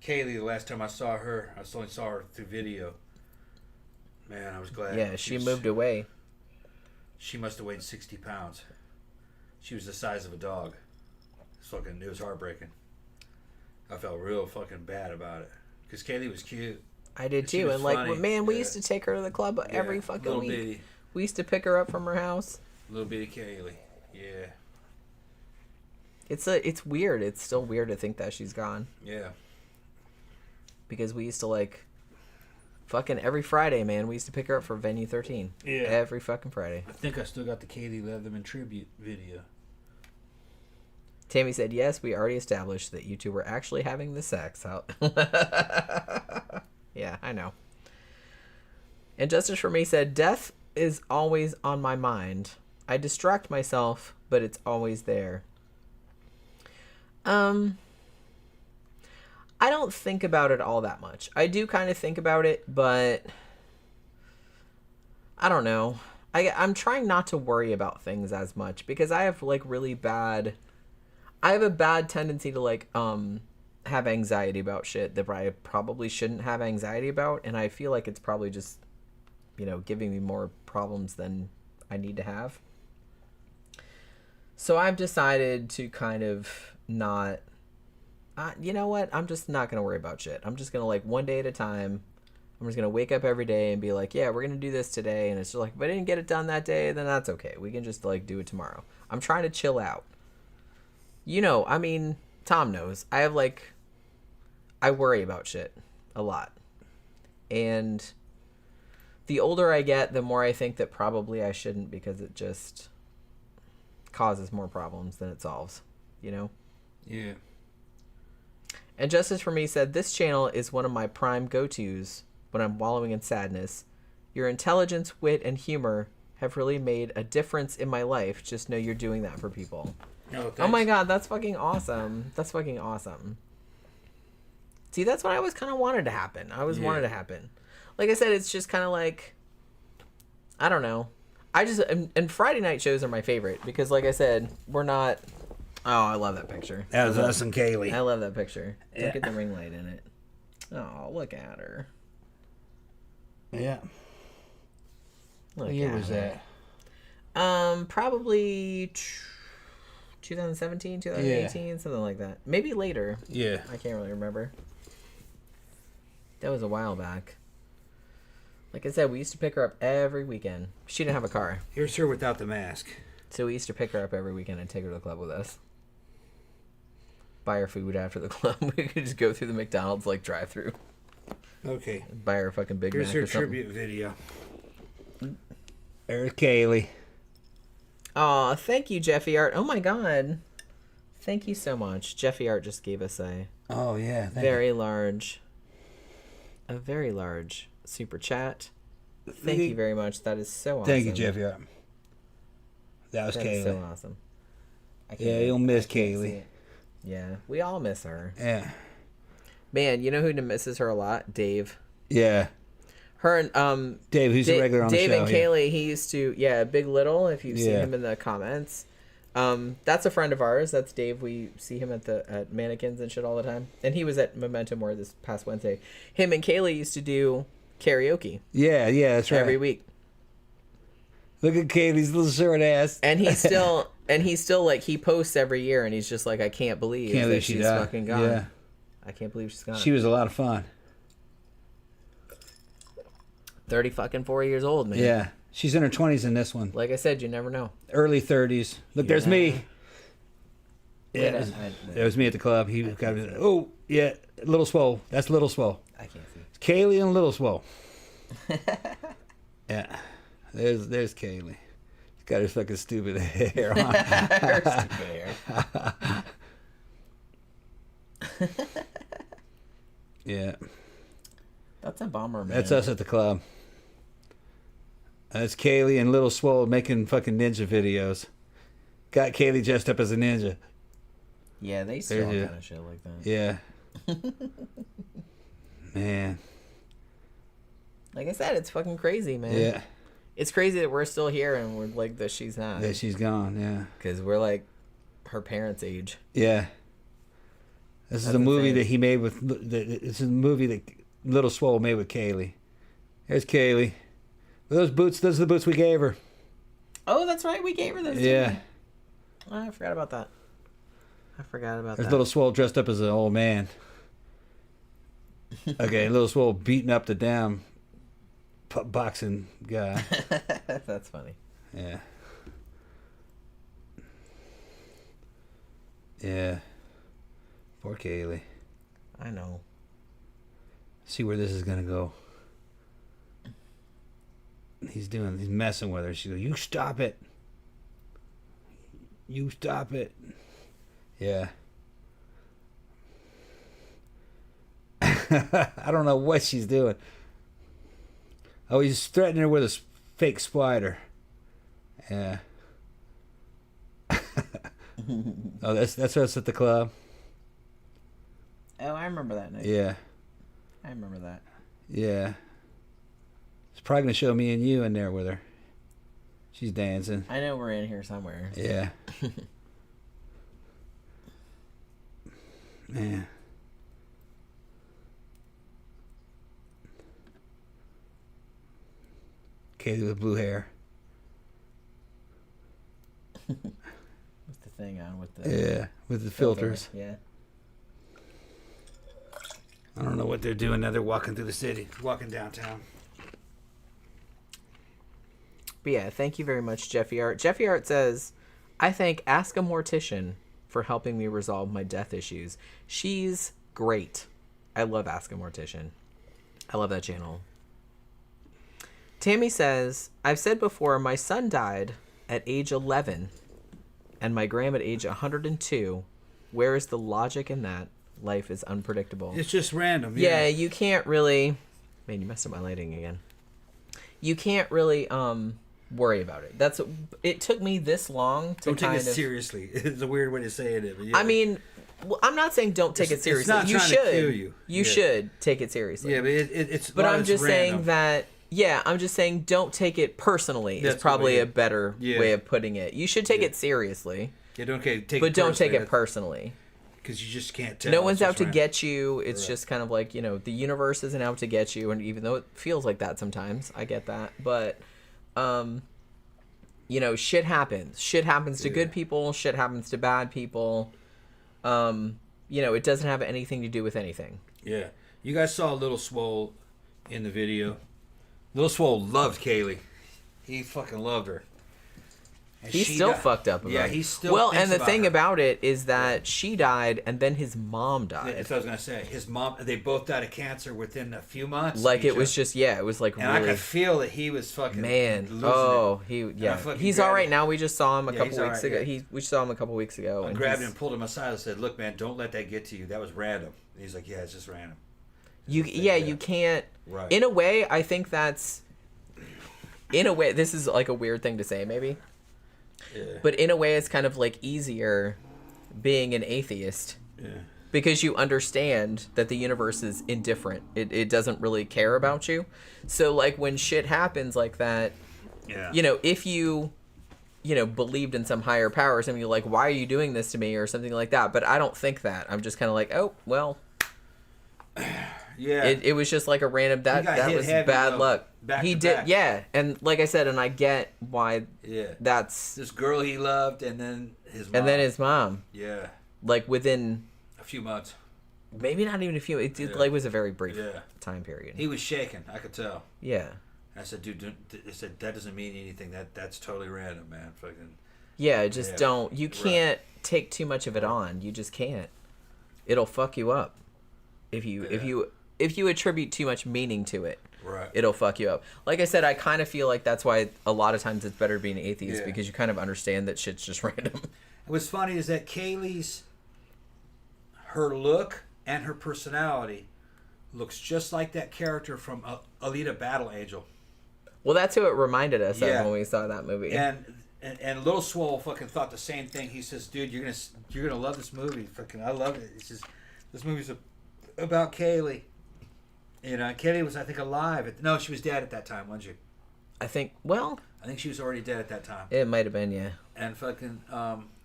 Kaylee, the last time I saw her, I only saw her through video. Man, I was glad. Yeah, she moved away. She must have weighed 60 pounds. She was the size of a dog. It was heartbreaking. I felt real fucking bad about it. Because Kaylee was cute. I did too. And like, man, we used to take her to the club every fucking week. Bitty. We used to pick her up from her house. Little bitty Kaylee. Yeah. It's weird. It's still weird to think that she's gone. Yeah. because we used to like fucking every Friday, man. We used to pick her up for Venue 13. Yeah. Every fucking Friday. I think I still got the Cady Leatherman tribute video. Tammy said, yes, we already established that you two were actually having the sex. How... Yeah, I know. And Justice for Me said, death is always on my mind. I distract myself, but it's always there. I don't think about it all that much. I do kind of think about it, but I don't know. I'm trying not to worry about things as much because I have like I have a bad tendency to like have anxiety about shit that I probably shouldn't have anxiety about, and I feel like it's probably just, you know, giving me more problems than I need to have. So I've decided to kind of not, you know what? I'm just not going to worry about shit. I'm just going to like one day at a time. I'm just going to wake up every day and be like, yeah, we're going to do this today. And it's just like, if I didn't get it done that day, then that's okay. We can just like do it tomorrow. I'm trying to chill out. You know, I mean, Tom knows. I worry about shit a lot. And the older I get, the more I think that probably I shouldn't, because it just causes more problems than it solves, you know? Yeah. And Justice for Me said, this channel is one of my prime go-tos when I'm wallowing in sadness. Your intelligence, wit, and humor have really made a difference in my life. Just know you're doing that for people. Oh my god, that's fucking awesome. That's fucking awesome. See, that's what I always kind of wanted to happen. I always wanted to happen. Like I said, it's just kind of like, I don't know. I just, and Friday night shows are my favorite because, like I said, we're not, oh, I love that picture. That was us and Kaylee. I love that picture. Look at the ring light in it. Oh, look at her. Yeah. Look What year at was her. that? Probably 2017, 2018, something like that. Maybe later. Yeah. I can't really remember. That was a while back. Like I said, we used to pick her up every weekend. She didn't have a car. Here's her without the mask. So we used to pick her up every weekend and take her to the club with us. Buy her food after the club. We could just go through the McDonald's like drive-through. Okay. Buy her a fucking Big Here's Mac her or something. tribute video. There's Kaylee. Aw, thank you, Jeffy Art. Oh my god. Thank you so much. Jeffy Art just gave us a very large super chat. Thank you very much. That is so awesome. Thank you, Jeffy. That was That Kaylee. is so awesome. Yeah, you'll miss Kaylee. Yeah, we all miss her. Yeah. Man, you know who misses her a lot? Dave. Yeah. Her and Dave, who's a regular on Dave the show. and Kaylee, he used to Big Little, if you've seen Yeah. him in the comments. That's a friend of ours. That's Dave. We see him at Mannequins and shit all the time. And he was at Momentum More this past Wednesday. Him and Kaylee used to do karaoke. Yeah, that's right. Every week. Look at Kaylee's little short ass. And he's still like, he posts every year and he's just like, I can't believe that she's fucking gone. Yeah. I can't believe she's gone. She was a lot of fun. 34 years old, man. Yeah. She's in her 20s in this one. Like I said, you never know. Early 30s. Look, there's me. Yeah, Yeah, there's me at the club. He got me. Oh, yeah. Little Swole. That's Little Swole. I can't see. It's Kaylee and Little Swole. Yeah. There's Kaylee. She's got her fucking stupid hair on. Her stupid hair. Yeah. That's a bummer, man. That's us at the club. That's Kaylee and Little Swole making fucking ninja videos. Got Kaylee dressed up as a ninja. Yeah, they still all kind of shit like that. Yeah. Man. Like I said, it's fucking crazy, man. Yeah. It's crazy that we're still here and we're like that she's not. That she's gone, yeah. Because we're like her parents' age. Yeah. This is That's a movie insane. that he made with. This is a movie that Little Swole made with Kaylee. There's Kaylee. Those are the boots we gave her. Oh, that's right. We gave her those. Yeah. Oh, I forgot about that. There's Little Swole dressed up as an old man. Okay, Little Swole beating up the damn boxing guy. That's funny. Yeah. Yeah. Poor Kaylee. I know. See where this is gonna go. He's messing with her. She goes, "You stop it. You stop it." Yeah. I don't know what she's doing. Oh, he's threatening her with a fake spider. Yeah. Oh, that's us at the club. Oh, I remember that night. Yeah. I remember that. Yeah. It's probably gonna show me and you in there with her. She's dancing. I know we're in here somewhere. Yeah. Man. Cady with blue hair. With the thing on with the with the filters. Yeah. I don't know what they're doing now. They're walking through the city, walking downtown. But yeah, thank you very much, Jeffy Art. Jeffy Art says, I thank Ask a Mortician for helping me resolve my death issues. She's great. I love Ask a Mortician. I love that channel. Tammy says, I've said before, my son died at age 11 and my gram at age 102. Where is the logic in that? Life is unpredictable. It's just random. Yeah, you can't really... Man, you messed up my lighting again. You can't really worry about it. It took me this long to don't take it seriously. It's a weird way to say it. But yeah. I mean, well, I'm not saying don't take it seriously. It's not you trying should. to kill you. You should take it seriously. Yeah, but it's. But I'm just random. saying that. Yeah, I'm just saying don't take it personally. Is probably a better way of putting it. You should take it seriously. Yeah, don't take it. But don't take it personally. Because you just can't tell. No one's out to get you. It's just kind of like, the universe isn't out to get you. And even though it feels like that sometimes, I get that. But, shit happens. Shit happens to good people. Shit happens to bad people. It doesn't have anything to do with anything. Yeah. You guys saw Little Swole in the video. Little Swole loved Kaylee. He fucking loved her. And he's still fucked up about it. Yeah, he's still. Well, and the thing about it is that she died, and then his mom died. That's what I was gonna say. His mom. They both died of cancer within a few months. Like it was just, it was like and really. I could feel that he was fucking. Man, he's all right now. We just saw him a couple weeks ago. We saw him a couple weeks ago. I grabbed him, pulled him aside, and said, "Look, man, don't let that get to you. That was random." And he's like, "Yeah, it's just random." You can't. Right. In a way, I think that's. In a way, this is like a weird thing to say, maybe. Yeah. But in a way, it's kind of like easier being an atheist. Yeah. Because you understand that the universe is indifferent. It doesn't really care about you. So, like, when shit happens like that, if you, believed in some higher power or something, you're like, why are you doing this to me or something like that? But I don't think that. I'm just kind of like, oh, well. Yeah. It was just like a random, that was bad luck. He did, yeah. And like I said, and I get why that's... This girl he loved and then his mom. And then his mom. Yeah. Like within... A few months. Maybe not even a few. It like was a very brief time period. He was shaken, I could tell. Yeah. I said, dude, that doesn't mean anything. That's totally random, man. Fucking... Yeah, just don't. You can't take too much of it on. You just can't. It'll fuck you up. If you attribute too much meaning to it, it'll fuck you up. Like I said, I kind of feel like that's why a lot of times it's better being an atheist because you kind of understand that shit's just random. What's funny is that her look and her personality looks just like that character from Alita Battle Angel. Well, that's who it reminded us of when we saw that movie. And Little Swole fucking thought the same thing. He says, "Dude, you're gonna love this movie. Fucking, I love it. It's just this movie's about Kaylee." Kaylee was, I think, alive. No, she was dead at that time, wasn't she? I think she was already dead at that time. It might have been, yeah. And fucking,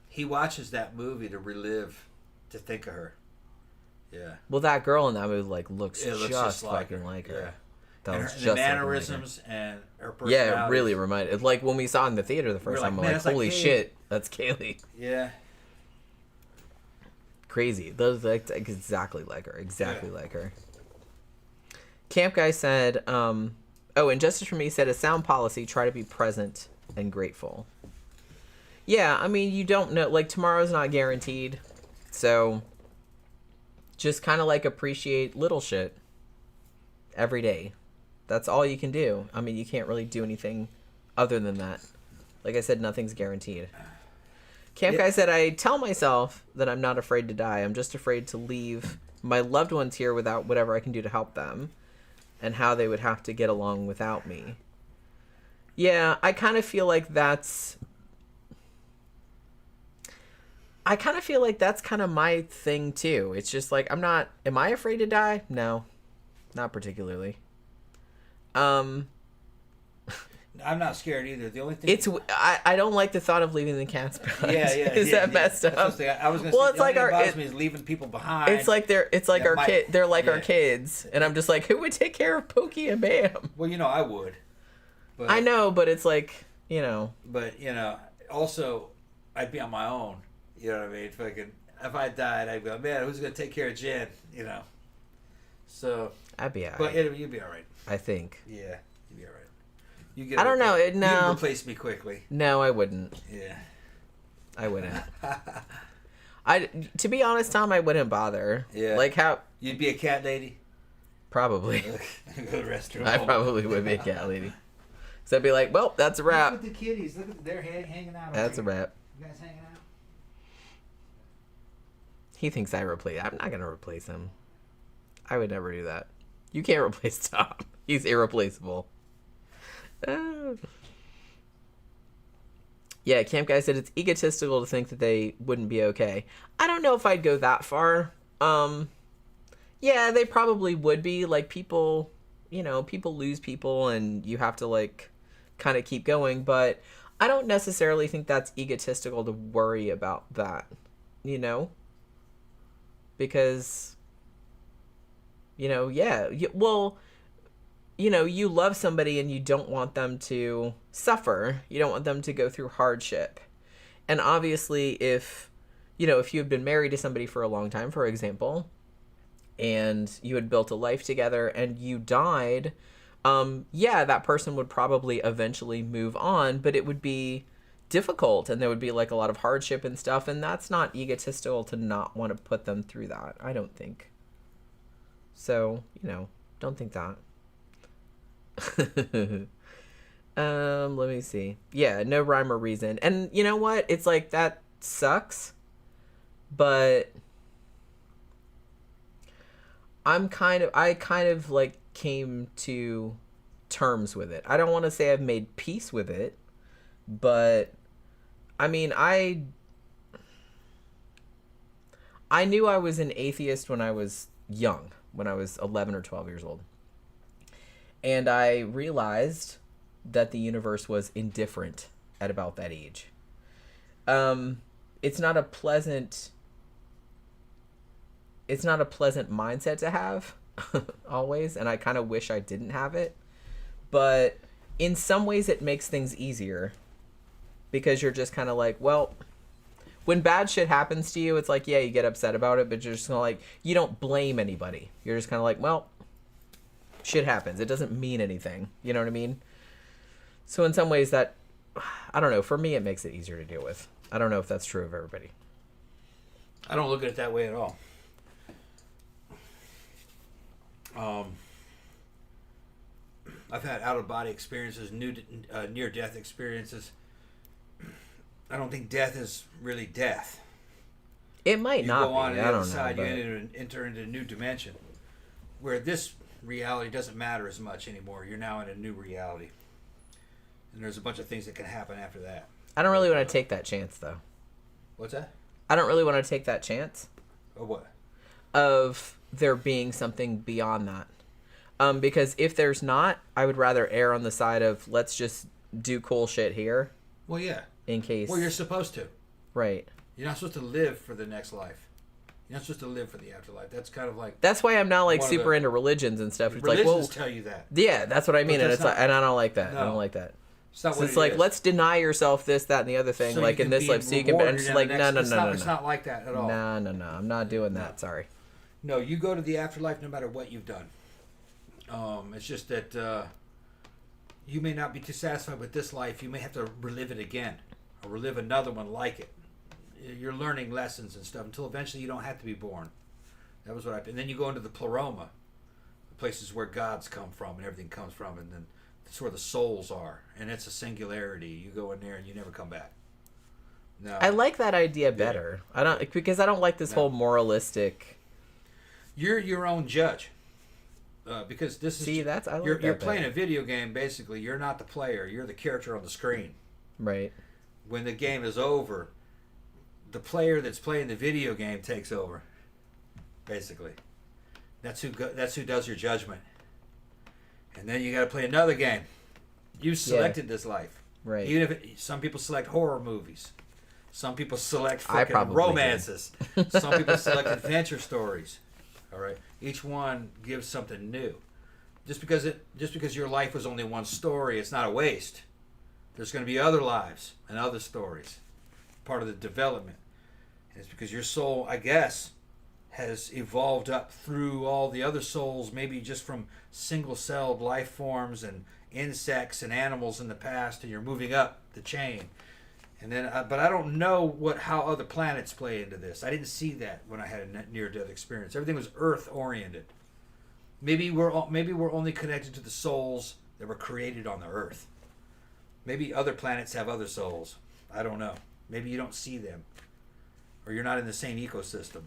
he watches that movie to relive, to think of her. Yeah. Well, that girl in that movie, looks just fucking like her. Yeah. That was just the mannerisms and her personality. Yeah, it really reminded. Like when we saw it in the theater the first time, I'm like, holy shit, that's Kaylee. Yeah. Crazy. Those exactly like her. Exactly like her. Camp Guy said, and Justice for Me said, a sound policy, try to be present and grateful. Yeah, I mean, you don't know, tomorrow's not guaranteed. So, just kind of appreciate little shit. every day. That's all you can do. I mean, you can't really do anything other than that. Like I said, nothing's guaranteed. Camp Guy said, I tell myself that I'm not afraid to die. I'm just afraid to leave my loved ones here without whatever I can do to help them, and how they would have to get along without me. Yeah, I kind of feel like that's kind of my thing too. It's just like, am I afraid to die? No, not particularly. I'm not scared either. The only thing I don't like the thought of leaving the cats behind. Yeah. Is that messed up? I was gonna say, it's like the only thing that bothers me is leaving people behind. It's like they're like our kids, and I'm just like, who would take care of Pokey and Bam? Well, I would. But, I know, but it's like, But also, I'd be on my own. You know what I mean? If I died, I'd go, man, who's gonna take care of Jen? So. I'd be alright. But you'd be alright. I think. Yeah, you'd be alright. I don't know. You'd replace me quickly. No, I wouldn't. Yeah. I wouldn't. To be honest, Tom, I wouldn't bother. Yeah. Like how... You'd be a cat lady? Probably. Go to the restroom. I probably would be a cat lady. So I'd be like, well, that's a wrap. Look at the kitties. Look at they're hanging out. That's a wrap. You guys hanging out? He thinks I'm not going to replace him. I would never do that. You can't replace Tom. He's irreplaceable. Yeah, Camp Guy said it's egotistical to think that they wouldn't be okay. I don't know if I'd go that far. Yeah, they probably would be. Like, people, people lose people and you have to, like, kind of keep going. But I don't necessarily think that's egotistical to worry about that, Because, yeah, you love somebody and you don't want them to suffer. You don't want them to go through hardship. And obviously, if you've been married to somebody for a long time, for example, and you had built a life together and you died, that person would probably eventually move on, but it would be difficult and there would be like a lot of hardship and stuff. And that's not egotistical to not want to put them through that. I don't think. So, don't think that. Let me see. Yeah, no rhyme or reason. And you know what? It's like, that sucks. But I kind of like came to terms with it. I don't want to say I've made peace with it, but I mean, I knew I was an atheist when I was young, when I was 11 or 12 years old. And I realized that the universe was indifferent at about that age. It's not a pleasant mindset to have always, and I kind of wish I didn't have it. But in some ways it makes things easier because you're just kind of like, well, when bad shit happens to you, it's like, yeah, you get upset about it, but you're just kind of like, you don't blame anybody. You're just kind of like, well, shit happens. It doesn't mean anything. You know what I mean? So in some ways that, I don't know, for me it makes it easier to deal with. I don't know if that's true of everybody. I don't look at it that way at all. I've had out-of-body experiences, near-death experiences. I don't think death is really death. It might not be. You go on the other side, but... you enter into a new dimension where this reality doesn't matter as much anymore. You're now in a new reality. And there's a bunch of things that can happen after that. I don't really want to take that chance, though. What's that? I don't really want to take that chance. Of what? Of there being something beyond that. Because if there's not, I would rather err on the side of let's just do cool shit here. Well, yeah. In case. Well, you're supposed to. Right. You're not supposed to live for the next life. You're not supposed to live for the afterlife. That's kind of like... That's why I'm not like super into religions and stuff. It's religions like, well, tell you that. Yeah, that's what I mean. And it's like, and I don't like that. No. I don't like that. It's not so what it's it like, is. let's deny yourself this, that, and the other thing, so like in this life, so you can. And it's like, no. It's not like that at all. No. I'm not doing that. Sorry. No, you go to the afterlife no matter what you've done. It's just that you may not be too satisfied with this life. You may have to relive it again, or relive another one like it. You're learning lessons and stuff until eventually you don't have to be born. That was what and then you go into the pleroma, places where gods come from and everything comes from, and then that's where the souls are, and it's a singularity. You go in there and you never come back. No, I like that idea better. I don't like this whole moralistic. You're your own judge. Because this is you're playing a video game. Basically, you're not the player. You're the character on the screen. Right. When the game is over, the player that's playing the video game takes over. Basically, that's who does your judgment. And then you got to play another game. You selected this life. Right. Even if some people select horror movies, some people select fucking romances, some people select adventure stories. All right. Each one gives something new. Just because your life was only one story, it's not a waste. There's going to be other lives and other stories, part of the development. And it's because your soul, I guess, has evolved up through all the other souls, maybe just from single-celled life forms and insects and animals in the past, and you're moving up the chain. And then, but I don't know how other planets play into this. I didn't see that when I had a near-death experience. Everything was Earth-oriented. Maybe we're only connected to the souls that were created on the Earth. Maybe other planets have other souls. I don't know. Maybe you don't see them, or you're not in the same ecosystem.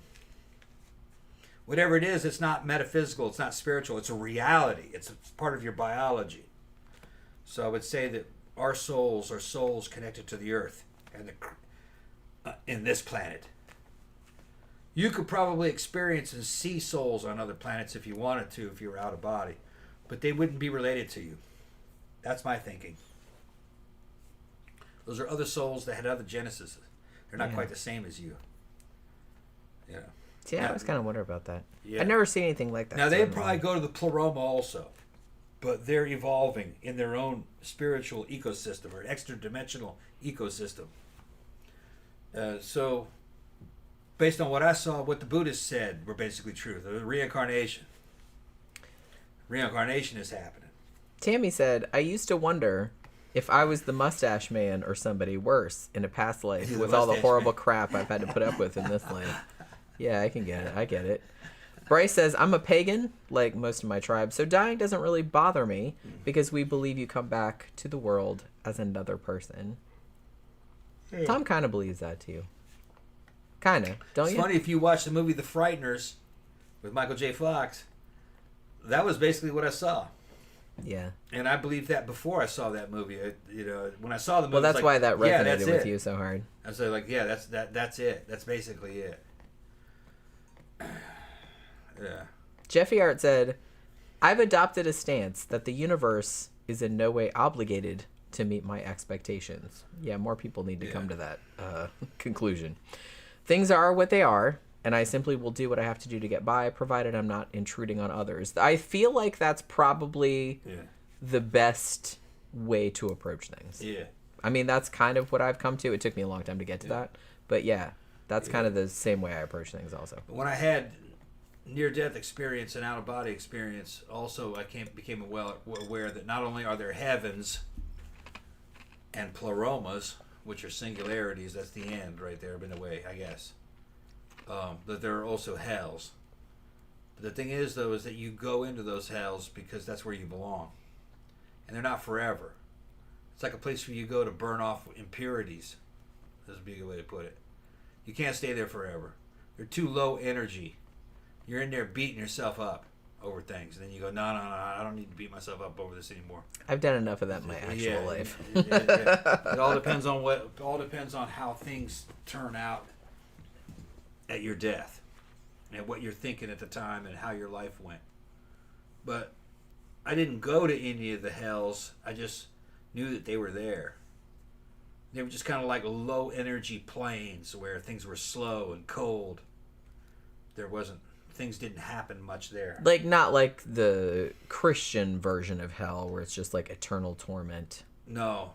Whatever it is, it's not metaphysical. It's not spiritual. It's a reality. It's part of your biology. So I would say that our souls are souls connected to the Earth and in this planet. You could probably experience and see souls on other planets if you wanted to, if you were out of body, but they wouldn't be related to you. That's my thinking. Those are other souls that had other genesis. They're not quite the same as you. Yeah. Yeah, I was kind of wondering about that. Yeah. I've never seen anything like that. Now, they'd probably go to the pleroma also, but they're evolving in their own spiritual ecosystem or extra-dimensional ecosystem. So, based on what I saw, what the Buddhists said were basically true. The reincarnation. Reincarnation is happening. Tammy said, I used to wonder if I was the mustache man or somebody worse in a past life with all the horrible crap I've had to put up with in this life. Yeah, I can get it. I get it. Bryce says, I'm a pagan, like most of my tribe, so dying doesn't really bother me because we believe you come back to the world as another person. Tom kind of believes that too. Kind of, don't you? It's funny, if you watch the movie The Frighteners with Michael J. Fox, that was basically what I saw. Yeah. And I believed that before I saw that movie. When I saw the movie, well, that's why that resonated with it. you so hard. I was like, yeah, that's it. That's basically it. Yeah. Jeffy Art said, I've adopted a stance that the universe is in no way obligated to meet my expectations. Yeah, more people need to come to that conclusion. Things are what they are, and I simply will do what I have to do to get by, provided I'm not intruding on others. I feel like that's probably the best way to approach things. Yeah. I mean, that's kind of what I've come to. It took me a long time to get to that. But yeah, that's kind of the same way I approach things also. When I had near-death experience and out-of-body experience, also I became aware that not only are there heavens and pleromas, which are singularities, that's the end right there, in a way, I guess, that there are also hells. But the thing is, though, is that you go into those hells because that's where you belong. And they're not forever. It's like a place where you go to burn off impurities. That's a big way to put it. You can't stay there forever. They're too low energy. You're in there beating yourself up over things, and then you go, no, I don't need to beat myself up over this anymore. I've done enough of that in my actual life. It all depends on how things turn out at your death, and what you're thinking at the time, and how your life went. But I didn't go to any of the hells. I just knew that they were there. They were just kind of like low energy planes where things were slow and cold. Things didn't happen much there. Like, not like the Christian version of hell where it's just like eternal torment. No.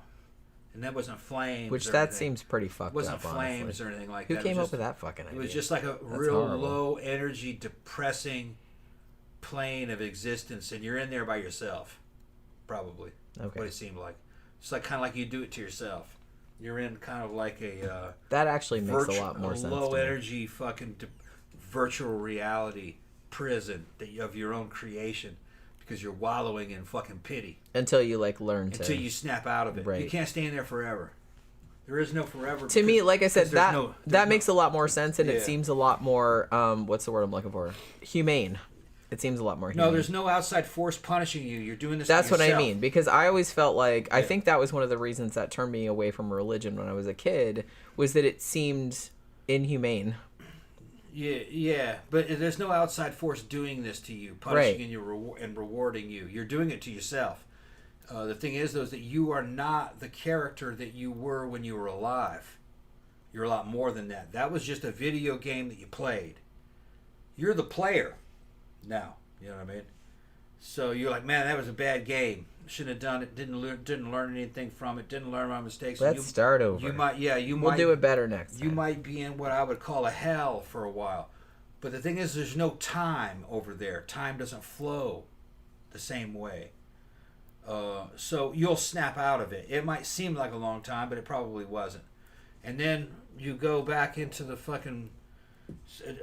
And that wasn't flames. Which that seems pretty fucked up. It wasn't flames honestly. Or anything like Who that. Who came up with that fucking idea? It was just like a real low energy, depressing plane of existence, and you're in there by yourself. Probably. Okay. What it seemed like. It's like kind of like you do it to yourself. You're in kind of like that actually makes a lot more sense. Low energy fucking virtual reality prison of your own creation because you're wallowing in fucking pity. Until you learn to. Until you snap out of it. Right. You can't stay in there forever. There is no forever. To me, like I said, that makes a lot more sense, and Yeah. it seems a lot more, what's the word I'm looking for? Humane. It seems a lot more humane. No, there's no outside force punishing you. You're doing this That's to what I yourself. mean, because I always felt like, I think that was one of the reasons that turned me away from religion when I was a kid, was that it seemed inhumane. Yeah, but there's no outside force doing this to you, punishing you and rewarding you. You're doing it to yourself. The thing is, though, is that you are not the character that you were when you were alive. You're a lot more than that. That was just a video game that you played. You're the player now. You know what I mean? So you're like, man, that was a bad game. Shouldn't have done it. Didn't learn anything from it. Didn't learn my mistakes. Let's start over. We'll do it better next time. You might be in what I would call a hell for a while. But the thing is, there's no time over there. Time doesn't flow the same way. So you'll snap out of it. It might seem like a long time, but it probably wasn't. And then you go back into the fucking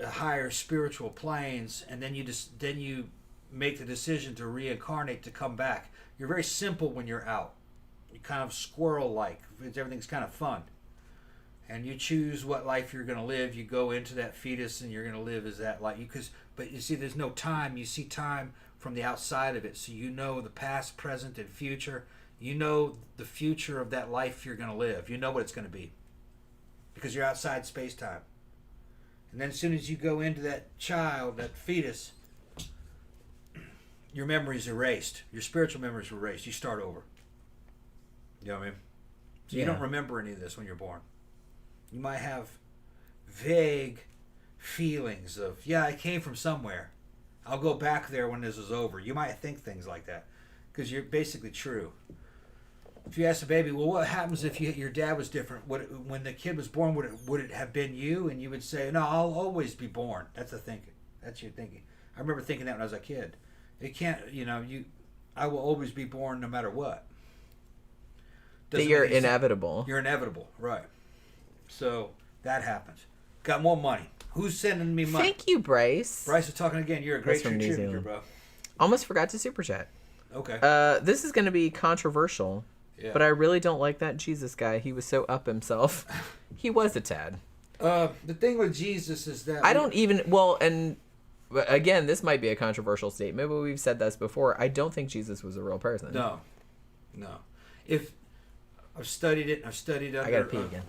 higher spiritual planes, and then you make the decision to reincarnate, to come back. You're very simple when you're out. You're kind of squirrel-like. Everything's kind of fun. And you choose what life you're going to live. You go into that fetus, and you're going to live as that life. But you see, there's no time. You see time from the outside of it. So you know the past, present, and future. You know the future of that life you're going to live. You know what it's going to be. Because you're outside space-time. And then as soon as you go into that child, that fetus, your memory's erased. Your spiritual memory's erased. You start over. You know what I mean? So you don't remember any of this when you're born. You might have vague feelings of, yeah, I came from somewhere. I'll go back there when this is over. You might think things like that because you're basically true. If you ask a baby, well, what happens if your dad was different? When the kid was born, would it have been you? And you would say, no, I'll always be born. That's the thinking. That's your thinking. I remember thinking that when I was a kid. It can't, I will always be born no matter what. That you're inevitable. You're inevitable, right. So that happens. Got more money. Who's sending me money? Thank you, Bryce. Bryce is talking again. You're a great contributor, bro. Almost forgot to super chat. Okay. This is going to be controversial, but I really don't like that Jesus guy. He was so up himself. He was a tad. The thing with Jesus is that and again, this might be a controversial statement, but we've said this before. I don't think Jesus was a real person. No. If I've studied it, I've studied under I gotta pee again.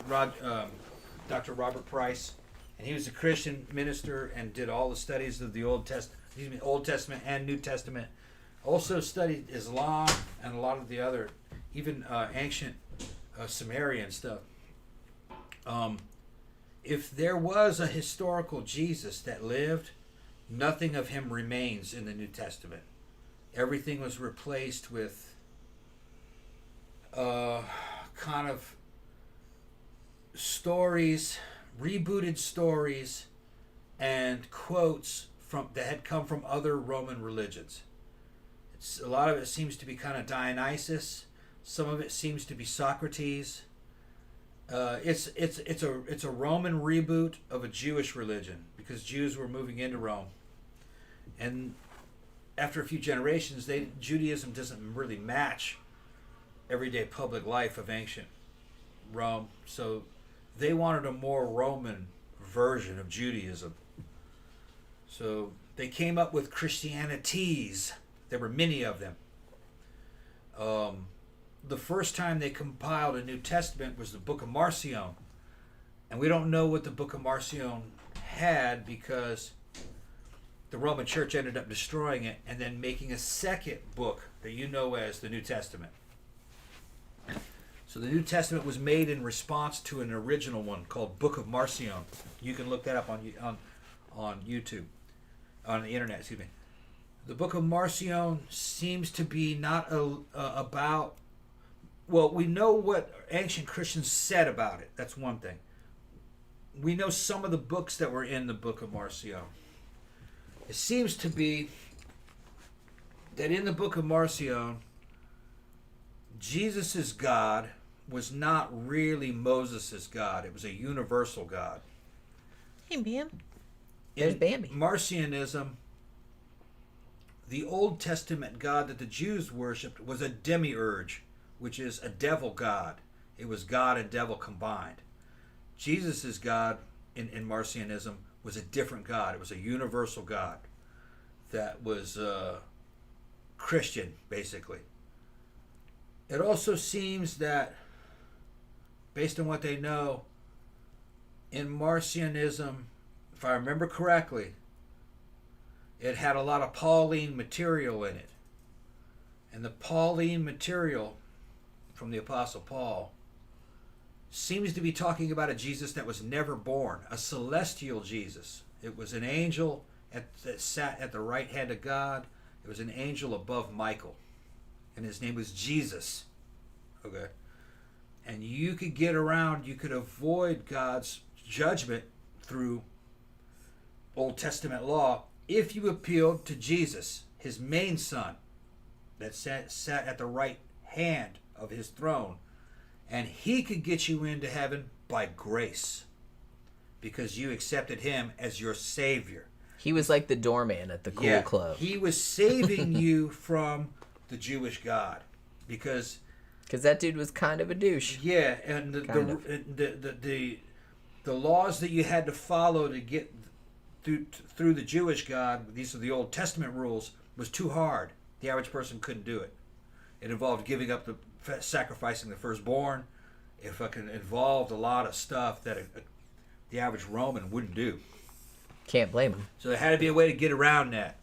Dr. Robert Price, and he was a Christian minister and did all the studies of the Old Testament and New Testament. Also studied Islam and a lot of the other, even ancient Sumerian stuff. If there was a historical Jesus that lived, nothing of him remains in the New Testament. Everything was replaced with kind of stories, rebooted stories, and quotes that had come from other Roman religions. A lot of it seems to be kind of Dionysus. Some of it seems to be Socrates. It's a Roman reboot of a Jewish religion because Jews were moving into Rome, and after a few generations, Judaism doesn't really match everyday public life of ancient Rome, so they wanted a more Roman version of Judaism. So they came up with Christianities. There were many of them. The first time they compiled a New Testament was the Book of Marcion. And we don't know what the Book of Marcion had because the Roman Church ended up destroying it and then making a second book that you know as the New Testament. So the New Testament was made in response to an original one called Book of Marcion. You can look that up on YouTube, on the internet, excuse me. The Book of Marcion seems to be not about... Well, we know what ancient Christians said about it. That's one thing. We know some of the books that were in the Book of Marcion. It seems to be that in the Book of Marcion, Jesus' God was not really Moses' God. It was a universal God. Hey, man. There's Bambi. Marcionism, the Old Testament God that the Jews worshipped was a demiurge, which is a devil god. It was God and devil combined. Jesus' God in Marcionism was a different God. It was a universal God that was Christian, basically. It also seems that, based on what they know, in Marcionism, if I remember correctly, it had a lot of Pauline material in it. And the Pauline material from the Apostle Paul seems to be talking about a Jesus that was never born, a celestial Jesus. It was an angel that sat at the right hand of God. It was an angel above Michael. And his name was Jesus. Okay? And you could get around, you could avoid God's judgment through Old Testament law if you appealed to Jesus, his main son, that sat at the right hand of his throne. And he could get you into heaven by grace because you accepted him as your savior. He was like the doorman at the cool club. He was saving you from the Jewish God because that dude was kind of a douche. Yeah, and the laws that you had to follow to get through the Jewish God, these are the Old Testament rules, was too hard. The average person couldn't do it. It involved giving up sacrificing the firstborn. It fucking involved a lot of stuff that the average Roman wouldn't do. Can't blame him. So there had to be a way to get around that.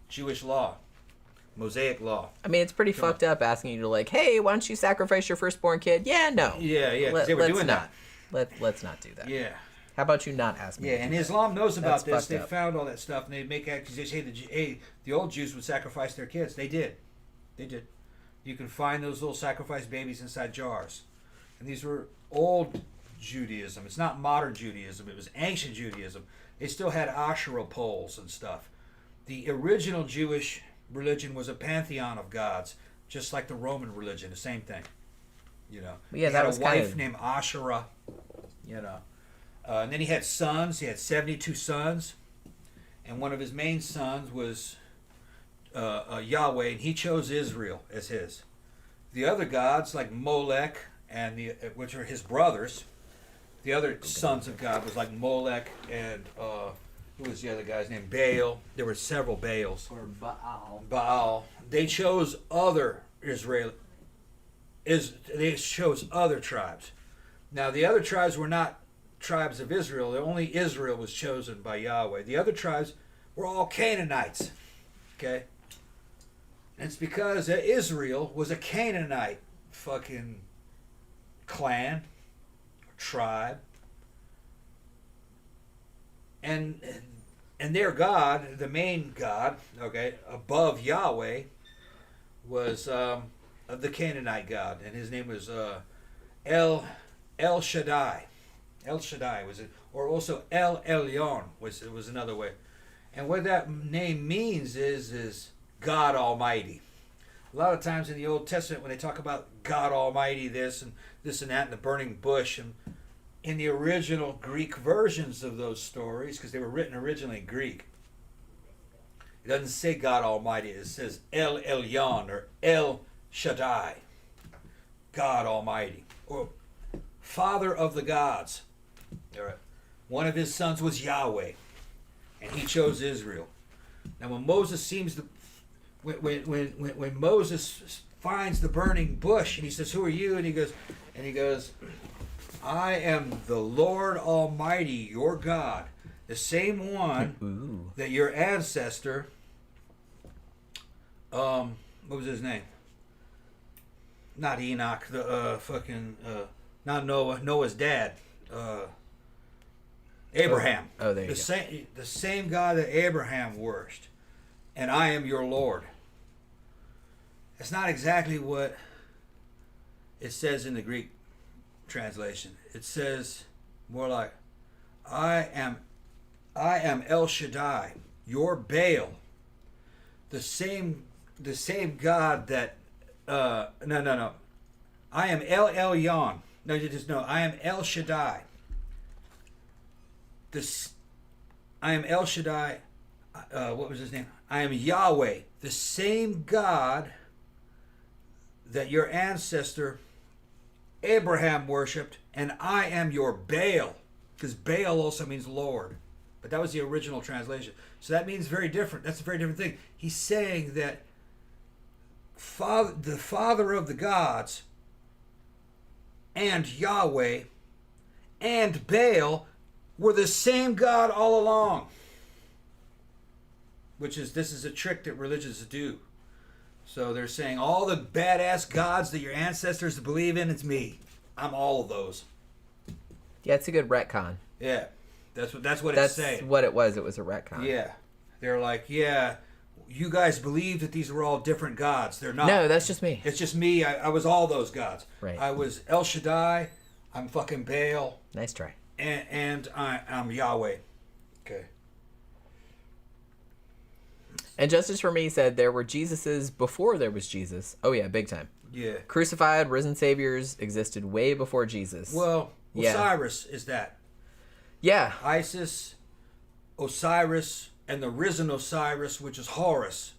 Jewish law. Mosaic law. I mean, it's pretty fucked up asking you to like, hey, why don't you sacrifice your firstborn kid? Yeah, no. Yeah, because they were doing that. Let's not do that. Yeah. How about you not ask me? Yeah, and Islam knows about That's this. They fucked up. found all that stuff, and they make accusations. Hey, the old Jews would sacrifice their kids. They did. You can find those little sacrificed babies inside jars. And these were old Judaism. It's not modern Judaism. It was ancient Judaism. They still had Asherah poles and stuff. The original Jewish religion was a pantheon of gods, just like the Roman religion, the same thing. You know, Yeah, he that had was a wife kind of... named Asherah. You know, and then he had sons. He had 72 sons, and one of his main sons was Yahweh, and he chose Israel as his. The other gods, like Molech, and which are his brothers, the other sons of God was like Molech and who was the other guy's name? Baal. There were several Baals. Or Baal. Baal. They chose other they chose other tribes. Now the other tribes were not tribes of Israel. Only Israel was chosen by Yahweh. The other tribes were all Canaanites. Okay? And it's because Israel was a Canaanite fucking clan, tribe. And their God, the main God, okay, above Yahweh, was the Canaanite God, and his name was El Shaddai. El Shaddai was it, or also El Elyon was another way. And what that name means is God Almighty. A lot of times in the Old Testament, when they talk about God Almighty, this and that, and the burning bush, and in the original Greek versions of those stories, because they were written originally in Greek, it doesn't say God Almighty. It says El Elyon or El Shaddai, God Almighty, or Father of the gods. All right. One of his sons was Yahweh, and he chose Israel. Now, when Moses when Moses finds the burning bush, and he says, "Who are you?" and he goes, "I am the Lord Almighty, your God, the same one that your ancestor, what was his name? Not Enoch, not Noah, Noah's dad, Abraham. Oh, there you go. The same God that Abraham worshipped, and I am your Lord." That's not exactly what it says in the Greek translation. It says more like, I am El Shaddai, your Baal, the same God that no. I am El Elyon. No, I am El Shaddai. I am El Shaddai. what was his name? I am Yahweh, the same God that your ancestor Abraham worshipped, and I am your Baal, because Baal also means Lord. But that was the original translation. So that means very different. That's a very different thing. He's saying that the Father of the gods and Yahweh and Baal were the same God all along. This is a trick that religions do. So they're saying all the badass gods that your ancestors believe in, it's me. I'm all of those. Yeah, it's a good retcon. Yeah. That's what it's saying. That's what it was. It was a retcon. Yeah. They're like, yeah, you guys believe that these were all different gods. They're not. No, that's just me. It's just me. I was all those gods. Right. I was El Shaddai. I'm fucking Baal. Nice try. And I'm Yahweh. Okay. And Justice for Me said there were Jesuses before there was Jesus. Oh, yeah, big time. Yeah. Crucified, risen saviors existed way before Jesus. Well, Yeah. Osiris is that. Yeah. Isis, Osiris, and the risen Osiris, which is Horus.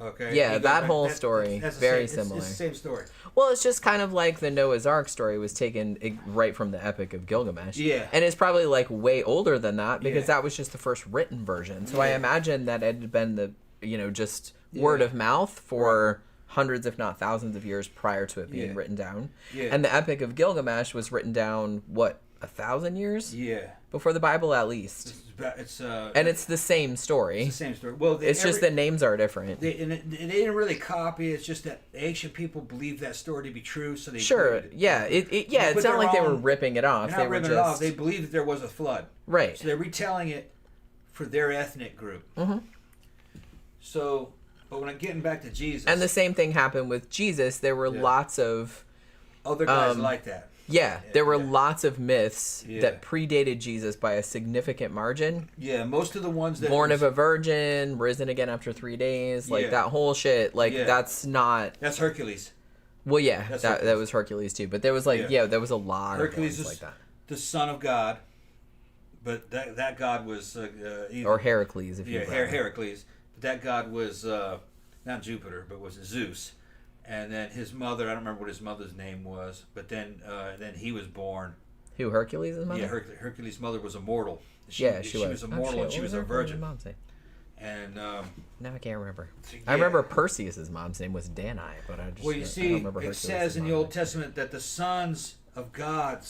Okay. Yeah, You go that back- whole story, that's the very same, similar. It's the same story. Well, it's just kind of like the Noah's Ark story was taken right from the Epic of Gilgamesh. Yeah. And it's probably like way older than that because Yeah. that was just the first written version. So I Yeah. imagine that it had been the, just word of mouth for hundreds, if not thousands of years prior to it being written down. Yeah. And the Epic of Gilgamesh was written down, 1,000 years? Yeah. Before the Bible, at least. And it's the same story. It's the same story. Well, It's just the names are different. They didn't really copy. It's just that ancient people believed that story to be true, so they Sure, included it. yeah, They it's put not their like they were own- ripping it off. They're They not were ripping just it off. They believed that there was a flood. right. So they're retelling it for their ethnic group. Mm-hmm. So, but when I'm getting back to Jesus, And the same thing happened with Jesus. There were lots of other guys like that. there were lots of myths Yeah. that predated Jesus by a significant margin. Yeah, most of the ones that Born of a virgin, risen again after 3 days, like Yeah. that whole shit. Like Yeah. that's not. that's Hercules. Well, yeah, That's that Hercules. was Hercules too. But there was like there was a lot Hercules of is ones like that. the son of God, but that God was either, Or Heracles, if you will. Heracles. But that God was not Jupiter, but was Zeus. And then his mother, I don't remember what his mother's name was, but then he was born. Who, Hercules' mother? Yeah, Hercules' mother was immortal. She was Oh, immortal, shit, and she what was her a virgin. mom's name? And Now I can't remember. yeah. I remember Perseus' mom's name was Danae, but I just well, you I see, don't remember it Hercules' says in the mom's Old name. Testament that the sons of God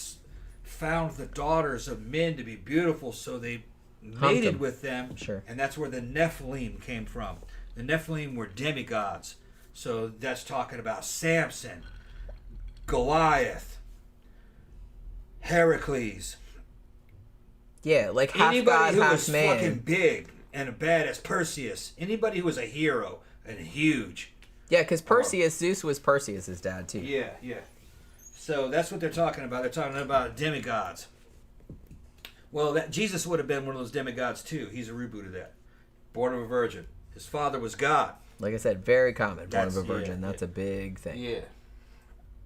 found the daughters of men to be beautiful, so they mated them. with them. Sure. And that's where the Nephilim came from. The Nephilim were demigods. So that's talking about Samson, Goliath, Heracles. Yeah, like half Anybody god, who half was man. fucking big and a badass, Perseus. Anybody who was a hero and huge. Yeah, because Perseus, Zeus was Perseus' dad too. Yeah, yeah. So that's what they're talking about. They're talking about demigods. Well, that Jesus would have been one of those demigods too. He's a reboot of that. Born of a virgin. His father was God. Like I said, very common. Born of a That's- virgin. yeah, That's a big thing. Yeah.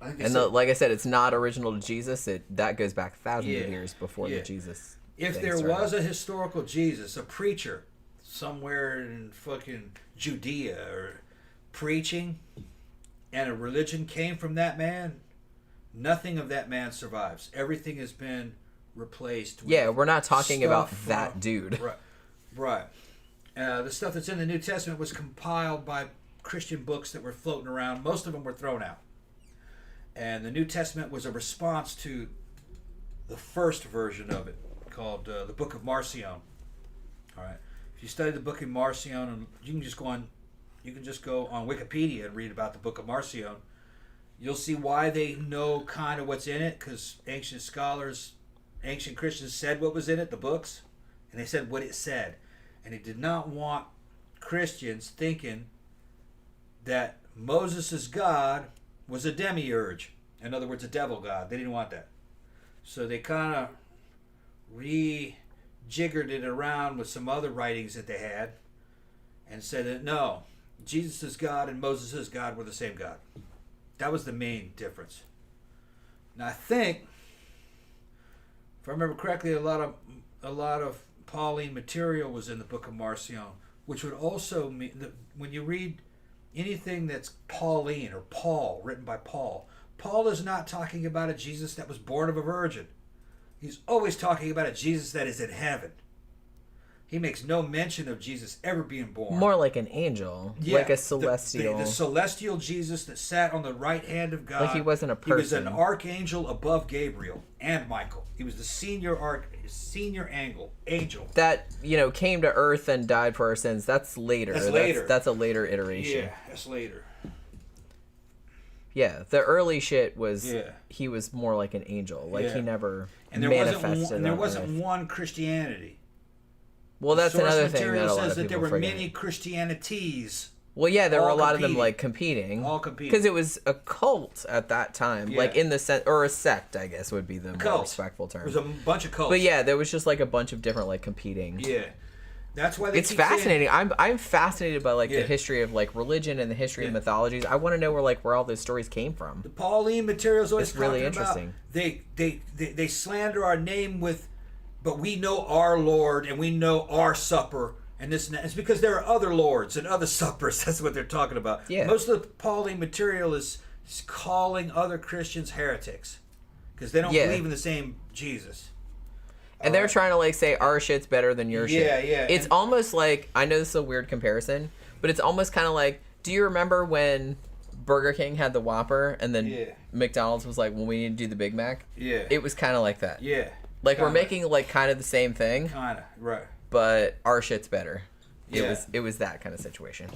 I think And like I said, it's not original to Jesus. That goes back thousands Yeah, of years before yeah. the Jesus. if thing there started. was a historical Jesus, a preacher somewhere in fucking Judea or preaching, and a religion came from that man, nothing of that man survives. Everything has been replaced with Yeah, we're not talking about stuff that from- dude. Right. The stuff that's in the New Testament was compiled by Christian books that were floating around. Most of them were thrown out. And the New Testament was a response to the first version of it, called the Book of Marcion. All right. If you study the Book of Marcion, and you can just go on Wikipedia and read about the Book of Marcion. You'll see why they know kind of what's in it, because ancient scholars, ancient Christians said what was in it, the books, and they said what it said. And he did not want Christians thinking that Moses' God was a demiurge. In other words, a devil god. They didn't want that. So they kind of rejiggered it around with some other writings that they had and said that no, Jesus' God and Moses' God were the same God. That was the main difference. Now I think, if I remember correctly, a lot of Pauline material was in the Book of Marcion. which would also mean that when you read anything that's Pauline or Paul, written by Paul, Paul is not talking about a Jesus that was born of a virgin. He's always talking about a Jesus that is in heaven. He makes no mention of Jesus ever being born. More like an angel, like a celestial. The celestial Jesus that sat on the right hand of God. Like he wasn't a person. He was an archangel above Gabriel and Michael. He was the senior angel. That, came to earth and died for our sins. That's later. That's a later iteration. Yeah, that's later. Yeah, the early shit was he was more like an angel. Like he never manifested. And there wasn't one Christianity. Well, that's another thing that a lot of people says that there were forget. many Christianities. Well, yeah, there were a lot of them like competing. All competing. Because it was a cult at that time, like in the sense, or a sect, I guess would be the more respectful term. There was a bunch of cults. But yeah, there was just like a bunch of different like competing. Yeah, that's why it's fascinating. I'm fascinated by like the history of like religion and the history of mythologies. I want to know where all those stories came from. The Pauline material is always it's really interesting. They slander our name with. But we know our Lord and we know our supper and this and that. It's because there are other lords and other suppers. That's what they're talking about. Yeah. Most of the Pauline material is calling other Christians heretics because they don't believe in the same Jesus. And they're trying to like say our shit's better than your shit. Yeah. It's almost like, I know this is a weird comparison, but it's almost kind of like, do you remember when Burger King had the Whopper and then McDonald's was like, well, we need to do the Big Mac? Yeah. It was kind of like that. Yeah. Like we're making like kind of the same thing. Kind of, right. But our shit's better. Yeah. It was that kind of situation.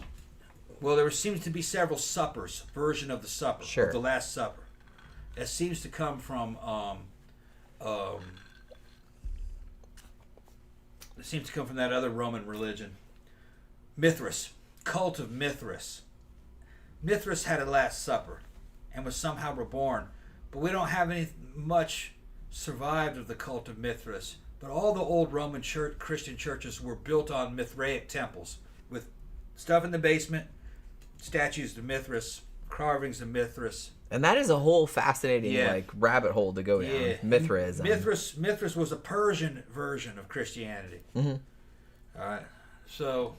Well, there seems to be several suppers, version of the supper, of the Last Supper. That seems to come from that other Roman religion. Mithras, cult of Mithras. Mithras had a Last Supper and was somehow reborn, but we don't have much survived of the cult of Mithras, but all the old Roman Christian churches were built on Mithraic temples with stuff in the basement, statues of Mithras, carvings of Mithras. And that is a whole fascinating like rabbit hole to go down. Mithraism. Mithras was a Persian version of Christianity. Mm-hmm. All right. So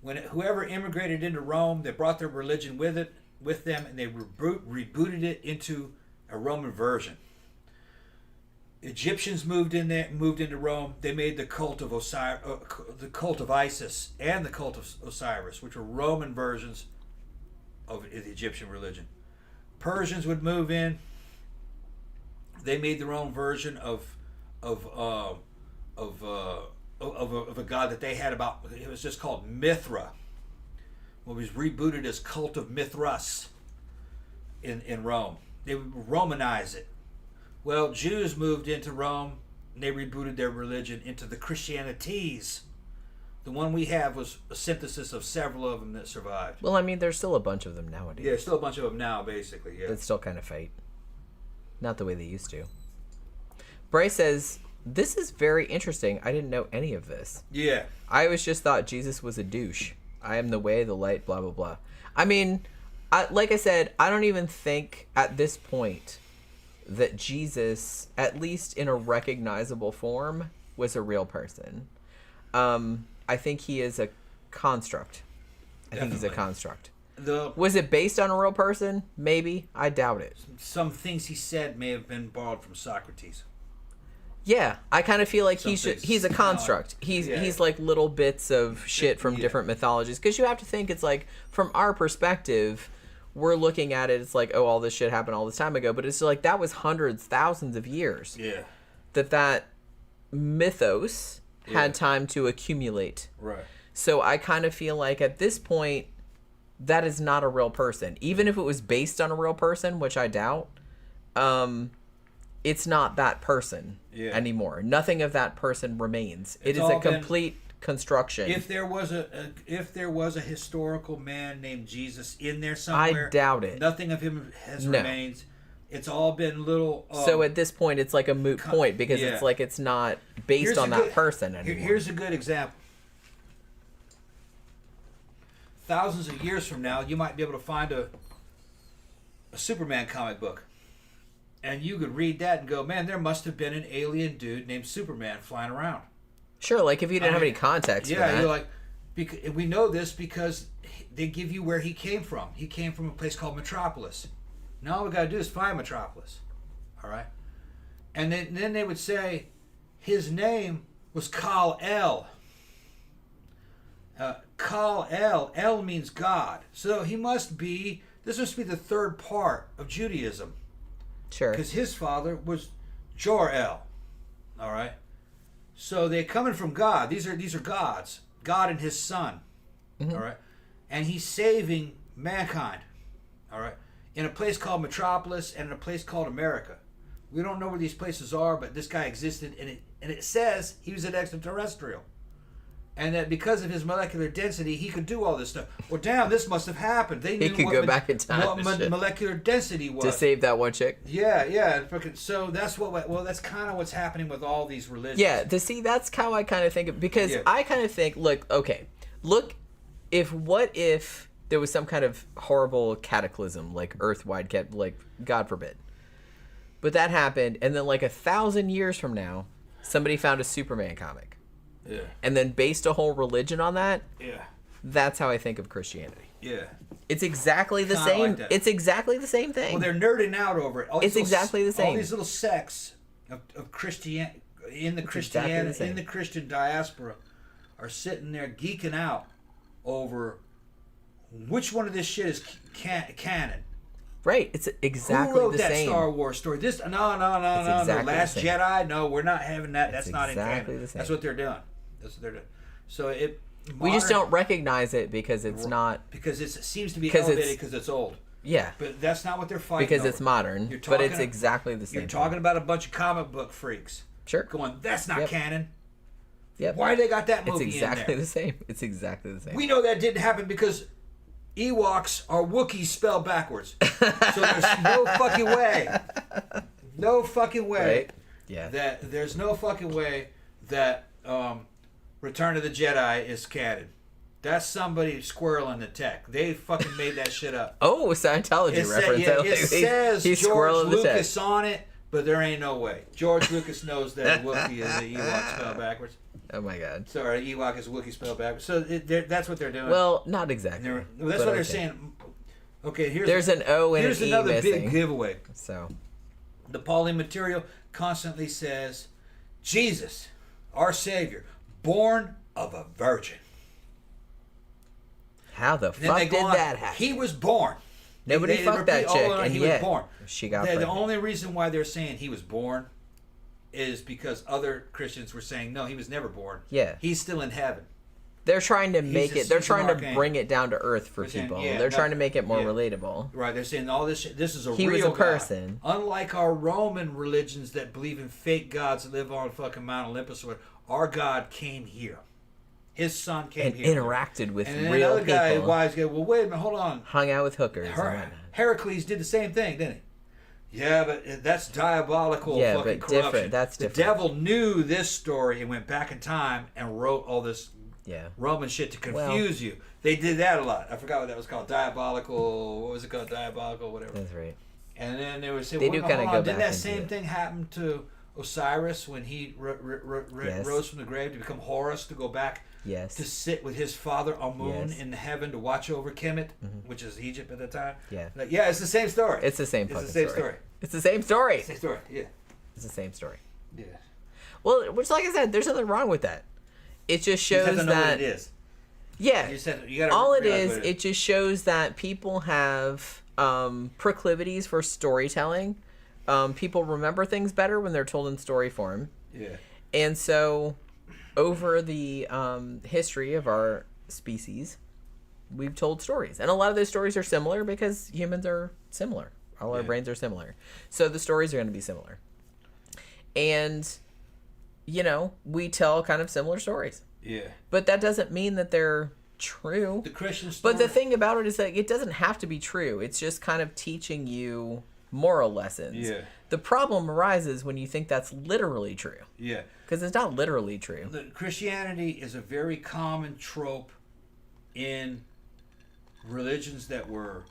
whoever immigrated into Rome, they brought their religion with them, and they rebooted it into a Roman version. Egyptians moved into Rome. They made the cult of the cult of Isis and the cult of Osiris, which were Roman versions of the Egyptian religion. Persians would move in. They made their own version of a god that they had it was just called Mithra. Well, it was rebooted as cult of Mithras in Rome. They would Romanize it. Well, Jews moved into Rome, and they rebooted their religion into the Christianities. The one we have was a synthesis of several of them that survived. Well, I mean, there's still a bunch of them nowadays. Yeah, there's still a bunch of them now, basically, yeah. That still kind of fight. Not the way they used to. Bryce says, this is very interesting. I didn't know any of this. Yeah. I always just thought Jesus was a douche. I am the way, the light, blah, blah, blah. I mean, like I said, I don't even think at this point that Jesus, at least in a recognizable form, was a real person. I think he is a construct. I think he's a construct. Was it based on a real person? Maybe. I doubt it. Some things he said may have been borrowed from Socrates. Yeah, I kind of feel like he's a construct. He's like little bits of shit from different mythologies. Because you have to think, it's like, from our perspective, we're looking at it, it's like, oh, all this shit happened all this time ago. But it's like, that was hundreds, thousands of years. Yeah. That mythos had time to accumulate. Right. So I kind of feel like at this point, that is not a real person. Even if it was based on a real person, which I doubt, it's not that person anymore. Nothing of that person remains. It is a complete construction. If there was a historical man named Jesus in there somewhere, I doubt it. Nothing of him remains. It's all been little. So at this point, it's like a moot point because it's like it's not based on that person anymore. Here's a good example. Thousands of years from now, you might be able to find a Superman comic book. And you could read that and go, man, there must have been an alien dude named Superman flying around. Sure, like if you didn't have any context for that. You're like, we know this because they give you where he came from. He came from a place called Metropolis. Now all we got to do is find Metropolis. All right? And then they would say his name was Kal-El. Kal-El. El means God. So this must be the third part of Judaism. Sure. Because his father was Jor-El. All right? So they're coming from God. These are gods. God and his son. Mm-hmm. All right? And he's saving mankind. All right? In a place called Metropolis and in a place called America. We don't know where these places are, but this guy existed, and it says he was an extraterrestrial. And that because of his molecular density, he could do all this stuff. Well, damn, this must have happened. They knew He could go back in time. what molecular density was. To save that one chick. Yeah. So that's that's kind of what's happening with all these religions. Yeah, that's how I kind of think of, because I kind of think, what if there was some kind of horrible cataclysm, like earth-wide, like, God forbid. But that happened, and then like 1,000 years from now, somebody found a Superman comic. Yeah. And then based a whole religion on that. Yeah. That's how I think of Christianity. Yeah. It's exactly the Kinda same. like that. It's exactly the same thing. Well, they're nerding out over it. It's exactly the same. All these little sects of Christian in the Christian diaspora are sitting there geeking out over which one of this shit is canon. Right. It's exactly Who wrote the that same. Star Wars story? No. Exactly Last the same. Jedi? No, we're not having that. That's It's not exactly in canon. the same. That's what they're doing. So we just don't recognize it because it's not. Because it seems to be 'cause elevated it's- because it's old. Yeah. But that's not what they're fighting Because over. it's modern. But it's exactly the same. You're talking about a bunch of comic book freaks. Sure. Going, that's not Yep. canon. Yep. Why they got that It's movie exactly in there? the same. It's exactly the same. We know that didn't happen because Ewoks are Wookiees spelled backwards. So there's no fucking way. No fucking way. Right? Yeah. There's no fucking way that Return of the Jedi is canon. That's somebody squirreling the tech. They fucking made that shit up. Oh, a Scientology reference. It says He's George squirreling the Lucas tech. on it, but there ain't no way. George Lucas knows that Wookiee is an Ewok spelled backwards. Oh my God. Sorry, Ewok is Wookiee spelled backwards. So that's what they're doing. Well, not exactly. That's but what they're okay. saying. Okay, There's an O and here's an E another missing. big giveaway. So. The Pauline material constantly says, Jesus, our Savior, born of a virgin. How the And then fuck they did go on, that happen? He was born. Nobody fucked that repeat chick, over and he yet was born. she got The pregnant. only reason why they're saying he was born is because other Christians were saying, no, he was never born. Yeah. He's still in heaven. They're trying to make it. They're he's an trying to archangel. bring it down to earth for They're saying, people. yeah, They're no, trying to make it more yeah. relatable. Right, they're saying all this shit. This is a He real was a person. God. Unlike our Roman religions that believe in fake gods that live on fucking Mount Olympus, our God came here. His son came And here. interacted with and then real another guy, people. wise guy, well, wait a minute, hold on. Hung out with hookers. and whatnot. Heracles did the same thing, didn't he? Yeah, but that's diabolical Yeah, fucking but corruption. different. That's different. The devil knew this story and went back in time and wrote all this Roman shit to confuse you. They did that a lot. I forgot what that was called. Diabolical. What was it called? Diabolical, whatever. That's right. And then they would say, They do kinda go didn't back that into same it. thing happen to Osiris when he Yes. rose from the grave to become Horus, to go back Yes. to sit with his father Amun Yes. in heaven to watch over Kemet, which is Egypt at the time? Yeah. Like, yeah, it's the same story. It's the same It's fucking the same story. story. It's the same story. Same story, yeah. It's the same story. Yeah. Well, which, like I said, there's nothing wrong with that. It just You shows just have to know that. what it is. Yeah. You gotta All it realize is, what it just shows that people have proclivities for storytelling. People remember things better when they're told in story form. Yeah. And so, over the history of our species, we've told stories. And a lot of those stories are similar because humans are similar. All our brains are similar. So the stories are going to be similar. And, you know, we tell kind of similar stories. Yeah. But that doesn't mean that they're true. The Christian story. But the thing about it is that it doesn't have to be true. It's just kind of teaching you moral lessons. Yeah. The problem arises when you think that's literally true. Yeah. Because it's not literally true. Christianity is a very common trope in religions that were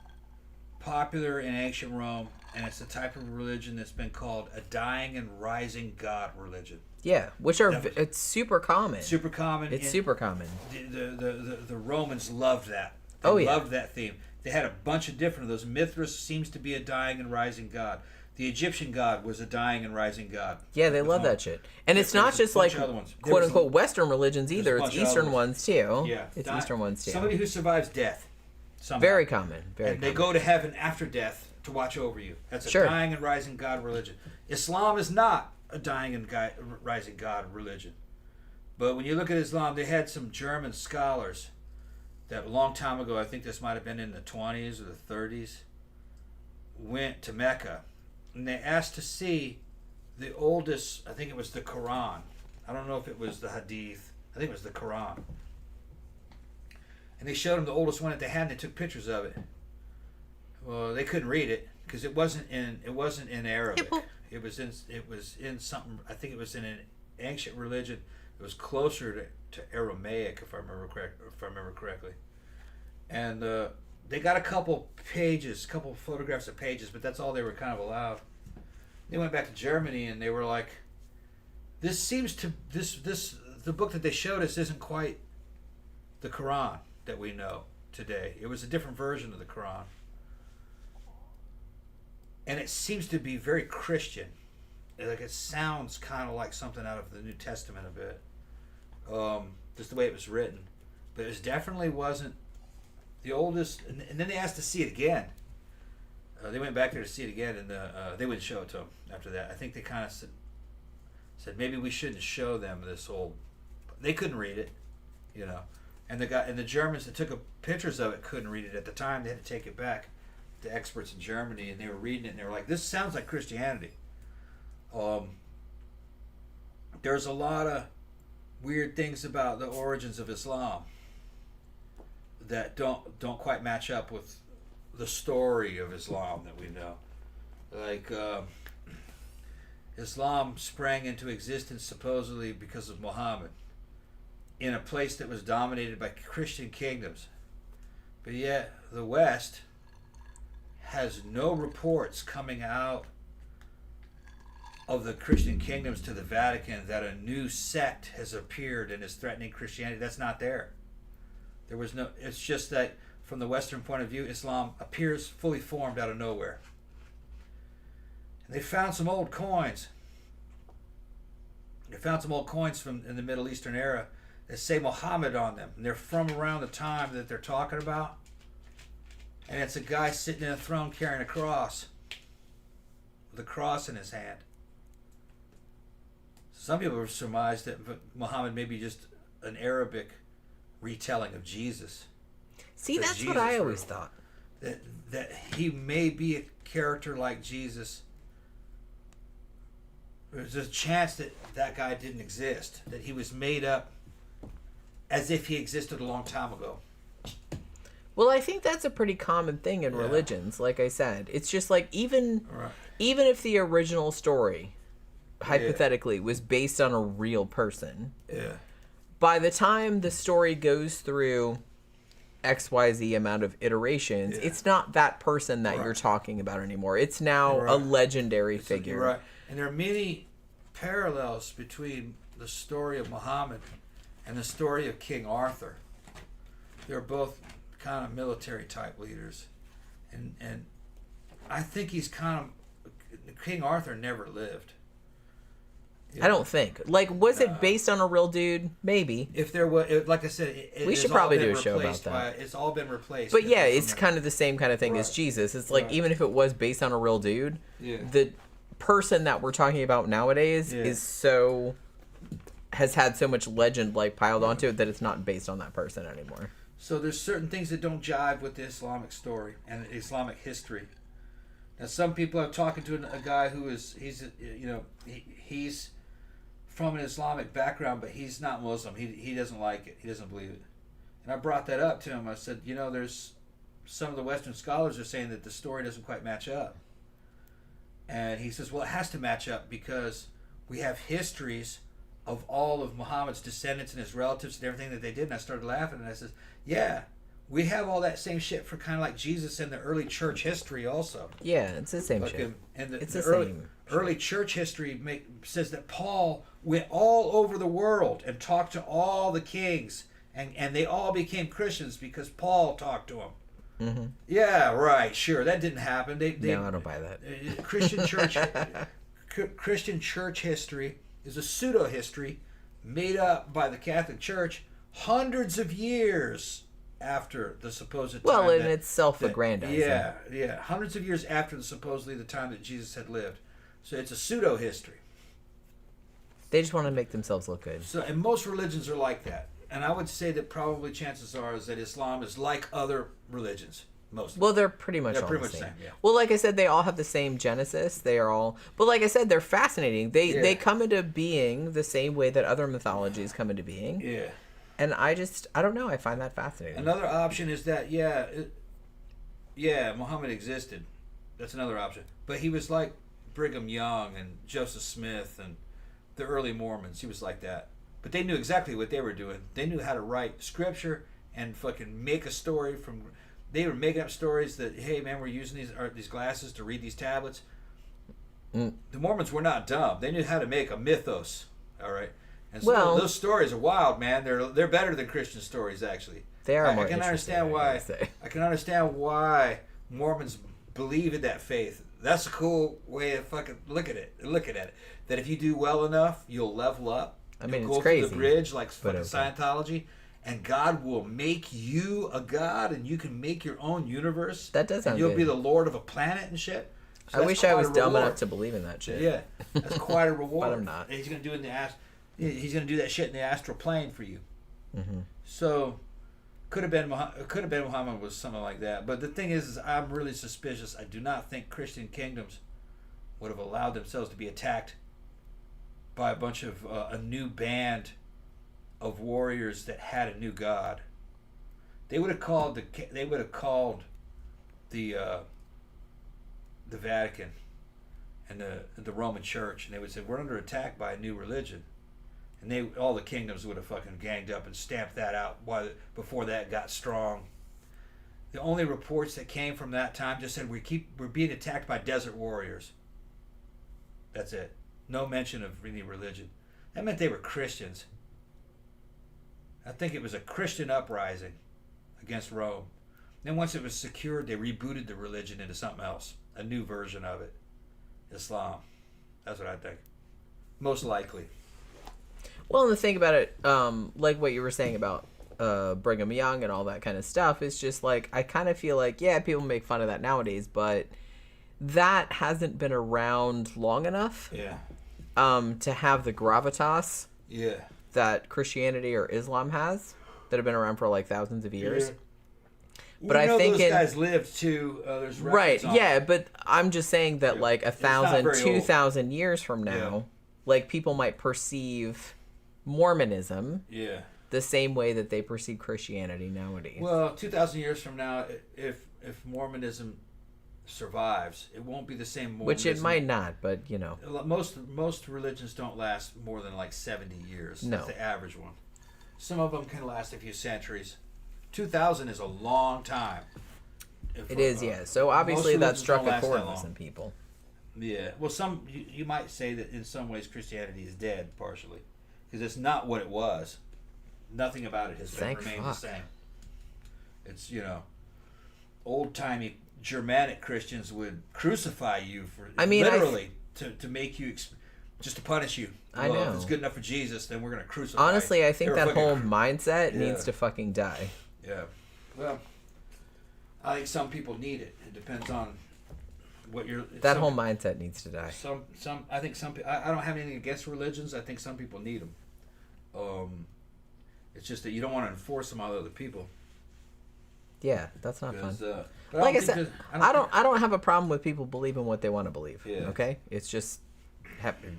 popular in ancient Rome, and it's a type of religion that's been called a dying and rising god religion. Yeah, which are it's super common. Super common. It's super common. The Romans loved that. They loved that theme. They had a bunch of different of those. Mithras seems to be a dying and rising god. The Egyptian god was a dying and rising god. Yeah, they love that shit. And it's not just like quote unquote Western religions either. It's Eastern ones too. Yeah, it's Eastern ones too. Somebody who survives death. Somehow. Very common. Very. And they go to heaven after death to watch over you. That's a dying and rising god religion. Islam is not a dying and rising god religion. But when you look at Islam, they had some German scholars that a long time ago, I think this might have been in the 20s or the 30s, went to Mecca. And they asked to see the oldest, I think it was the Quran. I don't know if it was the Hadith. I think it was the Quran. And they showed them the oldest one that they had, and they took pictures of it. Well, they couldn't read it because it wasn't in Arabic. It was in something. I think it was in an ancient religion. It was closer to Aramaic, if I remember correctly. And they got a couple photographs of pages, but that's all they were kind of allowed. They went back to Germany and they were like, the book that they showed us isn't quite the Quran that we know today. It was a different version of the Quran. And it seems to be very Christian. Like it sounds kind of like something out of the New Testament a bit. Just the way it was written. But it definitely wasn't the oldest. And then they asked to see it again. They went back there to see it again, and they wouldn't show it to them after that. I think they kind of said maybe we shouldn't show them this old. They couldn't read it, you know. And the Germans that took pictures of it couldn't read it at the time. They had to take it back to experts in Germany, and they were reading it, and they were like, "This sounds like Christianity." There's a lot of weird things about the origins of Islam that don't quite match up with the story of Islam that we know. Like Islam sprang into existence supposedly because of Muhammad in a place that was dominated by Christian kingdoms, but yet the West has no reports coming out of the Christian kingdoms to the Vatican that a new sect has appeared and is threatening Christianity. That's not there. There was no. It's just that from the Western point of view, Islam appears fully formed out of nowhere. And they found some old coins. They found some old coins from in the Middle Eastern era that say Muhammad on them, and they're from around the time that they're talking about. And it's a guy sitting in a throne carrying a cross, with a cross in his hand. Some people have surmised that Muhammad may be just an Arabic retelling of Jesus. See, that's Jesus what I always thought. That he may be a character like Jesus. There's a chance that that guy didn't exist, that he was made up as if he existed a long time ago. Well, I think that's a pretty common thing in religions. Like I said, it's just like even if the original story, hypothetically, was based on a real person, by the time the story goes through XYZ amount of iterations, it's not that person that you're talking about anymore. It's now a legendary figure. Right. And there are many parallels between the story of Muhammad and the story of King Arthur. They're both kind of military type leaders, and I think he's kind of King Arthur never lived. I don't think. Like, was it based on a real dude? Maybe. If there was, like I said, we should probably do a show about that. It's all been replaced. But yeah, it's kind of the same kind of thing as Jesus. It's like even if it was based on a real dude, the person that we're talking about nowadays has had so much legend like piled onto it that it's not based on that person anymore. So there's certain things that don't jive with the Islamic story and the Islamic history. Now, some people are talking to a guy who he's from an Islamic background, but he's not Muslim. He doesn't like it. He doesn't believe it. And I brought that up to him. I said, there's some of the Western scholars are saying that the story doesn't quite match up. And he says, well, it has to match up because we have histories of all of Muhammad's descendants and his relatives and everything that they did. And I started laughing, and I said, yeah, we have all that same shit for kind of like Jesus in the early church history also. Yeah, it's the same shit. And It's the the early, same early church history says that Paul went all over the world and talked to all the kings, and they all became Christians because Paul talked to them. Mm-hmm. Yeah, right, sure. That didn't happen. No, I don't buy that. Christian church history is a pseudo history made up by the Catholic Church hundreds of years after the supposed time. Well, and it's self-aggrandizing. Yeah, hundreds of years after supposedly the time that Jesus had lived. So it's a pseudo history. They just want to make themselves look good. So, and most religions are like that. And I would say that probably chances are is that Islam is like other religions. Most. Well, they're pretty much all the same. Yeah. Well, like I said, they all have the same genesis. They are all, but like I said, they're fascinating. They come into being the same way that other mythologies come into being. Yeah. And I don't know. I find that fascinating. Another option is that Muhammad existed. That's another option. But he was like Brigham Young and Joseph Smith and the early Mormons. He was like that. But they knew exactly what they were doing. They knew how to write scripture and fucking make a story from. They were making up stories that, hey man, we're using these glasses to read these tablets. The Mormons were not dumb. They knew how to make a mythos. All right, and so those stories are wild, man. They're better than Christian stories, actually. They are. I can understand why. I can understand why Mormons believe in that faith. That's a cool way of fucking looking at it. That if you do well enough, you'll level up. I mean, you'll it's go crazy. through the bridge like fucking okay. Scientology. And God will make you a god, and you can make your own universe. That does sound and you'll good. be the lord of a planet and shit. So I wish I was dumb enough to believe in that shit. Yeah, that's quite a reward. But I'm not. And he's gonna do it He's gonna do that shit in the astral plane for you. Mm-hmm. So, could have been Muhammad was something like that. But the thing is I'm really suspicious. I do not think Christian kingdoms would have allowed themselves to be attacked by a bunch of a new band of warriors that had a new god. They would have called the Vatican and the Roman Church, and they would say, we're under attack by a new religion, and all the kingdoms would have fucking ganged up and stamped that out before that got strong. The only reports that came from that time just said we're being attacked by desert warriors. That's it. No mention of any religion. That meant they were Christians. I think it was a Christian uprising against Rome. Then once it was secured, they rebooted the religion into something else, a new version of it, Islam. That's what I think. Most likely. Well, and the thing about it, like what you were saying about Brigham Young and all that kind of stuff, is just like, I kind of feel like, yeah, people make fun of that nowadays, but that hasn't been around long enough. Yeah. To have the gravitas. Yeah. That Christianity or Islam has, that have been around for like thousands of years. Yeah. But I think those guys lived too. There's right, yeah. It. But I'm just saying that like 1,000, 2,000 years from now, like people might perceive Mormonism, the same way that they perceive Christianity nowadays. Well, 2,000 years from now, if Mormonism survives, it won't be the same Mormonism. Which it might not, but you know, most religions don't last more than like 70 years. No. That's the average one. Some of them can last a few centuries. 2,000 is a long time. It is, yeah. So obviously that struck a chord with some people. Yeah. Well, you might say that in some ways Christianity is dead partially, because it's not what it was. Nothing about it has remained the same. It's old timey Germanic Christians would crucify you for literally to make you just to punish you. I know. If it's good enough for Jesus, then we're gonna crucify. Honestly, I think that whole mindset needs to fucking die. Yeah. Well, I think some people need it. It depends on what you're. That whole mindset needs to die. I think some. I don't have anything against religions. I think some people need them. It's just that you don't want to enforce them on other people. Yeah, that's not fun. Like I said, I don't have a problem with people believing what they want to believe. Yeah. Okay, it's just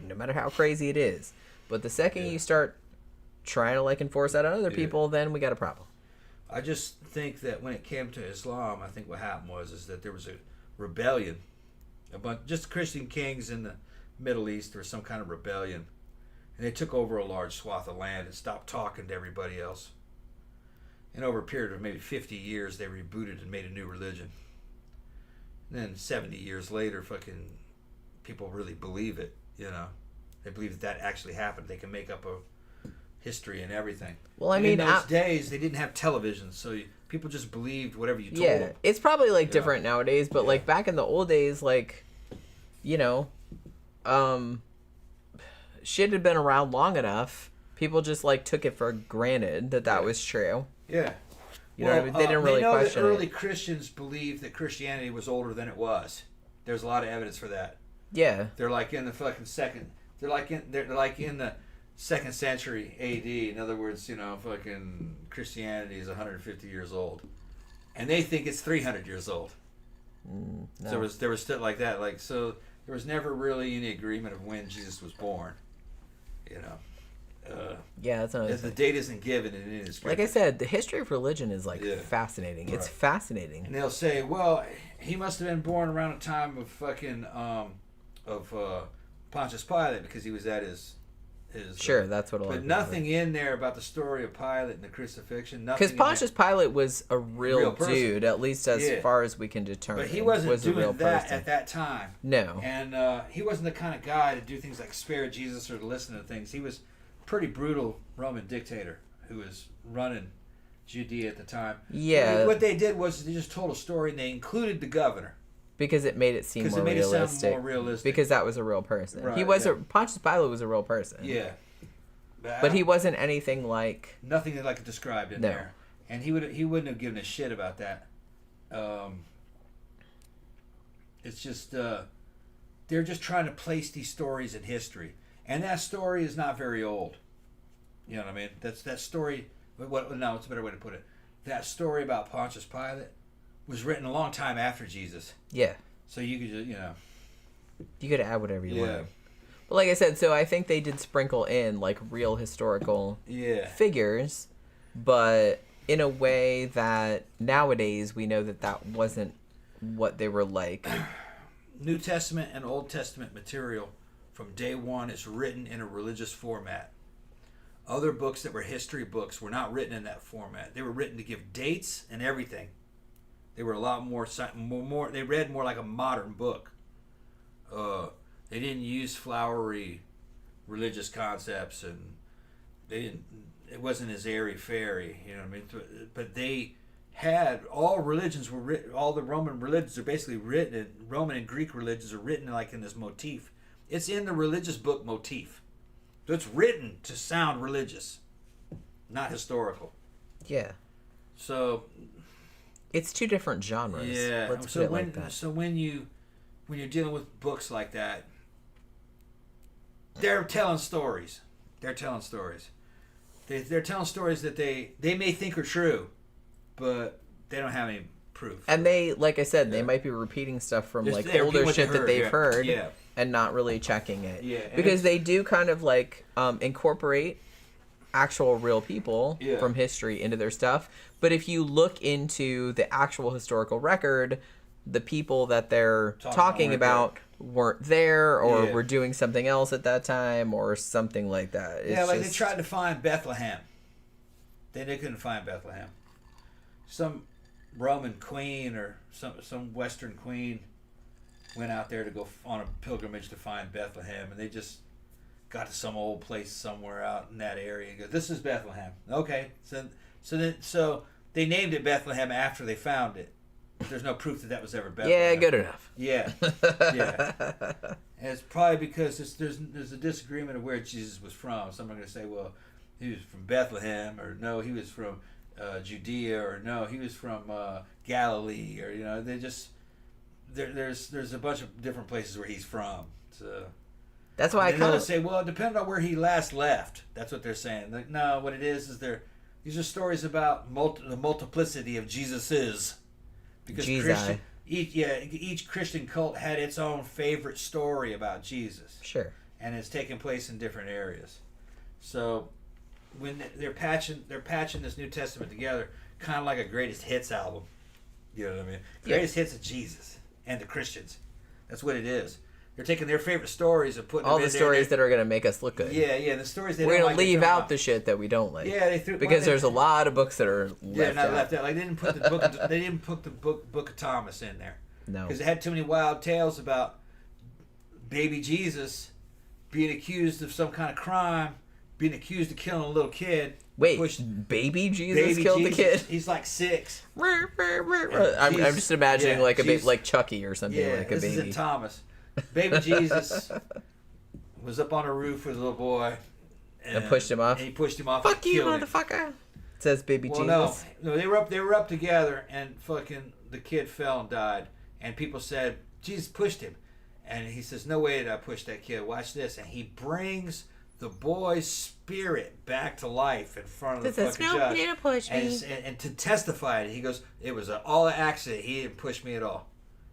no matter how crazy it is. But the second you start trying to like enforce that on other people, then we got a problem. I just think that when it came to Islam, I think what happened is that there was a rebellion, just Christian kings in the Middle East. There was some kind of rebellion, and they took over a large swath of land and stopped talking to everybody else. And over a period of maybe 50 years, they rebooted and made a new religion. And then 70 years later, fucking people really believe it, you know. They believe that actually happened. They can make up a history and everything. Well, I and mean, in those days, they didn't have television, so people just believed whatever you told them. It's probably like different nowadays, but like back in the old days, like, you know, shit had been around long enough. People just like took it for granted that was true. Yeah. You know what I mean? They didn't really question that early it. Christians believed that Christianity was older than it was. There's a lot of evidence for that. Yeah. They're like in the fucking second. They're like in the 2nd century A.D. In other words, you know, fucking Christianity is 150 years old, and they think it's 300 years old. No. So there was stuff like that. Like, so there was never really any agreement of when Jesus was born. You know. That's another The date isn't given in any scripture. Like I said, the history of religion is like fascinating. Right. It's fascinating. And they'll say, well, he must have been born around a time of fucking Pontius Pilate because he was at his Sure, that's what. But nothing in there about the story of Pilate and the crucifixion. Because Pontius Pilate was a real dude, at least as far as we can determine. But he wasn't doing a real that person at that time. No. And he wasn't the kind of guy to do things like spare Jesus or to listen to things. He was a pretty brutal Roman dictator who was running Judea at the time. Yeah. What they did was they just told a story and they included the governor. Because it made it seem more realistic. It sound more realistic. Because that was a real person. Right, he was Pontius Pilate was a real person. Yeah. But he wasn't anything like nothing like described in there. And he wouldn't have given a shit about that. It's just they're just trying to place these stories in history. And that story is not very old. You know what I mean? That story no, it's a better way to put it. That story about Pontius Pilate was written a long time after Jesus. Yeah. So you could just, you know. You could add whatever you want. But like I said, so I think they did sprinkle in like real historical figures, but in a way that nowadays we know that wasn't what they were like. New Testament and Old Testament material from day one is written in a religious format. Other books that were history books were not written in that format. They were written to give dates and everything. They were a lot more. They read more like a modern book. They didn't use flowery religious concepts, and they didn't. It wasn't as airy fairy, you know what I mean. But they had all religions were written. All the Roman religions are basically written. Roman and Greek religions are written like in this motif. It's in the religious book motif. So it's written to sound religious, not historical. Yeah. So. It's two different genres. Yeah. Let's put it like that. So when you're dealing with books like that, they're telling stories. They're telling stories. They're telling stories that they may think are true, but they don't have any proof. And they, like I said, they might be repeating stuff from like older shit that they've heard and not really checking it. Yeah. Because they do kind of like incorporate actual real people from history into their stuff. But if you look into the actual historical record, the people that they're talking about weren't there or were doing something else at that time or something like that. It's they tried to find Bethlehem. They couldn't find Bethlehem. Some Roman queen or some Western queen went out there to go on a pilgrimage to find Bethlehem, and they just got to some old place somewhere out in that area and go, "This is Bethlehem." Okay, so they named it Bethlehem after they found it. There's no proof that was ever Bethlehem. Yeah, good enough. Yeah, yeah. And it's probably because there's a disagreement of where Jesus was from. Some are going to say, well, he was from Bethlehem, or no, he was from Judea, or no, he was from Galilee, or they just there's a bunch of different places where he's from. So that's why I kind of say, well, it depends on where he last left. That's what they're saying. Like, no, what it is these are stories about the multiplicity of Jesuses. Because each Christian cult had its own favorite story about Jesus. Sure. And it's taking place in different areas. So when they're patching this New Testament together, kind of like a greatest hits album. You know what I mean? Greatest hits of Jesus and the Christians. That's what it is. They're taking their favorite stories and putting all them the in stories there. that are gonna make us look good. Yeah, the stories they We're don't gonna like, they leave throw out out. the shit that we don't like. Yeah, they threw because there's a lot of books that are left out. left out. Like they didn't put the book. They didn't put the book of Thomas in there. No, Because it had too many wild tales about baby Jesus being accused of some kind of crime, being accused of killing a little kid. wait, baby Jesus killed the kid? He's like 6. I'm just imagining like a baby, like Chucky or something, Yeah, like a this baby. isn't Thomas. Baby Jesus was up on a roof with a little boy. And pushed him off? And he pushed him off. Fuck and you, killed him. motherfucker. Says baby Well, Jesus. no, they were up together, and fucking the kid fell and died. And people said Jesus pushed him, and he says, "No way did I push that kid. Watch this." And he brings the boy's spirit back to life in front of the fucking judge. To push And to testify it, he goes, "It was all an accident. He didn't push me at all."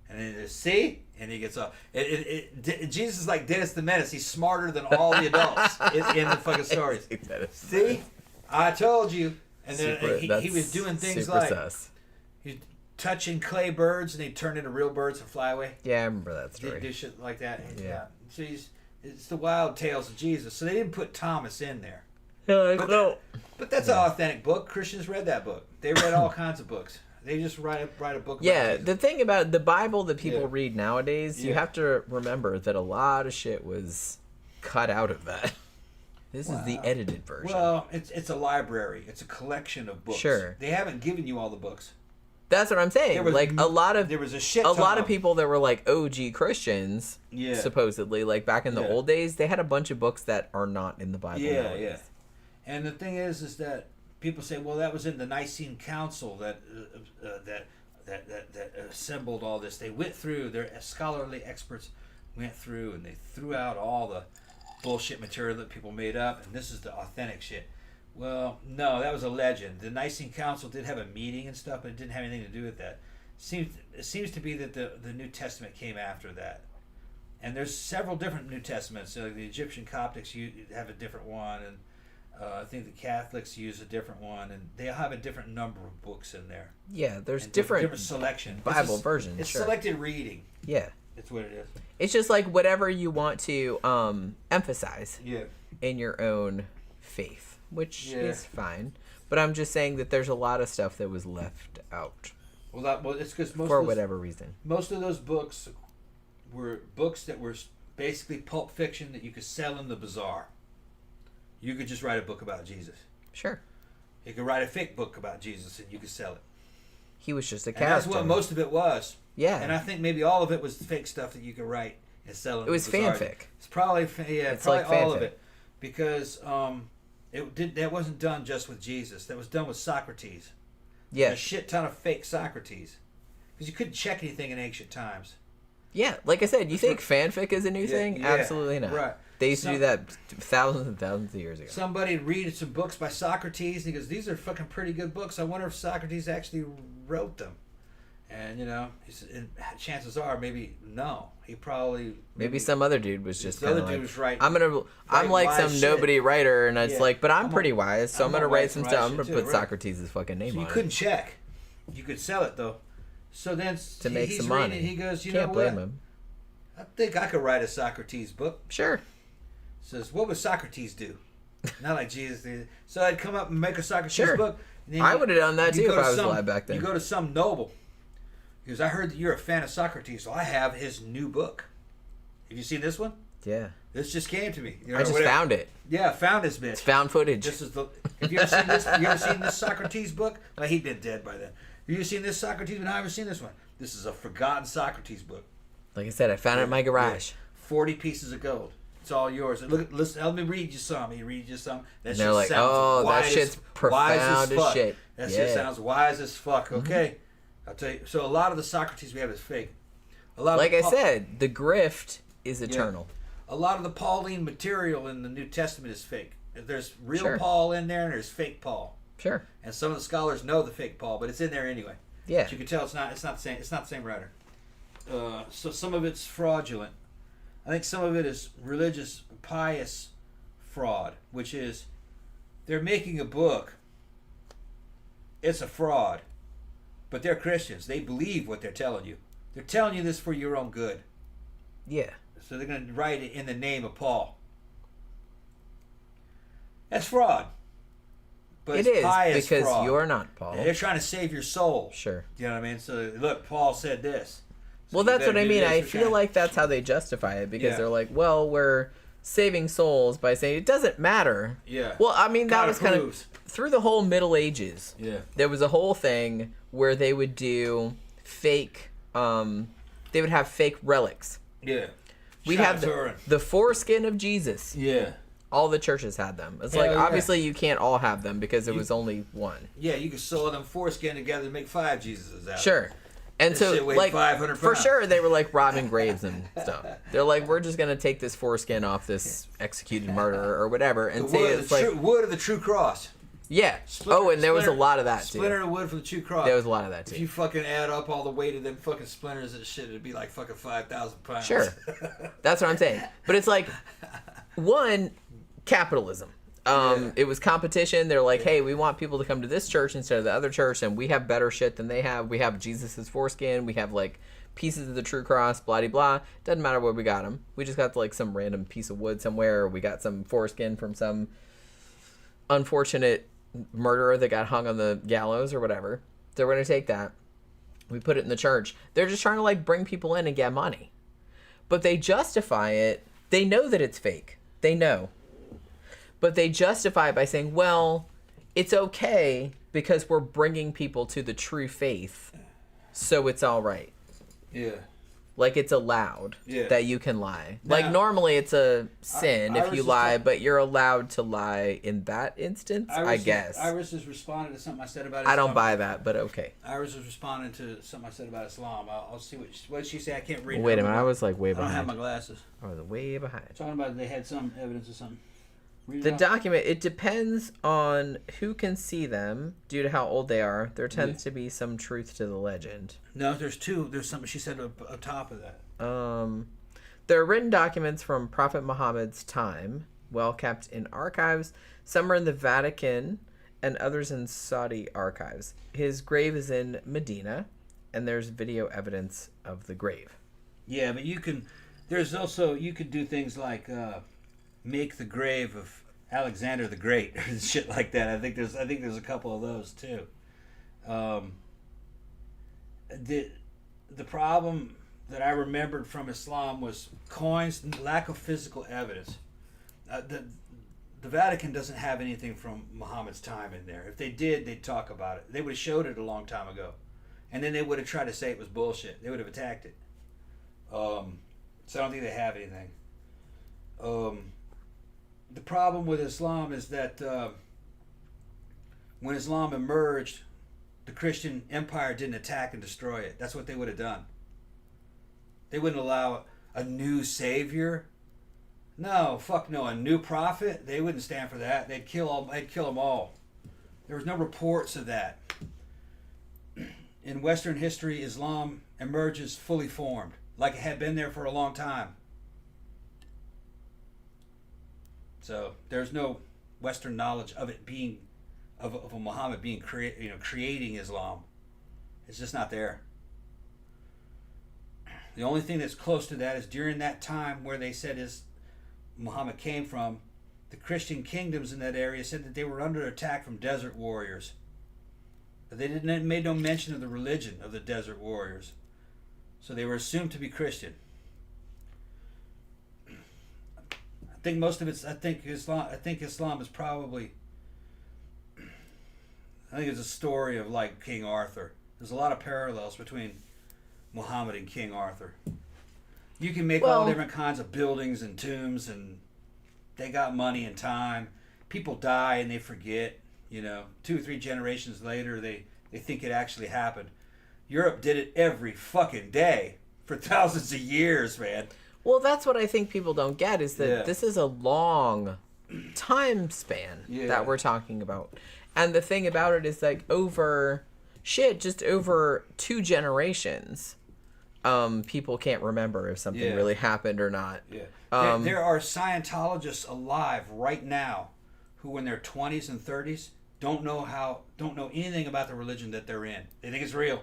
And then there's, see, and he gets off. Jesus is like Dennis the Menace. He's smarter than all the adults in the fucking stories. See, I told you. And then he was doing things like he's touching clay birds, and they turn into real birds and fly away. Yeah, I remember that They story. do shit like that. Yeah. So it's the wild tales of Jesus. So they didn't put Thomas in there. But that's an authentic book. Christians read that book. They read all kinds of books. They just write a book about Jesus. The thing about the Bible that people read nowadays, you Yeah. have to remember that a lot of shit was cut out of that. This is the edited version. Well, it's a library. It's a collection of books. Sure. They haven't given you all the books. That's what I'm saying. Like a lot of there was a lot of people that were like OG Christians, Yeah. supposedly, like back in the Yeah. old days, they had a bunch of books that are not in the Bible. Yeah, nowadays. yeah. And the thing is that people say, well, that was in the Nicene Council that assembled all this. They went through. Their scholarly experts went through and they threw out all the bullshit material that people made up, and this is the authentic shit. Well, no, that was a legend. The Nicene Council did have a meeting and stuff, but it didn't have anything to do with that. It seems to be that the New Testament came after that. And there's several different New Testaments. So the Egyptian Coptics have a different one, and I think the Catholics use a different one, and they have a different number of books in there. Yeah, there's And different selection. Bible versions. It's sure. selected reading. Yeah. That's what it is. It's just like whatever you want to emphasize Yeah. in your own faith, which Yeah. is fine. But I'm just saying that there's a lot of stuff that was left out Well, it's because for whatever reason. most of those books were books that were basically pulp fiction that you could sell in the bazaar. You could just write a book about Jesus. Sure. You could write a fake book about Jesus and you could sell it. He was just a And character. that's what most of it was. Yeah. And I think maybe all of it was fake stuff that you could write and sell in It was the bazaar. fanfic. It's probably It's probably like all of fanfic. it, because that wasn't done just with Jesus. That was done with Socrates. Yeah. A shit ton of fake Socrates, because you couldn't check anything in ancient times. Yeah, like I said, you think fanfic is a new thing? yeah, Absolutely not. right. They used to do that thousands and thousands of years ago. Somebody read some books by Socrates, and he goes, "These are fucking pretty good books. I wonder if Socrates actually wrote them." And chances are, maybe no. He probably Maybe some other dude was just the kind other of dude like, was right. I'm like wise some shit. nobody writer, and it's Yeah. like, but I'm I'm pretty gonna- wise, so I'm I'm gonna gonna write write some some stuff. wise I'm gonna shit put too, right. Socrates' fucking name So on you it. couldn't check. You could sell it though. So then To make he's some reading money. it, he goes, "You Can't know blame what? him. I think I could write a Socrates book." Sure. Says, "What would Socrates do?" Not like Jesus did. So I'd come up and make a Socrates Sure. book. And then I would have done that you too go if to I was some- alive back then. You go to some noble. He goes, "I heard that you're a fan of Socrates, so I have his new book. Have you seen this one? Yeah. This just came to me. You know, I just whatever. found it. Yeah, found this bitch. It's found footage. This is the. Have you ever seen this? You ever seen this Socrates book? Well, he'd been dead by then. Have you ever seen this Socrates? No, I haven't seen this one. This is a forgotten Socrates book. Like I said, I found it in my garage. 40 pieces of gold. It's all yours. Look, listen. Let me read you some. He reads you some. That And they're shit like, sounds oh, that wise shit's wise profound as fuck. shit. That Yeah. shit sounds wise as fuck. Okay, I'll tell you. So a lot of the Socrates we have is fake. A lot. Like of I said, the grift is eternal. a lot of the Pauline material in the New Testament is fake. There's real Sure. Paul in there, and there's fake Paul. Sure. And some of the scholars know the fake Paul, but it's in there anyway. Yeah. But you can tell it's not the same. It's not the same writer. So some of it's fraudulent. I think some of it is religious, pious fraud, which is they're making a book. It's a fraud, but they're Christians. They believe what they're telling you. They're telling you this for your own good. Yeah. So they're going to write it in the name of Paul. That's fraud. But It it's is, pious because fraud. you're not Paul. They're trying to save your soul. Sure. You know what I mean? So look, Paul said this. So Well, you that's what better I do mean. this. I We're feel trying- like that's how they justify it, because Yeah. they're like, well, we're saving souls by saying it doesn't matter. Yeah. Well, I mean, that God was kind approves. of through the whole Middle Ages. Yeah. There was a whole thing where they would do fake, they would have fake relics. Yeah. We had Shaturin. the foreskin of Jesus. Yeah. All the churches had them. It's Hell like, yeah. obviously you can't all have them because there was only one. Yeah, you could sew them foreskin together and make 5 Jesuses out. Sure. And That so, shit weighed like, 500 for pounds. sure, they were like robbing graves and stuff. They're like, we're just gonna take this foreskin off this executed murderer or whatever, and The say wood, it's the like, wood of the true cross. yeah. Splinter- Oh, and there was a splinter- lot of that Splinter too. of wood from the true cross. There was a lot of that If you too. fucking add up all the weight of them fucking splinters and shit, it'd be like fucking 5,000 pounds. Sure, that's what I'm saying. But it's like, one, capitalism. Yeah. It was competition. They're like, hey, we want people to come to this church instead of the other church, and we have better shit than they have. We have Jesus's foreskin. We have like pieces of the true cross. Blah de blah. Doesn't matter where we got them. We just got like some random piece of wood somewhere. Or we got some foreskin from some unfortunate murderer that got hung on the gallows or whatever. So we're gonna take that. We put it in the church. They're just trying to like bring people in and get money, but they justify it. They know that it's fake. They know. But they justify it by saying, well, it's okay because we're bringing people to the true faith, so it's all right. Yeah. Like, it's allowed Yeah. that you can lie. Now, Like, normally it's a sin if Iris you is lie, ta- but you're allowed to lie in that instance, I guess. Iris has responded to something I said about I Islam. don't buy that, but okay. Iris was responding to something I said about Islam. I'll see what did she say. I can't read. Wait a her. minute, I was like way I don't have behind. my glasses. I was way behind. Talking about they had some evidence of something. Read it The out. document, it depends on who can see them due to how old they are. There tends to be some truth to the legend. No, there's two. There's something she said up top of that. There are written documents from Prophet Muhammad's time, well kept in archives. Some are in the Vatican and others in Saudi archives. His grave is in Medina, and there's video evidence of the grave. Yeah, but you can. There's also you could do things like make the grave of Alexander the Great and shit like that. I think there's a couple of those too. The problem that I remembered from Islam was coins, lack of physical evidence. The Vatican doesn't have anything from Muhammad's time in there. If they did, they'd talk about it. They would have showed it a long time ago, and then they would have tried to say it was bullshit. They would have attacked it. So I don't think they have anything. The problem with Islam is that when Islam emerged, the Christian empire didn't attack and destroy it. That's what they would have done. They wouldn't allow a new savior. No, fuck no. A new prophet. They wouldn't stand for that. They'd kill them all. There was no reports of that. In Western history, Islam emerges fully formed, like it had been there for a long time. So there's no Western knowledge of it being, of a Muhammad being creating Islam. It's just not there. The only thing that's close to that is during that time where they said Muhammad came from, the Christian kingdoms in that area said that they were under attack from desert warriors. But they made no mention of the religion of the desert warriors. So they were assumed to be Christian. I think most of it's. I think Islam is probably. I think it's a story of like King Arthur. There's a lot of parallels between Muhammad and King Arthur. You can make all different kinds of buildings and tombs, and they got money and time. People die and they forget. 2 or 3 generations later, they think it actually happened. Europe did it every fucking day for thousands of years, man. Well, that's what I think people don't get is that this is a long time span that we're talking about. And the thing about it is like just over 2 generations, people can't remember if something really happened or not. Yeah. There are Scientologists alive right now who in their 20s and 30s don't know anything about the religion that they're in. They think it's real.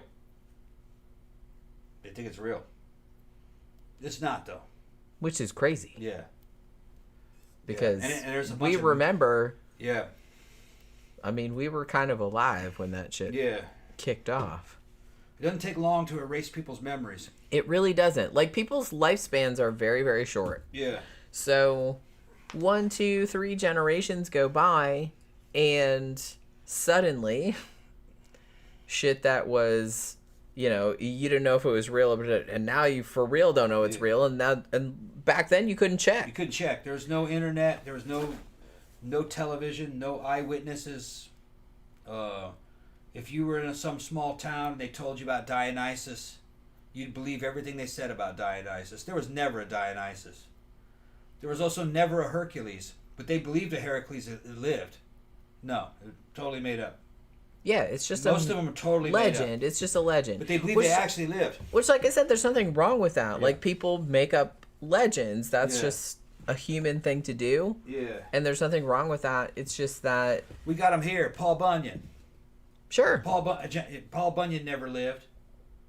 It's not, though. Which is crazy. Yeah. Because and there's a bunch we of- remember... Yeah. I mean, we were kind of alive when that shit kicked off. It doesn't take long to erase people's memories. It really doesn't. Like, people's lifespans are very, very short. Yeah. So, 1, 2, 3 generations go by, and suddenly, shit that was, you know, you didn't know if it was real, and now you for real don't know it's real, and back then you couldn't check. You couldn't check. There was no internet. There was no television, no eyewitnesses. If you were in some small town and they told you about Dionysus, you'd believe everything they said about Dionysus. There was never a Dionysus. There was also never a Hercules, but they believed a Heracles lived. No, it was totally made up. Yeah, it's just Most of them are totally legend. made up. It's just a legend. But they believe they actually lived. Which, like I said, there's nothing wrong with that. Yeah. Like, people make up legends. That's Yeah. just a human thing to do. Yeah. And there's nothing wrong with that. It's just that... We got him here, Paul Bunyan. Sure. Paul Bunyan never lived.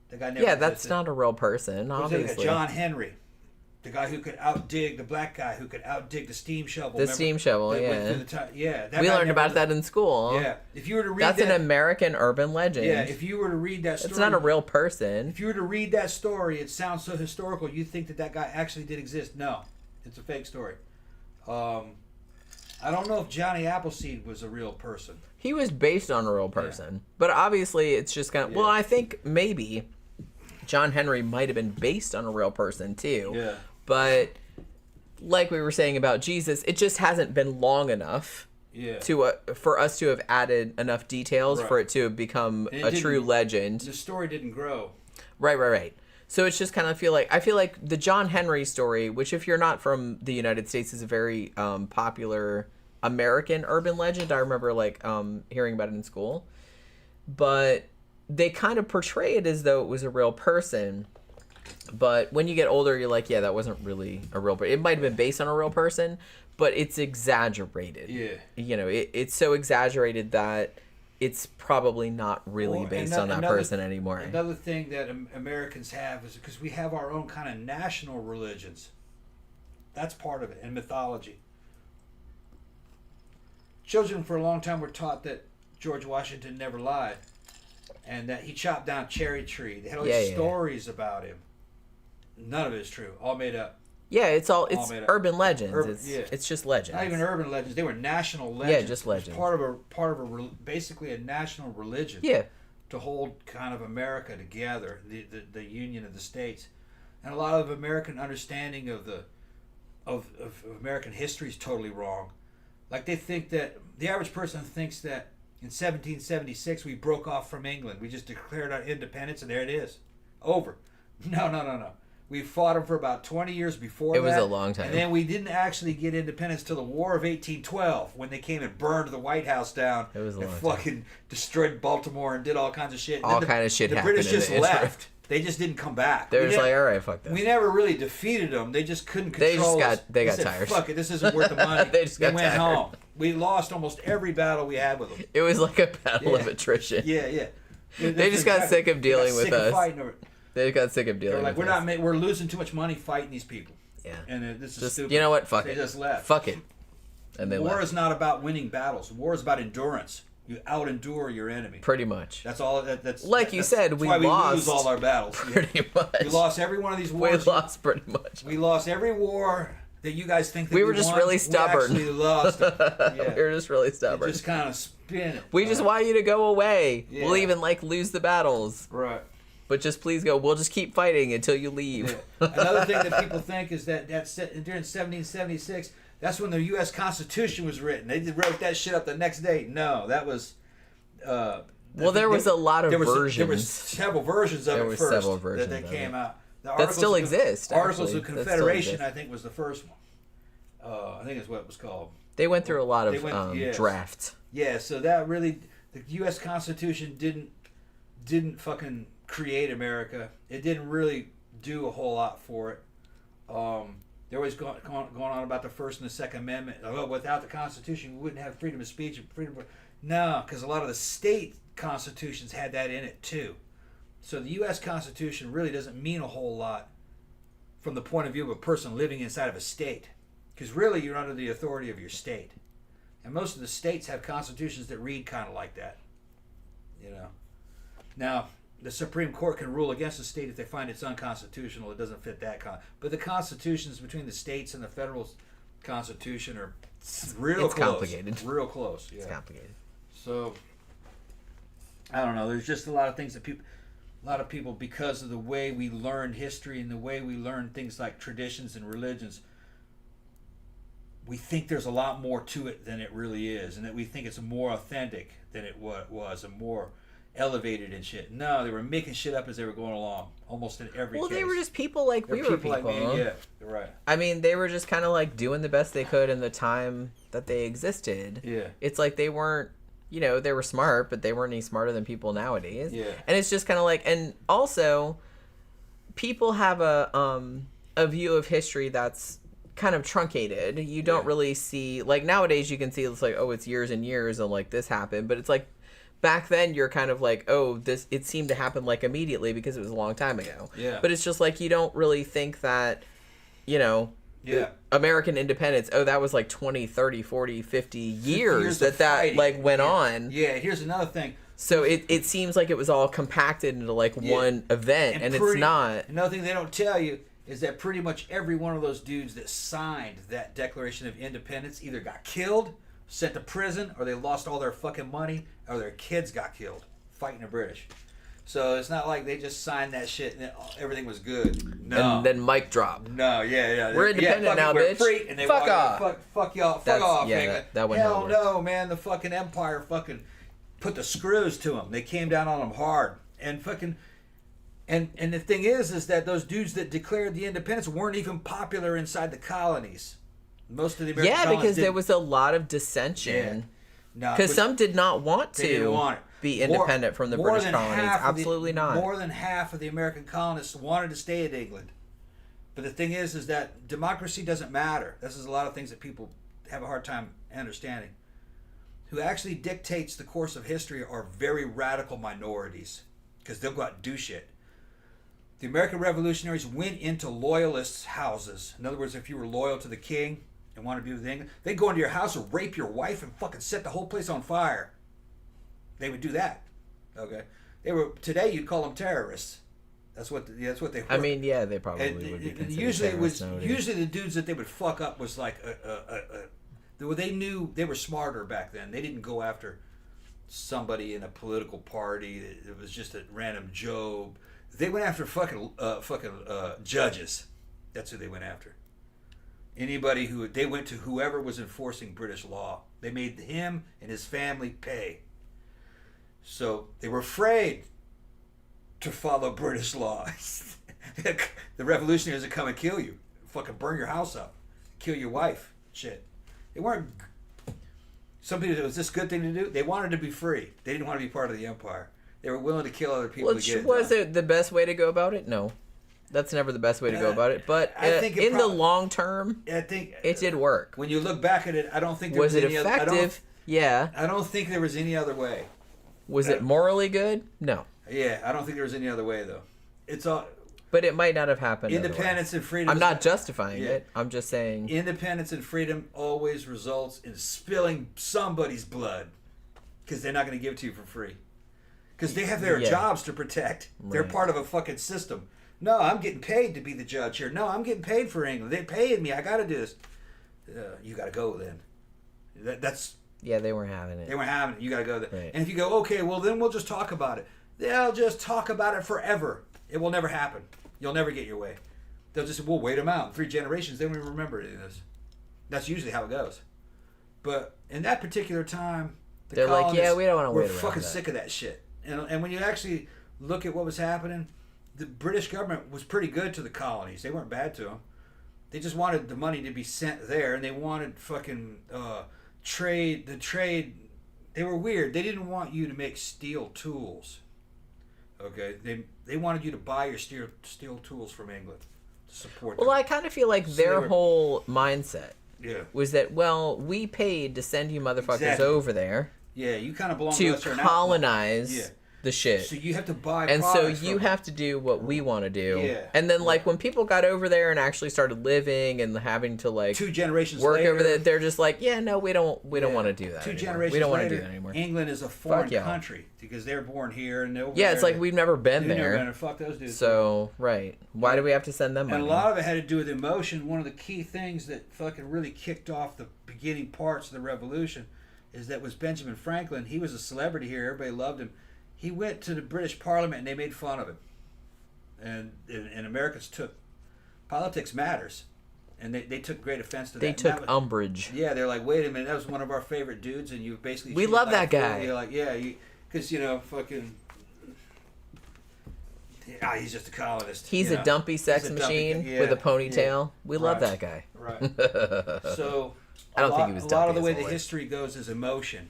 The guy never Yeah, that's existed. not a real person, obviously. John Henry. The guy who could outdig, the black guy who could outdig the steam shovel. The steam shovel, That went yeah. through the time. Yeah. That We guy learned never about lived. that in school. Yeah. If you were to read That's that, an American urban legend. yeah, if you were to read that story, It's not a real person. If you were to read that story, it sounds so historical. You think that guy actually did exist? No, it's a fake story. I don't know if Johnny Appleseed was a real person. He was based on a real person. But obviously, it's just kind of... Yeah. Well, I think maybe John Henry might have been based on a real person, too. Yeah. But like we were saying about Jesus, it just hasn't been long enough Yeah. to for us to have added enough details Right. for it to have become And it a didn't- true legend. The story didn't grow. Right. So it's just kind of I feel like the John Henry story, which if you're not from the United States is a very popular American urban legend. I remember hearing about it in school. But they kind of portray it as though it was a real person. But when you get older, you're like, yeah, that wasn't really a real person. It might have been based on a real person, but it's exaggerated. Yeah. You know, it's so exaggerated that it's probably not really Well, based on that person anymore. Another thing that Americans have is because we have our own kind of national religions. That's part of it, and mythology. Children for a long time were taught that George Washington never lied, and that he chopped down a cherry tree. They had all these stories about him. None of it is true. All made up. Yeah, it's made up. urban legends. Yeah. It's just legends. Not even urban legends. They were national legends. Yeah, just legends. It was basically a national religion. Yeah. To hold kind of America together, the union of the states, and a lot of American understanding of American history is totally wrong. Like they think that the average person thinks that in 1776 we broke off from England. We just declared our independence and there it is, over. No. We fought them for about 20 years before that. It was a long time. And then we didn't actually get independence till the War of 1812 when they came and burned the White House down. It was a long and time. fucking destroyed Baltimore and did all kinds of shit. All kind of shit The happened British in just the interim. left. They just didn't come back. They're We just never- like, all right, fuck this. we never really defeated them. They just couldn't control us. They got said, tired. Fuck it, this isn't worth the money. They just got went tired. home. We lost almost every battle we had with them. It was like a battle Yeah. of attrition. Yeah. They just got sick of dealing with us. They got sick of They're dealing like, with us. we're losing too much money fighting these people. Yeah. And this is Just, stupid. you know what? Fuck They it. just left. Fuck it. And they War left. is not about winning battles. War is about endurance. You out-endure your enemy. Pretty much. That's all. That's Like you said, that's we why lost we lose all our battles. Pretty much. We lost every one of these We wars. lost pretty much. We lost every war that you guys think that We were just won. really stubborn. We actually lost it. Yeah. We were just really stubborn. Just kind of spin it. We just want you to go away. Yeah. We'll even lose the battles. Right. But just please go. We'll just keep fighting until you leave. Yeah. Another thing that people think is that during 1776, that's when the U.S. Constitution was written. They just wrote that shit up the next day. No, that was. Well, there was a lot of versions. There was several versions of There it was first several versions that of came it. out. The That Articles still of- exist, Articles actually. of That still Confederation, exist. I think, was the first one. I think is what it was called. They went through a lot They of went- yes. drafts. Yeah, so that really, the U.S. Constitution didn't fucking create America. It didn't really do a whole lot for it. They're always going on about the First and the Second Amendment. Oh, without the Constitution, we wouldn't have freedom of speech and freedom of... No, because a lot of the state constitutions had that in it too. So the U.S. Constitution really doesn't mean a whole lot from the point of view of a person living inside of a state. Because really, you're under the authority of your state. And most of the states have constitutions that read kind of like that. You know. Now, the Supreme Court can rule against a state if they find it's unconstitutional. It doesn't fit that but the constitutions between the states and the federal constitution are real it's close. Complicated. Real close. Yeah. It's complicated. So, I don't know. There's just a lot of things that a lot of people, because of the way we learn history and the way we learn things like traditions and religions, we think there's a lot more to it than it really is, and that we think it's more authentic than it was, and more elevated and shit. No, they were making shit up as they were going along, almost in every case. Well, they were just people like we were people. Like me, yeah, you're right. I mean, they were just kind of like doing the best they could in the time that they existed. Yeah. It's like they weren't, you know, they were smart, but they weren't any smarter than people nowadays. Yeah. And it's just kind of like, and also, people have a view of history that's kind of truncated. You don't really see, like nowadays you can see it's like, oh, it's years and years and like this happened, but it's like back then you're kind of like, oh, this, it seemed to happen like immediately because it was a long time ago. Yeah. But it's just like you don't really think that, you know, American independence, oh, that was like 20, 30, 40, 50 years that like went on. Yeah, here's another thing. So it seems like it was all compacted into like one event, and it's not. Another thing they don't tell you is that pretty much every one of those dudes that signed that Declaration of Independence either got killed, sent to prison, or they lost all their fucking money, or their kids got killed fighting the British. So it's not like they just signed that shit and everything was good. No. And then mic drop. No, yeah. We're independent now, we're bitch. Free, and they fuck off. Fuck y'all. Fuck off. Yeah, that went Hell no, man. The fucking empire fucking put the screws to them. They came down on them hard. And fucking... And the thing is that those dudes that declared the independence weren't even popular inside the colonies. Most of the American colonies because there was a lot of dissension. Because some did not want to be independent from the British colonies. Absolutely not. More than half of the American colonists wanted to stay in England. But the thing is that democracy doesn't matter. This is a lot of things that people have a hard time understanding. Who actually dictates the course of history are very radical minorities. Because they'll go out and do shit. The American revolutionaries went into loyalists' houses. In other words, if you were loyal to the king and wanted to be with England, they'd go into your house and rape your wife and fucking set the whole place on fire. They would do that. Okay, today you'd call them terrorists. That's what they were. I mean, yeah, they probably would be considered usually the dudes that they would fuck up was like they knew they were smarter back then. They didn't go after somebody in a political party. It was just a random Job. They went after fucking judges. That's who they went after. Anybody they went to whoever was enforcing British law. They made him and his family pay. So they were afraid to follow British law. The revolutionaries would come and kill you. Fucking burn your house up. Kill your wife. Shit. They weren't... Some people, it was this good thing to do. They wanted to be free. They didn't want to be part of the empire. They were willing to kill other people to get it done. Was it the best way to go about it? No. That's never the best way to go about it. But I think in the long term, it did work. When you look back at it, I don't think there was any other... Was it effective? Yeah. I don't think there was any other way. Was it morally good? No. Yeah, I don't think there was any other way, though. It's all... But it might not have happened. Independence and freedom... I'm not justifying it. I'm just saying... Independence and freedom always results in spilling somebody's blood. Because they're not going to give it to you for free. Because they have their jobs to protect. Right. They're part of a fucking system. No, I'm getting paid to be the judge here. No, I'm getting paid for England. They're paying me. I got to do this. You got to go then. That's... Yeah, they weren't having it. They weren't having it. You got to go there. Right. And if you go, okay, well, then we'll just talk about it. They'll just talk about it forever. It will never happen. You'll never get your way. They'll just, we'll wait them out. In 3 generations, they won't even remember any of this. That's usually how it goes. But in that particular time, they're like, yeah, we don't want to wait around. We're fucking sick of that shit. And when you actually look at what was happening, the British government was pretty good to the colonies. They weren't bad to them. They just wanted the money to be sent there, and they wanted fucking trade. The trade, they were weird. They didn't want you to make steel tools. Okay, they wanted you to buy your steel tools from England to support them. Well, I kind of feel like their whole mindset was that, well, we paid to send you motherfuckers over there. Yeah, you kind of belong to colonize the shit. So you have to buy and so products you from have to do what we want to do. Yeah. And then like when people got over there and actually started living and having to like 2 generations work later, over there, they're just like, yeah, no, we don't want to do that. 2 anymore. generations We don't want to later, do that anymore. England is a foreign y'all. country because they're born here and they're over Yeah, there, it's like we've never been they're there. never gonna fuck those dudes. So right, why do we have to send them And money? a lot of it had to do with emotion. One of the key things that fucking really kicked off the beginning parts of the revolution is that was Benjamin Franklin. He was a celebrity here. Everybody loved him. He went to the British Parliament and they made fun of him. And Americans took politics matters, and they took great offense to that. They And took that was, umbrage. Yeah, they're like, wait a minute, that was one of our favorite dudes, and you basically We treat love him like that a fool. guy. You're like, yeah, because fucking. He's just a colonist. He's a dumpy sex machine with a ponytail. We love that guy. Right. So I don't think he was a lot of dumpy the way as the always. history goes is emotion.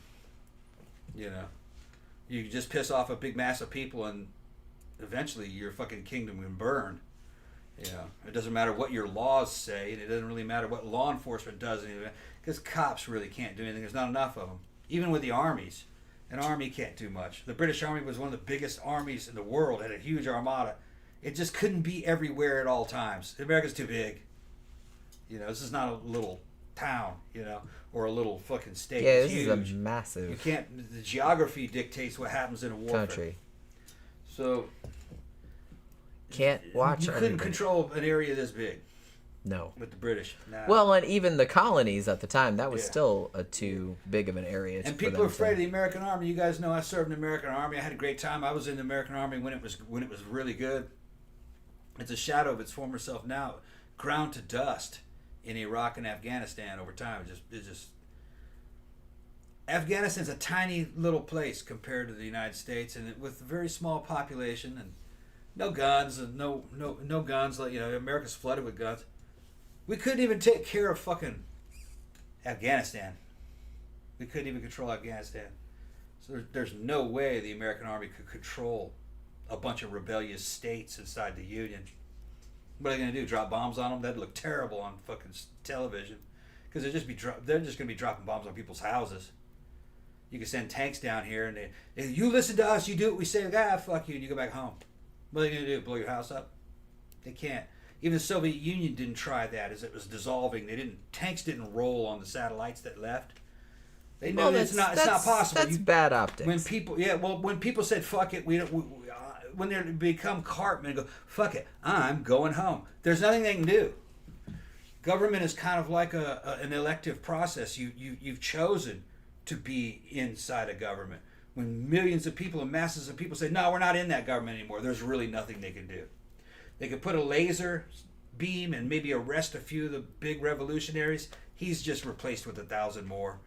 You just piss off a big mass of people, and eventually your fucking kingdom can burn. It doesn't matter what your laws say, and it doesn't really matter what law enforcement does, because cops really can't do anything. There's not enough of them. Even with the armies, an army can't do much. The British Army was one of the biggest armies in the world, had a huge armada. It just couldn't be everywhere at all times. America's too big. This is not a little town, or a little fucking state. Yeah, It's this huge. is a massive You can't. The geography dictates what happens in a warfare. country. So Can't watch. you couldn't everybody. control an area this big No. with the British. Nah. Well, and even the colonies at the time, that was Yeah. still too big of an area. And for people them are afraid to- of the American Army. You guys know I served in the American Army. I had a great time. I was in the American Army when it was really good. It's a shadow of its former self now, ground to dust in Iraq and Afghanistan over time. It's just Afghanistan's a tiny little place compared to the United States, and with a very small population and no guns and no guns. Like America's flooded with guns. We couldn't even take care of fucking Afghanistan. We couldn't even control Afghanistan. So there's no way the American Army could control a bunch of rebellious states inside the Union. What are they going to do? Drop bombs on them? That'd look terrible on fucking television. Because they're just going to be dropping bombs on people's houses. You can send tanks down here and you listen to us, you do what we say, fuck you, and you go back home. What are they going to do? Blow your house up? They can't. Even the Soviet Union didn't try that as it was dissolving. Tanks didn't roll on the satellites that left. They know that it's not possible. That's bad optics. When people said fuck it, when they become cartmen and go fuck it, I'm going home. There's nothing they can do. Government is kind of like an elective process. You've chosen to be inside a government. When millions of people and masses of people say, no, we're not in that government anymore, there's really nothing they can do. They could put a laser beam and maybe arrest a few of the big revolutionaries. He's just replaced with 1,000 more.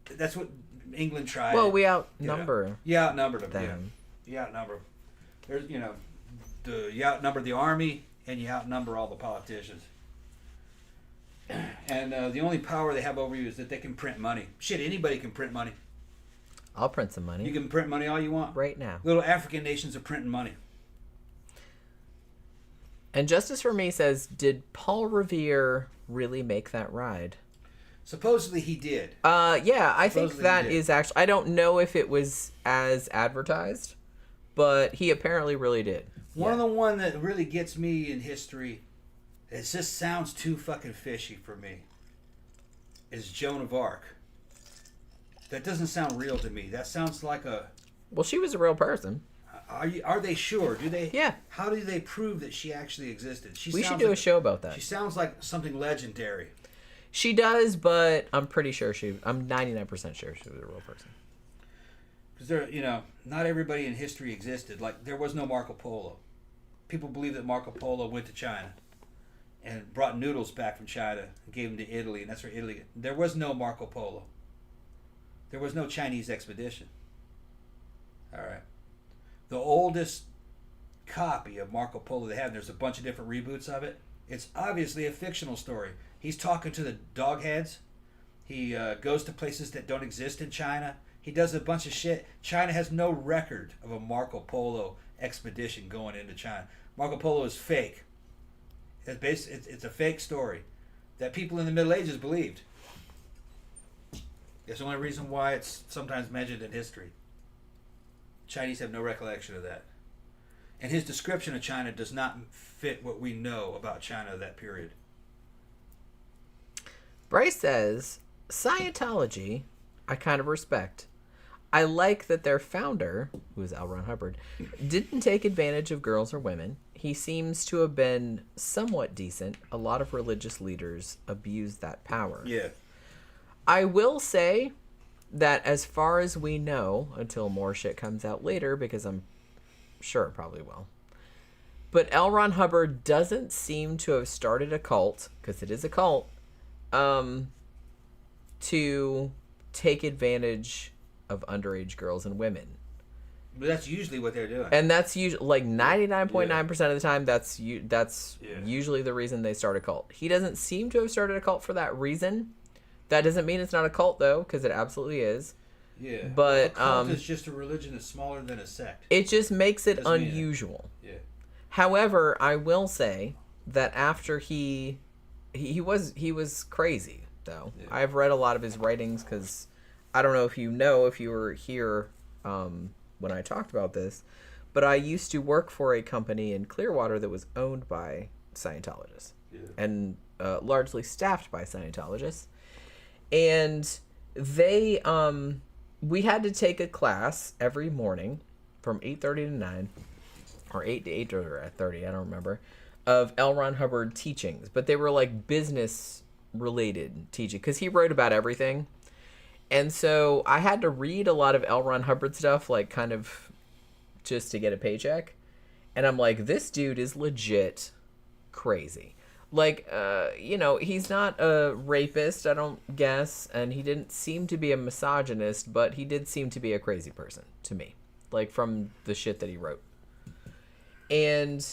That's what England tried. Well, we outnumber You outnumbered them. them. Yeah. You outnumber them. There's, you outnumber the army and you outnumber all the politicians. And the only power they have over you is that they can print money. Shit, anybody can print money. I'll print some money. You can print money all you want. Right now. Little African nations are printing money. And Justice for Me says, did Paul Revere really make that ride? Supposedly he did. Yeah, I think Supposedly that he did. is actually... I don't know if it was as advertised, but he apparently really did. One of the one that really gets me in history, it just sounds too fucking fishy for me, is Joan of Arc. That doesn't sound real to me. That sounds like a... Well, she was a real person. Are they sure? Do they? Yeah. How do they prove that she actually existed? We should do a show about that. She sounds like something legendary. She does, but I'm pretty sure I'm 99% sure she was a real person. Because not everybody in history existed. Like, there was no Marco Polo. People believe that Marco Polo went to China and brought noodles back from China and gave them to Italy, and that's where Italy... There was no Marco Polo. There was no Chinese expedition. All right. The oldest copy of Marco Polo they have, and there's a bunch of different reboots of it, it's obviously a fictional story. He's talking to the dog heads. He goes to places that don't exist in China. He does a bunch of shit. China has no record of a Marco Polo expedition going into China. Marco Polo is fake. It's a fake story that people in the Middle Ages believed. It's the only reason why it's sometimes mentioned in history. Chinese have no recollection of that. And his description of China does not fit what we know about China of that period. Bryce says, Scientology, I kind of respect. I like that their founder, who is L. Ron Hubbard, didn't take advantage of girls or women. He seems to have been somewhat decent. A lot of religious leaders abuse that power. Yeah. I will say that as far as we know, until more shit comes out later, because I'm sure it probably will, but L. Ron Hubbard doesn't seem to have started a cult, because it is a cult, to take advantage of underage girls and women. But that's usually what they're doing. And that's usually, like, 99.9% of the time, that's usually the reason they start a cult. He doesn't seem to have started a cult for that reason. That doesn't mean it's not a cult, though, because it absolutely is. Yeah. But a cult is just a religion that's smaller than a sect. It just makes it unusual. Yeah. However, I will say that after he was crazy, though. Yeah. I've read a lot of his writings, because I don't know if you were here when I talked about this, but I used to work for a company in Clearwater that was owned by Scientologists and largely staffed by Scientologists. And they, we had to take a class every morning from 8:30 to 9, or 8 to 8:30, I don't remember, of L. Ron Hubbard teachings. But they were like business-related teaching, because he wrote about everything. And so I had to read a lot of L. Ron Hubbard stuff, like, kind of just to get a paycheck. And I'm like, this dude is legit crazy. Like, he's not a rapist, I don't guess, and he didn't seem to be a misogynist, but he did seem to be a crazy person to me, like, from the shit that he wrote. And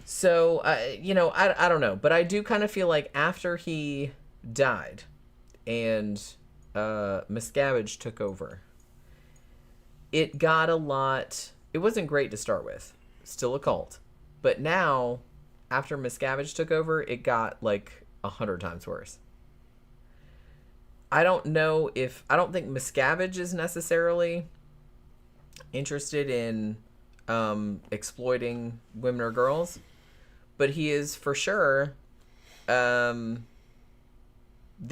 so, I don't know, but I do kind of feel like after he died and Miscavige took over, it got a lot, it wasn't great to start with, still a cult, but now, after Miscavige took over, it got like 100 times worse. I don't think Miscavige is necessarily interested in exploiting women or girls, but he is for sure. They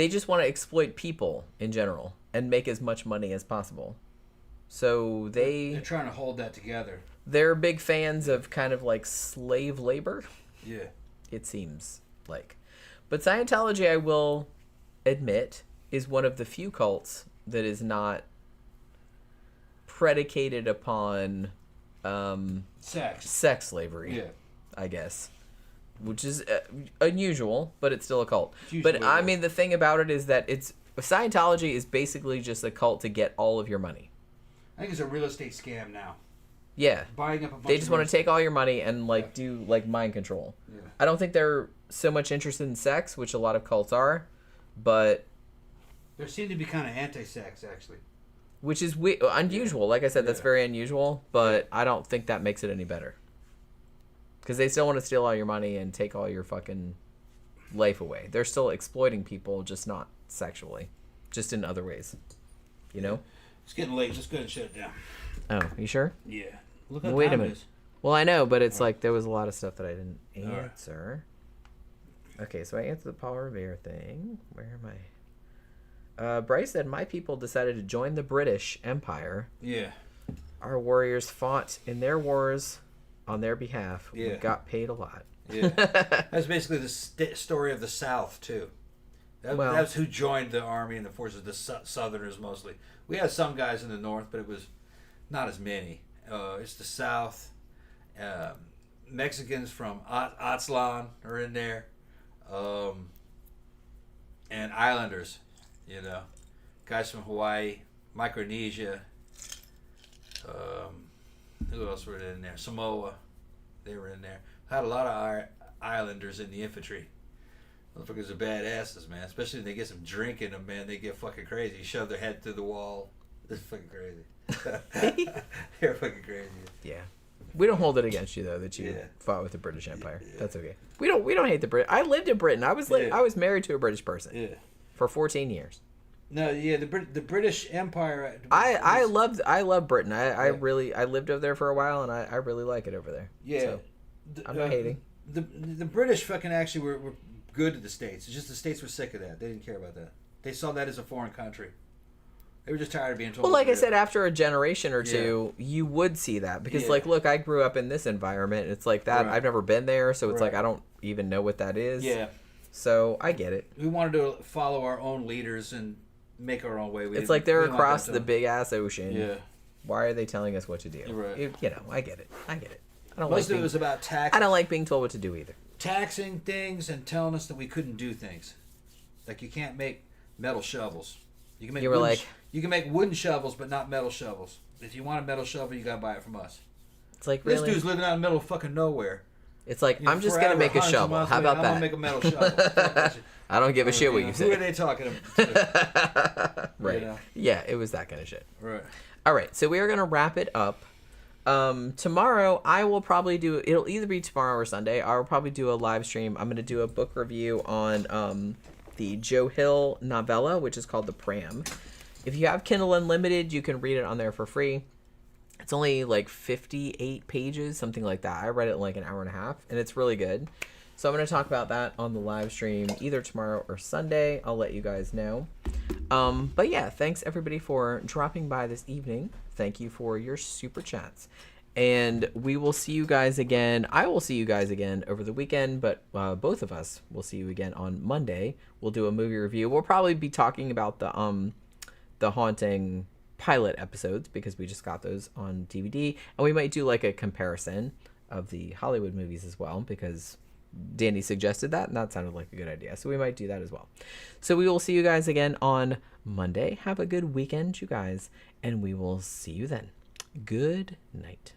just want to exploit people in general and make as much money as possible. So they're trying to hold that together. They're big fans of kind of like slave labor. Yeah. It seems like. But Scientology, I will admit, is one of the few cults that is not predicated upon sex slavery. Yeah. I guess. Which is unusual, but it's still a cult. But I mean, the thing about it is that Scientology is basically just a cult to get all of your money. I think it's a real estate scam now. Yeah. Buying up a bunch they just want to take all your money and do like mind control. Yeah. I don't think they're so much interested in sex, which a lot of cults are, but they seem to be kind of anti-sex actually. Which is unusual. Like I said, that's very unusual, but I don't think that makes it any better. Because they still want to steal all your money and take all your fucking life away. They're still exploiting people, just not sexually. Just in other ways. You know? It's getting late. Just go ahead and shut it down. Oh, you sure? Yeah. Look how wait time a minute. It is. Well, I know, but it's like there was a lot of stuff that I didn't answer. Right. Okay, so I answered the Paul Revere thing. Where am I? Bryce said, my people decided to join the British Empire. Yeah. Our warriors fought in their wars on their behalf. Yeah. We got paid a lot. Yeah. That's basically the story of the South, too. That's who joined the army and the forces, the Southerners mostly. We had some guys in the North, but it was not as many. It's the South. Mexicans from Aztlan are in there. And islanders, guys from Hawaii, Micronesia. Who else were in there? Samoa, they were in there. Had a lot of islanders in the infantry. Motherfuckers are badasses, man. Especially when they get some drink in them, man. They get fucking crazy. Shove their head through the wall. It's fucking crazy. They're fucking crazy. Yeah. We don't hold it against you though that you fought with the British Empire. Yeah. That's okay. We don't hate the Brit. I lived in Britain. I was married to a British person. Yeah. For 14 years. No, yeah, the British Empire. I love Britain. I really lived over there for a while, and I really like it over there. Yeah, so, I'm not hating. The British fucking actually were good to the States. It's just the States were sick of that. They didn't care about that. They saw that as a foreign country. They were just tired of being told. Well, like I said, after a generation or two, you would see that because, like, look, I grew up in this environment. It's like that. I've never been there, so it's like I don't even know what that is. Yeah. So I get it. We wanted to follow our own leaders and make our own way. It's like they're across the big ass ocean. Yeah. Why are they telling us what to do? Right. You know, I get it. I don't Most of it was about tax. I don't like being told what to do either. Taxing things and telling us that we couldn't do things. Like you can't make metal shovels. You can make you can make wooden shovels, but not metal shovels. If you want a metal shovel, you gotta buy it from us. It's like this dude's living out in the middle of fucking nowhere. It's like I'm just gonna make a shovel. How about that? I'm gonna make a metal shovel. I don't give a shit what you say. Who are they talking to? Right. You know? Yeah, it was that kind of shit. Right. All right, so we are gonna wrap it up. Tomorrow I will probably do. It'll either be tomorrow or Sunday. I will probably do a live stream. I'm gonna do a book review on the Joe Hill novella, which is called The Pram. If you have Kindle Unlimited, you can read it on there for free. It's only like 58 pages, something like that. I read it in like an hour and a half, and it's really good. So I'm going to talk about that on the live stream either tomorrow or Sunday. I'll let you guys know. But yeah, thanks everybody for dropping by this evening. Thank you for your super chats. And we will see you guys again. I will see you guys again over the weekend, but both of us will see you again on Monday. We'll do a movie review. We'll probably be talking about the Haunting pilot episodes because we just got those on DVD, and we might do like a comparison of the Hollywood movies as well because Danny suggested that, and that sounded like a good idea. So we might do that as well. So we will see you guys again on Monday. Have a good weekend, you guys, and we will see you then. Good night.